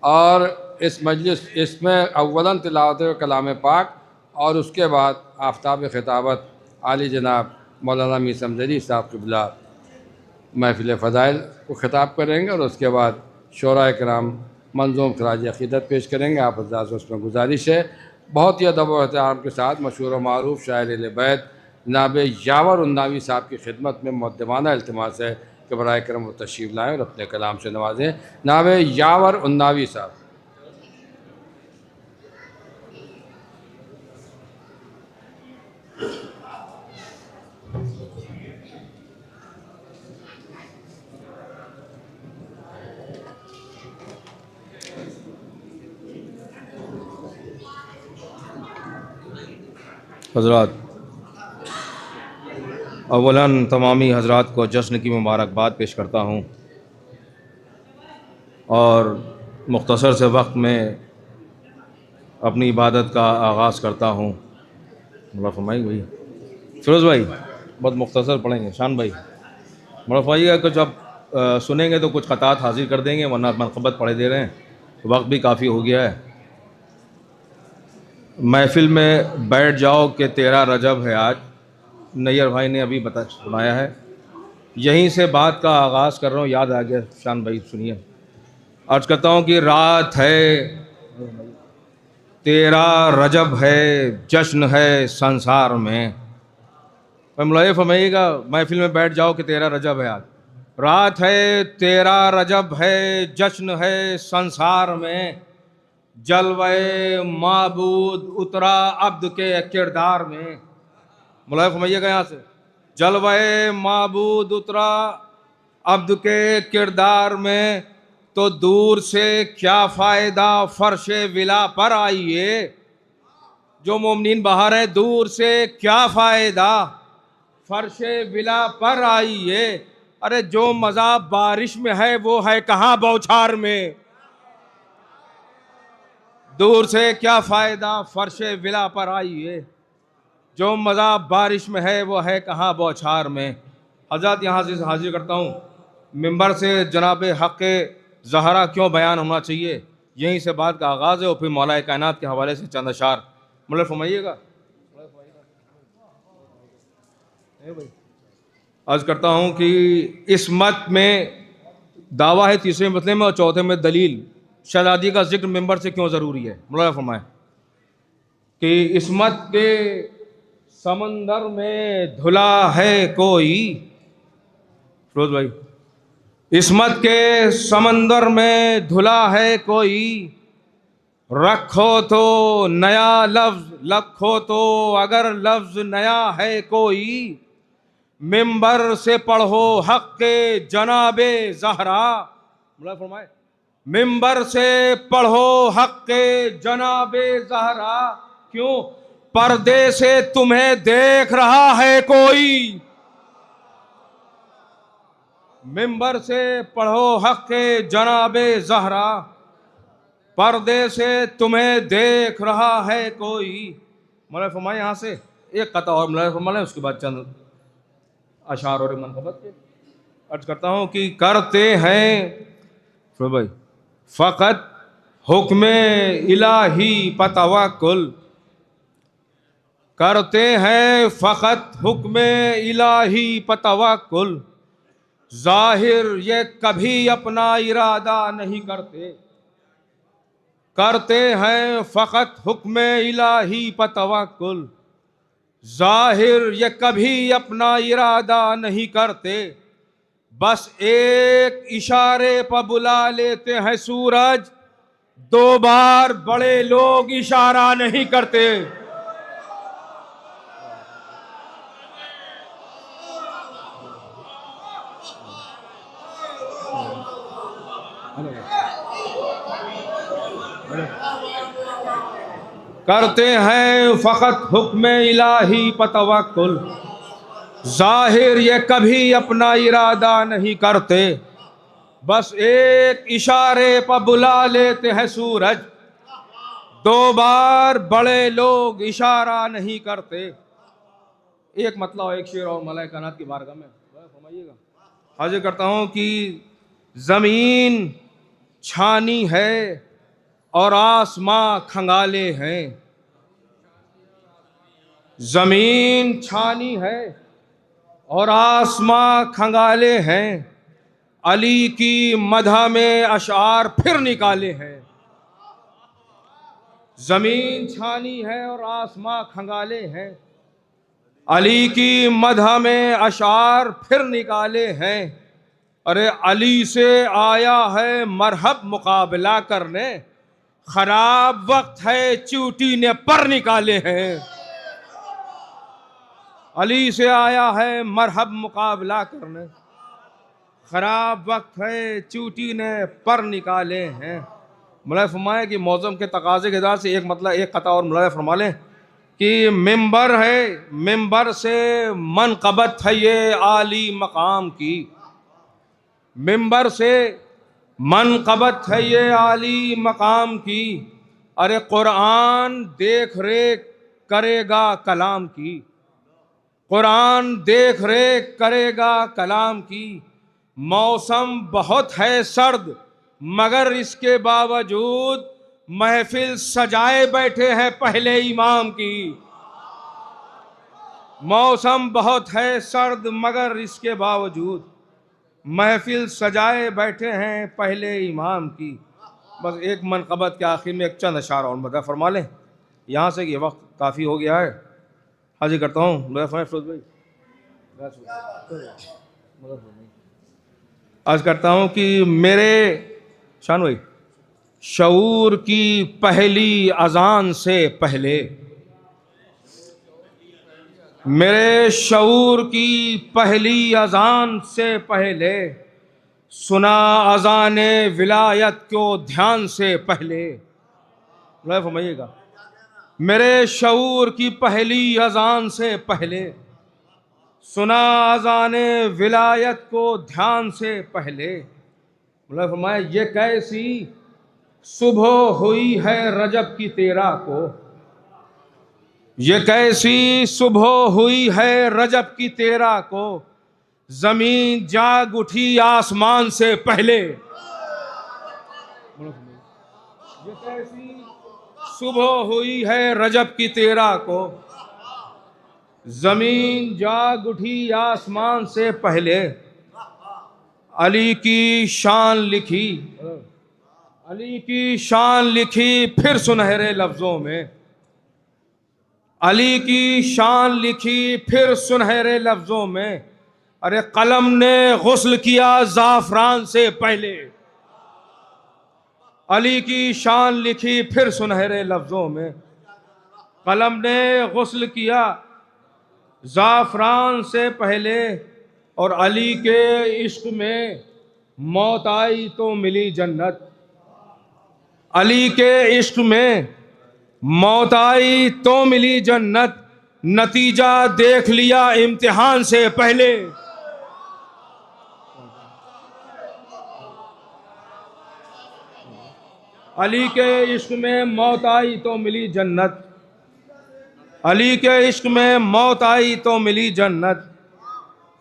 और इस मजलिस इसमें अव्वलन तिलावत कलाम पाक और उसके बाद आफ्ताब खिताबत आली जनाब मौलाना मीर समजरी साहब क़िबला महफिल फ़ज़ाइल को ख़िताब करेंगे और उसके बाद शोरा कराम मंजूम खराज अक़ीदत पेश करेंगे। आप हज़रात से उसमें गुजारिश है बहुत ही अदब व एहतराम के साथ मशहूर व मारूफ शायर अहले बैत जनाब यावर उन्नावी साहब की खिदमत में मुक़द्दमाना इल्तिमास है कि बराए करम वो तशरीफ़ लाएँ और अपने कलाम से नवाजें। जनाब यावर उन्नावी साहब। हज़रात, अव्वलन तमामी हज़रात को जश्न की मुबारकबाद पेश करता हूँ और मुख्तसर से वक्त में अपनी इबादत का आगाज़ करता हूँ। मोला फरमाइए भाई, फिरोज़ भाई बहुत मुख्तसर पढ़ेंगे। शान भाई मोला फरमाइएगा, कुछ आप सुनेंगे तो कुछ ख़तात हाजिर कर देंगे, वरना मनक़बत पढ़े दे रहे हैं, वक्त भी काफ़ी हो गया है। महफिल में बैठ जाओ कि तेरा रजब है आज, नैयर भाई ने अभी सुनाया है। यहीं से बात का आगाज़ कर रहा हूँ, याद आ गया। शान भाई सुनिए, अर्ज़ करता हूँ कि रात है तेरा रजब है, जश्न है संसार में। मुलाये फरमाइएगा, महफिल में बैठ जाओ कि तेरा रजब है आज। रात है तेरा रजब है, जश्न है संसार में, जलवे माबूद उतरा अब्द के किरदार में। मुलायम फरमाइएगा यहाँ से, जलवे माबूद उतरा अब्द के किरदार में, तो दूर से क्या फ़ायदा फर्शे विला पर आइए। जो मोमिनीन बाहर है, दूर से क्या फ़ायदा फर्शे विला पर आइए। अरे जो मज़ा बारिश में है वो है कहाँ बौछार में। दूर से क्या फ़ायदा फर्शे विला पर आइए, जो मज़ा बारिश में है वो है कहाँ बौछार में। हज़रत यहाँ से हाजिर करता हूँ, मिंबर से जनाब हक़ ज़हरा क्यों बयान होना चाहिए, यहीं से बात का आगाज़ है। और फिर मौला कायनात के हवाले से चंद अशार मुझे फरमाइएगा। अर्ज़ करता हूँ कि इस मत में दावा है तीसरे मसले में और चौथे में दलील। शहज़ादी का जिक्र मिंबर से क्यों ज़रूरी है। मुलाज़ा फरमाएं कि इस्मत के समंदर में धुला है कोई, फिरोज भाई, इस्मत के समंदर में धुला है कोई, रखो तो नया लफ्ज़, रखो तो अगर लफ्ज़ नया है कोई, मिंबर से पढ़ो हक़ के जनाबे ज़हरा। मुलाज़ा फरमाएं, मिंबर से पढ़ो हक़ के जनाबे ज़हरा क्यों पर्दे से तुम्हें देख रहा है कोई। मिंबर से पढ़ो हक के जनाबे ज़हरा, पर्दे से तुम्हें देख रहा है कोई। मौलाना फरमाए यहाँ से एक कता और मौलाना फरमाए, उसके बाद चंद अशार और मनक़बत के अर्ज करता हूँ कि करते हैं फिर भाई फ़कत हुक्म इलाही पतवक्कुल, करते हैं फ़कत हुक्म इलाही पतवक्कुल, ज़ाहिर ये कभी अपना इरादा नहीं करते। करते हैं फ़कत हुक्म इलाही पतवक्कुल, ज़ाहिर ये कभी अपना इरादा नहीं करते। बस एक इशारे पर बुला लेते हैं सूरज, दो बार बड़े लोग इशारा नहीं करते। करते हैं फ़कत हुक्म इलाही पतवक्कुल, ज़ाहिर ये कभी अपना इरादा नहीं करते। बस एक इशारे पर बुला लेते हैं सूरज, दो बार बड़े लोग इशारा नहीं करते। एक मतलब एक शेर और मलाए कायनात की बारगाह में फरमाइएगा। हाजिर करता हूँ कि ज़मीन छानी है और आसमां खंगाले हैं। ज़मीन छानी है और आसमां खंगाले हैं, अली की मदह में अशार फिर निकाले हैं। ज़मीन छानी है और आसमां खंगाले हैं, अली की मदह में अशार फिर निकाले हैं। अरे अली से आया है मरहब मुकाबला करने, खराब वक्त है चूटी ने पर निकाले हैं। अली से आया है मरहब मुकाबला करने, खराब वक्त है चूटी ने पर निकाले हैं। मौलाना फरमाए कि मौसम के तकाजे के हिसाब से एक मतलब एक कता और मौलाना फरमा लें कि मिंबर है, मिंबर से मनक़बत है ये आली मकाम की। मिंबर से मनक़बत है ये आली मकाम की। अरे कुरान देख रेख करेगा कलाम की, कुरान देख रेख करेगा कलाम की। मौसम बहुत है सर्द मगर इसके बावजूद महफिल सजाए बैठे हैं पहले इमाम की। मौसम बहुत है सर्द मगर इसके बावजूद महफिल सजाए बैठे हैं पहले इमाम की। बस एक मनक़बत के आखिर में एक चंद अशार और मदद फरमा लें यहाँ से, ये वक्त काफ़ी हो गया है। हाजिर करता हूँ आज करता हूँ कि मेरे शान भाई शऊर की पहली अजान से पहले, मेरे शऊर की पहली अजान से पहले, सुना अजान विलायत को ध्यान से पहले। फरमाइएगा मेरे शऊर की पहली अजान से पहले, सुना अजान विलायत को ध्यान से पहले। फरमाया ये कैसी सुबह हुई है रजब की 13 को, ये कैसी सुबह हुई है रजब की 13 को, जमीन जाग उठी आसमान से पहले। ये कैसी सुबह हुई है रजब की 13 को, जमीन जाग उठी आसमान से पहले। अली की शान लिखी, अली की शान लिखी फिर सुनहरे लफ्जों में, अली की शान लिखी फिर सुनहरे लफ्जों में। अरे कलम ने गुस्ल किया ज़ाफ़रान से पहले, अली की शान लिखी फिर सुनहरे लफ्जों में। कलम ने गुस्ल किया ज़ाफ़रान से पहले, और अली के इश्क में मौत आई तो मिली जन्नत। अली के इश्क में मौत आई तो मिली जन्नत, नतीजा देख लिया इम्तिहान से पहले। अली के इश्क में मौत आई तो मिली जन्नत, अली के इश्क में मौत आई तो मिली जन्नत,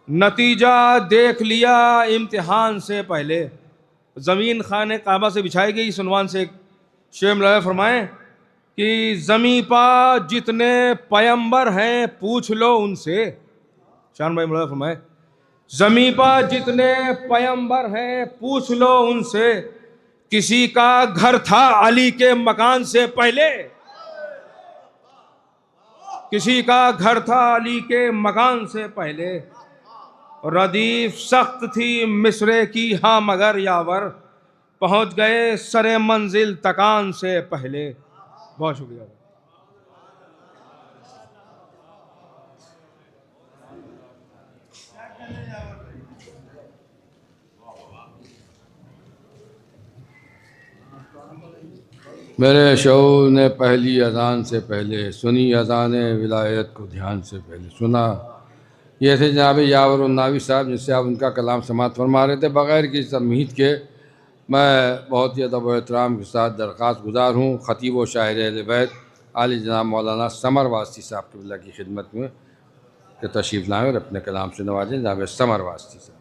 नतीजा देख लिया इम्तिहान से पहले। ज़मीन खाने काबा से बिछाई गई। इस उन्वान से एक शेर मौला फरमाएं कि ज़मीं पा जितने पैगंबर हैं पूछ लो उनसे। शान भाई मौला फरमाएं ज़मीं पा जितने पैगंबर हैं पूछ लो उनसे, किसी का घर था अली के मकान से पहले, किसी का घर था अली के मकान से पहले। रदीफ सख्त थी मिसरे की हाँ मगर यावर, पहुंच गए सरे मंजिल तकान से पहले। बहुत शुक्रिया। मेरे शऊर ने पहली अजान से पहले सुनी अजान विलायत को ध्यान से पहले सुना। ये थे जनाब यावर नावी साहब, जिससे आप उनका कलाम समात फरमा रहे थे। बग़ैर किसी तमहीद के मैं बहुत ही अदब व एहतराम के साथ दरख्वास्त गुजार हूँ ख़तीब व शायर अहले बैत आली जनाब मौलाना समर वास्ती साहब के बिल्ला की खिदमत में कि तशरीफ़ लाएँ और अपने कलाम से नवाजें। जनाब समर वास्ती साहब।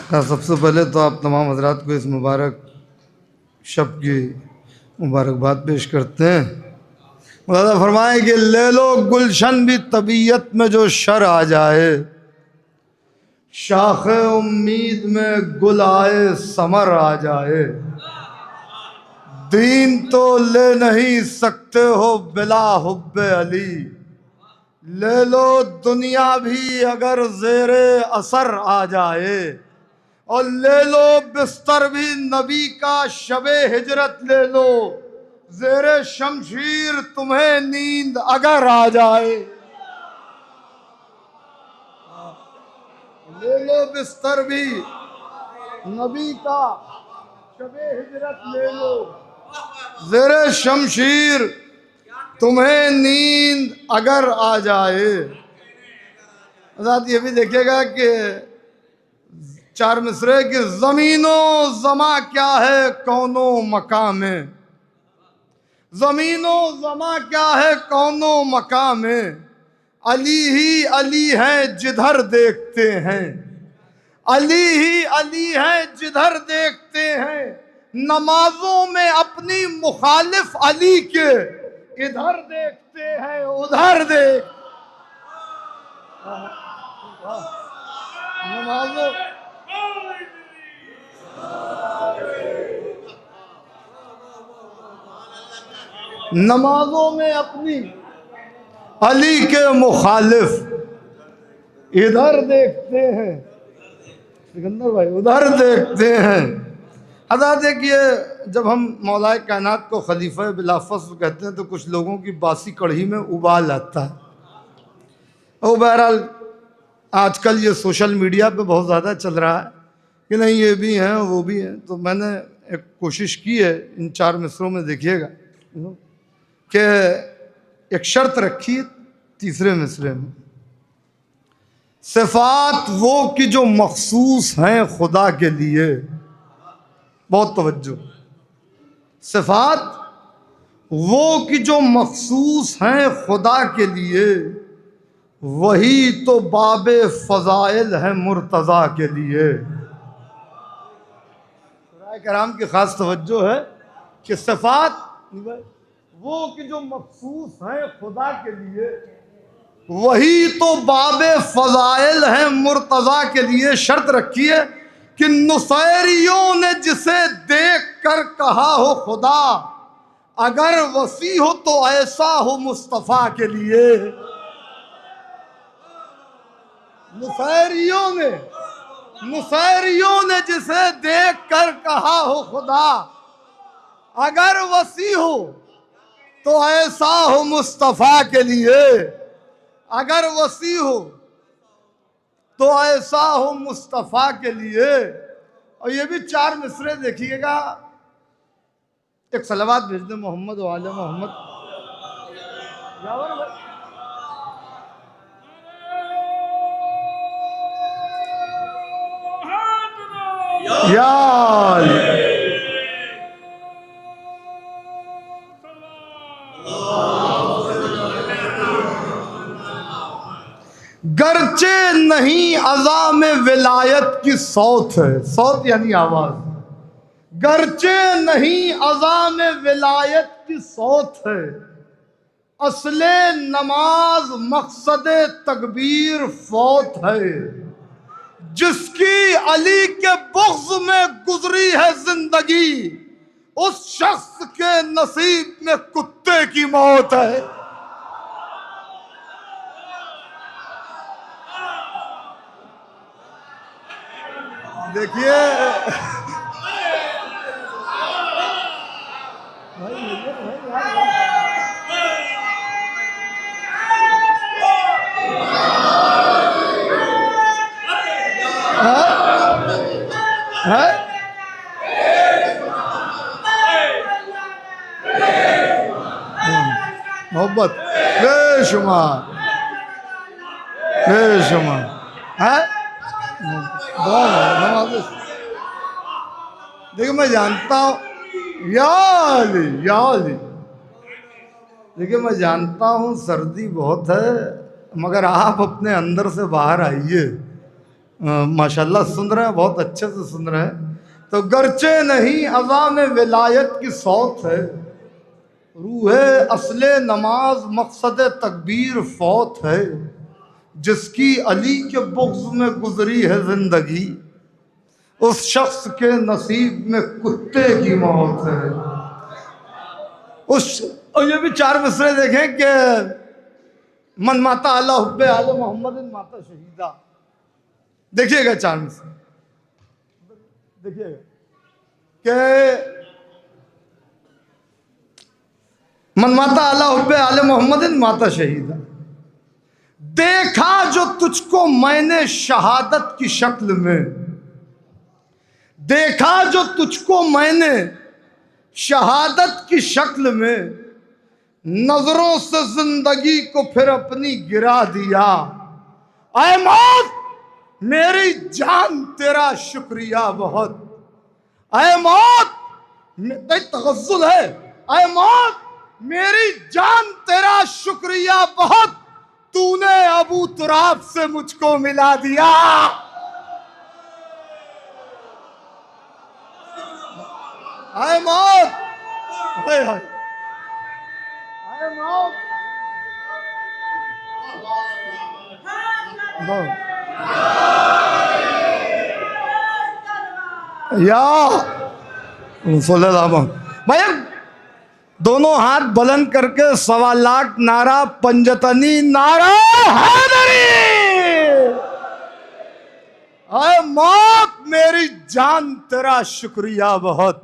सबसे पहले तो आप तमाम हजरात को इस मुबारक शब की मुबारकबाद पेश करते हैं। मौलाना फरमाएं कि ले लो गुलशन भी तबीयत में जो शर आ जाए, शाख उम्मीद में गुल आए समर आ जाए, दीन तो ले नहीं सकते हो बिला हुब्बे अली, ले लो दुनिया भी अगर ज़ेरे असर आ जाए, और ले लो बिस्तर भी नबी का शबे हिजरत ले लो, ज़ेरे शमशीर तुम्हें नींद अगर आ जाए। ले लो बिस्तर भी नबी का शबे हिजरत ले लो, ज़ेरे शमशीर तुम्हें नींद अगर आ जाए। साथ ये भी देखिएगा कि चार मिसरे की ज़मीनो ज़मा क्या है कौनो मकाम में, ज़मीनो ज़मा क्या है कौनो मकाम में, अली ही अली है जिधर देखते हैं, अली ही अली है जिधर देखते हैं, नमाजों में अपनी मुखालिफ अली के इधर देखते हैं उधर देख। नमाजों नमाजों में अपनी अली के मुखालिफ इधर देखते हैं, सिकंदर भाई उधर देखते हैं। अदा देखिए, जब हम मौलाए कायनात को खलीफा बिलाफस्ल कहते हैं तो कुछ लोगों की बासी कढ़ी में उबाल आता है। और बहरहाल आजकल ये सोशल मीडिया पे बहुत ज़्यादा चल रहा है कि नहीं ये भी हैं वो भी हैं, तो मैंने एक कोशिश की है इन चार मिसरों में देखिएगा कि एक शर्त रखी तीसरे मिसरे में, सिफात वो कि जो मखसूस हैं खुदा के लिए। बहुत तवज्जो, सिफात वो कि जो मखसूस हैं खुदा के लिए, वही तो बाबे फ़ज़ाइल है मुर्तज़ा के लिए। कराम की खास तवज्जो है कि सिफात वो कि जो मखसूस हैं खुदा के लिए, वही तो बाबे फ़ज़ाइल है मुर्तज़ा के लिए। शर्त रखी है कि नुसैरियों ने जिसे देख कर कहा हो खुदा, अगर वसी हो तो ऐसा हो मुस्तफ़ा के लिए। नुसैरियों ने जिसे देख कर कहा हो खुदा, अगर वसी हो तो ऐसा हो मुस्तफ़ा के लिए, अगर वसी हो तो ऐसा हो मुस्तफ़ा के लिए। और ये भी 4 मिसरे देखिएगा, एक सलावत भेज दे मोहम्मद वाले मोहम्मद। यार गरचे नहीं अज़ा में विलायत की सौत है, सौत यानी आवाज। गरचे नहीं अज़ा में विलायत की सौत है, असले नमाज मकसदे तकबीर फौत है। जिसकी अली के बुग़्ज़ में गुजरी है जिंदगी, उस शख्स के नसीब में कुत्ते की मौत है। देखिए मोहब्बत बेशुमार बेशुमार है। देखिए मैं जानता हूँ देखिए मैं जानता हूँ सर्दी बहुत है, मगर आप अपने अंदर से बाहर आइए। माशाल्लाह सुन रहे हैं, बहुत अच्छे से सुन रहे हैं। तो गरचे नहीं अज़ा में विलायत की सौत है, रूहे असले नमाज मकसद तकबीर फौत है। जिसकी अली के बुग़्ज़ में गुजरी है जिंदगी, उस शख्स के नसीब में कुत्ते की मौत है। और ये भी 4 मिसरे देखें कि मन माता अल्लाह हुब्बे आले मोहम्मद माता शहीदा। देखिएगा 4 मिसरे, देखिएगा कि मन माता अल्लाह हुब्बे आले मोहम्मद माता शहीदा। देखा जो तुझको मैंने शहादत की शक्ल में, देखा जो तुझको मैंने शहादत की शक्ल में, नजरों से जिंदगी को फिर अपनी गिरा दिया। ऐ मौत मेरी जान तेरा शुक्रिया बहुत, ऐ मौत तगज़्ज़ुल है, ऐ मौत मेरी जान तेरा शुक्रिया बहुत, तूने अबू तुराब से मुझको मिला दिया। ऐ मौत, ऐ मौत, या भाई दोनों हाथ बुलंद करके 1.25 लाख नारा पंजतनी नारा हैदरी। ऐ मौत मेरी जान तेरा शुक्रिया बहुत,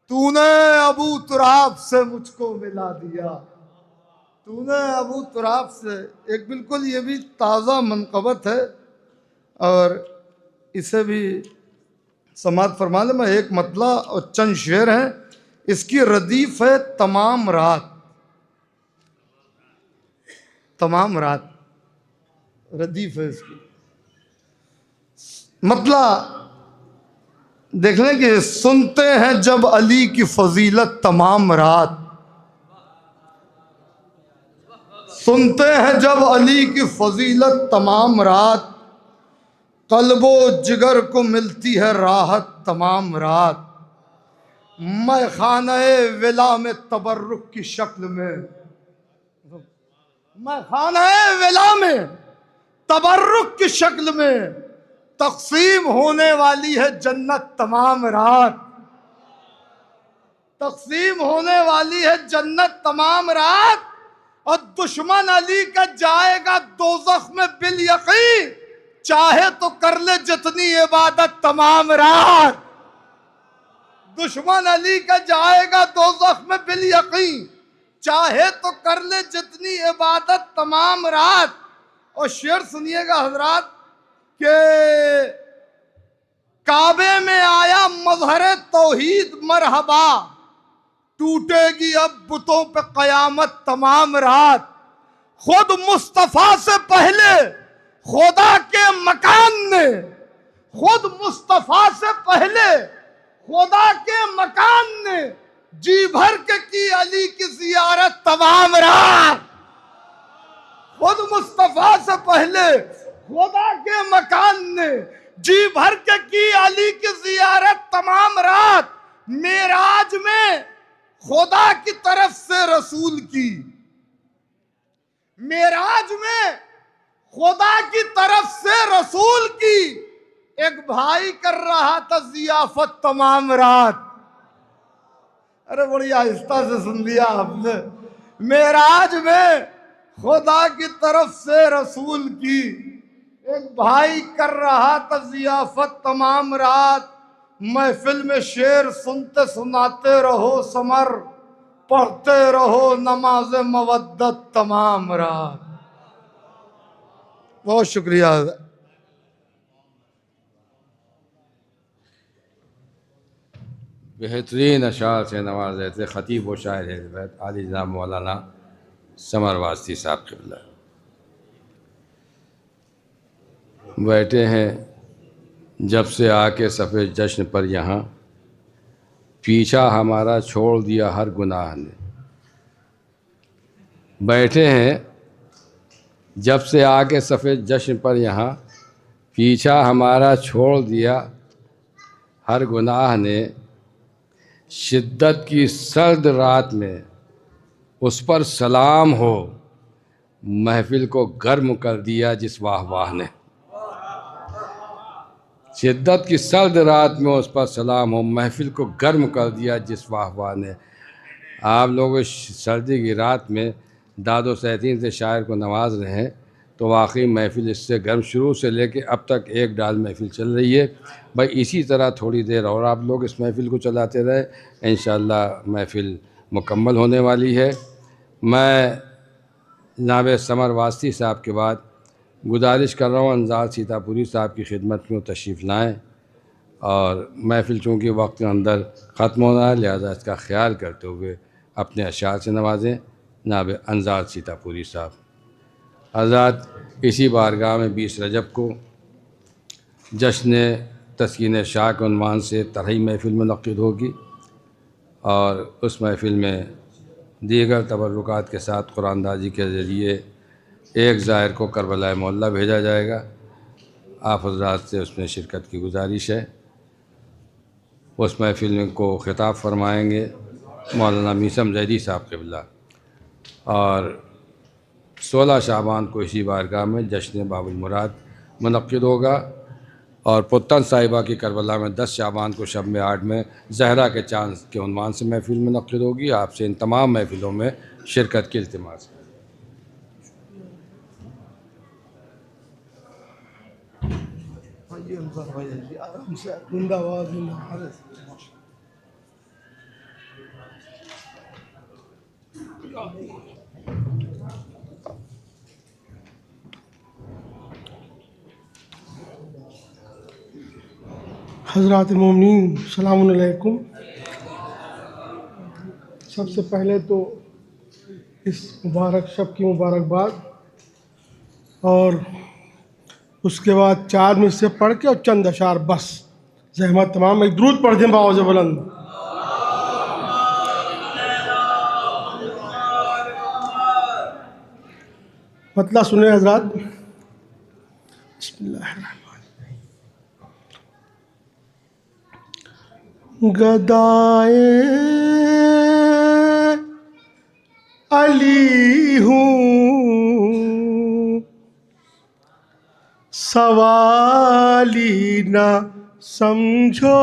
तूने अबू तुराब से मुझको मिला दिया। तूने अबू तुराब से, एक बिल्कुल ये भी ताज़ा मनक़बत है और इसे भी समात फरमा ले। मैं एक मतला और चंद शेर हैं, इसकी रदीफ है तमाम रात, तमाम रात रदीफ है इसकी। मतला देख लें कि सुनते हैं जब अली की फजीलत तमाम रात, सुनते हैं जब अली की फजीलत तमाम रात, कल्बो जिगर को मिलती है राहत तमाम रात। मैं खाने विला में तबर्रुक की शक्ल में, मैं खाने विला में तबर्रुक की शक्ल में, तक़सीम होने वाली है जन्नत तमाम रात, तक़सीम होने वाली है जन्नत तमाम रात। और दुश्मन अली का जाएगा दोज़ख में बिल यकीन, चाहे तो कर ले जितनी इबादत तमाम रात। दुश्मन अली का जाएगा दोज़ख में बिल यकीन, चाहे तो कर ले जितनी इबादत तमाम रात। और शेर सुनिएगा हजरात के काबे में आया मजहर तौहीद मरहबा, टूटेगी अब बुतों पे कयामत तमाम रात। खुद मुस्तफा से पहले खुदा के मकान ने, खुद मुस्तफा से पहले खुदा के मकान ने जी भर के की अली की जियारत तमाम रात। खुद मुस्तफा से पहले खुदा के मकान ने जी भर के की अली की जियारत तमाम रात। मेराज में खुदा की तरफ से रसूल की, मेराज में खुदा की तरफ से रसूल की एक भाई कर रहा था जियाफत तमाम रात। अरे बड़ी आहिस्ता से सुन लिया आपने। मेराज में खुदा की तरफ से रसूल की एक भाई कर रहा था जियाफत तमाम रात। महफिल में शेर सुनते सुनाते रहो समर, पढ़ते रहो नमाज मवद्दत तमाम रात। बहुत शुक्रिया। बेहतरीन अशार से नवाजे थे ख़तीब व शायर अहल आली जनाब मौलाना समर वास्ती साहब क़िबला। बैठे हैं जब से आके सफ़ेद जश्न पर यहाँ, पीछा हमारा छोड़ दिया हर गुनाह ने। बैठे हैं जब से आके सफ़ेद जश्न पर यहाँ, पीछा हमारा छोड़ दिया हर गुनाह ने। शिद्दत की सर्द रात में उस पर सलाम हो, महफिल को गर्म कर दिया जिस वाह वाह ने। शिद्दत की सर्द रात में उस पर सलाम हो, महफिल को गर्म कर दिया जिस वाह वाह ने। आप लोग इस सर्दी की रात में दादो सैतीन से शायर को नवाज रहे हैं, तो वाकई महफिल इससे गर्म शुरू से लेके अब तक एक डाल महफिल चल रही है। भाई इसी तरह थोड़ी देर और आप लोग इस महफिल को चलाते रहे, इंशाअल्लाह महफिल मुकम्मल होने वाली है। मैं जनाब समर वास्ती साहब के बाद गुजारिश कर रहा हूँ अंजार सीतापुरी साहब की खिदमत में तशरीफ़ लाएँ, और महफिल चूँकि वक्त के अंदर ख़त्म होना है, लिहाजा इसका ख्याल करते हुए अपने अशार से नवाजें जनाब अंजार सीतापुरी साहब। हज़रत इसी बारगाह में 20 रजब को जश्न तस्कीन शाह के उन्वान से तरही महफिल मुनक़्क़िद होगी, और उस महफिल में दीगर तबर्रुकात के साथ कुरानदाजी के ज़रिए एक ज़ाहिर को करबला मोहल्ला भेजा जाएगा। आप हज़रात से उसमें शिरकत की गुजारिश है। उस महफिल को ख़िताब फरमाएँगे मौलाना मीसम ज़ैदी साहब क़िबला, और 16 शाबान को इसी बारगाह में जश्न बाबुल मुराद मुनक़्क़िद होगा, और पुत्तन साहिबा की करबला में 10 शाबान को शब में 8 में जहरा के चांद के उन्वान से महफिल मुनक़्क़िद होगी। आपसे इन तमाम महफिलों में शिरकत की इल्तिमास है। हज़रात मोमिनीन सलामुन अलैकुम। सबसे पहले तो इस मुबारक शब की मुबारकबाद, और उसके बाद 4 में से पढ़ के और चंद अशार बस जहमत तमाम एक दुरूद पढ़ दें बावज़ बुलंद। मतलब सुने हज़रात। गदाए अली हूँ, सवाली ना समझो।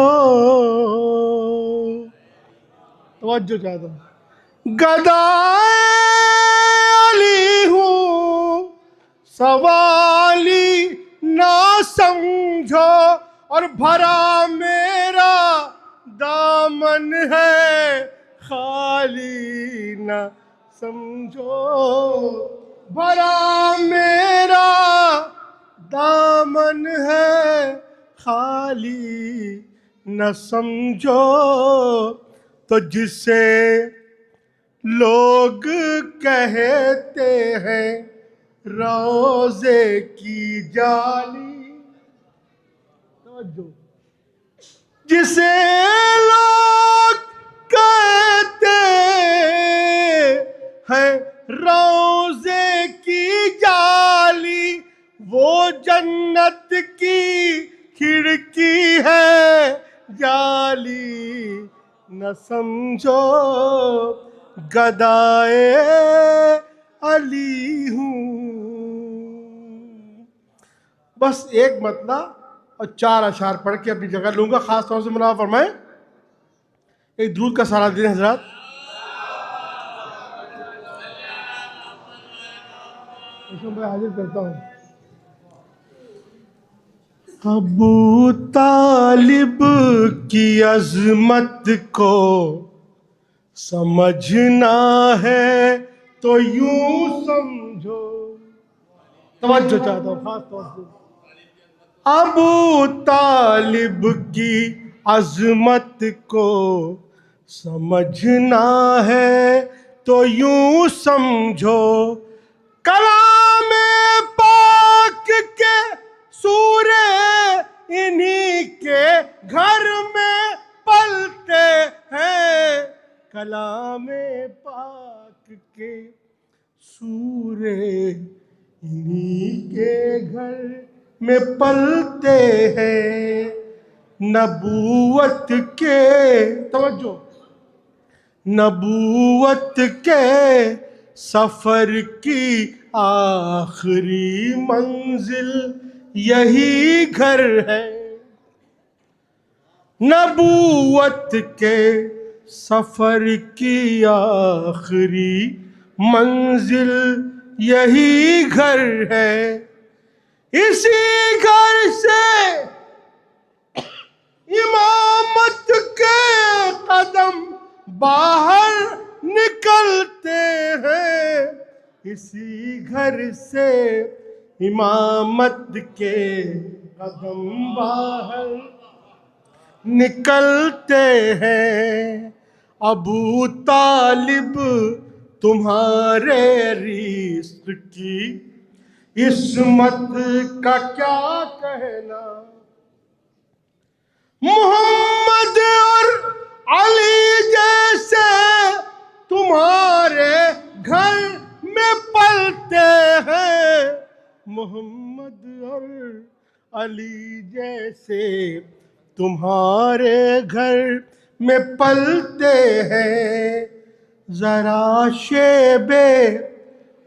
तवज्जो चाहता हूँ। गदाए अली हूँ, सवाली ना समझो, और भरा मेरा दामन है खाली ना समझो, भरा मेरा दामन है खाली न समझो। तो जिसे लोग कहते हैं रोजे की जाली, जिसे लोग कहते हैं रोजे की जाली, वो जन्नत की खिड़की है जाली न समझो। गदाए अली हूँ। बस एक मतला और 4 अशार पढ़ के अपनी जगह लूंगा। खास तौर से मुनाफा फरमाएं, एक दुरूद का सहारा दें हजरात। मैं हाजिर करता हूँ। अबू तालिब की अजमत को समझना है तो यूं समझो। तवज्जो चाहता हूँ खास तौर से। अबू तालिब की अजमत को समझना है तो यूं समझो। कलाम पाक के सूरे इन्हीं के घर में पलते हैं। कलाम पाक के सूरे इन्हीं के घर में पलते हैं। नबूवत के, तवज्जो, नबूवत के सफर की आखिरी मंजिल यही घर है। नबूवत के सफर की आखिरी मंजिल यही घर है। इसी घर से इमामत के कदम बाहर निकलते हैं। इसी घर से इमामत के कदम बाहर निकलते हैं। अबू तालिब तुम्हारे रिश्त की इस्मत का क्या कहना। मोहम्मद और अली जैसे तुम्हारे घर में पलते हैं। मोहम्मद और अली जैसे तुम्हारे घर में पलते हैं। जरा शेबे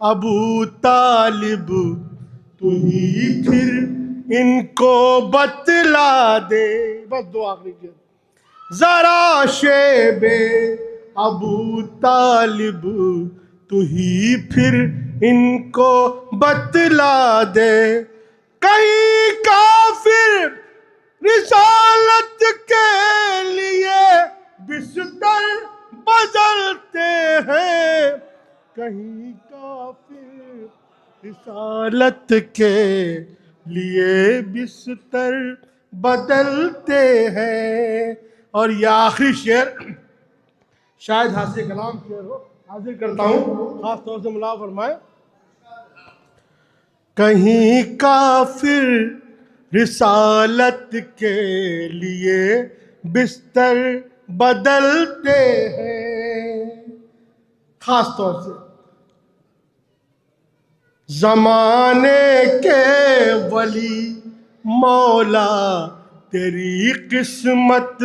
अबू तालिब तू ही फिर इनको बतला दे। बस दो आखिरी के, जरा शेबे अबू तालिब तू ही फिर इनको बतला दे। कहीं काफिर रिसालत के लिए बिस्तर बदलते हैं। कहीं काफिर रिसालत के लिए बिस्तर बदलते हैं। और ये आखिरी शेर शायद हासिल कलाम शेर हो, हाजिर करता हूँ खास तौर से मुला फरमाए। कहीं काफिर रिसालत के लिए बिस्तर बदलते हैं। खास तौर से जमाने के वली मौला तेरी किस्मत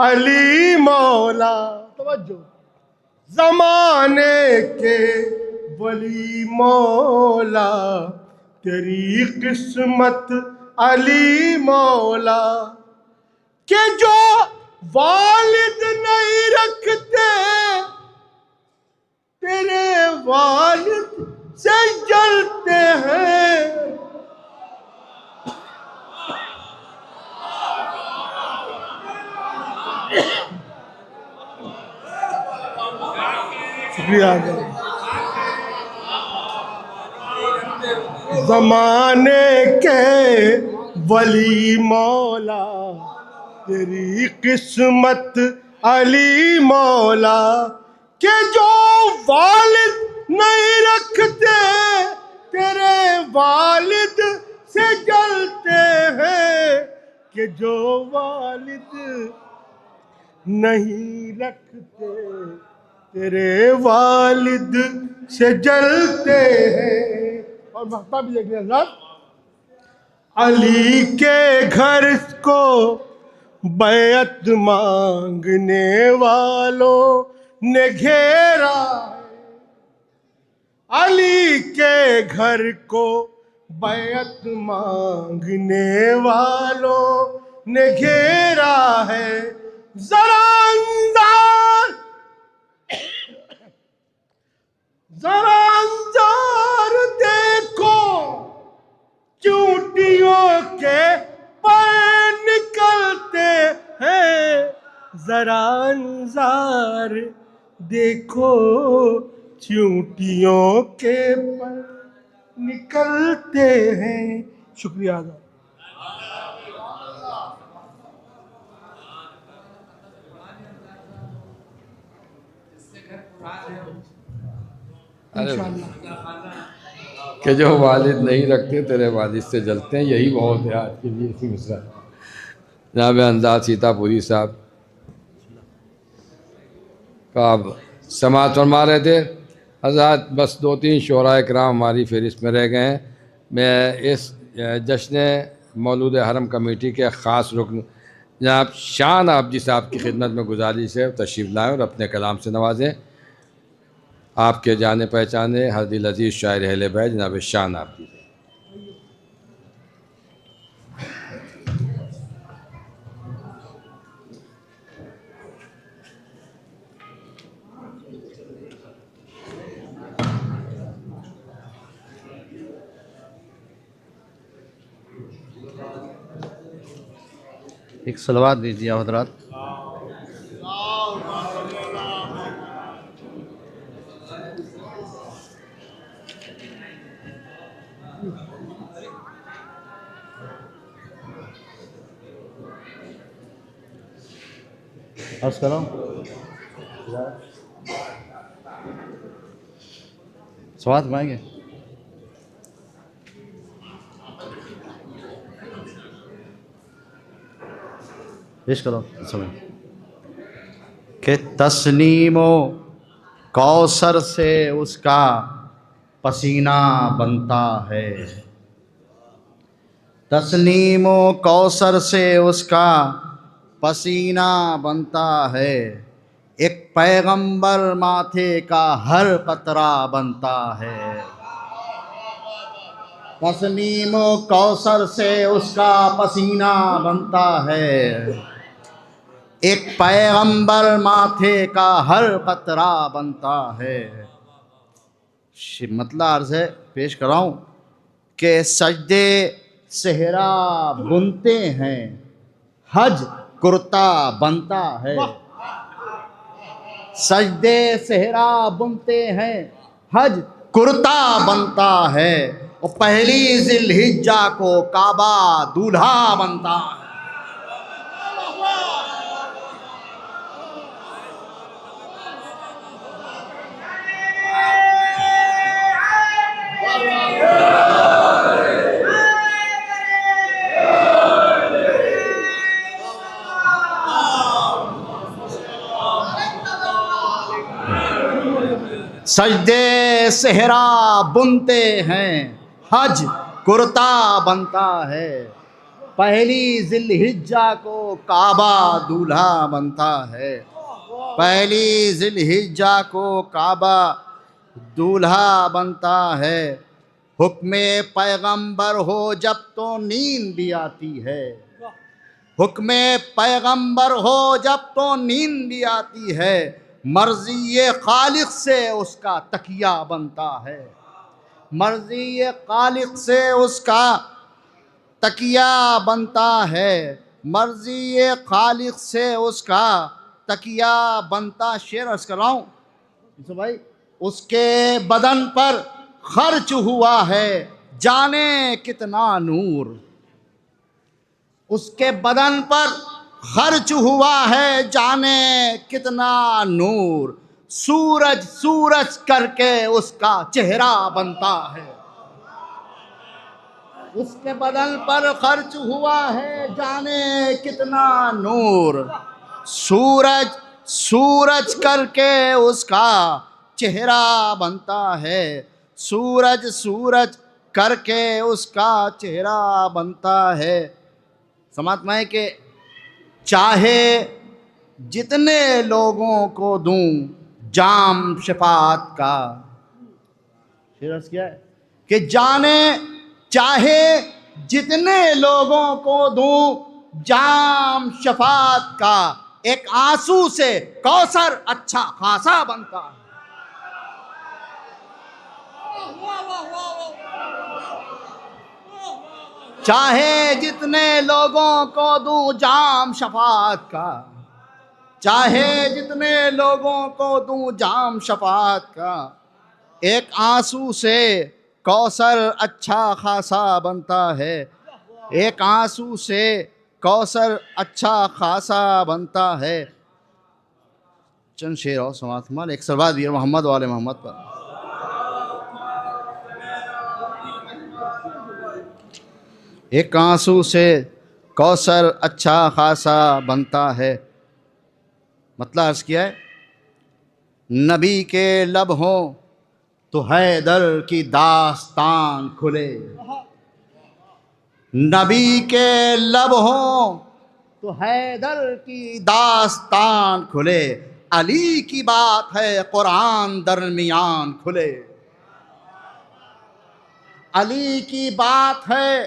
अली मौला। तवज्जो, जमाने के वली मौला तेरी किस्मत अली मौला। के जो वालिद नहीं रखते तेरे वालिद से जलते हैं। शुक्रिया। जमाने के वली मौला, तेरी किस्मत अली मौला, के जो वालिद नहीं रखते तेरे वालिद से जलते हैं, कि जो वालिद नहीं रखते तेरे वालिद से जलते हैं। और महता भी देखिए हज़रत, अली के घर को बैत मांगने वालों ने घेरा, अली के घर को बैत मांगने वालों ने घेरा है। जरा अंजार देखो, चूटियों के पर निकलते हैं। जरा अंजार देखो, चूटियों के पर निकलते हैं। शुक्रिया। कि जो वालिद नहीं रखते तेरे वालिद से जलते हैं, यही बहुत है आज के लिए इसी मिसरा। जनाब अंदाज सीतापुरी साहब का आप समाअत फरमा रहे थे। हज़रत बस 2-3 शोरा इकराम हमारी फहरिस्त में रह गए हैं। मैं इस जश्न मौलूद हरम कमेटी के ख़ास रुकन जनाब शान आबदी साहब की खिदमत में गुजारिश है तशरीफ़ लाएँ और अपने कलाम से नवाजें। आपके जाने पहचाने हर दिल अजीज़ शायर अहले बैत जनाब शान आबदी। एक सलवात दीजिए हज़रात। अर्ज़ करो सवाल मांगे। पेश करो समय कि तस्नीमो कौसर से उसका पसीना बनता है, तस्नीमो कौसर से उसका पसीना बनता है। एक पैगंबर माथे का हर कतरा बनता है, तस्नीमो कौसर से उसका पसीना बनता है। एक पैगंबर माथे का हर कतरा बनता है। मतलब अर्ज़ है पेश कराऊं कि सजदे सेहरा बुनते हैं, हज कुर्ता बनता है। सजदे सेहरा बुनते हैं, हज कुर्ता बनता है। और पहली जिलहिज्जा को काबा दूल्हा बनता है। सजदे सेहरा बुनते हैं, हज कुर्ता बनता है। पहली जिलहिज्जा को काबा दूल्हा बनता है। पहली जिलहिज्जा को काबा दूल्हा बनता है। हुक्मे पैगंबर हो जब तो नींद भी आती है, हुक्मे पैगंबर हो जब तो नींद भी आती है। मर्ज़ी खालिक से उसका तकिया बनता है, मर्ज़ी खालिक से उसका तकिया बनता है। मर्ज़ी खालिक से उसका तकिया बनता। शेर अर्ज़ कर रहा हूँ भाई। उसके बदन पर खर्च हुआ है जाने कितना नूर। उसके बदन पर खर्च हुआ है जाने कितना नूर। सूरज सूरज करके उसका चेहरा बनता है। उसके बदन पर खर्च हुआ है जाने कितना नूर। सूरज सूरज करके उसका चेहरा बनता है। सूरज सूरज करके उसका चेहरा बनता है। समात्मा है कि चाहे जितने लोगों को दूं जाम शफात का। शेर अर्ज़ किया है कि जाने चाहे जितने लोगों को दूं जाम शफात का, एक आंसू से कौसर अच्छा खासा बनता है। चाहे जितने लोगों को दूं जाम शफात का, चाहे जितने लोगों को दूं जाम शफात का, एक आंसू से कौसर अच्छा खासा बनता है। एक आंसू से कौसर अच्छा खासा बनता है। चंद शेर और समात हमारे एक सरवाद वीर मोहम्मद वाले मोहम्मद पर। एक आंसू से कौसर अच्छा खासा बनता है। मतलब अर्ज़ किया है, नबी के लब हों तो हैदर की दास्तान खुले। नबी के लब हों तो हैदर की दास्तान खुले। अली की बात है कुरान दरमियान खुले। अली की बात है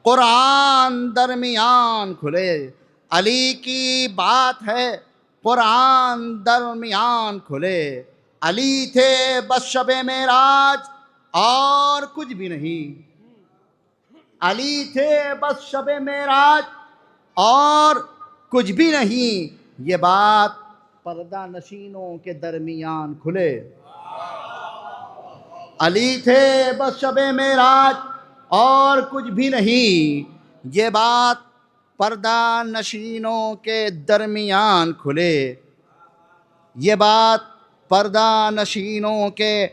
कुरान दरमियान खुले। अली की बात है कुरान दरमियान खुले। अली थे बस शबे मेराज और कुछ भी नहीं। अली थे बस शबे मेराज और कुछ भी नहीं। ये बात पर्दा नशीनों के दरमियान खुले। अली थे बस शबे मेराज और कुछ भी नहीं। ये बात पर्दा नशीनों के दरमियान खुले। ये बात पर्दा नशीनों के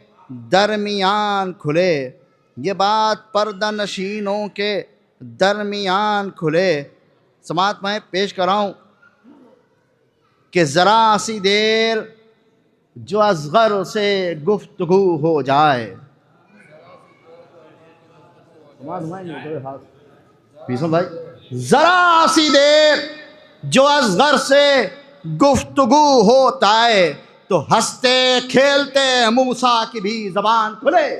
दरमियान खुले। ये बात पर्दा नशीनों के दरमियान खुले। समात में पेश कराऊं कि ज़रा सी देर जो असग़र से गुफ्तगू हो जाए। भाई, ज़रा सी देर जो असग़र से गुफ्तगू होता है तो हंसते खेलते मूसा की भी ज़बान खुले।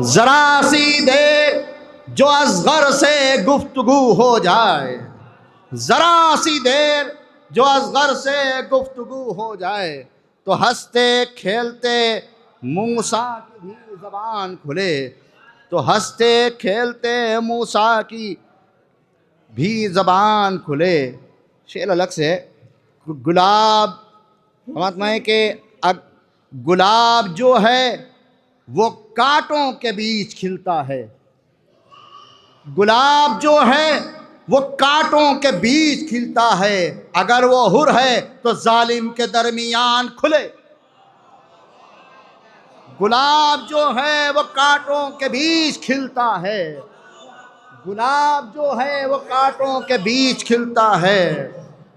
ज़रा सी देर जो असग़र से गुफ्तगू हो जाए। ज़रा सी देर जो असग़र से गुफ्तगू हो जाए तो हंसते खेलते मूसा की भी ज़बान खुले। तो हंसते खेलते मूसा की भी ज़बान खुले। शेर अलग से गुलाब महात्मा है कि गुलाब जो है वो कांटों के बीच खिलता है। गुलाब जो है वो कांटों के बीच खिलता है। अगर वो हुर है तो जालिम के दरमियान खुले। गुलाब जो है वो कांटों के बीच खिलता है। गुलाब जो है वो कांटों के बीच खिलता है।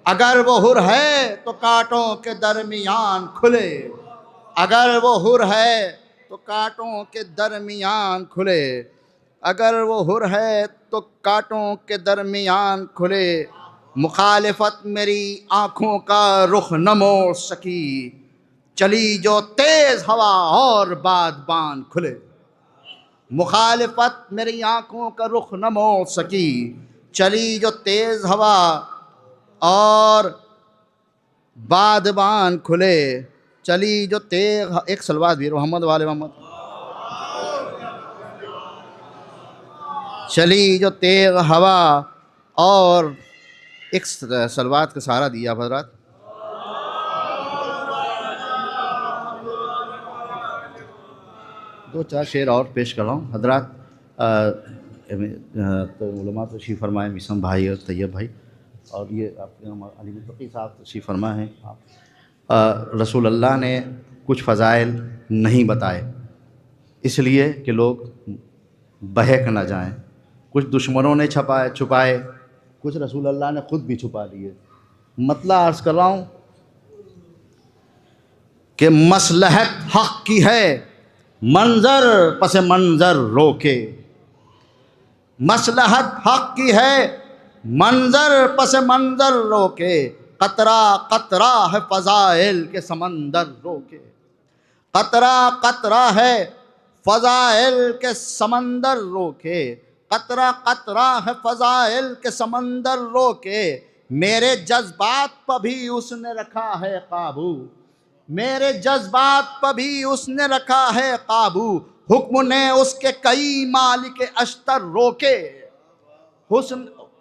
अगर वो हुर है तो कांटों के दरमियान खुले। अगर वो हुर है तो कांटों के दरमियान खुले। अगर वो हुर है तो कांटों के दरमियान खुले। मुखालिफत मेरी आँखों का रुख न मोड़ सकी। चली जो तेज़ हवा और बादबान खुले। मुखालिफत मेरी आँखों का रुख न मोड़ सकी। चली जो तेज़ हवा और बादबान खुले। चली जो तेज़ एक सलवात भी मोहम्मद वाले मोहम्मद। चली जो तेग हवा और एक सलवात का सहारा दिया हज़रात। दो चार शेर और पेश कर रहा हूँ हजरात। तो उलमा तशरीफ़ फरमाए, मिसम भाई और तैयब भाई, और ये आपके अली मुत्तकी साहब तशरीफ़ फरमा हैं। आप रसूल अल्लाह ने कुछ फ़ज़ाइल नहीं बताए इसलिए कि लोग बहक न जाएं। कुछ दुश्मनों ने छुपाए, कुछ रसूल अल्लाह ने ख़ुद भी छुपा लिए। मतलब अर्ज़ कर रहा हूँ कि मसलहत हक़ की है, मंज़र पस मंज़र रोके। मसलहत हक़ की है, मंज़र पस मंज़र रोके। कतरा कतरा है फ़ज़ाइल के समंदर रोके। कतरा कतरा है फ़ज़ाइल के समंदर रोके। कतरा कतरा है फ़ज़ाइल के समंदर रोके। मेरे जज्बात पर भी उसने रखा है काबू। मेरे जज्बात पर भी उसने रखा है काबू। हुक्म ने उसके कई मालिक अश्तर रोके।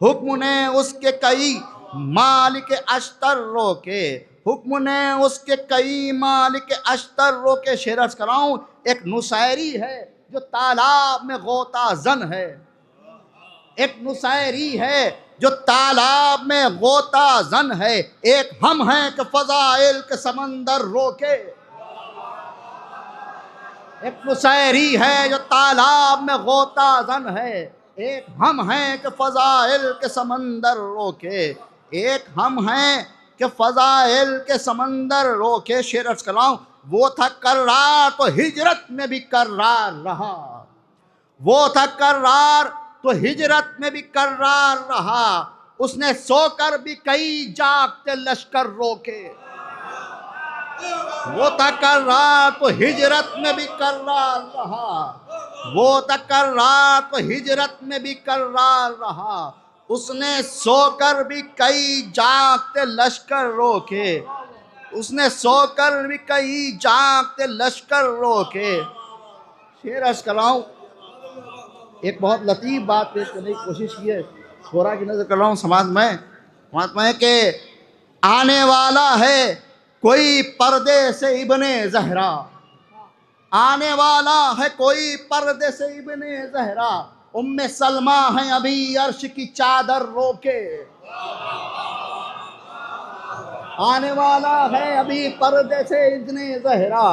हुक्म ने उसके कई मालिक अश्तर रोके। हुक्म ने उसके कई मालिक अश्तर रोके। शेर अर्ज़ कराऊं, एक नुशायरी है जो तालाब में गोता जन है। एक नुशायरी है जो तालाब में गोता जन है। एक हम हैं कि फ़ज़ाइल के समंदर रोके। एक मुशायरी है जो तालाब में गोता जन है। एक हम हैं कि फ़ज़ाइल के समंदर रोके। एक हम हैं कि फ़ज़ाइल के समंदर रोके। शेर अर्ज़ कर रहा हूं, वो था कर्रार तो हिजरत में भी कर्रार रहा। वो था कर्रार तो हिजरत में भी कर्रार रहा। उसने सोकर भी कई जागते लश्कर रोके। वो था कर्रार तो हिजरत में भी कर्रार रहा। वो था कर्रार तो हिजरत में भी कर्रार रहा। उसने सोकर भी कई जागते लश्कर रोके। उसने सोकर भी कई जागते लश्कर रोके। शेर अर्ज़ कर रहा हूं, एक बहुत लतीफ़ बात पेश करने की कोशिश की है। थोड़ा की नज़र कर रहा हूँ समाज में कि आने वाला है कोई पर्दे से इब्ने ज़हरा। आने वाला है कोई पर्दे से इब्ने ज़हरा। उम्मे सलमा है अभी अर्श की चादर रोके। आने वाला है अभी पर्दे से इब्ने ज़हरा।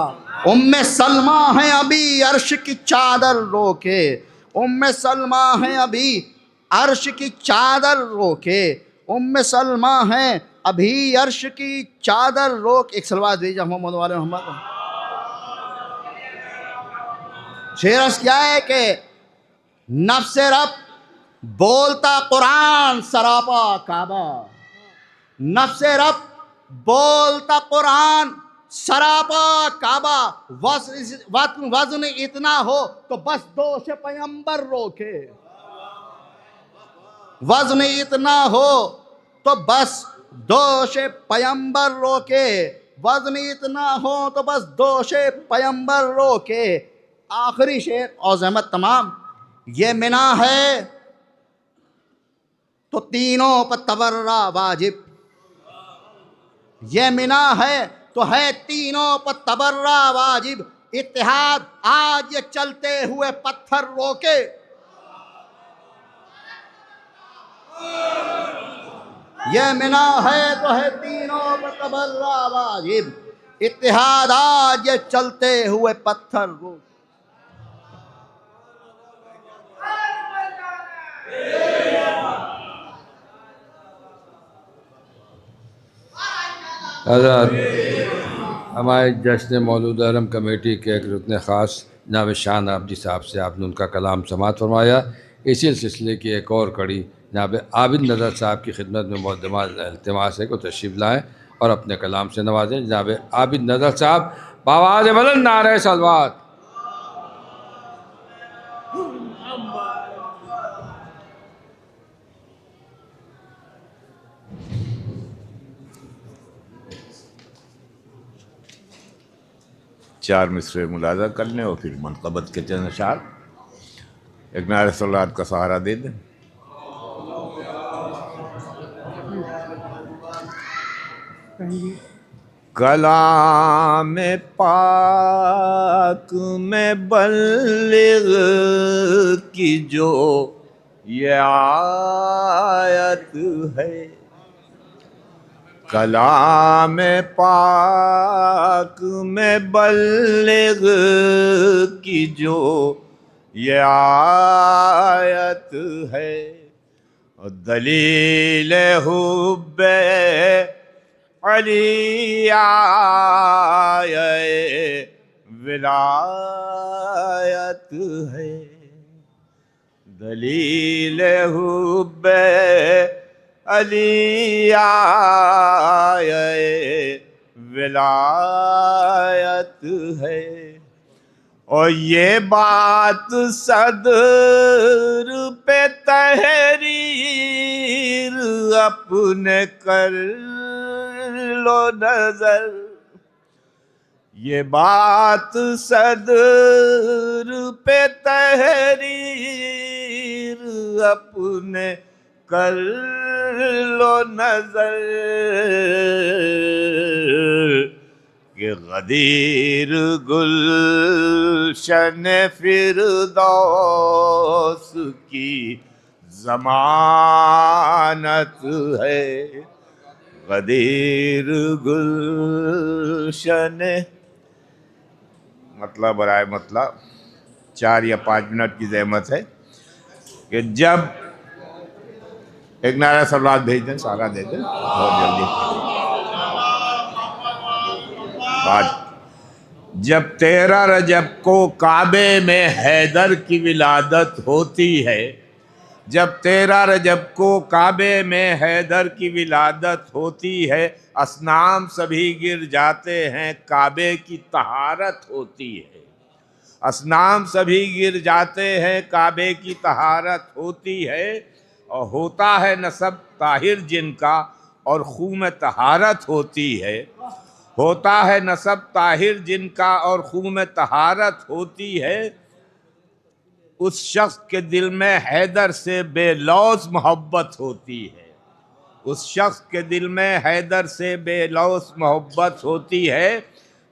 उम्मे सलमा है अभी अर्श की चादर रोके। उम्मे सलमा है अभी अर्श की चादर रोके। उम्मे सलमा है अभी अर्श की चादर रोक। एक सलवात भेजा मोहम्मद वाले मोहम्मद। शेर अर्ज़ क्या है कि नफ्से रब बोलता कुरान सरापा काबा। नफ्से रब बोलता कुरान सरापा काबा। वज़न इतना हो तो बस दोष पैगंबर रोके। वज़न इतना हो तो बस दोष पैगंबर रोके। वज़न इतना हो तो बस दोष पैगंबर रोके। आखिरी शेर और ज़हमत तमाम। ये मिना है तो तीनों पर तबर्रा वाजिब। ये मिना है तो है तीनों पर तबर्रा वाजिब। इत्तेहाद आज ये चलते हुए पत्थर रोके। ये मिना है तो है तीनों पर तबर्रा वाजिब। इत्तेहाद आज ये चलते हुए पत्थर रोके। हज़रत हमारे जश्न मौलूद अहरम कमेटी के एक रुकन ख़ास जनाब शान आबदी साहब से आपने उनका कलाम समाअत फरमाया। इसी सिलसिले की एक और कड़ी जनाब आबिद नज़र साहब की खिदमत में मुक़द्दमा इल्तिमास है को तशरीफ़ लाएँ और अपने कलाम से नवाजें। जनाब आबिद नज़र साहब बावाज़ बुलंद नारे सलवात। चार मिसरे मुलाजा कर लें और फिर मनक़बत के चंद अशार एक नारे सलात का सहारा दे दें। कलाम पाक में बल्लिग की जो ये आयत है, कलाम पाक में बल्लिग की जो ये आयत है, दलील हुब्बे अली आए विलायत है, दलील हुब्बे अली आए विलायत है। और ये बात सदर पे तहरीर अपने कर लो नजर, ये बात सदर पे तहरीर अपने कर लो नजर, कि गदीर गुलशन फिरदौस की ज़मानत है, गदीर गुलशन मतलब बराए मतलब 4 या 5 मिनट की ज़हमत है कि जब एक नारा सलात भेज दें, सारा दे दें बहुत जल्दी। बाद जब 13 रजब को काबे में हैदर की विलादत होती है, जब 13 रजब को काबे में हैदर की विलादत होती है, असनाम सभी गिर जाते हैं, काबे की तहारत होती है, असनाम सभी गिर जाते हैं, काबे की तहारत होती है, और होता है नसब ताहिर जिनका और खून में तहारत होती है, होता है नसब ताहिर जिनका और खून में तहारत होती है, उस शख्स के दिल में हैदर से बेलौस मोहब्बत होती है, उस शख्स के दिल में हैदर से बेलौस मोहब्बत होती है।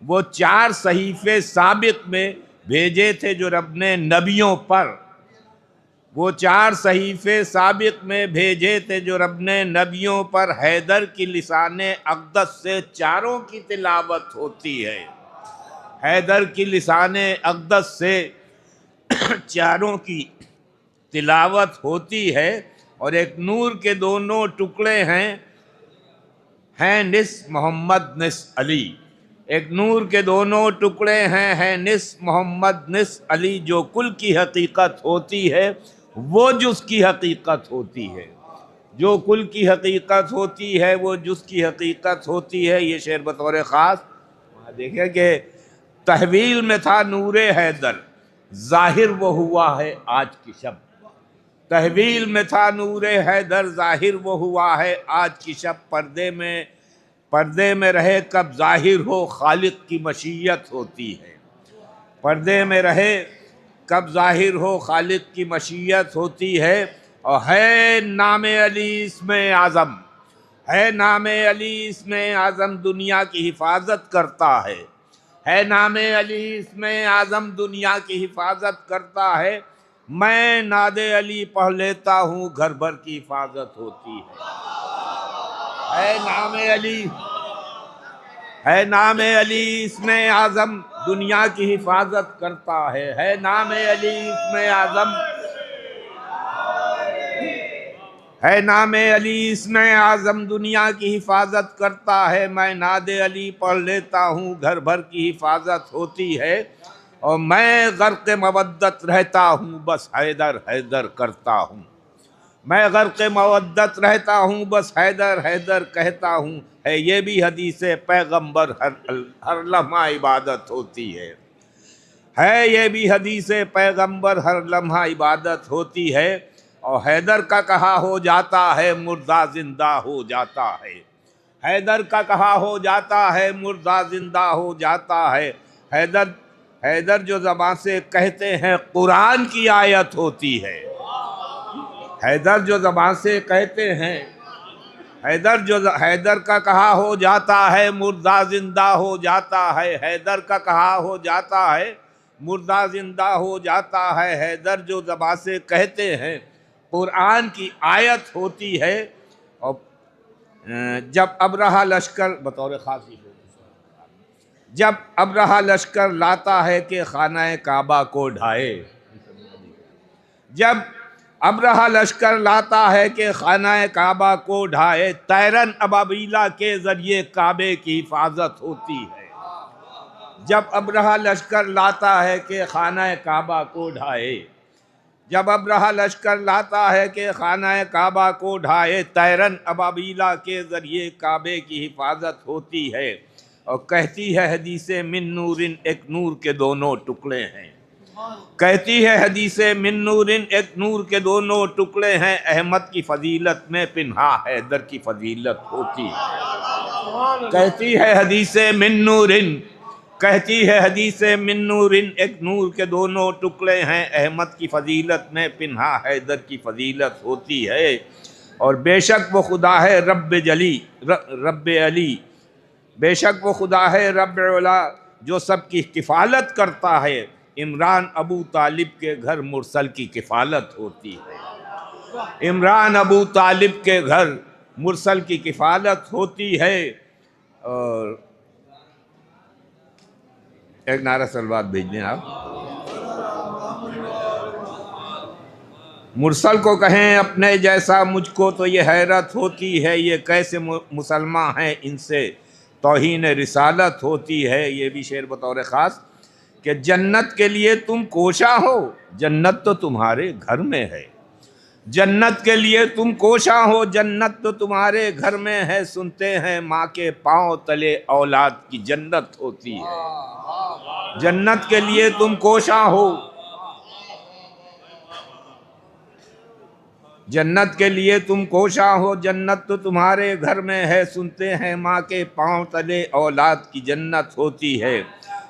वो 4 सहीफे साबिक में भेजे थे जो रब ने नबियों पर, वो 4 सहीफे साबिक में भेजे थे जो रब ने नबियों पर, हैदर की लिसाने अक़दस से चारों की तिलावत होती है, हैदर की लिसाने अक़दस से चारों की तिलावत होती है। और एक नूर के दोनों टुकड़े हैं निस मोहम्मद निस अली, एक नूर के दोनों टुकड़े हैं निस मोहम्मद निस अली, जो कुल की हकीकत होती है वो जुज़ की हकीकत होती है, जो कुल की हकीकत होती है वो जुज़ की हकीकत होती है। ये शेर बतौर ख़ास वहाँ देखिए कि तहवील में था नूरे हैदर, ज़ाहिर वो हुआ है आज की शब, तहवील में था नूरे हैदर, ज़ाहिर वो हुआ है आज की शब, पर्दे में रहे कब ज़ाहिर हो, खालिक की मशीयत होती है, पर्दे में रहे कब ज़ाहिर हो, खालिक की मशीयत होती है। और है नामे अली इसमें आज़म, है नामे अली इसमें आज़म, दुनिया की हिफाजत करता है नामे अली इसमें आज़म, दुनिया की हिफाजत करता है। मैं नादे अली पढ़ लेता हूँ, घर भर की हिफाजत होती है नामे अली, है नामे अली इसमें आज़म, दुनिया की हिफाजत करता है नामे अली इसमें आज़म, है नामे अली इसमें आज़म, दुनिया की हिफाजत करता है। मैं नादे अली पढ़ लेता हूँ, घर भर की हिफाजत होती है। और मैं गर्क़ मवद्दत रहता हूँ, बस हैदर हैदर करता हूँ, मैं गर्क़ मवद्दत रहता हूँ, बस हैदर हैदर कहता हूँ। है ये भी हदीस पैगंबर, हर लम्हा इबादत होती है ये भी हदीस पैगंबर, हर लम्हा इबादत होती है। और हैदर का कहा हो जाता है, मुर्दा जिंदा हो जाता है, हैदर का कहा हो जाता है, मुर्दा जिंदा हो जाता है। हैदर जो ज़बान से कहते हैं कुरान की आयत होती है, हैदर जो ज़बान से कहते हैं, हैदर का कहा हो जाता है मुर्दा जिंदा हो जाता है, हैदर का कहा हो जाता है मुर्दा जिंदा हो जाता है। हैदर जो ज़बान से कहते हैं कुरान की आयत होती है। और जब अबरहा लश्कर बतौर खासी जब अबरहा लश्कर लाता है कि खाना काबा को ढाए, जब अबरहा लश्कर लाता है कि खाना काबा को ढाए, तैरन अबाबीला के ज़रिए काबे की हिफाजत होती है। जब अबरहा लश्कर लाता है कि खाना काबा को ढाए, जब अबरहा लश्कर लाता है कि खाना काबा को ढाए, तैरन अबाबीला के ज़रिए काबे की हिफाजत होती है। और कहती है हदीसे मिन नूरिन, एक नूर के दोनों टुकड़े हैं। कहती है हदीसे मिन नूरिन, एक नूर के दोनों टुकड़े हैं। अहमद की फजीलत में पिन्हा हैदर की फजीलत होती है। कहती है हदीसे मिन नूरिन, कहती है हदीसे मिन नूरिन, एक नूर के दोनों टुकड़े हैं। अहमद की फजीलत में पिन्हा हैदर की फजीलत होती है। और बेशक वो खुदा है रब जली रब अली, बेशक वो खुदा है रब अला जो सबकी किफ़ालत करता है। इमरान अबू तालिब के घर मुरसल की किफ़ालत होती है। इमरान अबू तालिब के घर मुरसल की किफ़ालत होती है। और एक नारा सलवात भेज दें आप। मुरसल को कहें अपने जैसा मुझको तो ये हैरत होती है। ये कैसे मुसलमान हैं इनसे तौहीन रिसालत होती है। ये भी शेर बतौर ख़ास कि जन्नत के लिए तुम कोशा हो, जन्नत तो तुम्हारे घर में है। जन्नत के लिए तुम कोशा हो, जन्नत तो तुम्हारे घर में है। सुनते हैं माँ के पाँव तले औलाद की जन्नत होती है। जन्नत के लिए तुम कोशा हो, जन्नत के लिए तुम कोशा हो, जन्नत तो तुम्हारे घर में है। सुनते हैं माँ के पाँव तले औलाद की जन्नत होती है।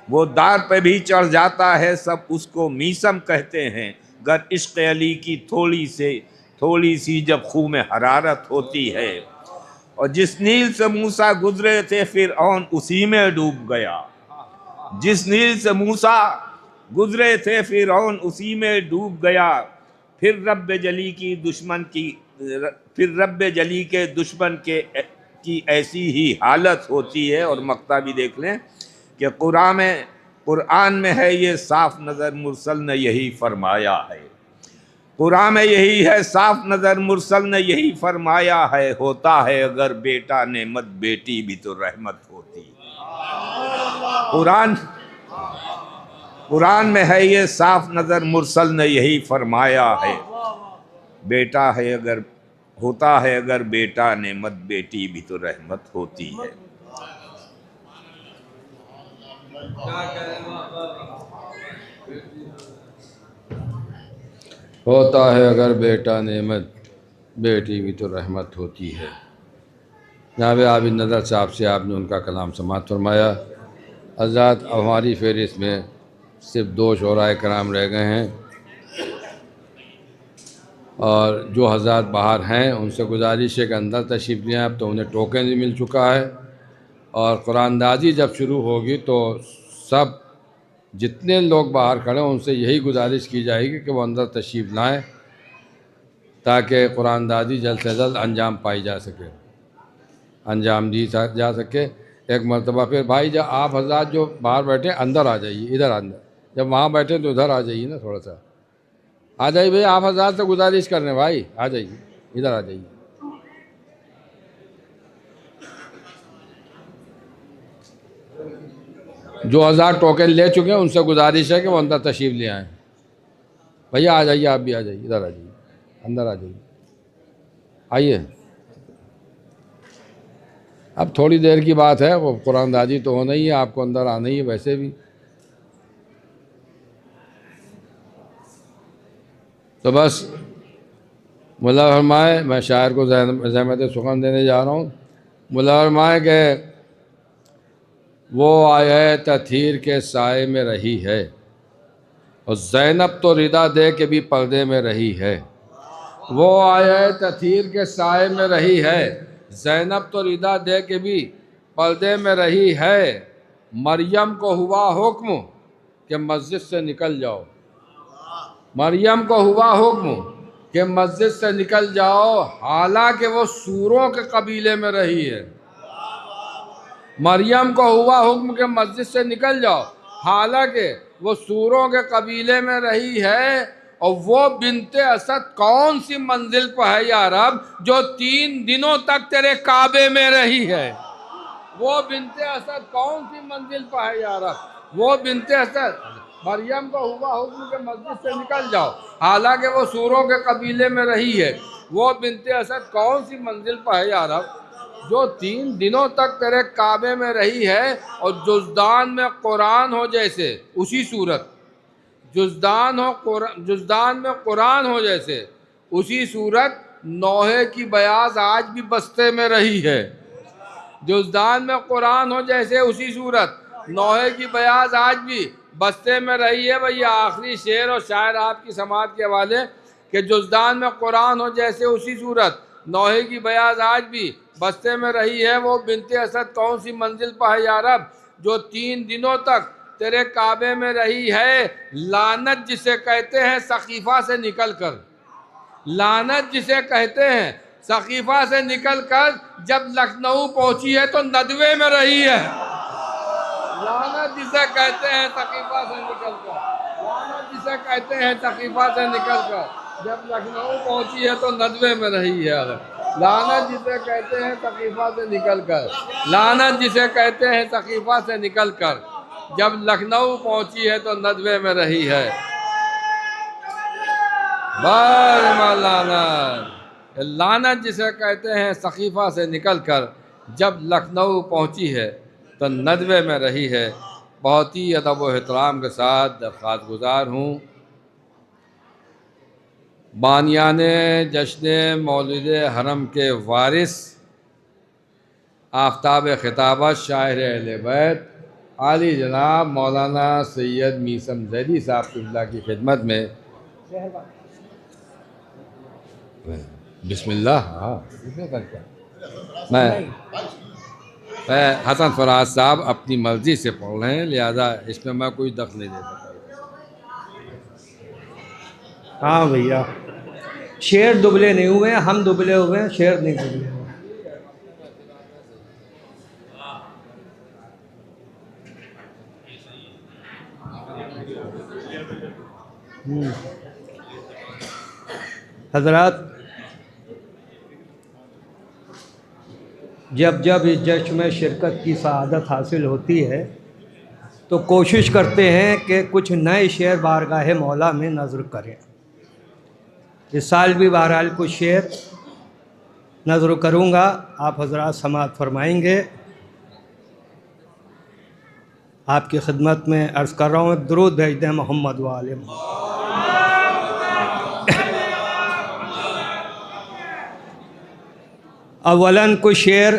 वो दार पे भी चढ़ जाता है, सब उसको मीसम कहते हैं। गर इश्क़ अली की थोड़ी सी जब खूह में हरारत होती है। और जिस नील से मूसा गुजरे थे फिरऔन उसी में डूब गया। जिस नील से मूसा गुजरे थे फिरऔन उसी में डूब गया। फिर रब जली की दुश्मन की, फिर रब जली के दुश्मन के की ऐसी ही हालत होती है। और मक्ता भी देख लें कि कुरान में है ये साफ नज़र मुरसल ने यही फरमाया है। कुरान में यही है साफ नज़र मुरसल ने यही फरमाया है। होता है अगर बेटा नेमत बेटी भी तो रहमत होती है। कुरान में है ये साफ नज़र मुरसल ने यही फरमाया है। बेटा है अगर होता है अगर बेटा नेमत बेटी भी तो रहमत होती है। होता है अगर बेटा नेमत बेटी भी तो रहमत होती है। जनाब आबिद नज़र साहब से आपने उनका कलाम समाअत फरमाया। हज़रात अब हमारी फहरिस्त में सिर्फ 2 शोराए कराम रह गए हैं। और जो हज़रात बाहर हैं उनसे गुजारिश है कि अंदर तशरीफ़ लें। अब तो उन्हें टोकन भी मिल चुका है। और कुरानदाजी जब शुरू होगी तो सब जितने लोग बाहर खड़े हैं उनसे यही गुजारिश की जाएगी कि वो अंदर तशरीफ़ लाएँ ताकि कुरानदाजी जल्द से जल्द अंजाम पाई जा सके, अंजाम दी जा सके। एक मरतबा फिर भाई जब आप हज़रात जो बाहर बैठे अंदर आ जाइए, इधर अंदर, जब वहाँ बैठे तो उधर आ जाइए ना, थोड़ा सा आ जाइए भाई। आप हज़रात से गुजारिश कर रहे हैं भाई, आ जाइए, इधर आ जाइए। जो हज़ार टोकन ले चुके हैं उनसे गुजारिश है कि वो अंदर तशरीफ़ ले आएँ। भैया आ जाइए, आप भी आ जाइए, इधर आ जाइए, अंदर आ जाइए, आइए। अब थोड़ी देर की बात है, वो कुरानदाजी तो होना ही है, आपको अंदर आना ही है वैसे भी। तो बस मुल्ला फरमाए, मैं शायर को ज़हमत सुखन देने जा रहा हूँ। मुल्ला फरमाए कि वो आए तथीर के साए में रही है और ज़ैनब तो रिदा दे के भी पर्दे में रही है। वो आए तथीर के साए में रही है, ज़ैनब तो रिदा दे के भी पर्दे में रही है। मरियम को हुआ हुक्म कि मस्जिद से निकल जाओ। मरियम को हुआ हुक्म कि मस्जिद से निकल जाओ, हालांकि वो सूरों के कबीले में रही है। मरियम को हुआ हुक्म कि मस्जिद से निकल जाओ, हालांकि वो सूरों के कबीले में रही है। और वो बिनते असद कौन सी मंजिल पर है या रब जो 3 दिनों तक तेरे काबे में रही है। वो बिनते असद कौन सी मंजिल पर है या रब, वो बिनते असद। मरियम को हुआ हुक्म के मस्जिद से निकल जाओ, हालांकि वो सूरों के कबीले में रही है। वो बिनते असद कौन सी मंजिल पर है या रब जो 3 दिनों तक तेरे काबे में रही है। और जुज़दान में कुरान हो जैसे उसी सूरत, जुज़दान में कुरान हो जैसे उसी सूरत, नौहे की बयाज आज भी बस्ते में रही है। जुज़दान में कुरान हो जैसे उसी सूरत, नौहे की बयाज आज भी बस्ते में रही है। भैया आखिरी शेर और शायर आपकी समात के हवाले कि जुज़दान में कुरान हो जैसे उसी सूरत, नौहे की बयाज आज भी बस्ते में रही है। वो बिनते असद कौन सी मंजिल पर है या रब जो 3 दिनों तक तेरे काबे में रही है। लानत जिसे कहते हैं सकीफ़ा से निकल कर, लानत जिसे कहते हैं सकीफ़ा से निकल कर जब लखनऊ पहुंची है तो नदवे में रही है। लानत जिसे कहते हैं सकीफ़ा से निकल कर, लानत जिसे कहते हैं सकीफ़ा से निकल कर जब लखनऊ पहुंची है तो नदवे में रही है। लानत जिसे कहते हैं सकीफ़ा से निकल कर, लानत जिसे कहते हैं सकीफ़ा से निकल कर जब लखनऊ पहुंची है तो नदवे में रही है। लानत जिसे कहते हैं सकीफ़ा से निकल कर जब लखनऊ पहुंची है तो नदवे में रही है। बहुत ही अदब व एहतराम के साथ दरख्वास्त गुजार हूँ बानियाने जश्न मौलिद हरम के वारिस आफ्ताब खिताबत शायर अहले बैत आली जनाब मौलाना सैयद मीसम जैदी साहब क़िबला की खिदमत में बिस्मिल्लाह। हाँ, मैं हसन फराज साहब अपनी मर्ज़ी से पढ़ रहे हैं, लिहाजा इसमें मैं कोई दख़ल नहीं दे सकता। हाँ भैया, शेर दुबले नहीं हुए हैं, हम दुबले हुए हैं, शेर नहीं दुबले हुए। हज़रात, जब जब इस जश्न में शिरकत की सआदत हासिल होती है तो कोशिश करते हैं कि कुछ नए शेर बारगाह मौला में नज़र करें। इस साल भी बहरहाल कुछ शेर नज़र करूँगा, आप हज़रात समाअत फरमाएंगे। आपकी खिदमत में अर्ज़ कर रहा हूँ, दुरूद भेज दें मोहम्मद व आले मोहम्मद। अवलन कुछ शेर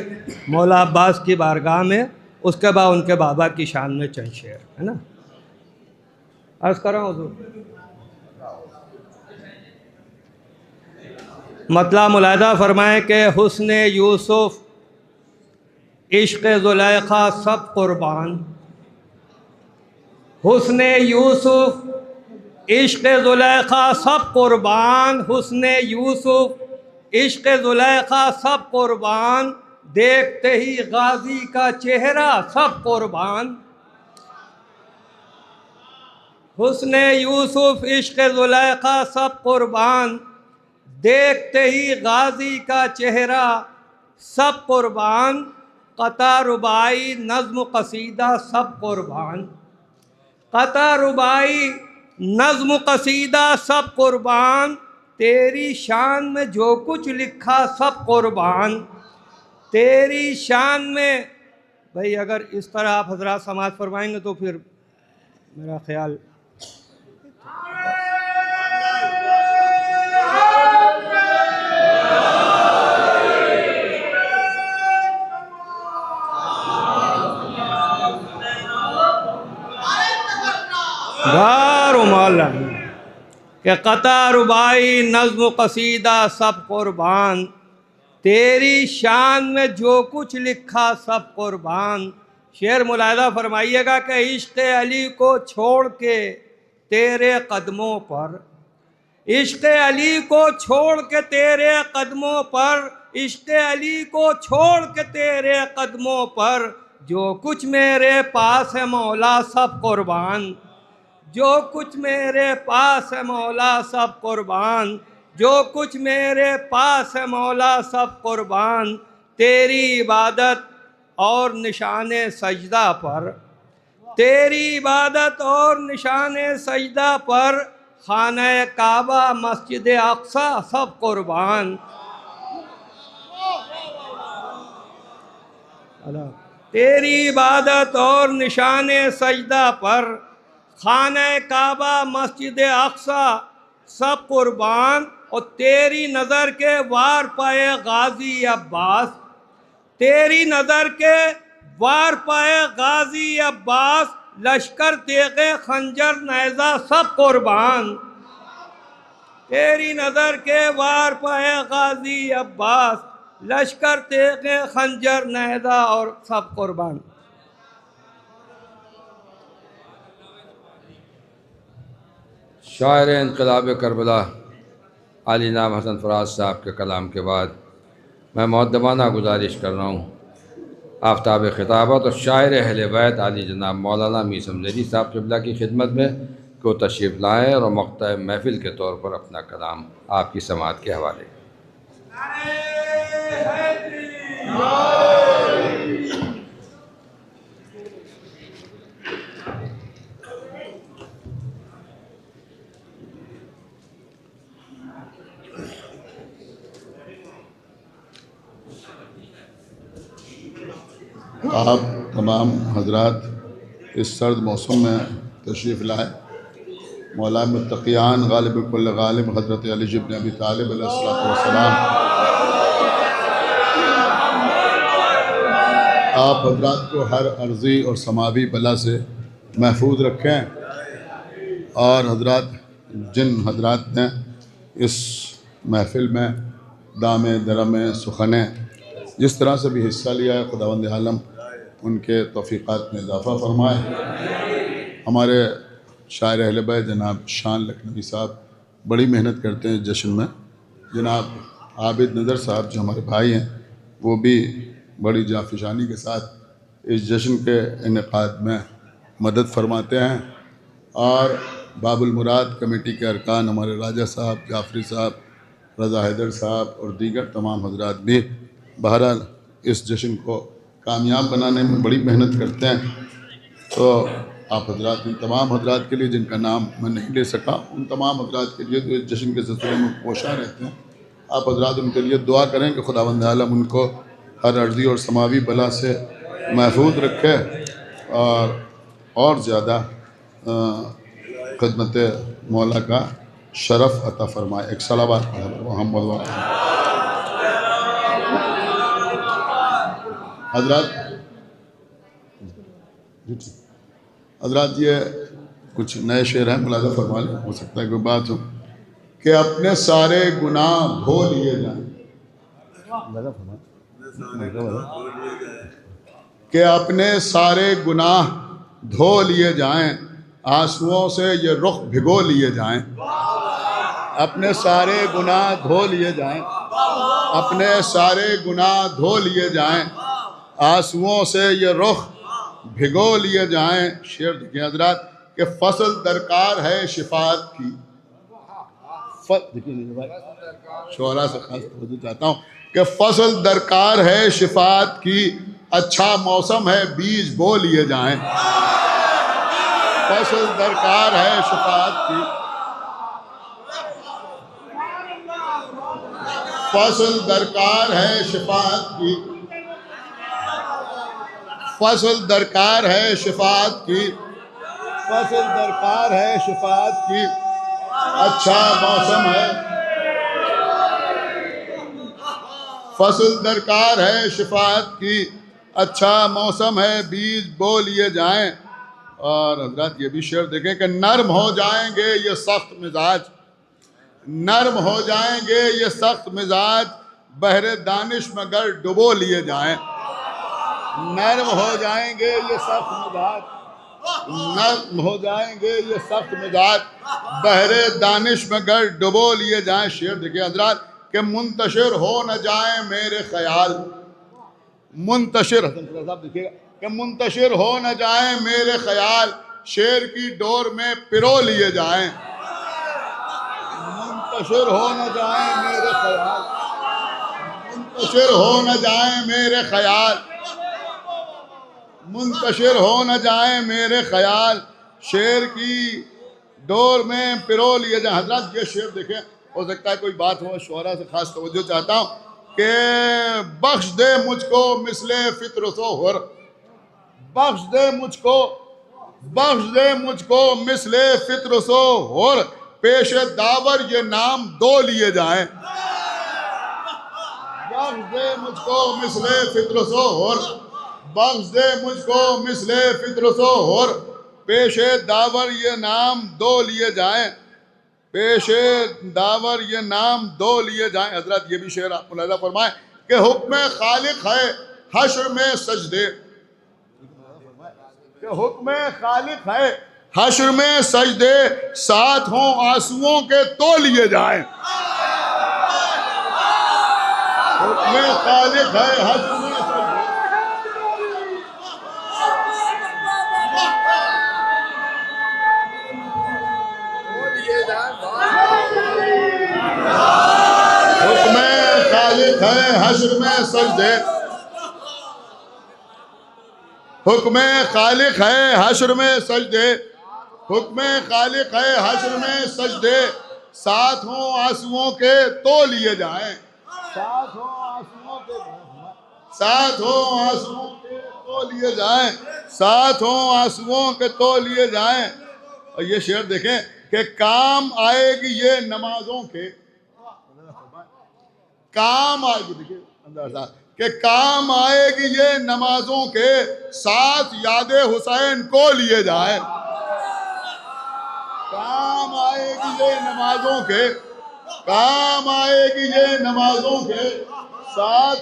मौला अब्बास की बारगाह में, उसके बाद उनके बाबा की शान में चंद शेर, है ना। अर्ज़ कर रहा हूँ, मतलब मुलाहिज़ा फरमाएँ कि हुस्न यूसुफ इश्क़ ज़ुलैखा सब कुर्बान, हुस्न यूसुफ इश्क़ ज़ुलैखा सब कुर्बान, हुस्न यूसुफ इश्क़ ज़ुलैखा सब कुर्बान, देखते ही गाजी का चेहरा सब कुर्बान। हुस्न यूसुफ इश्क़ ज़ुलैखा सब कुर्बान, देखते ही गाजी का चेहरा सब कुर्बान। क़ता रुबाई नज़्म क़सीदा सब कुर्बान, क़ता रुबाई नज़्म क़सीदा सब कुर्बान, तेरी शान में जो कुछ लिखा सब कुर्बान, तेरी शान में। भाई अगर इस तरह आप हज़रात समाअत फरमाएंगे तो फिर मेरा ख्याल के क़ता रुबाई नज़्म क़सीदा सब कुर्बान, तेरी शान में जो कुछ लिखा सब कुर्बान। शेर मुलाहिजा फरमाइएगा कि इश्क़ अली को छोड़ के तेरे कदमों पर, इश्क़ अली को छोड़ के तेरे कदमों पर, इश्क़ अली को छोड़ के तेरे कदमों पर, जो कुछ मेरे पास है मौला सब कुर्बान, जो कुछ मेरे पास है मौला सब कुर्बान, जो कुछ मेरे पास है मौला सब कुर्बान। तेरी इबादत और निशाने सजदा पर, तेरी इबादत और निशाने सजदा पर, खाना काबा मस्जिद अक्सा सब कुर्बान। तेरी इबादत और निशाने सजदा पर, खाना काबा मस्जिद अक्सा सब कुर्बान। और तेरी नज़र के वार पाए गाजी अब्बास, तेरी नज़र के वार पाए गाजी अब्बास, लश्कर तेगे खंजर नेज़ा सब कुर्बान। तेरी नज़र के वार पाए गाजी अब्बास, लश्कर तेगे खंजर नेज़ा और सब कुर्बान। शायर इनकलाब करबला अली नाम हसन फराज साहब के कलाम के बाद मैं मुअद्दबाना गुजारिश कर रहा हूँ आफ्ताब खिताबत और शायर अहले बैत अली जनाब मौलाना मीर समज़री साहब क़िबला की खिदमत में को तशरीफ़ लाएँ और मक़ता महफ़िल के तौर पर अपना कलाम आपकी समाअत के हवाले। आप तमाम हजरात इस सर्द मौसम में तशरीफ़ लाए। मौला मुत्तक़ियान गालिब कुल्ल गालिब हज़रत अली इब्न अबी तालिब अलैहिस्सलाम आप हजरात को हर अर्ज़ी और समावी बला से महफूज रखें। और हजरात जिन हजरात ने इस महफ़िल में दामे दरमे सुखने जिस तरह से भी हिस्सा लिया है, खुदावंद आलम उनके तौफ़ीक़ात में इजाफ़ा फरमाए। हमारे शायर अहले बैत जनाब शान लखनवी साहब बड़ी मेहनत करते हैं इस जश्न में। जनाब आबिद नज़र साहब जो हमारे भाई हैं वो भी बड़ी जाफिशानी के साथ इस जश्न के इनेक़ाद में मदद फरमाते हैं। और बाबुल मुराद कमेटी के अरकान हमारे राजा साहब, जाफरी साहब, रज़ा हैदर साहब और दीगर तमाम हजरात भी बहरहाल इस जश्न को कामयाब बनाने में बड़ी मेहनत करते हैं। तो आप हजरात इन तमाम हजरात के लिए जिनका नाम मैं नहीं ले सका, उन तमाम हजरात के लिए जो इस जश्न के सिलसिले में कोशा रहते हैं, आप हजरात उनके लिए दुआ करें कि खुदावंद आलम उनको हर अर्ज़ी और समावी बला से महफूज रखे और ज़्यादा खिदमत मौला का शरफ़ अता फ़रमाए। एक सलावत हजरात ये कुछ नए शेर हैं, मुलाज़ा फरमा लें, हो सकता है कोई बात हो। कि अपने सारे गुनाह धो लिए जाएं, कि अपने सारे गुनाह धो लिए जाएं, आंसुओं से ये रुख भिगो लिए जाएं। अपने सारे गुनाह धो लिए जाएं, अपने सारे गुनाह धो लिए जाएं, आंसुओं से ये रुख भिगो लिए जाएं। शेर देखिए हजरात कि फसल दरकार है शिफात की, देखिए शोहरा से खास तवज्जो चाहता हूँ कि फसल दरकार है शिफात की, अच्छा मौसम है बीज बो लिए जाएं। फसल दरकार है शिफात की, फसल दरकार है शिफात की, फसल दरकार है शिफात की, फसल दरकार है शिफात की, अच्छा मौसम है, फसल दरकार है शिफात की, अच्छा मौसम है बीज बो लिए जाएं। और हजरत ये भी शेर देखें कि नर्म हो जाएंगे ये सख्त मिजाज, नर्म हो जाएंगे ये सख्त मिजाज, बहरे दानिश में गर डुबो लिए जाएं, नर्म हो जाएंगे ये सख्त मिजाज, नर्म हो जाएंगे ये सख्त मिजाज, बहरे दानिश में गर डुबो लिए जाएं। शेर देखिए हजरात कि मुंतशिर हो न जाए मेरे ख्याल, मुंतशिर साहब देखिएगा कि मुंतशिर हो न जाए मेरे ख्याल, शेर की डोर में पिरो लिए जाएं, मुंतशिर हो न जाए मेरे ख्याल, मुंतशिर हो न जाए मेरे ख्याल, मुंतशिर हो न जाए मेरे ख्याल, शेर की डोर में पिरो लिए जाए। हजरत ये शेर देखें, हो सकता है कोई बात हो, शोहरा से खास तवज्जो चाहता हूँ कि बख्श दे मुझको मिसले फित्र सो हुर, बख्श दे मुझको, बख्श दे मुझको मिसले फित्र सो हुर, पेश दावर ये नाम दो लिए जाएं, बख्श दे मुझको मिसले फित्र सो हुर, बख्श दे मुझको मिसले फित्र सो हुर, पेश दावर ये नाम दो लिए जाएं, पेशे दावर ये नाम दो लिए जाएं। हजरत ये भी शेर आप मुलाहिजा फरमाएं कि हुक्म खालिक है हश्र में सजदे, कि हुक्म खालिक है हश्र में सजदे, साथ हों आंसुओं के तो लिए जाएं, हुक्म खालिक है हश्र में है हश्र में सजदे, हुक्म खालिक है हश्र में सजदे, हुक्म खालिक है हश्र में सजदे, साथ हों आंसुओं के तो लिए जाएं, साथ हों आंसुओं के, साथ हों आंसुओं के तो लिए जाएं, साथ हों आंसुओं के तो लिए जाएं। और ये शेर देखें कि काम आएगी ये नमाजों के, काम आएगी, देखिए अंदर साथ कि काम आएगी ये नमाजों के, साथ यादे हुसैन को लिए जाए, काम आएगी ये नमाजों के, काम आएगी ये नमाजों के, साथ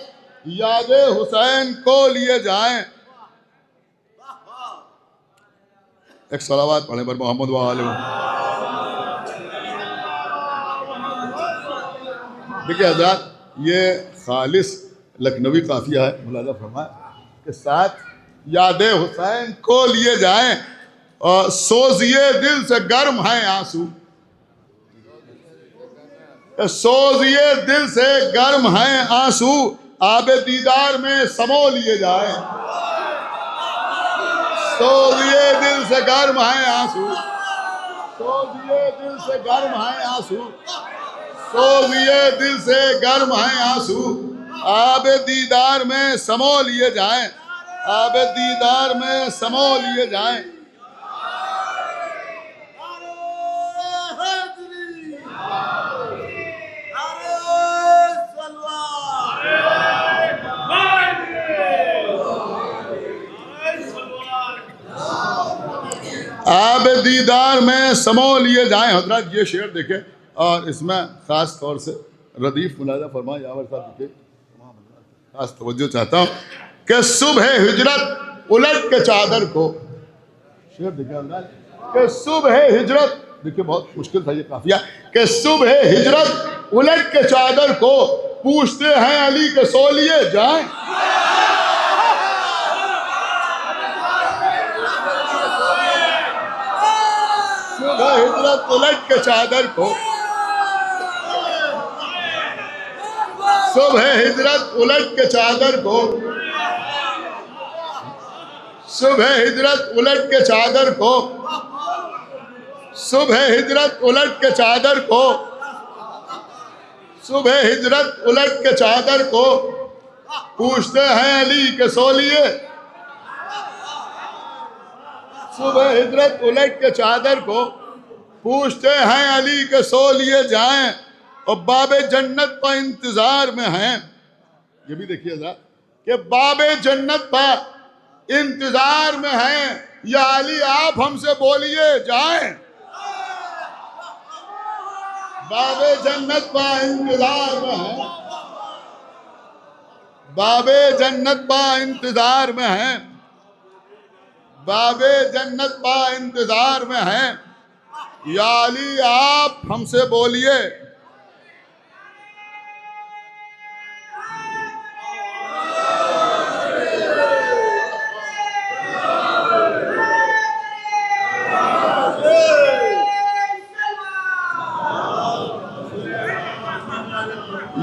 यादे हुसैन को लिए जाएं। एक सलावत पढ़े पर मोहम्मद व आले। देखिए हज़रात ये खालिस लखनवी काफिया है, मुलाजा फरमाए के साथ यादे हुसैन को लिए जाएं, और सोजिए दिल से गर्म हैं आंसू, सोजिए दिल से गर्म हैं आंसू, आबे दीदार में समो लिए जाएं, सोजिए दिल से गर्म हैं आंसू, सोजिए दिल से गर्म हैं आंसू, सोजिए दिल से गर्म हैं आंसू, आबे दीदार में समो लिए जाएं, आबे दीदार में समो लिए जाएं। आबे दीदार में समो लिए जाएं। हजरत ये शेर देखे, और इसमें ख़ास तौर से रदीफ मुलाजा फरमा यावर साहब देखे, खास तवज्जो चाहता हूँ कि सुबह हिजरत उलट के चादर को, शेर देखे कि सुबह हिजरत, देखिए बहुत मुश्किल था ये काफिया, कि सुबह हिजरत उलट के चादर को, पूछते हैं अली के सो लिए जाएं, सुबह हिजरत उलट के चादर को, सुबह हिजरत उलट के चादर को, सुबह हिजरत उलट के चादर को, सुबह हिजरत उलट के चादर को, सुबह हिजरत उलट के चादर को, पूछते हैं अली के सो लिए, सुबह हिजरत उलट के चादर को, पूछते हैं अली के सो लिए जाएं, और बाबे जन्नत पर इंतजार में हैं। ये भी देखिए जरा कि बाबे जन्नत पर इंतजार में हैं, या अली आप हमसे बोलिए जाएं, बाबे जन्नत पर इंतजार में हैं, बाबे जन्नत बा इंतजार में हैं, बाबे जन्नत बा इंतजार में हैं। या अली आप हमसे बोलिए।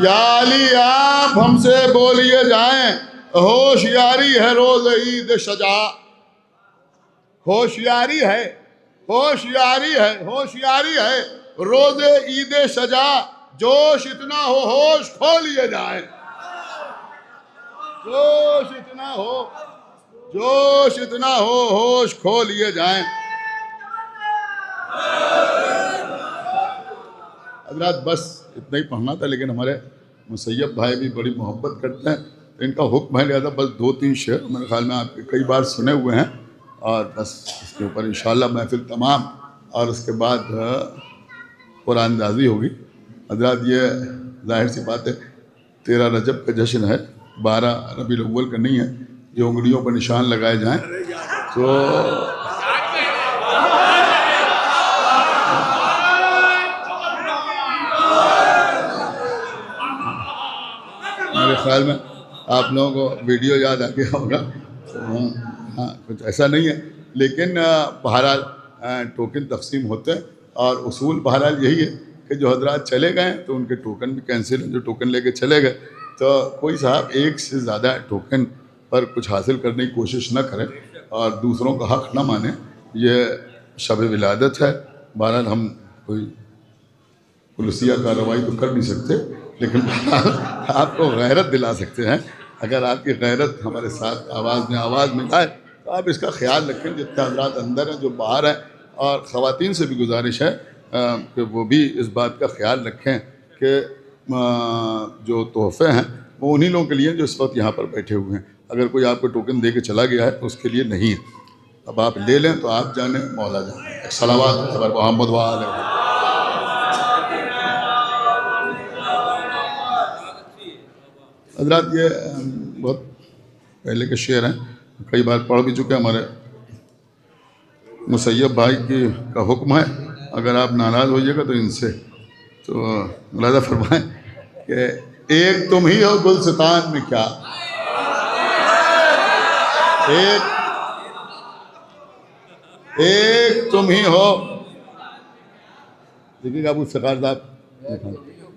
या अली आप हमसे बोलिए जाएं, होशियारी है रोज ईद शजा। होशियारी है, होशियारी है, होशियारी है रोज ईद सजा। जोश इतना हो होश खो लिए जाए, जोश इतना हो, जोश इतना हो होश खो लिए जाएं। हज़रात बस इतना ही पढ़ना था, लेकिन हमारे मुसैयब भाई भी बड़ी मोहब्बत करते हैं, तो इनका हुक्म है लिहाजा बस 2-3 शेर मेरे ख्याल में आपके कई बार सुने हुए हैं, और बस इसके ऊपर इंशाअल्लाह महफिल तमाम, और उसके बाद कुरानंदाज़ी होगी। हज़रात ये जाहिर सी बात है 13 रजब का जश्न है, 12 रबीउल अव्वल का नहीं है, जो उंगलियों पर निशान लगाए जाएँ। तो मेरे ख्याल में आप लोगों को वीडियो याद आ गया होगा, तो हाँ कुछ ऐसा नहीं है, लेकिन बहरहाल टोकन तकसीम होते हैं, और उसूल बहरहाल यही है कि जो हजरात चले गए तो उनके टोकन भी कैंसिल हैं। जो टोकन लेके चले गए तो कोई साहब एक से ज़्यादा टोकन पर कुछ हासिल करने की कोशिश न करें और दूसरों का हक़ न माने। ये शब विलादत है, बहरहाल हम कोई पुलिसिया कार्रवाई तो कर नहीं सकते, लेकिन आपको गैरत दिला सकते हैं। अगर आपकी गैरत हमारे साथ आवाज़ में आए तो आप इसका ख्याल रखें। जितने हज़रात अंदर हैं, जो बाहर हैं, और ख़वातीन से भी गुजारिश है कि वो भी इस बात का ख्याल रखें कि जो तोहफ़े हैं वो उन्हीं लोगों के लिए जो इस वक्त यहाँ पर बैठे हुए हैं। अगर कोई आपको टोकन दे के चला गया है तो उसके लिए नहीं है। अब आप ले लें तो आप जाने, मौला जाने। सलावत मोहम्मद वाले। हज़रात ये बहुत पहले के शेर हैं, कई बार पढ़ भी चुके हैं। हमारे मुसैयब भाई का हुक्म है, अगर आप नाराज़ होइएगा तो इनसे तो मुलाज़ा फरमाएं कि एक तुम ही हो गुलस्तान में क्या, एक तुम ही हो। देखिएगा अबू इफ्तिखार साहब,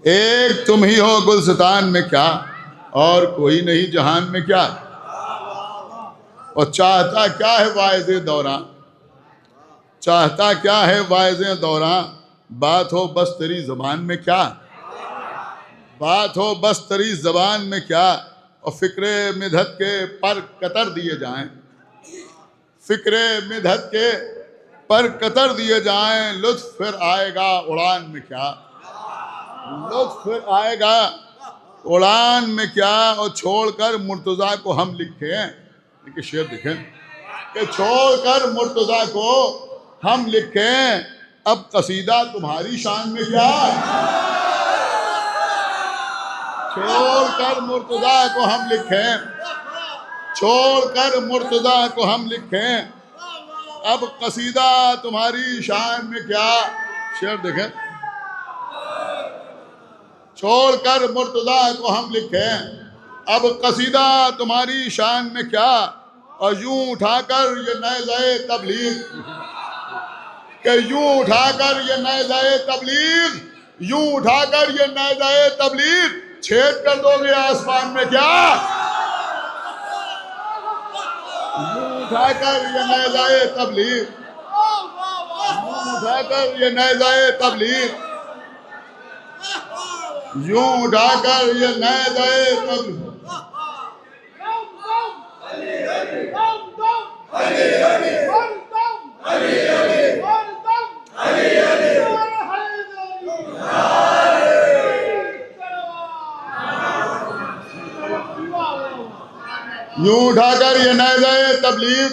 एक तुम ही हो गुलस्तान में क्या, और कोई नहीं जहान में क्या। और चाहता क्या है वाइज़े दौरां, चाहता क्या है वाइज़े दौरां, बात हो बस तेरी ज़बान में क्या, बात हो बस तेरी ज़बान में क्या। और फ़िक्रे मिधत के पर कतर दिए जाएं, फ़िक्रे मिधत के पर कतर दिए जाएं, लुत्फ़ फिर आएगा उड़ान में क्या, लुत्फ़ फिर आएगा उड़ान में क्या। और छोड़कर मुर्तज़ा को हम लिखें, इनके शेर देखें कि छोड़कर मुर्तज़ा को हम लिखें, अब कसीदा तुम्हारी शान में क्या। छोड़कर मुर्तज़ा को हम लिखें, छोड़कर मुर्तज़ा को हम लिखें, अब कसीदा तुम्हारी शान में क्या। शेर देखें, छोड़कर मुर्तज़ा को हम लिखें, अब कसीदा तुम्हारी शान में क्या। और यूं उठाकर ये नेज़े तबलीग, कि यूं उठाकर ये नेज़े तबलीग, यूं उठाकर ये नेज़े तबलीग, छेद कर दोगे आसमान में क्या। यूं उठाकर ये नेज़े तबलीग, यूं उठाकर ये नेज़े तबलीग, यूं उठाकर ये नेज़े तबलीग। यूं उठाकर ये नेज़े तबलीग,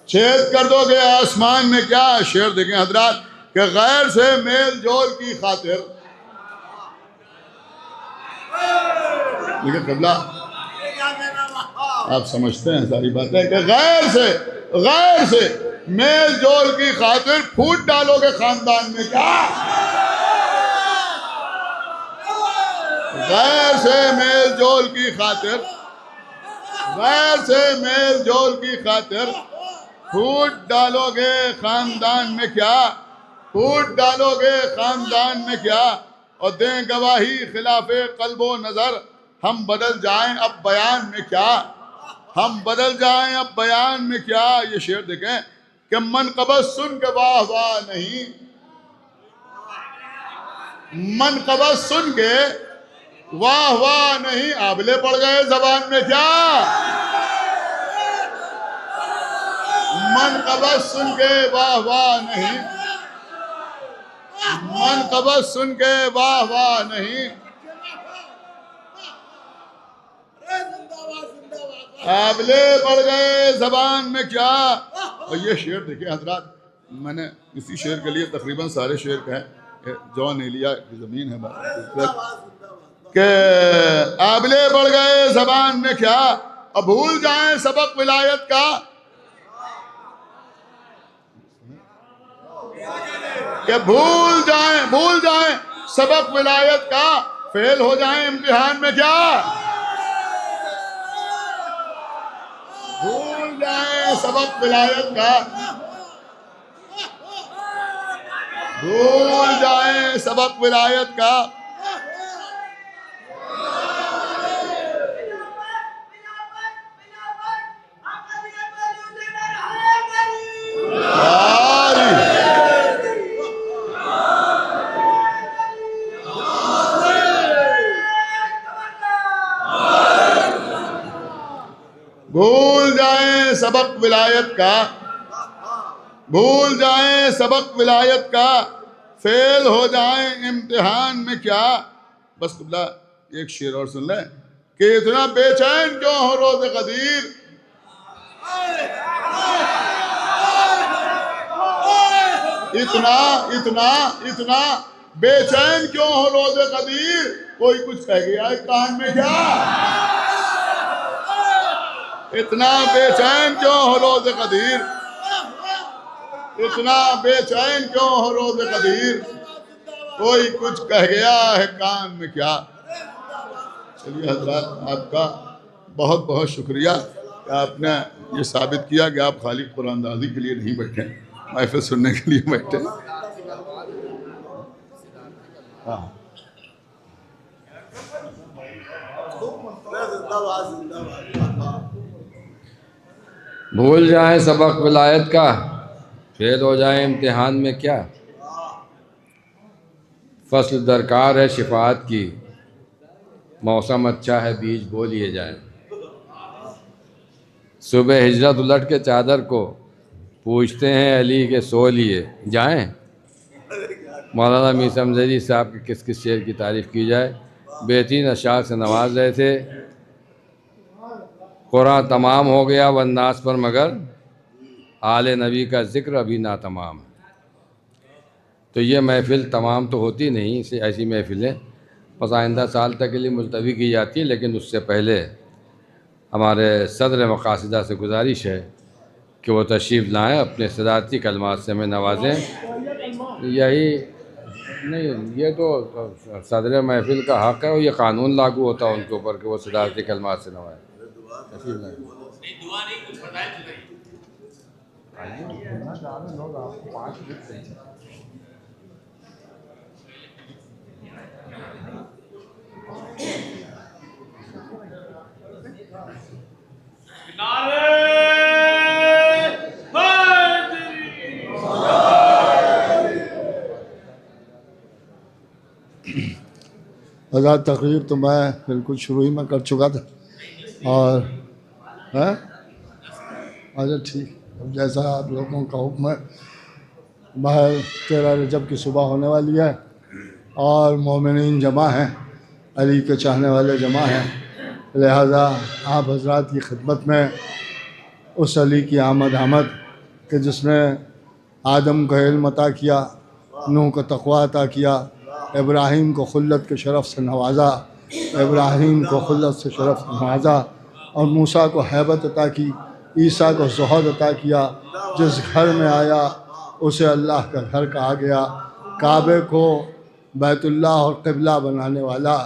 छेद कर दोगे आसमान में क्या। शेर देखें हजरात कि गैर से मेल जोल की खातिर, लेकिन कबला आप समझते हैं सारी बातें कि गैर से मेल जोल की खातिर फूट डालोगे खानदान में क्या? गैर से मेल जोल की खातिर फूट डालोगे खानदान में क्या? और दें गवाही खिलाफे कल्बो नजर, हम बदल जाएं अब बयान में क्या? ये शेर देखें कि मन कबज सुन के वाह वाह नहीं, मन कबज सुन के वाह वाह नहीं, आबले पड़ गए जबान में क्या? मन कबज सुन के वाह वाह नहीं, मन कबज सुन के वाह वाह नहीं, आबले पड़ गए जबान में क्या? और ये शेर देखिए हजरात, मैंने इसी शेर के लिए तकरीबन सारे शेर कहे, जॉन एलिया की ज़मीन है कि आबले बढ़ गए जबान में क्या? अब भूल जाएं सबक विलायत का, कि भूल जाएं सबक विलायत का, फेल हो जाएं इम्तिहान में क्या? भूल जाएं सबक विलायत का, भूल जाएं सबक विलायत का। भूल जाएं सबक विलायत का, भूल जाएं सबक विलायत का, फेल हो जाएं इम्तिहान में क्या? बस कुबला एक शेर और सुन लें कि इतना बेचैन क्यों हो रोज़े क़दीर, इतना बेचैन क्यों हो रोज़े क़दीर, कोई कुछ कह गया है कान में क्या? इतना बेचैन क्यों हो रोज़े क़दीर, इतना बेचैन क्यों हो रोज़े क़दीर, कोई कुछ कह गया है कान में क्या? चलिए हज़रात, आपका बहुत बहुत शुक्रिया कि आपने ये साबित किया कि आप खाली कुरानदाजी के लिए नहीं बैठे, महफ़िल सुनने के लिए बैठे। हाँ, भूल जाएं सबक विलायत का, फेल हो जाएं इम्तिहान में क्या? फसल दरकार है शिफात की, मौसम अच्छा है बीज बो लिए जाएं। सुबह हिजरत उलट के चादर को पूछते हैं अली के सो लिए जाएं। मौलाना मीर हमज़ा साहब के किस किस शेर की तारीफ़ की जाए, बेहतरीन अशार से नवाज रहे थे। कुरान तमाम हो गया वन्नास पर, मगर आले नबी का ज़िक्र अभी ना तमाम है। तो ये महफ़िल तमाम तो होती नहीं, इसे ऐसी महफ़िलें बस आइंदा साल तक के लिए मुलतवी की जाती है, लेकिन उससे पहले हमारे सदर मक़ासिदा से गुजारिश है कि वो तशरीफ़ लाएँ, अपने सदारती कलमात से हमें नवाजें। यही नहीं, ये तो सदर महफ़िल का हक़ है और ये कानून लागू होता है उनके ऊपर कि वो सदारती कलमात से नवाजें। आज़ाद तकरीर तो मैं बिल्कुल शुरू ही में कर चुका था और है अच्छा ठीक, अब जैसा आप लोगों का हुक्म है, बाहर 13 रजब की सुबह होने वाली है और मोमिनीन जमा हैं, अली के चाहने वाले जमा हैं, लिहाजा आप हजरात की खिदमत में उस अली की आमद कि जिसने आदम को इल्म अता किया, नूह को तक़वा अता किया, इब्राहीम को खुल्लत के शरफ़ से नवाजा, इब्राहीम को खुल्लत से शरफ़ से नवाजा और मूसा को हैबत अता की, ईसा को ज़ुहद अता किया। जिस घर में आया उसे अल्लाह का घर कहा गया। काबे को बैतुल्लाह और क़िबला बनाने वाला,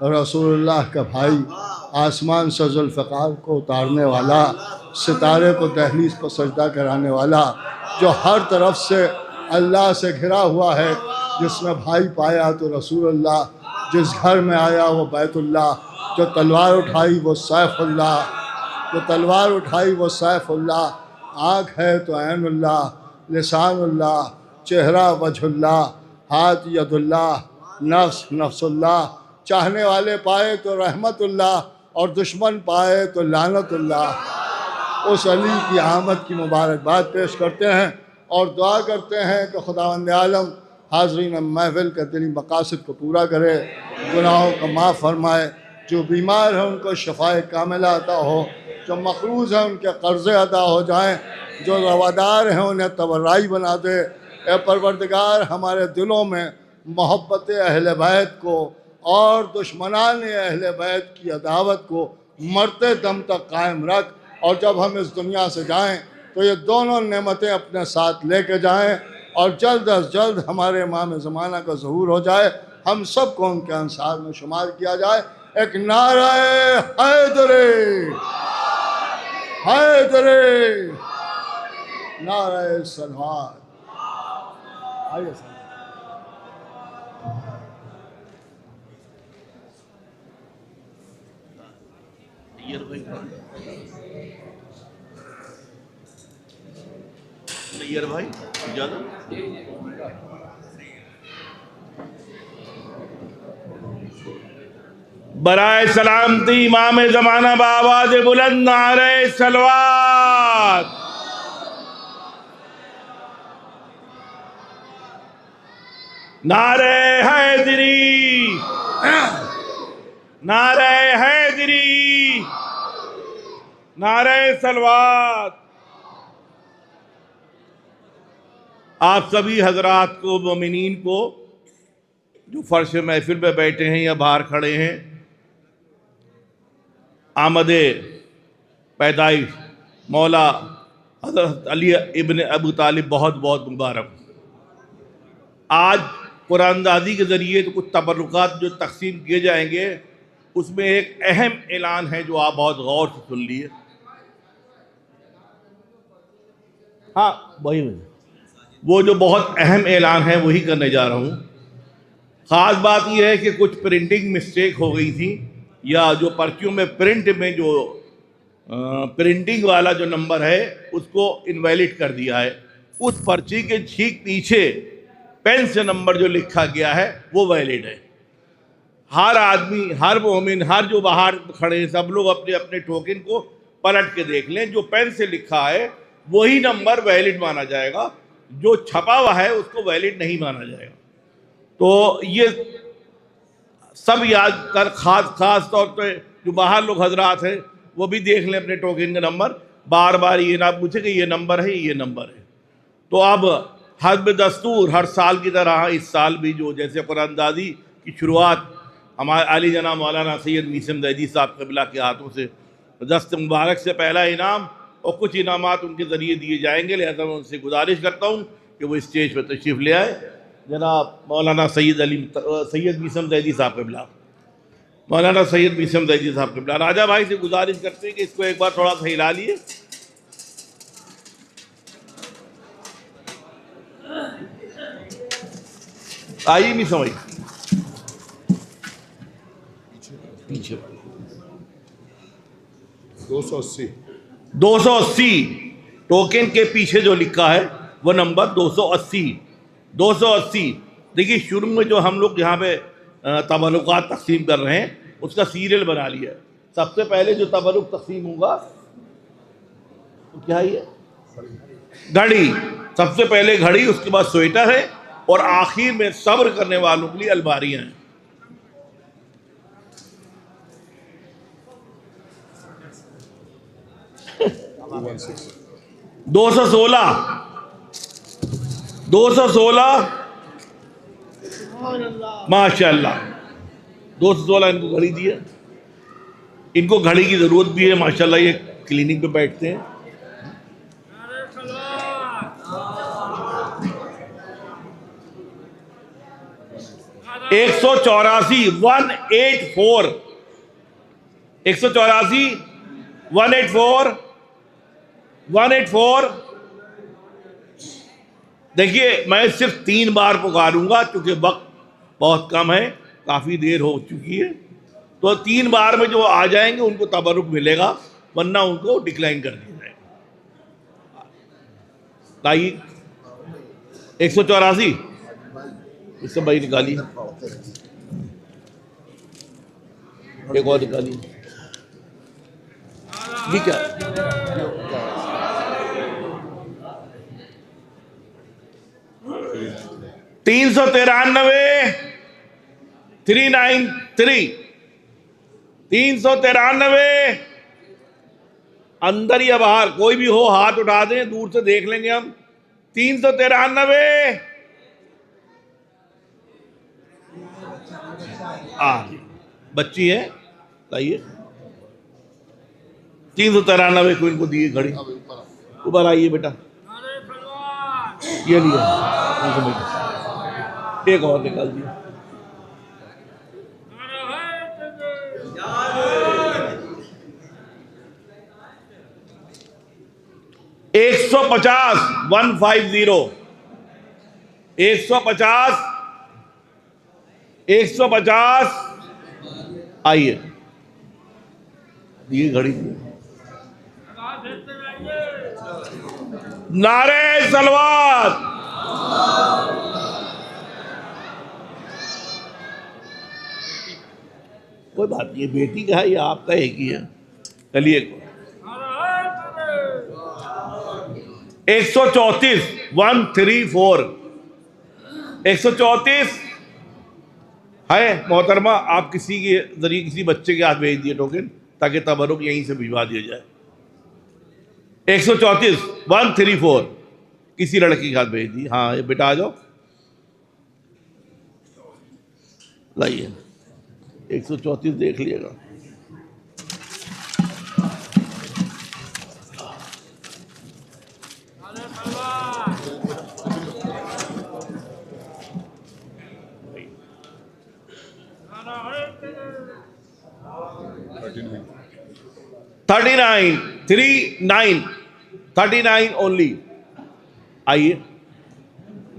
रसूलुल्लाह का भाई, आसमान से ज़ुल्फ़िकार को उतारने वाला, सितारे को दहलीज पर सजदा कराने वाला, जो हर तरफ से अल्लाह से घिरा हुआ है। जिसमें भाई पाया तो रसूलुल्लाह, जिस घर में आया वो बैतुल्लाह, जो तलवार उठाई वो सैफुल्लाह, जो तलवार उठाई वो सैफुल्लाह। आँख है तो ऐनुल्लाह, लिसानुल्लाह, चेहरा वजहुल्लाह, हाथ यदुल्लाह, नफ्स नफ्सुल्लाह। चाहने वाले पाए तो रहमतुल्लाह और दुश्मन पाए तो लानतुल्लाह। उस अली की आमद की मुबारकबाद पेश करते हैं और दुआ करते हैं कि खुदावंद आलम हाज़रीन महफ़िल के दिली मकासद को पूरा करे, गुनाहों को माफ़ फरमाए। जो बीमार हैं उनको शफ़ाए कामिला अता हो, जो मक़रूज़ हैं उनके कर्ज़े अदा हो जाएं, जो रवादार हैं उन्हें तबर्राई बना दे। ए परवरदिगार, हमारे दिलों में मोहब्बत अहले बैत को और दुश्मनान अहले बैत की अदावत को मरते दम तक कायम रख, और जब हम इस दुनिया से जाएं तो ये दोनों नेमतें अपने साथ लेके जाएं और जल्द अज जल्द हमारे इमाम ज़माना का ज़हूर हो जाए, हम सब को उनके अंसार में शुमार किया जाए। एक नाराए हैदरे, हैदरे, नाराए सलवात। आइए सर। नैयर भाई इजाजत। बराए सलामती इमाम ज़माना बावाज़ बुलंद नारे सलवात। नारे हैदरी, नारे हैदरी, नारे सलवात। आप सभी हजरात को, मोमिनीन को, जो फर्श महफिल में बैठे हैं या बाहर खड़े हैं, आमदे पैदाइश मौला हज़रत अली इब्न अबू तालिब बहुत बहुत मुबारक। आज कुरानंदाज़ी के ज़रिए तो कुछ तबरुकात जो तकसीम किए जाएंगे, उसमें एक अहम ऐलान है जो आप बहुत गौर से सुन लिए। हाँ, वही वो जो बहुत अहम ऐलान है वही करने जा रहा हूँ। ख़ास बात यह है कि कुछ प्रिंटिंग मिस्टेक हो गई थी, या जो पर्चियों में प्रिंट में जो प्रिंटिंग वाला जो नंबर है उसको इनवैलिड कर दिया है। उस पर्ची के ठीक पीछे पेन से नंबर जो लिखा गया है वो वैलिड है। हर आदमी, हर मोमिन, हर जो बाहर खड़े हैं, सब लोग अपने अपने टोकन को पलट के देख लें। जो पेन से लिखा है वही नंबर वैलिड माना जाएगा, जो छपा हुआ है उसको वैलिड नहीं माना जाएगा। तो ये सब याद कर, खास तौर पे जो बाहर लोग हजरात हैं वो भी देख लें अपने टोकन का नंबर, बार बार ये ना पूछे कि ये नंबर है, ये नंबर है। तो अब हस्ब दस्तूर हर साल की तरह इस साल भी जो जैसे कुरानंदाज़ी की शुरुआत हमारे आली जना मौलाना सैयद मीसम ज़ैदी साहब क़िबला के हाथों से दस्त मुबारक से पहला इनाम और कुछ इनामात उनके ज़रिए दिए जाएंगे, लिहाजा मैं उनसे गुजारिश करता हूँ कि वो स्टेज पर तशरीफ़ ले आए। जनाब मौलाना सैयद मीसम ज़ैदी साहब क़िबला, मौलाना सैयद मीसम ज़ैदी साहब क़िबला। राजा भाई से गुजारिश करते हैं कि इसको एक बार थोड़ा सा हिला लिए। आइए नहीं समझ पीछे 280 टोकन के पीछे जो लिखा है वो नंबर 280। देखिए शुरू में जो हम लोग यहाँ पे तबरुकात तकसीम कर रहे हैं उसका सीरियल बना लिया है। सबसे पहले जो तबरुक तकसीम होगा तो क्या है, घड़ी। सबसे पहले घड़ी, उसके बाद स्वेटर है और आखिर में सब्र करने वालों के लिए अलमारियां हैं। दो सौ सोलह माशाअल्लाह 216 इनको घड़ी दी है। इनको घड़ी की ज़रूरत भी है माशाल्लाह, ये क्लिनिक पे बैठते हैं। एक सौ चौरासी 184 184 देखिए, मैं सिर्फ 3 बार पुकारूंगा क्योंकि वक्त बहुत कम है, काफ़ी देर हो चुकी है। तो 3 बार में जो आ जाएंगे उनको तबरुक मिलेगा, वरना उनको डिक्लाइन कर दिया जाएगा। लाइए 184 इससे भाई निकाली, एक और निकाली, ठीक है। तीन 393 393 अंदर या बाहर कोई भी हो हाथ उठा दें, दूर से देख लेंगे हम। 393 बच्ची है, लाइए 393 को इनको दिए घड़ी। ऊपर आइए बेटा, ये लिया, एक और निकाल दिया। एक 150 150 आइए, ये घड़ी नारे सलवात। कोई बात नहीं, बेटी का है या आपका एक ही है। चलिए 134 134 134 है मोहतरमा, आप किसी के जरिए किसी बच्चे के हाथ भेज दिए टोकन, ताकि तबरुक यहीं से भिजवा दिया जाए। 134 134 किसी लड़की के हाथ भेज दी। हाँ ये बेटा आ जाओ, लाइए 134 देख लिएगा। Thirty nine only. आइए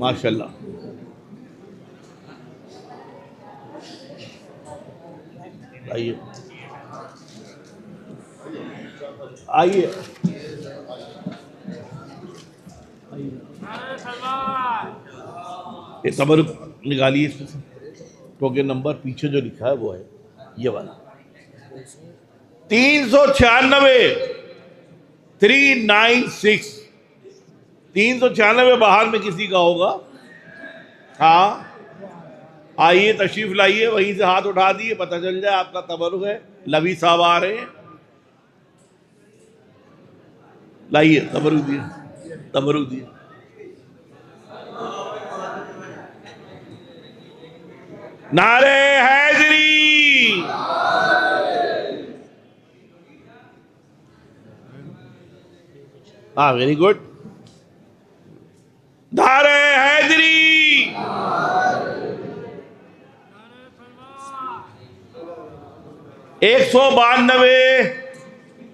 माशाल्लाह, आइए आइए ये तबरुक निकालिए इसमें से। टोकन नंबर पीछे जो लिखा है वो है ये वाला 396 396 396 बाहर में किसी का होगा। हाँ आइए तशरीफ लाइए, वहीं से हाथ उठा दिए, पता चल जाए आपका तबरुक है। लवी साहब आ रहे हैं, लाइए तबरुक दिए, तबरुक दिए। नारे हैदरी, हाँ वेरी गुड। नारे हैदरी, 192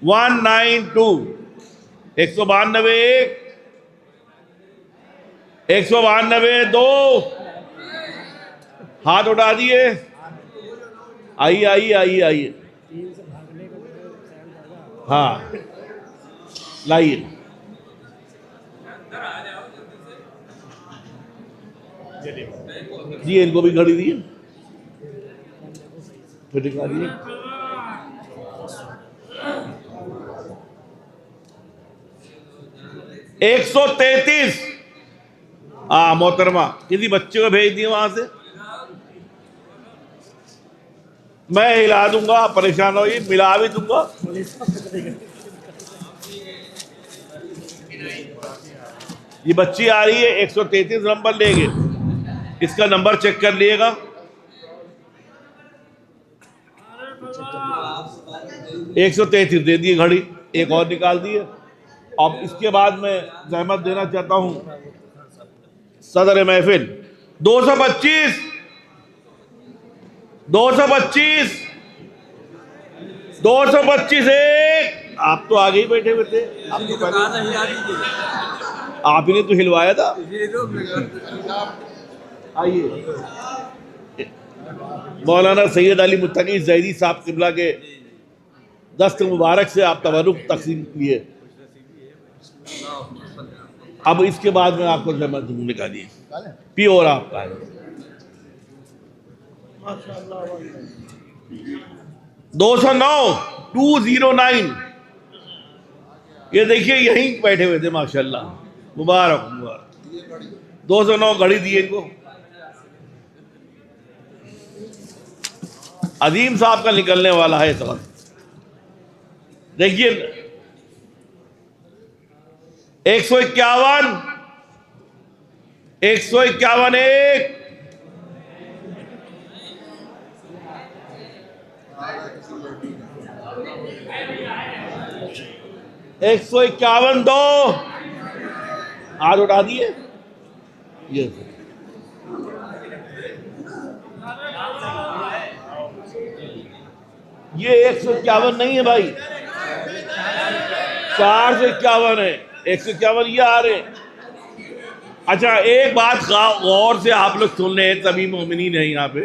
192 192 192 दो हाथ उठा दिए। आइए आइए आइए आइए, हाँ लाइए। जी इनको भी घड़ी दिए, फिर दिखाइए। एक 133 मोहतरमा किसी बच्चे को भेज दिए वहां से, मैं हिला दूंगा, आप परेशान हो, ये मिला भी दूंगा। ये बच्ची आ रही है 133 नंबर लेंगे, इसका नंबर चेक कर लिएगा। 133 दे दिए घड़ी, एक और निकाल दिए। अब इसके बाद मैं जहमत देना चाहता हूं सदर महफिल 225 एक। आप तो आगे ही बैठे हुए थे, आप तो आप ही ने तो हिलवाया था। आइए, मौलाना सैयद अली मुत्तकी ज़ैदी साहब किबला के दस्त मुबारक से आप तबरुक तकसीम किए। अब इसके बाद में आपको जहमत निकालिए, प्योर आपका है। 209 ये देखिए यहीं बैठे हुए थे, माशाल्लाह, मुबारक मुबारक। 209 घड़ी दिए इनको। अजीम साहब का निकलने वाला है सवाल, देखिए 151 एक 151 दो, हाथ उठा दिए। ये 151 नहीं है भाई, 451 है। 151 ये आ रहे। अच्छा, एक बात गौर से आप लोग सुन रहे हैं, तभी मोमिनीन है यहाँ पे,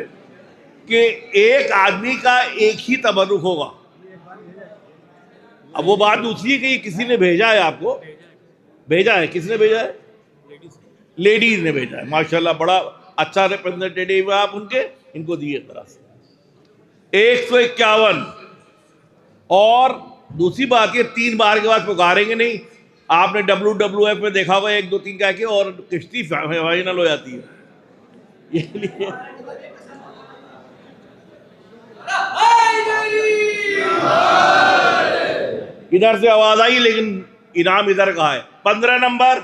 कि एक आदमी का एक ही तबरुक होगा। अब वो बात दूसरी है कि किसी ने भेजा है, आपको भेजा है, किसने भेजा है? लेडीज ने भेजा है। माशाल्लाह, बड़ा अच्छा रिप्रेजेंटेटिव है आप उनके, इनको दिए तरह से 151। और दूसरी बात ये 3 बार के बाद पुकारेंगे नहीं। आपने WWF में देखा होगा 1 2 3 कह के और किश्ती फाइनल हो जाती है। ये लिए इधर से आवाज आई, लेकिन इनाम इधर का है। 15 नंबर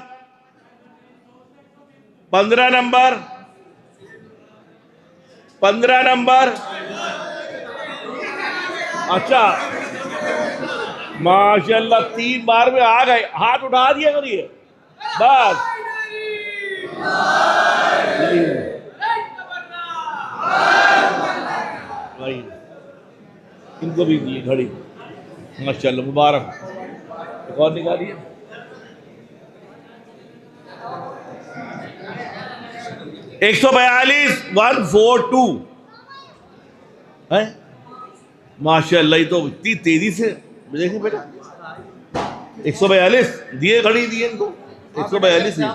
15 नंबर 15 नंबर। अच्छा, माशाल्लाह, 3 बार में आ गए। हाथ उठा दिया करिए बस। भाई इनको भी दी घड़ी, माशाल्लाह, मुबारक। एक और निकालिए। एक 142 है। माशाल्लाह, ये तो इतनी तेजी से देखिए बेटा। 142 दिए, घड़ी दिए इनको। 142 नहीं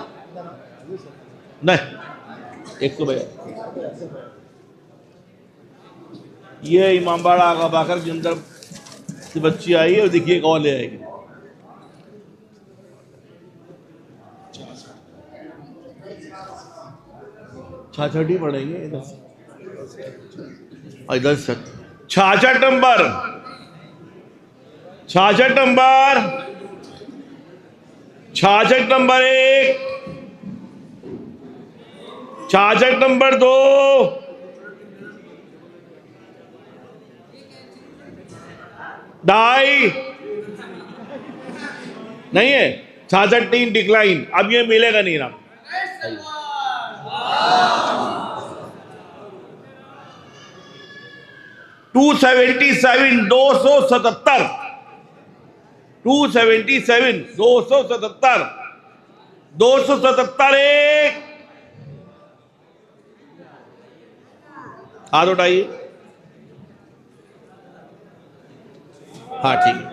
142। ये इमामबाड़ा आगा बाकर के अंदर से बच्ची आई है, और देखिए कौन ले आएगी। छाछठी पढ़ेंगे इधर से, इधर से 66 नंबर 66 नंबर 66 नंबर 1 66 नंबर 2 2.5 नहीं है। 66 3 डिक्लाइन। अब ये मिलेगा नहीं ना। 277 277 277 277 277 एक। हाथ उठाइए। हाँ ठीक है।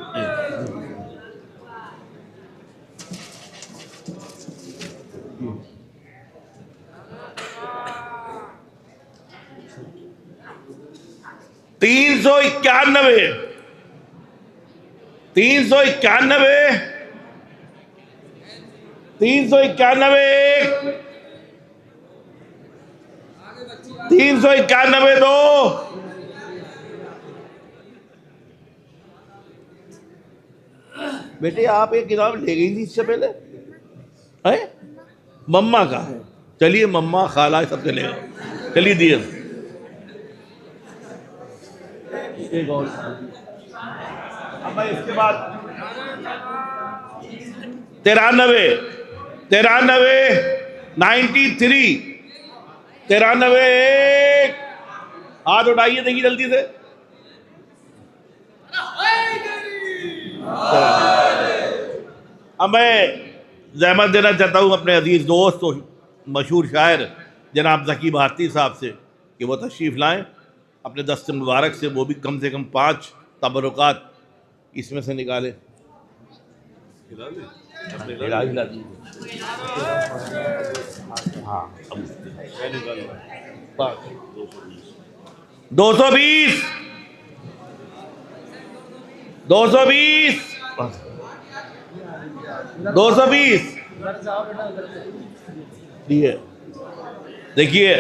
तीन सौ इक्यानवे 391 391 दो। बेटे आप एक किताब ले गई थी इससे पहले, है मम्मा का है। चलिए मम्मा खाला सब चलेगा। चलिए दिए एक और अब मैं इसके बाद 93 93 हाथ उठाइए, देखिए जल्दी से। अब मैं ज़हमत देना चाहता हूँ अपने अजीज़ दोस्त और मशहूर शायर जनाब ज़की भारती साहब से कि वो तशरीफ़ लाएं अपने दस्त मुबारक से, वो भी कम से कम 5 तबरुकात इसमें से निकालें। हाँ 220 देखिए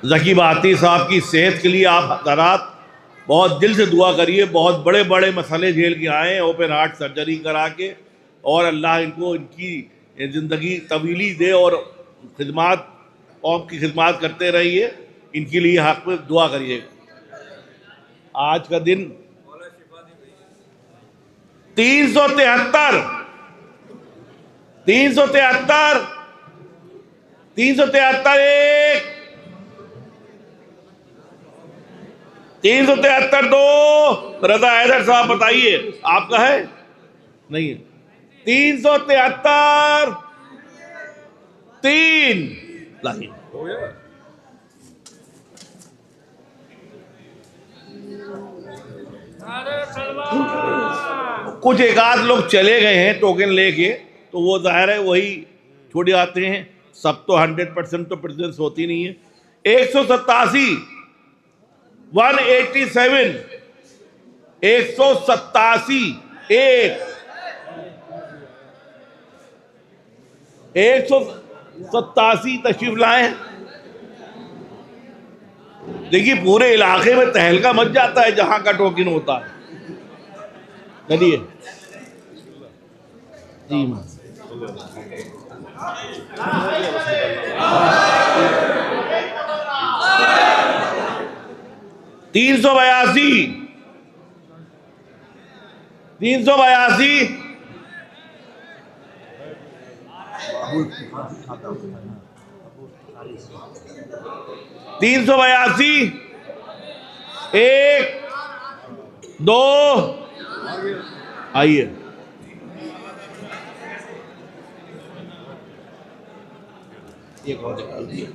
ज़की भारती साहब की सेहत के लिए आप हज़रात बहुत दिल से दुआ करिए। बहुत बड़े बड़े मसले झेल के आए हैं, ओपन हार्ट सर्जरी करा के, और अल्लाह इनको इनकी ज़िंदगी तवीली दे और खिदमात कौम की खिदमत करते रहिए। इनके लिए हक़ में दुआ करिएगा। आज का दिन 373 373 2 रजा हैदर साहब बताइए, आपका है नहीं है? 373 3 लाइए। कुछ एक आध लोग चले गए हैं टोकन लेके, तो वो जाहिर है वही छोड़ आते हैं। सब तो 100% तो प्रेजेंस होती नहीं है। 187 187 187 तशरीफ लाए। देखिए पूरे इलाके में तहलका मच जाता है जहां का टोकन होता है। चलिए जी 382 1 2 आइए। एक और निकाल दिए।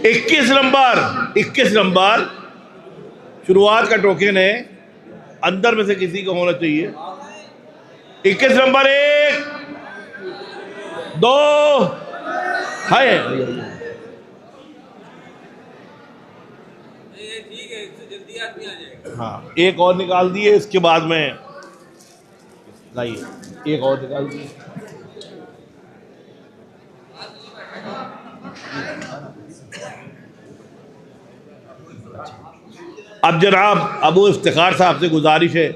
21 नंबर शुरुआत का टोकन है, अंदर में से किसी को होना चाहिए। 21 नंबर 1 2 है। हाँ एक और निकाल दिए, इसके बाद में लाइए एक और निकाल दिए। अब जनाब अबू इफ्तिखार साहब से गुजारिश है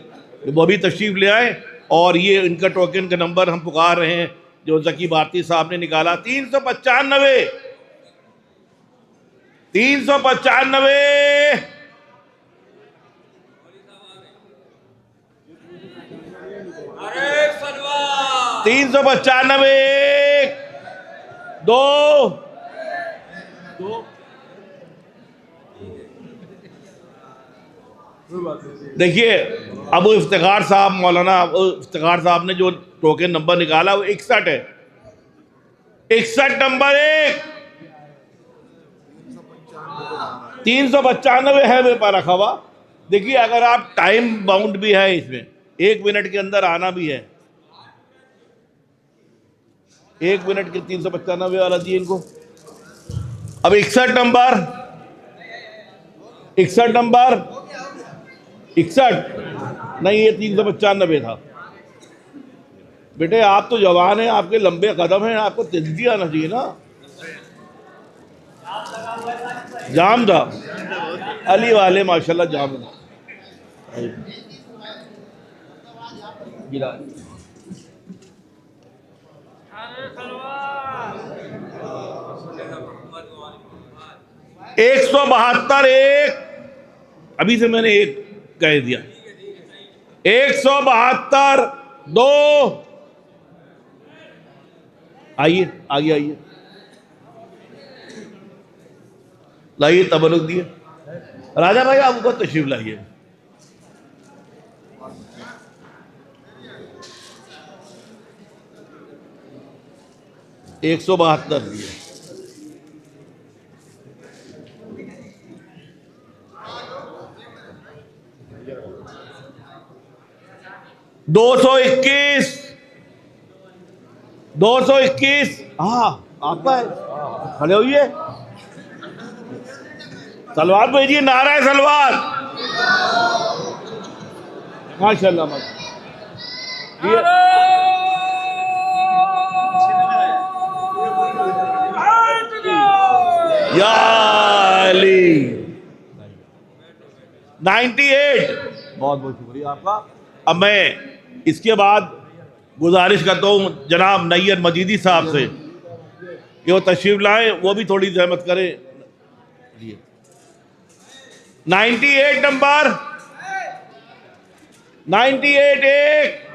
कि वो भी तशरीफ़ ले आए, और ये इनका टोकन का नंबर हम पुकार रहे हैं जो ज़की भारती साहब ने निकाला। 395 395 2 देखिए अबू इफ्तिखार साहब, मौलाना अबू इफ्तिखार साहब ने जो टोकन नंबर निकाला वो 61 है। 61 नंबर 1 395 है मेरे पास रखा हुआ। देखिए अगर आप टाइम बाउंड भी है इसमें, 1 मिनट के अंदर आना भी है। 1 मिनट के 395 वाला दिए इनको। अब 61 नंबर 61 नहीं, ये 395 था। बेटे आप तो जवान हैं, आपके लंबे कदम हैं, आपको तेजी आना चाहिए ना। जाम था अली वाले माशाल्लाह जाम था। 172 एक, अभी से मैंने एक कह दिया, 172 दो, आइए आगे आइए, लाइए तबरुक दिए। राजा भाई आप ऊपर तशरीफ लाइए। एक 172 दिए। दो सौ 221। हाँ आपका है, खड़े होइए। सलवार भेजिए, नारा है सलवार। माशाल्लाह माशाल्लाह। या अली 98। बहुत बहुत शुक्रिया आपका। अब मैं इसके बाद गुजारिश करता हूँ जनाब नैयर मजीदी साहब से कि वो तशरीफ लाएं, वो भी थोड़ी जहमत करें। 98 नंबर, 98 एक,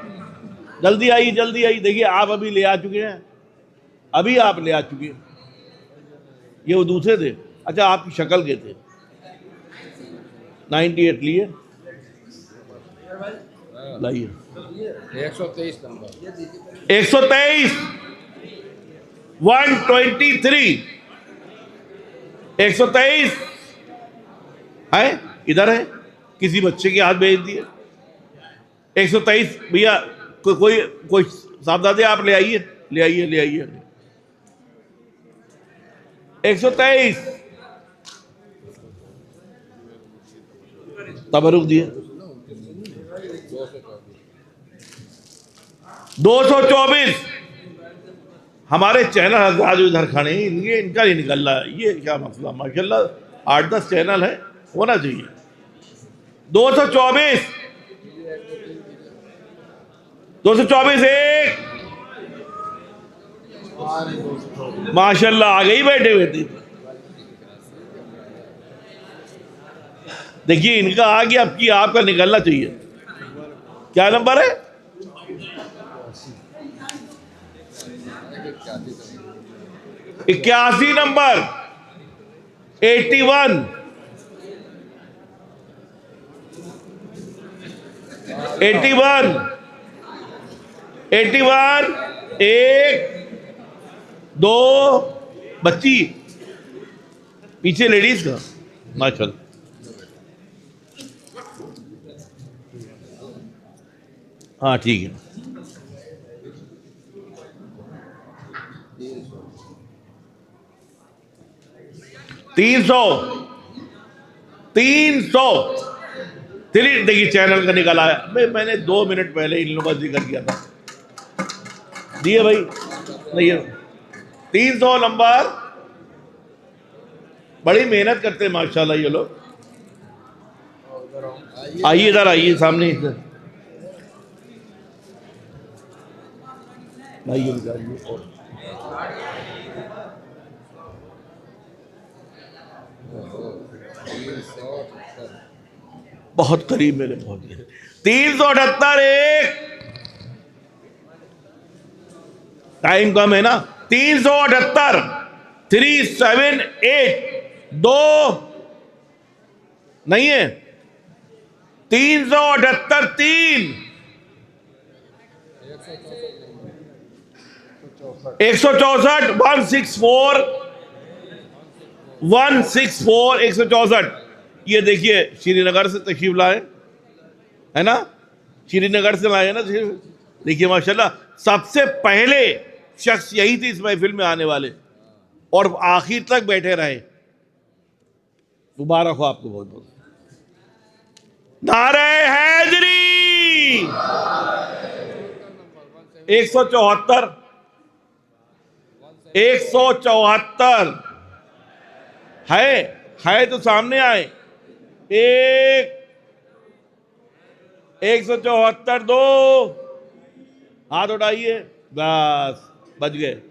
जल्दी आइए जल्दी आइए। देखिए आप अभी ले आ चुके हैं, अभी आप ले आ चुके हैं। ये वो दूसरे थे, अच्छा आपकी शक्ल के थे। 98 लिए, लाइए 123 नंबर, 123, 123, 123 है, इधर है, किसी बच्चे के हाथ भेज दिए। 123 भैया, कोई साहबजादे आप ले आइए ले आइए ले आइए। 123 तबरुक दिए। 224 हमारे चैनल हज़रात इधर खड़े हैं, इनका नहीं निकल रहा है, ये क्या मसला। माशाल्लाह 8-10 चैनल है, होना चाहिए। 224 एक, माशाल्लाह आ गई, बैठे हुए थे। देखिए इनका आ गया, अब की आपका निकलना चाहिए। क्या नंबर है? 81 नंबर, 81, 81 एक, दो, बच्ची पीछे लेडीज का, माशाल्लाह। हाँ ठीक है। 300 देखिए चैनल का निकल आया। मैंने 2 मिनट पहले इन लोगों का जिक्र किया था, दिए भाई नहीं है। 300 नंबर, बड़ी मेहनत करते हैं माशाल्लाह ये लोग। आइए इधर आइए, सामने इधर आइए। बहुत करीब मेरे पहुंच गए। 378 एक, टाइम कम है ना। 378, 378 दो नहीं है। 378 3, 164, 164, 164, 164। ये देखिए श्रीनगर से तशरीफ लाए है ना, श्रीनगर से लाए ना। देखिए माशाल्लाह सबसे पहले शख्स यही थी इस महफिल में आने वाले, और आखिर तक बैठे रहे। मुबारक हो आपको बहुत बहुत। नारे हैदरी। 174, 174 है तो सामने आए। 174 दो, हाथ उठाइए, बस बच गए।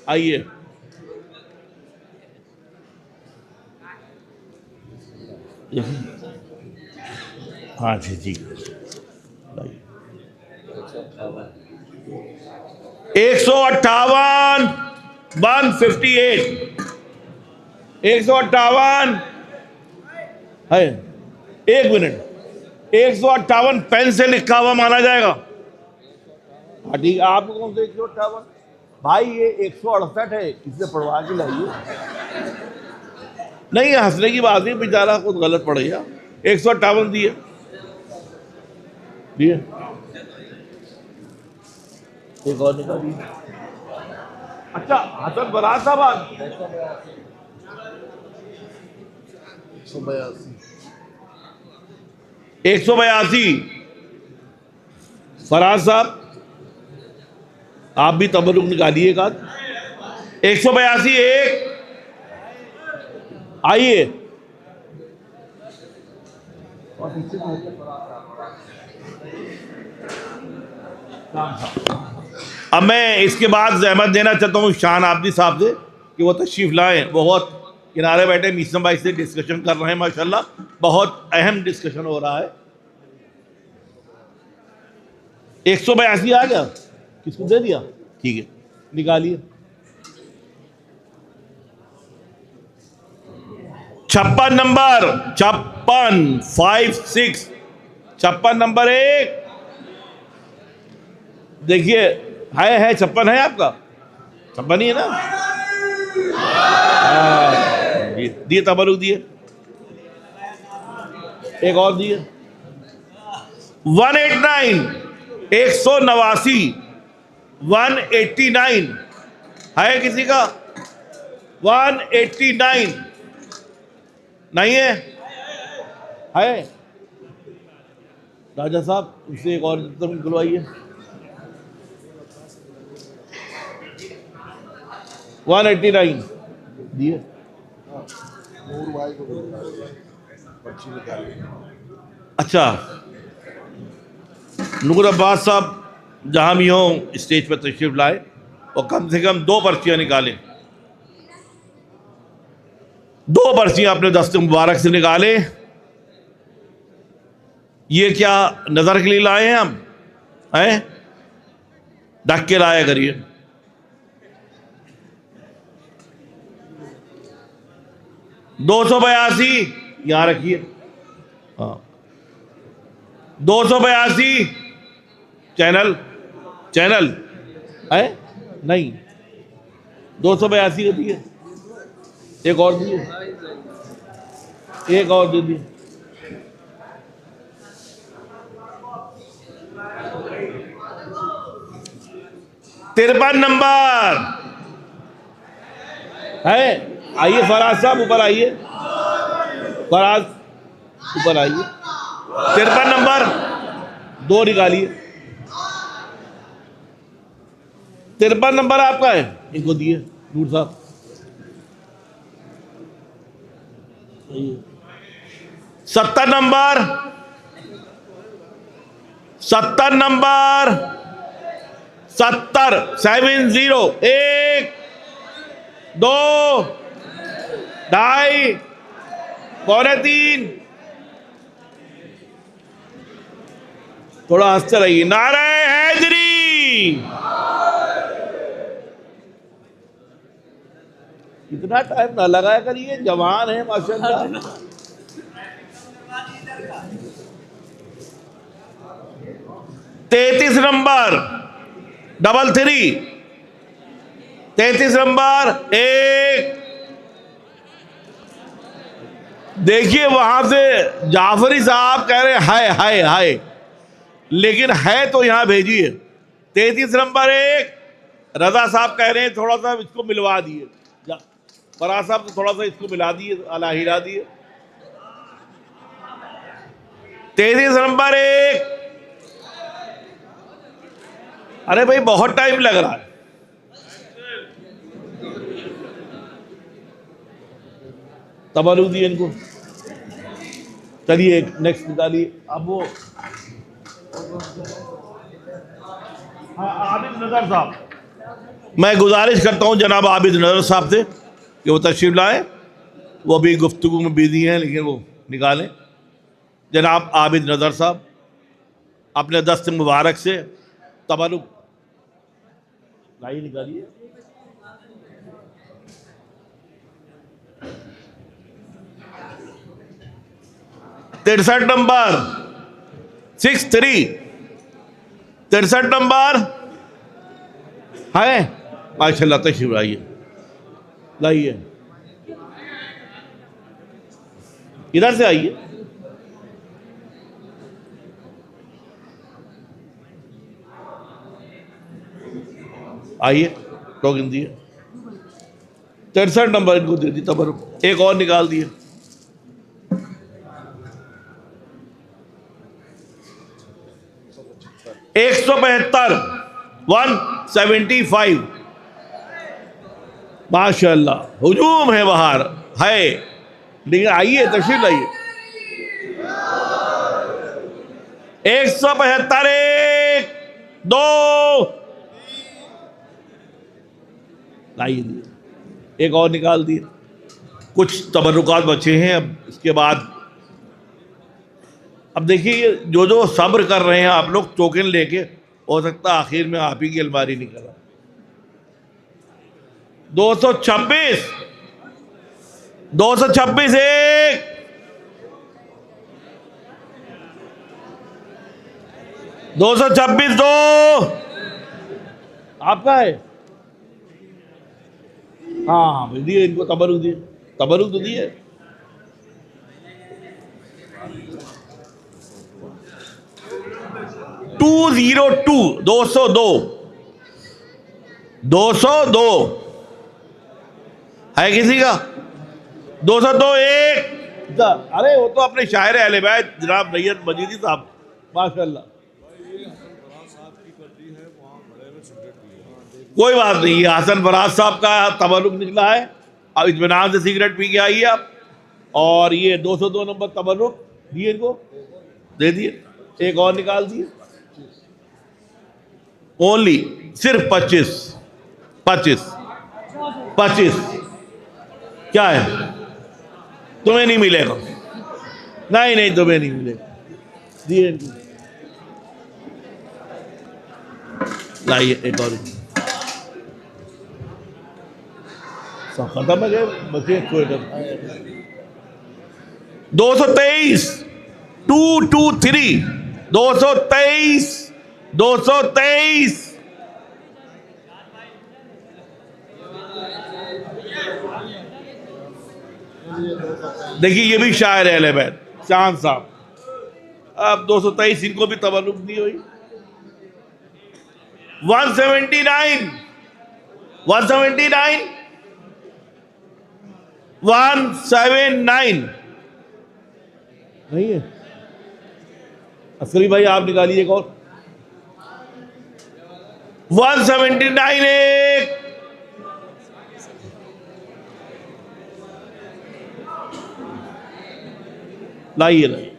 आइए हाँ जी जी 158 158 158 है। एक मिनट, 158 पेन से लिखा हुआ माना जाएगा? हाँ ठीक है। आपको कौन से 158? भाई ये 168 है, इसे पढ़वा के लाइए। नहीं हंसने की बात नहीं, बेचारा कुछ गलत पड़ गया। 158 दिए दिए। एक और निकालिए। अच्छा हसन बराज साहब 182 फराज साहब आप भी तबरुक निकालिए एक आध। 182 एक आइए। अब मैं इसके बाद ज़हमत देना चाहता हूँ शान आबदी साहब से कि वो तशरीफ़ लाएं। बहुत किनारे बैठे मीसम भाई से डिस्कशन कर रहे हैं, माशाल्लाह बहुत अहम डिस्कशन हो रहा है। 182 आ गया, किसको दे दिया? ठीक है निकालिए। 56 नंबर, 56 नंबर एक। देखिए है 56 है आपका? 56 ही है ना? दिए तबरुक दिए। एक और दिए। 189 189 189 है किसी का? 189 नहीं है? है राजा साहब उससे एक और निकलवाइए। 189 दिए। अच्छा नूर अब्बास साहब जहाँ भी हों स्टेज पर तशरीफ लाए और कम से कम 2 पर्चियाँ निकालें। 2 पर्चियाँ अपने दस्ते मुबारक से निकालें। ये क्या नज़र के लिए लाए हैं हम? हैं ढक के लाया करिए। 282 यहाँ रखिए। हाँ 282 चैनल है नहीं? 282 का दिए। एक और दिए। एक और दे दिए। तिरपन नंबर है। आइए फराज साहब ऊपर आइए। फराज ऊपर आइए। 53 नंबर 2 निकालिए। 53 नंबर आपका है, इनको दिए नूर साहब। 70 नंबर 70 नंबर 70 70 1 2 2.5 पौने 3। थोड़ा हंसते रहिए। नारे हैदरी। इतना टाइम ना लगाया करिए, जवान है माशाल्लाह। तैतीस नंबर 33 33 नंबर 1। देखिए वहां से जाफरी साहब कह रहे हाय लेकिन है तो यहां भेजिए। 33 नंबर 1 रजा साहब कह रहे हैं थोड़ा सा इसको मिलवा दिए। फराज साहब तो थोड़ा सा इसको मिला दिए, अला हिला दिए। 33 नंबर 1। अरे भाई बहुत टाइम लग रहा है। तबरुक दिए इनको। चलिए नेक्स्ट निकालिए। अब वो आबिद नजर साहब, मैं गुजारिश करता हूं जनाब आबिद नजर साहब से कि वो तशरीफ लाए। वो भी गुफ्तगू में बिजी हैं, लेकिन वो निकालें। जनाब आबिद नज़र साहब अपने दस्त मुबारक से तबरुक निकालिए। तिरसठ नंबर 63, 63 नंबर है। माशाल्लाह, तशरीफ लाइए, लाइए, इधर से आइए। आइए, टोकन दिए। 63 नंबर इनको दे दी तबरुक। एक और निकाल दिए। एक 175 माशाल्लाह, हुजूम है बाहर है, लेकिन आइए, तशरीफ लाइए। 175, 1 2 लाइए, एक और निकाल दिए। कुछ तबरुकात बचे हैं। अब इसके बाद अब देखिए, जो जो सब्र कर रहे हैं आप लोग, टोकन लेके, हो सकता है आखिर में आप ही की अलमारी निकल। 226, 226, 1 226, 2 आपका है। हाँ दिए, इनको तबरुक दिए, तबरुक तो दिए। 202, 202, 202 है किसी का? 202, 1। अरे वो तो अपने शायर अहले बैत जनाब नैयत मजीदी साहब, माशाल्लाह। कोई बात नहीं, ये हसन फराज साहब का तबरुक निकला है। अब इत्मीनान से सिगरेट पी के आइए आप। और ये 202 नंबर तबरुक दिए, इनको दे दिए। एक और निकाल दिए। ओनली सिर्फ 25 क्या है? तुम्हें नहीं मिलेगा। नहीं नहीं, तुम्हें नहीं मिलेगा। दिए इनको। लाइए एक और। सब खत्म है, बचे 223, 223, 223, 223। देखिए, ये भी शायर है अहले बैत, चांद साहब। अब 223 इनको भी तबरुक दी हुई। 179, 179, 179 नहीं है। असली भाई आप निकालिए एक और। 179, 1 लाइए, लाइए।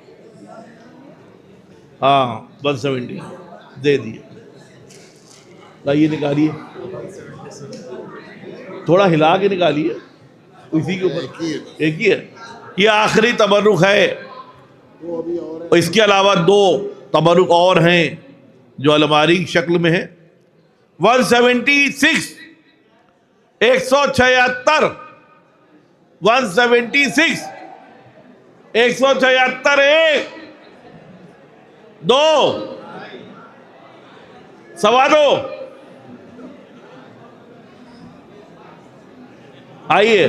हाँ 170 दे दिए। लाइए, निकालिए, थोड़ा हिला के निकालिए। इसी के ऊपर एक ही है। ये आखिरी तबरुक है। इसके अलावा 2 तबरुक और हैं जो अलमारी की शक्ल में है। 176, 176, 176, 176, 1 2 2.25। आइए,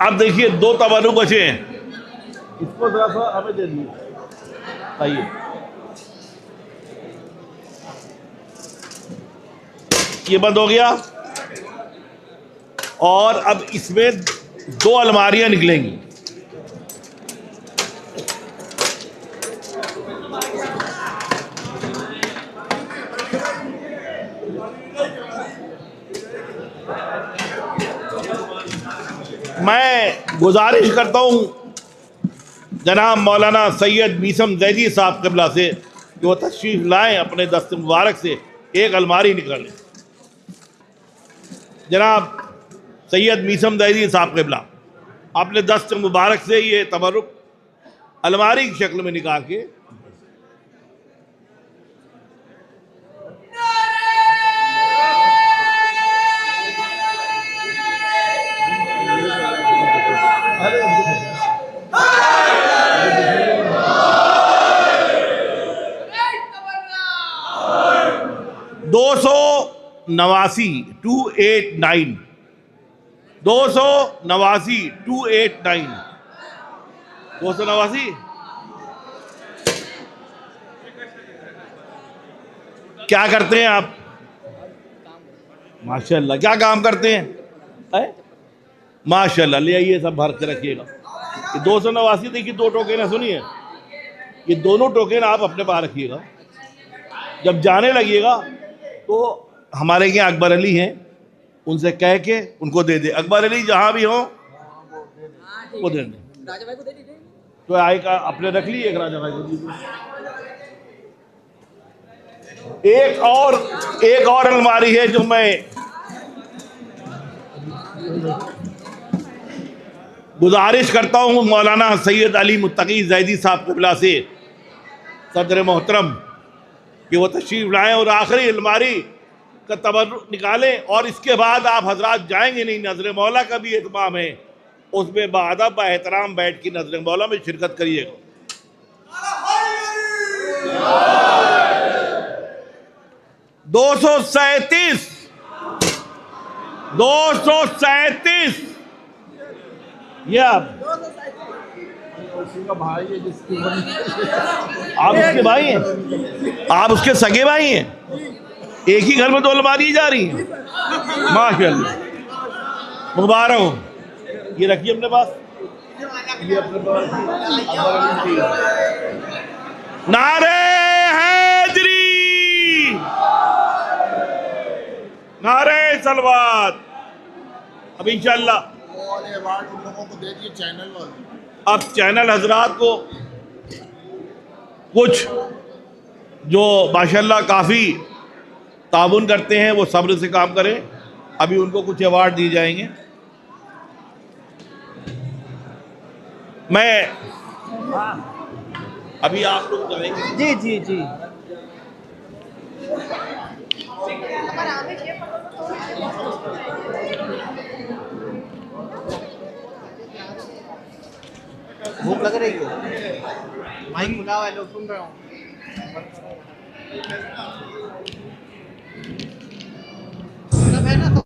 अब देखिए 2 तबरुक बचे हैं। इसको थोड़ा सा हमें दे दीजिए। आइए, ये बंद हो गया। और अब इसमें 2 अलमारियां निकलेंगी। मैं गुजारिश करता हूं जनाब मौलाना सैयद मीसम जैदी साहब क़िबला से कि वो तशरीफ़ लाएं, अपने दस्त मुबारक से एक अलमारी निकालें। जनाब सैयद मीसम जैदी साहब क़िबला अपने दस्त मुबारक से ये तबरुक अलमारी की शक्ल में निकाल के दो सौ 289 क्या करते हैं आप? माशाल्लाह, क्या काम करते हैं? माशाल्लाह, ले आइए, सब भर के रखिएगा। ये 289 देखिए, 2 टोकन है, सुनिए, ये दोनों टोकन आप अपने पास रखिएगा। जब जाने लगिएगा तो हमारे यहाँ अकबर अली हैं, उनसे कह के उनको दे दे। अकबर अली जहाँ भी हो वो दे दें। तो आए का अपने रख ली, एक राजा भाई को दीजिए। एक और अलमारी है जो मैं गुजारिश करता हूँ मौलाना सैयद अली मुत्तकी ज़ैदी साहब क़िबला से, सदर मोहतरम, कि वो तशरीफ लाएं और आखिरी अलमारी का तबर्रुक निकालें। और इसके बाद आप हजरात जाएंगे नहीं, नजर मौला का भी एहतमाम है, उसमें बाअदब एहतराम बैठ के नजर मौला में शिरकत करिएगा। 237 ये आप उसके भाई हैं, आप उसके सगे भाई हैं, एक ही घर में 2 अलमारी जा रही हैं। माशाअल्लाह, मुबारक हो। ये रखिए अपने पास, ये अपने पास। नारे हैदरी, नारे सलवात। अब इंशाअल्लाह लोगों को दे दिए चैनल वाले। अब चैनल हजरात को कुछ जो माशाअल्लाह काफ़ी ताबुन करते हैं वो सब्र से काम करें। अभी उनको कुछ अवार्ड दिए जाएंगे। मैं अभी आप लोग करेंगे। जी जी जी, भूख लग रही है, माइक खुला हुआ है, लोग सुन रहे हो। सब है ना।